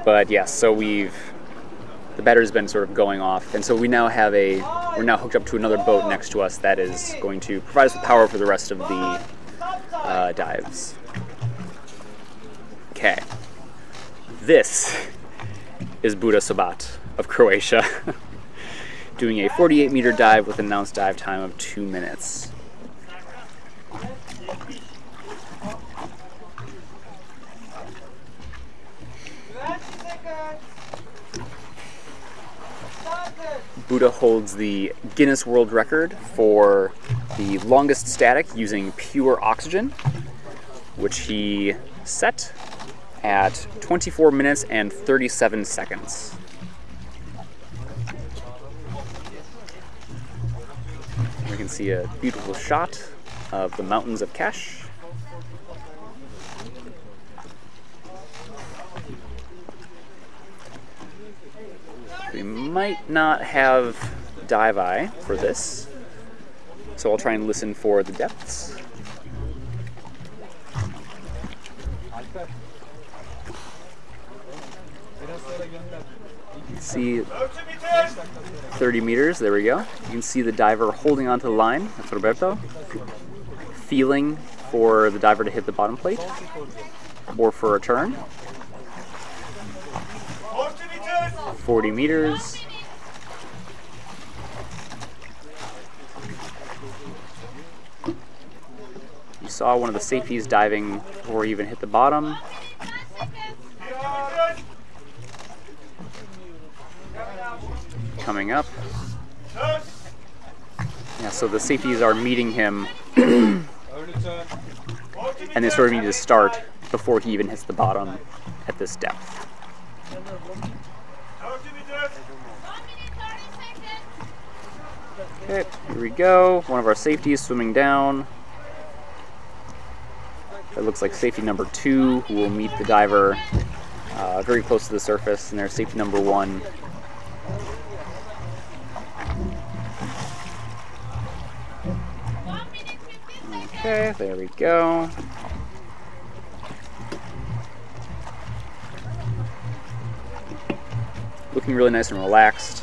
But yes, so the battery's been sort of going off, and so we now have we're now hooked up to another boat next to us that is going to provide us with power for the rest of the dives. Okay, this is Buda Sobat of Croatia doing a 48-meter dive with an announced dive time of 2 minutes. Buddha holds the Guinness World Record for the longest static using pure oxygen, which he set at 24 minutes and 37 seconds. We can see a beautiful shot of the mountains of Cache. We might not have dive eye for this, so I'll try and listen for the depths. See 30 meters, there we go. You can see the diver holding onto the line, that's Roberto, feeling for the diver to hit the bottom plate or for a turn. 40 meters. You saw one of the safeties diving before he even hit the bottom. Coming up. Yeah, so the safeties are meeting him and they sort of need to start before he even hits the bottom at this depth. Okay, here we go. One of our safeties swimming down. It looks like safety number 2, who will meet the diver very close to the surface, and there's safety number 1. Okay, there we go. Looking really nice and relaxed.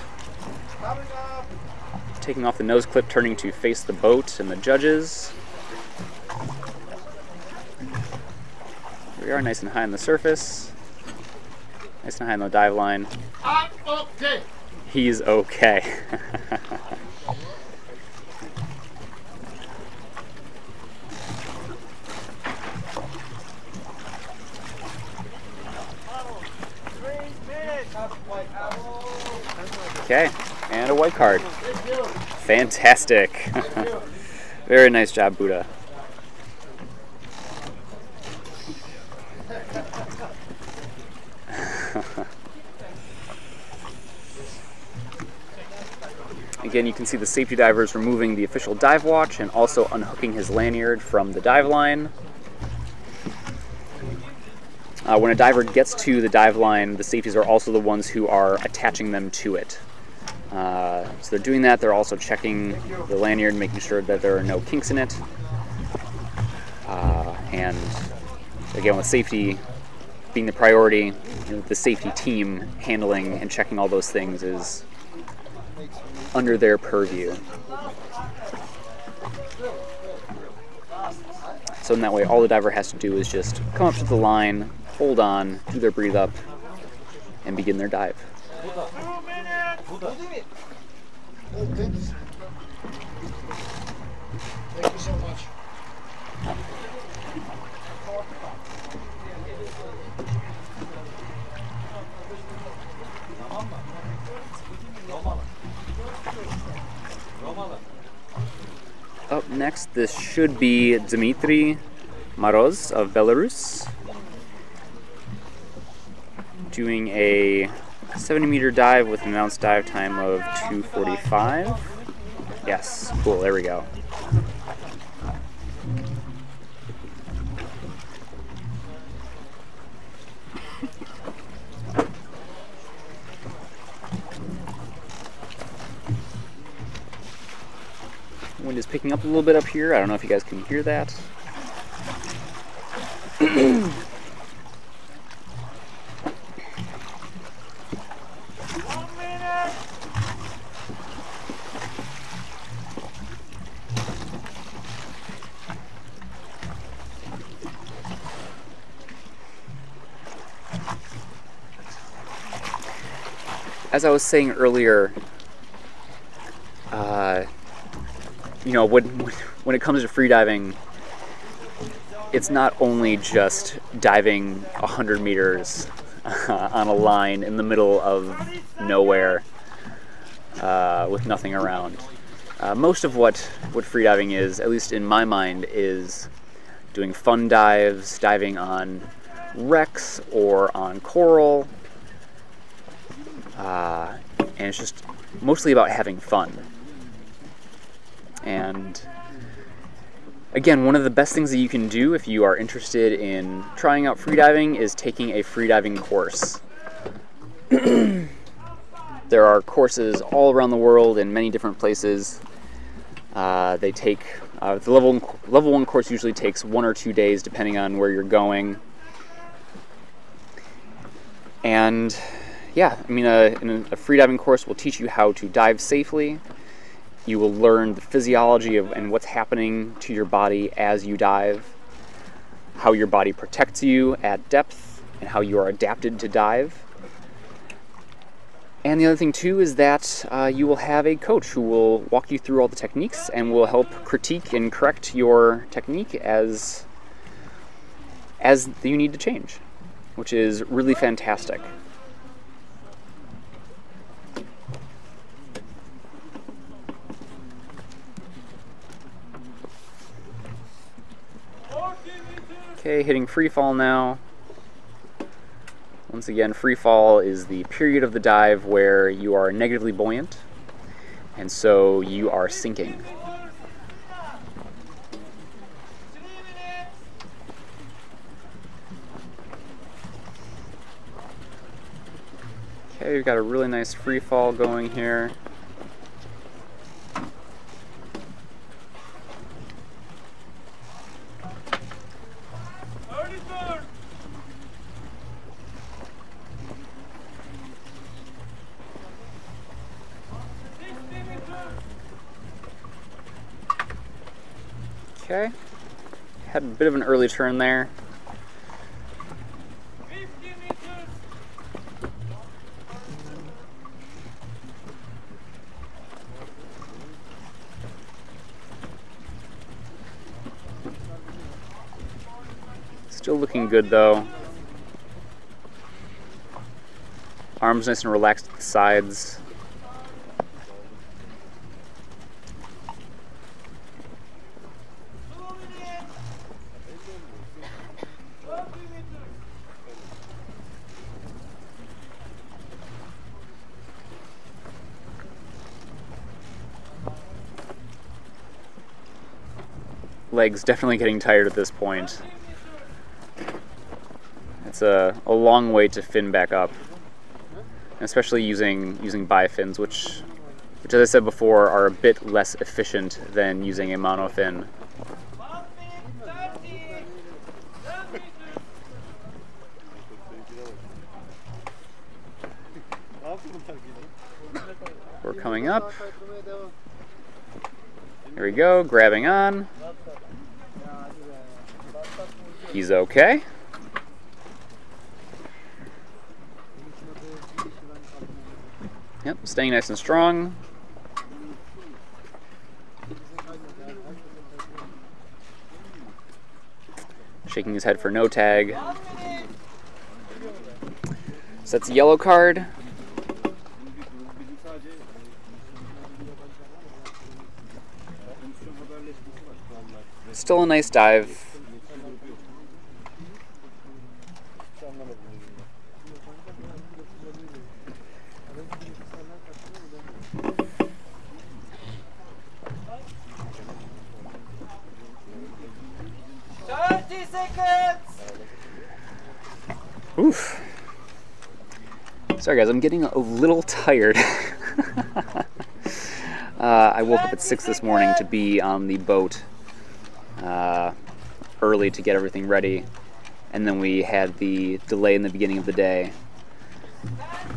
Taking off the nose clip, turning to face the boat and the judges. Here we are, nice and high on the surface. Nice and high on the dive line. I'm okay. He's okay. Okay, and a white card. Fantastic. Very nice job, Buddha. Again, you can see the safety divers removing the official dive watch and also unhooking his lanyard from the dive line. When a diver gets to the dive line, the safeties are also the ones who are attaching them to it. So they're doing that. They're also checking the lanyard, making sure that there are no kinks in it. And again, with safety being the priority, the safety team handling and checking all those things is under their purview. So in that way, all the diver has to do is just come up to the line, hold on, do their breathe up, and begin their dive. Thank you so much. Up next, this should be Dmitry Moroz of Belarus, doing a 70-meter dive with an announced dive time of 2:45. Yes, cool, there we go. Wind is picking up a little bit up here. I don't know if you guys can hear that. As I was saying earlier, you know, when it comes to freediving, it's not only just diving 100 meters on a line in the middle of nowhere. with nothing around. Most of what freediving is, at least in my mind, is doing fun dives, diving on wrecks or on coral, and it's just mostly about having fun. And again, one of the best things that you can do if you are interested in trying out freediving is taking a freediving course. There are courses all around the world in many different places. They take the level 1 course usually takes 1 or 2 days depending on where you're going. And yeah, I mean, a freediving course will teach you how to dive safely. You will learn the physiology of and what's happening to your body as you dive, how your body protects you at depth, and how you are adapted to dive. And the other thing too is that you will have a coach who will walk you through all the techniques and will help critique and correct your technique as you need to change, which is really fantastic. Okay, hitting free fall now. Once again, free fall is the period of the dive where you are negatively buoyant, and so you are sinking. Okay, we've got a really nice free fall going here. Okay, had a bit of an early turn there. Still looking good though. Arms nice and relaxed at the sides. Legs definitely getting tired at this point. It's a long way to fin back up, especially using bifins, which as I said before are a bit less efficient than using a monofin. We're coming up. Here we go, grabbing on. He's okay. Yep, staying nice and strong. Shaking his head for no tag. So that's a yellow card. Still a nice dive. Oof. Sorry guys, I'm getting a little tired. I woke up at 6 this morning to be on the boat early to get everything ready, and then we had the delay in the beginning of the day,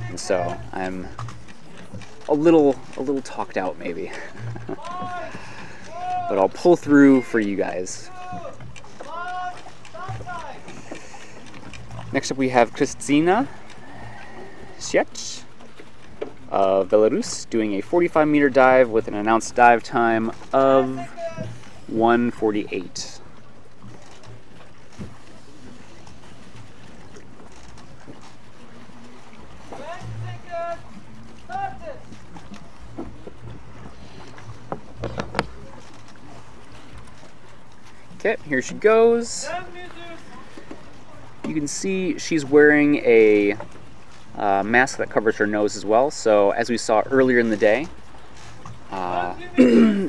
and so I'm a little talked out maybe. But I'll pull through for you guys. Next up we have Kristina Siech of Belarus doing a 45-meter dive with an announced dive time of 1:48. Okay, here she goes. You can see she's wearing a mask that covers her nose as well. So as we saw earlier in the day,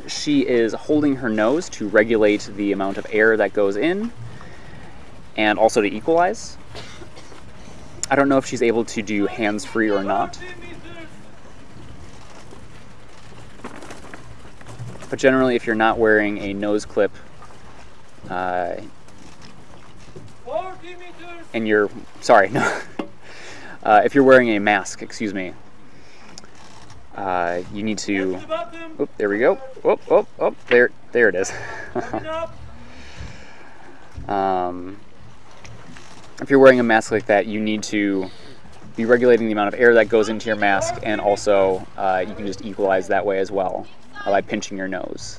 she is holding her nose to regulate the amount of air that goes in and also to equalize. I don't know if she's able to do hands-free or not. But generally, if you're not wearing a nose clip and you're, sorry, no. If you're wearing a mask, excuse me, you need to, oh, there we go, there it is. If you're wearing a mask like that, you need to be regulating the amount of air that goes into your mask, and also you can just equalize that way as well by pinching your nose.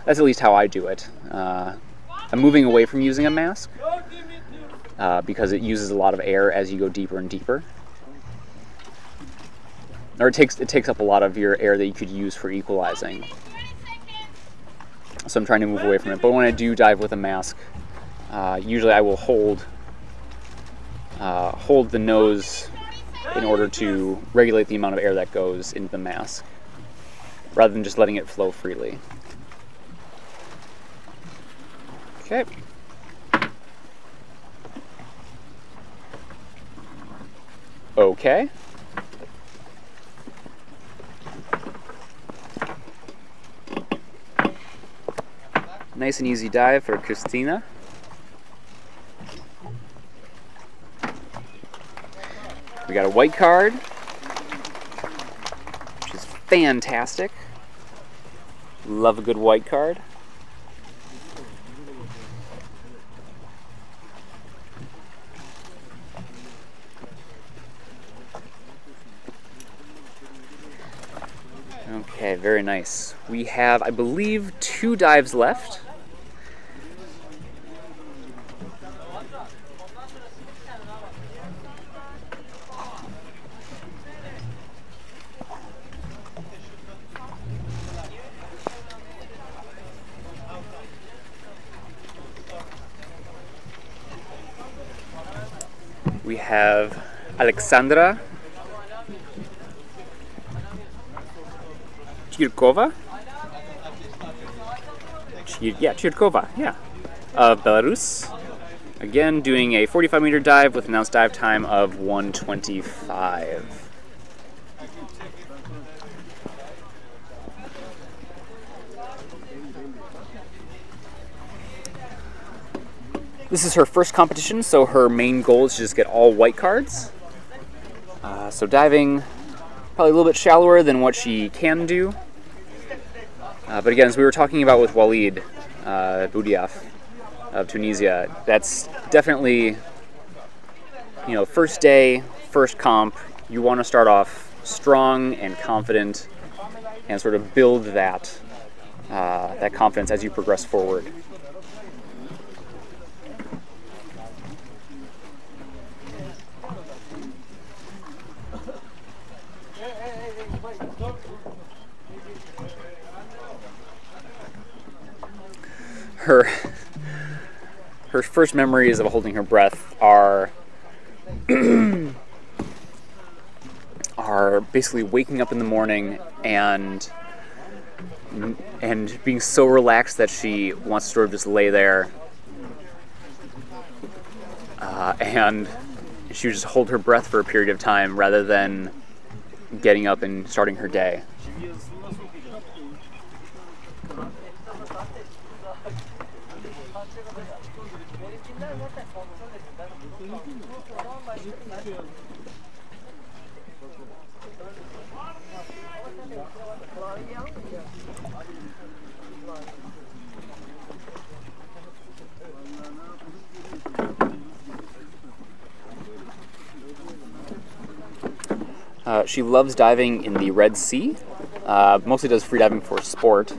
That's at least how I do it. I'm moving away from using a mask because it uses a lot of air as you go deeper and deeper. Or it takes up a lot of your air that you could use for equalizing. So I'm trying to move away from it. But when I do dive with a mask, usually I will hold the nose in order to regulate the amount of air that goes into the mask, rather than just letting it flow freely. Okay. Okay. Nice and easy dive for Christina. We got a white card, which is fantastic. Love a good white card. Okay, very nice. We have, I believe, 2 dives left. We have Alexandra Chirkova? Chirkova, yeah. Of Belarus. Again, doing a 45-meter dive with announced dive time of 1:25. This is her first competition, so her main goal is to just get all white cards. So diving probably a little bit shallower than what she can do. But again, as we were talking about with Walid Boudiaf of Tunisia, that's definitely, you know, first day, first comp, you want to start off strong and confident and sort of build that, that confidence as you progress forward. Her first memories of holding her breath are basically waking up in the morning and being so relaxed that she wants to sort of just lay there, and she would just hold her breath for a period of time rather than getting up and starting her day. She loves diving in the Red Sea, mostly does freediving for sport.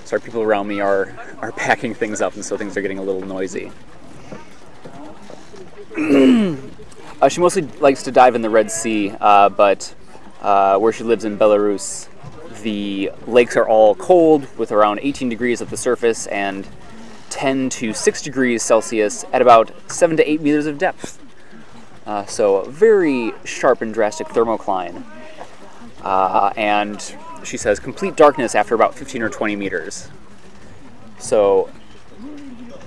Sorry, people around me are are packing things up, and so things are getting a little noisy. She mostly likes to dive in the Red Sea, but where she lives in Belarus, the lakes are all cold with around 18 degrees at the surface and 10 to 6 degrees Celsius at about 7 to 8 meters of depth. So very sharp and drastic thermocline. And she says complete darkness after about 15 or 20 meters. So,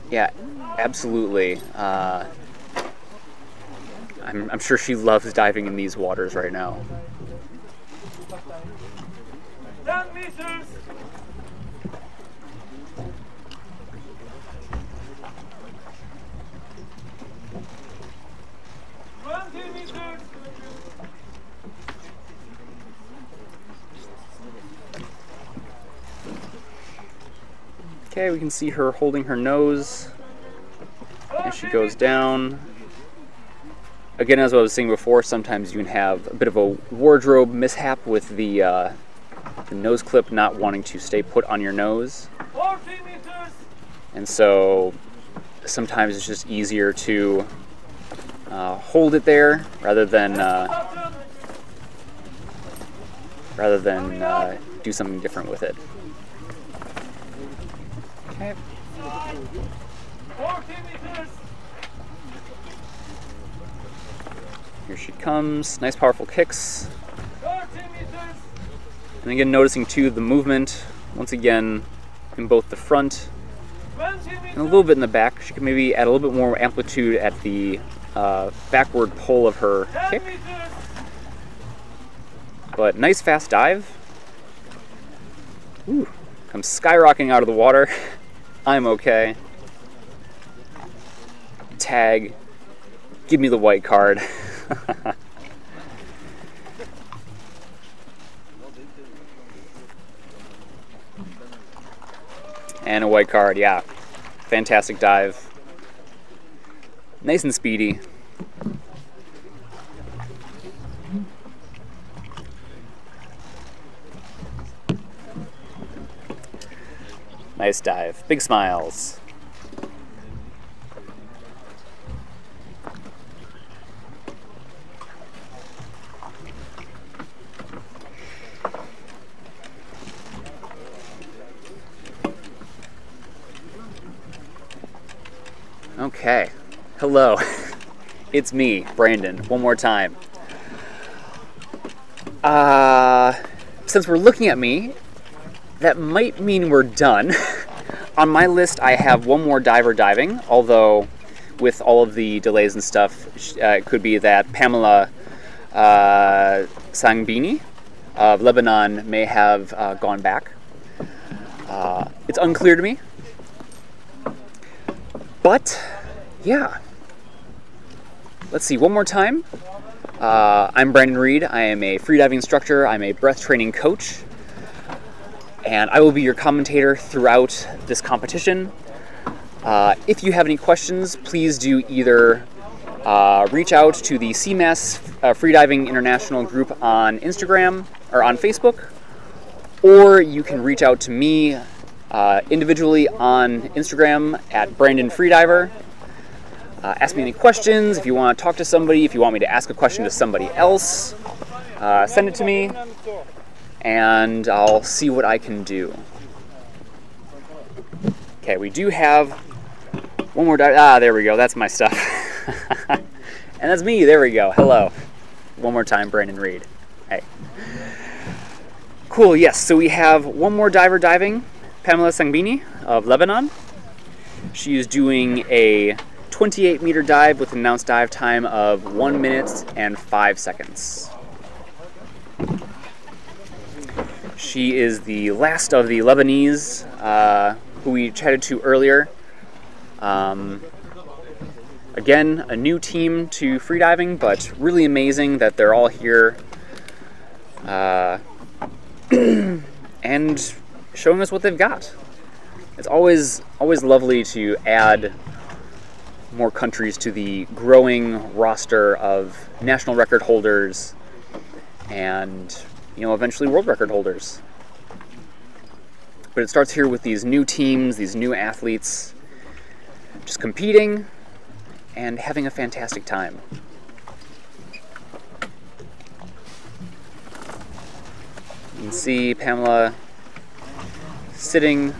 yeah, absolutely. I'm sure she loves diving in these waters right now. 10 meters. Okay, we can see her holding her nose as she goes down. Again, as I was saying before, sometimes you can have a bit of a wardrobe mishap with the nose clip not wanting to stay put on your nose. And so sometimes it's just easier to hold it there rather than do something different with it. Okay. 40 meters. Here she comes. Nice powerful kicks. 30 meters. And again, noticing too the movement once again in both the front and a little bit in the back. She can maybe add a little bit more amplitude at the backward pull of her kick. But nice fast dive. Ooh, comes skyrocketing out of the water. I'm okay. Tag. Give me the white card. And a white card, yeah. Fantastic dive. Nice and speedy. Nice dive. Big smiles. Okay. Hello. It's me, Brandon, one more time. Since we're looking at me, that might mean we're done. On my list, I have one more diver diving, although with all of the delays and stuff, it could be that Pamela Sangbini of Lebanon may have gone back. It's unclear to me. But, yeah. Let's see, one more time. I'm Brandon Reed. I am a freediving instructor. I'm a breath training coach. And I will be your commentator throughout this competition. If you have any questions, please do either reach out to the CMAS Freediving International group on Instagram or on Facebook, or you can reach out to me individually on Instagram at Brandon Freediver. Ask me any questions. If you want to talk to somebody, if you want me to ask a question to somebody else, send it to me, and I'll see what I can do. Okay, we do have one more dive. Ah, there we go. That's my stuff. And that's me. There we go. Hello. One more time, Brandon Reed. Hey. Cool, yes. So we have one more diver diving, Pamela Sangbini of Lebanon. She is doing a 28-meter dive with an announced dive time of 1 minute and 5 seconds. She is the last of the Lebanese who we chatted to earlier. Again, a new team to freediving, but really amazing that they're all here and showing us what they've got. It's always lovely to add more countries to the growing roster of national record holders and, you know, eventually world record holders. But it starts here with these new teams, these new athletes, just competing and having a fantastic time. You can see Pamela sitting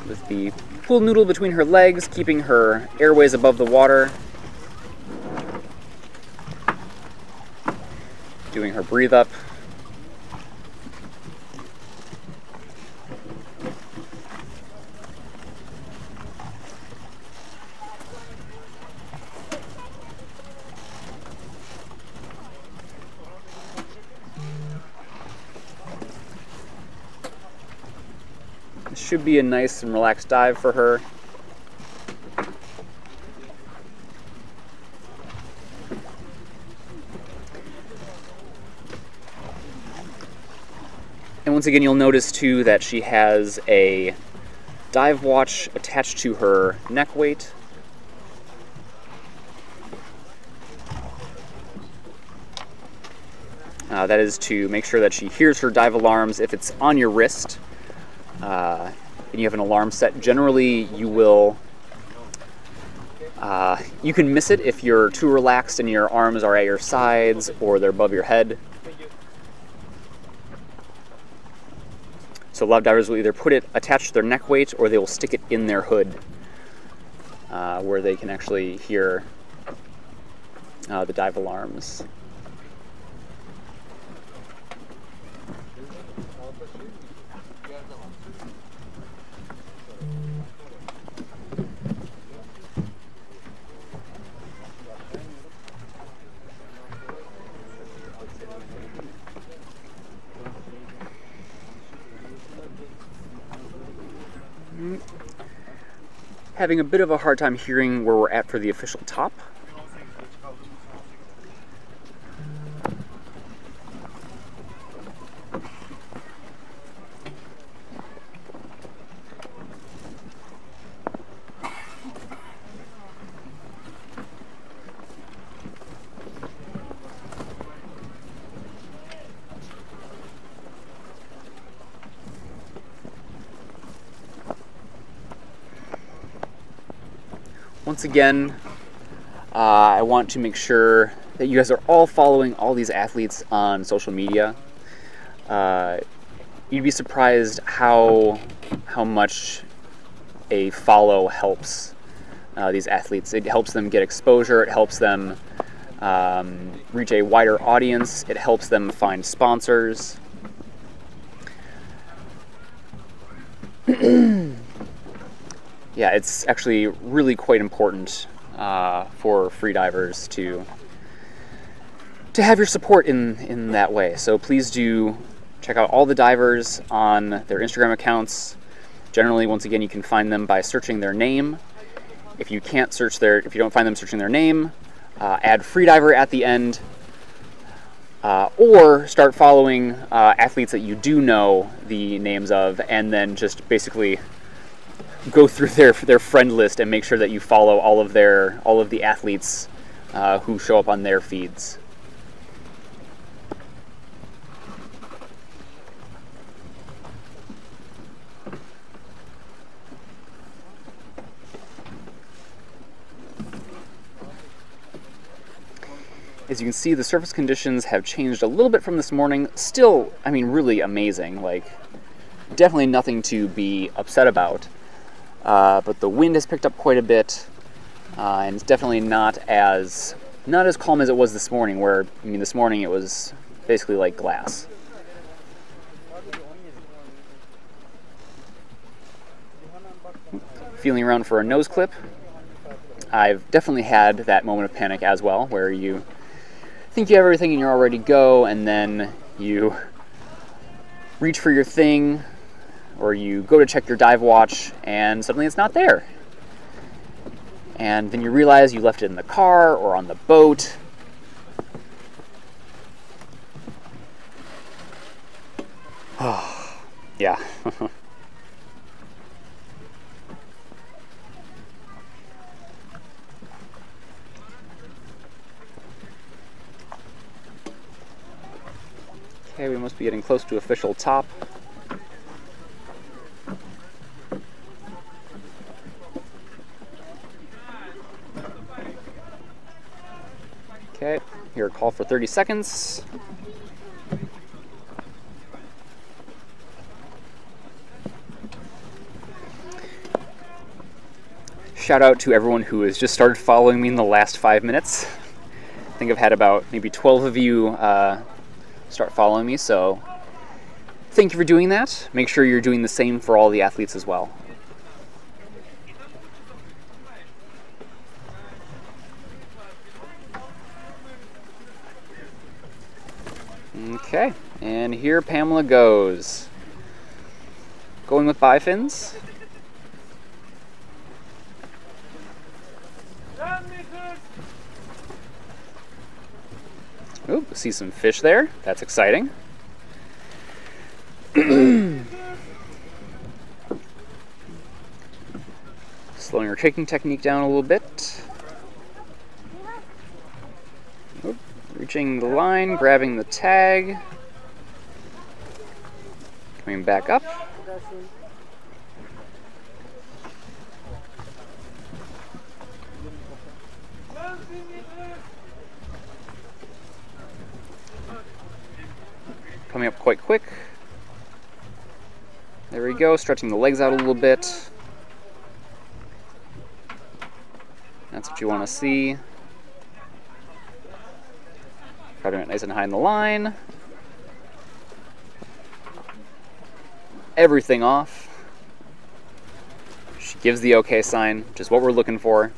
with the pool noodle between her legs, keeping her airways above the water, doing her breathe up. This should be a nice and relaxed dive for her. And once again, you'll notice too that she has a dive watch attached to her neck weight. That is to make sure that she hears her dive alarms. If it's on your wrist and you have an alarm set, generally you will you can miss it if you're too relaxed and your arms are at your sides or they're above your head. So a lot of divers will either put it attached to their neck weight or they will stick it in their hood where they can actually hear the dive alarms. Having a bit of a hard time hearing where we're at for the official top. Once again, I want to make sure that you guys are all following all these athletes on social media. You'd be surprised how much a follow helps these athletes. It helps them get exposure, it helps them reach a wider audience, it helps them find sponsors. Yeah, it's actually really quite important for freedivers to have your support in that way. So please do check out all the divers on their Instagram accounts. Generally, once again, you can find them by searching their name. If you can't search if you don't find them searching their name, add freediver at the end, or start following athletes that you do know the names of, and then just basically go through their friend list and make sure that you follow all of the athletes who show up on their feeds. As you can see, the surface conditions have changed a little bit from this morning. Still, I mean, really amazing. Like, definitely nothing to be upset about. But the wind has picked up quite a bit, and it's definitely not as calm as it was this morning, where, I mean, this morning it was basically like glass. Feeling around for a nose clip. I've definitely had that moment of panic as well, where you think you have everything and you're all ready to go, and then you reach for your thing, or you go to check your dive watch and suddenly it's not there. And then you realize you left it in the car or on the boat. Oh, yeah. Okay, we must be getting close to official top. Okay, here, call for 30 seconds. Shout out to everyone who has just started following me in the last 5 minutes. I think I've had about maybe 12 of you start following me, so thank you for doing that. Make sure you're doing the same for all the athletes as well. Okay, and here Pamela goes. Going with bifins. Ooh, see some fish there. That's exciting. Slowing her kicking technique down a little bit. Oop, reaching the line, grabbing the tag. Coming back up. Coming up quite quick. There we go, stretching the legs out a little bit. That's what you want to see. Cutting it nice and high in the line. Everything off. She gives the okay sign, which is what we're looking for.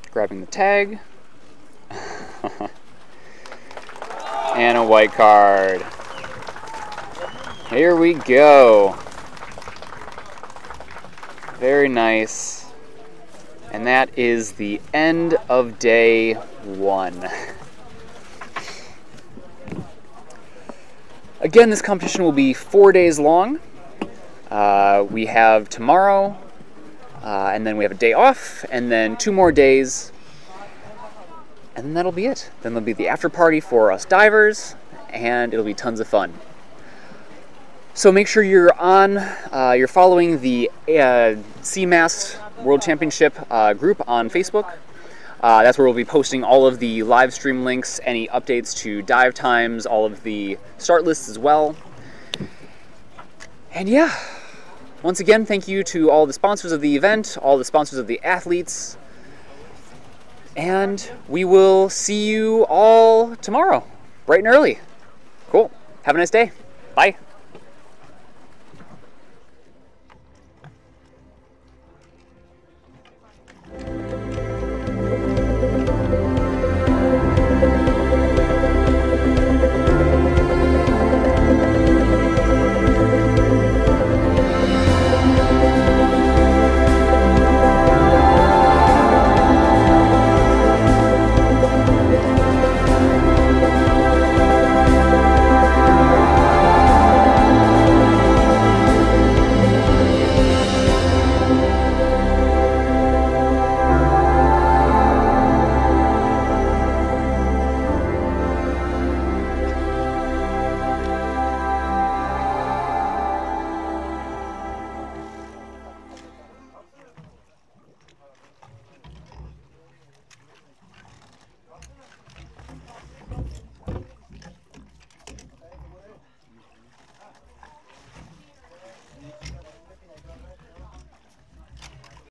Grabbing the tag. And a white card. Here we go. Very nice. And that is the end of day 1. Again, this competition will be 4 days long. We have tomorrow, and then we have a day off, and then 2 more days, and then that'll be it. Then there'll be the after party for us divers, and it'll be tons of fun. So make sure you're following the CMAS World Championship group on Facebook. That's where we'll be posting all of the live stream links, any updates to dive times, all of the start lists as well. And yeah, once again, thank you to all the sponsors of the event, all the sponsors of the athletes, and we will see you all tomorrow, bright and early. Cool. Have a nice day. Bye.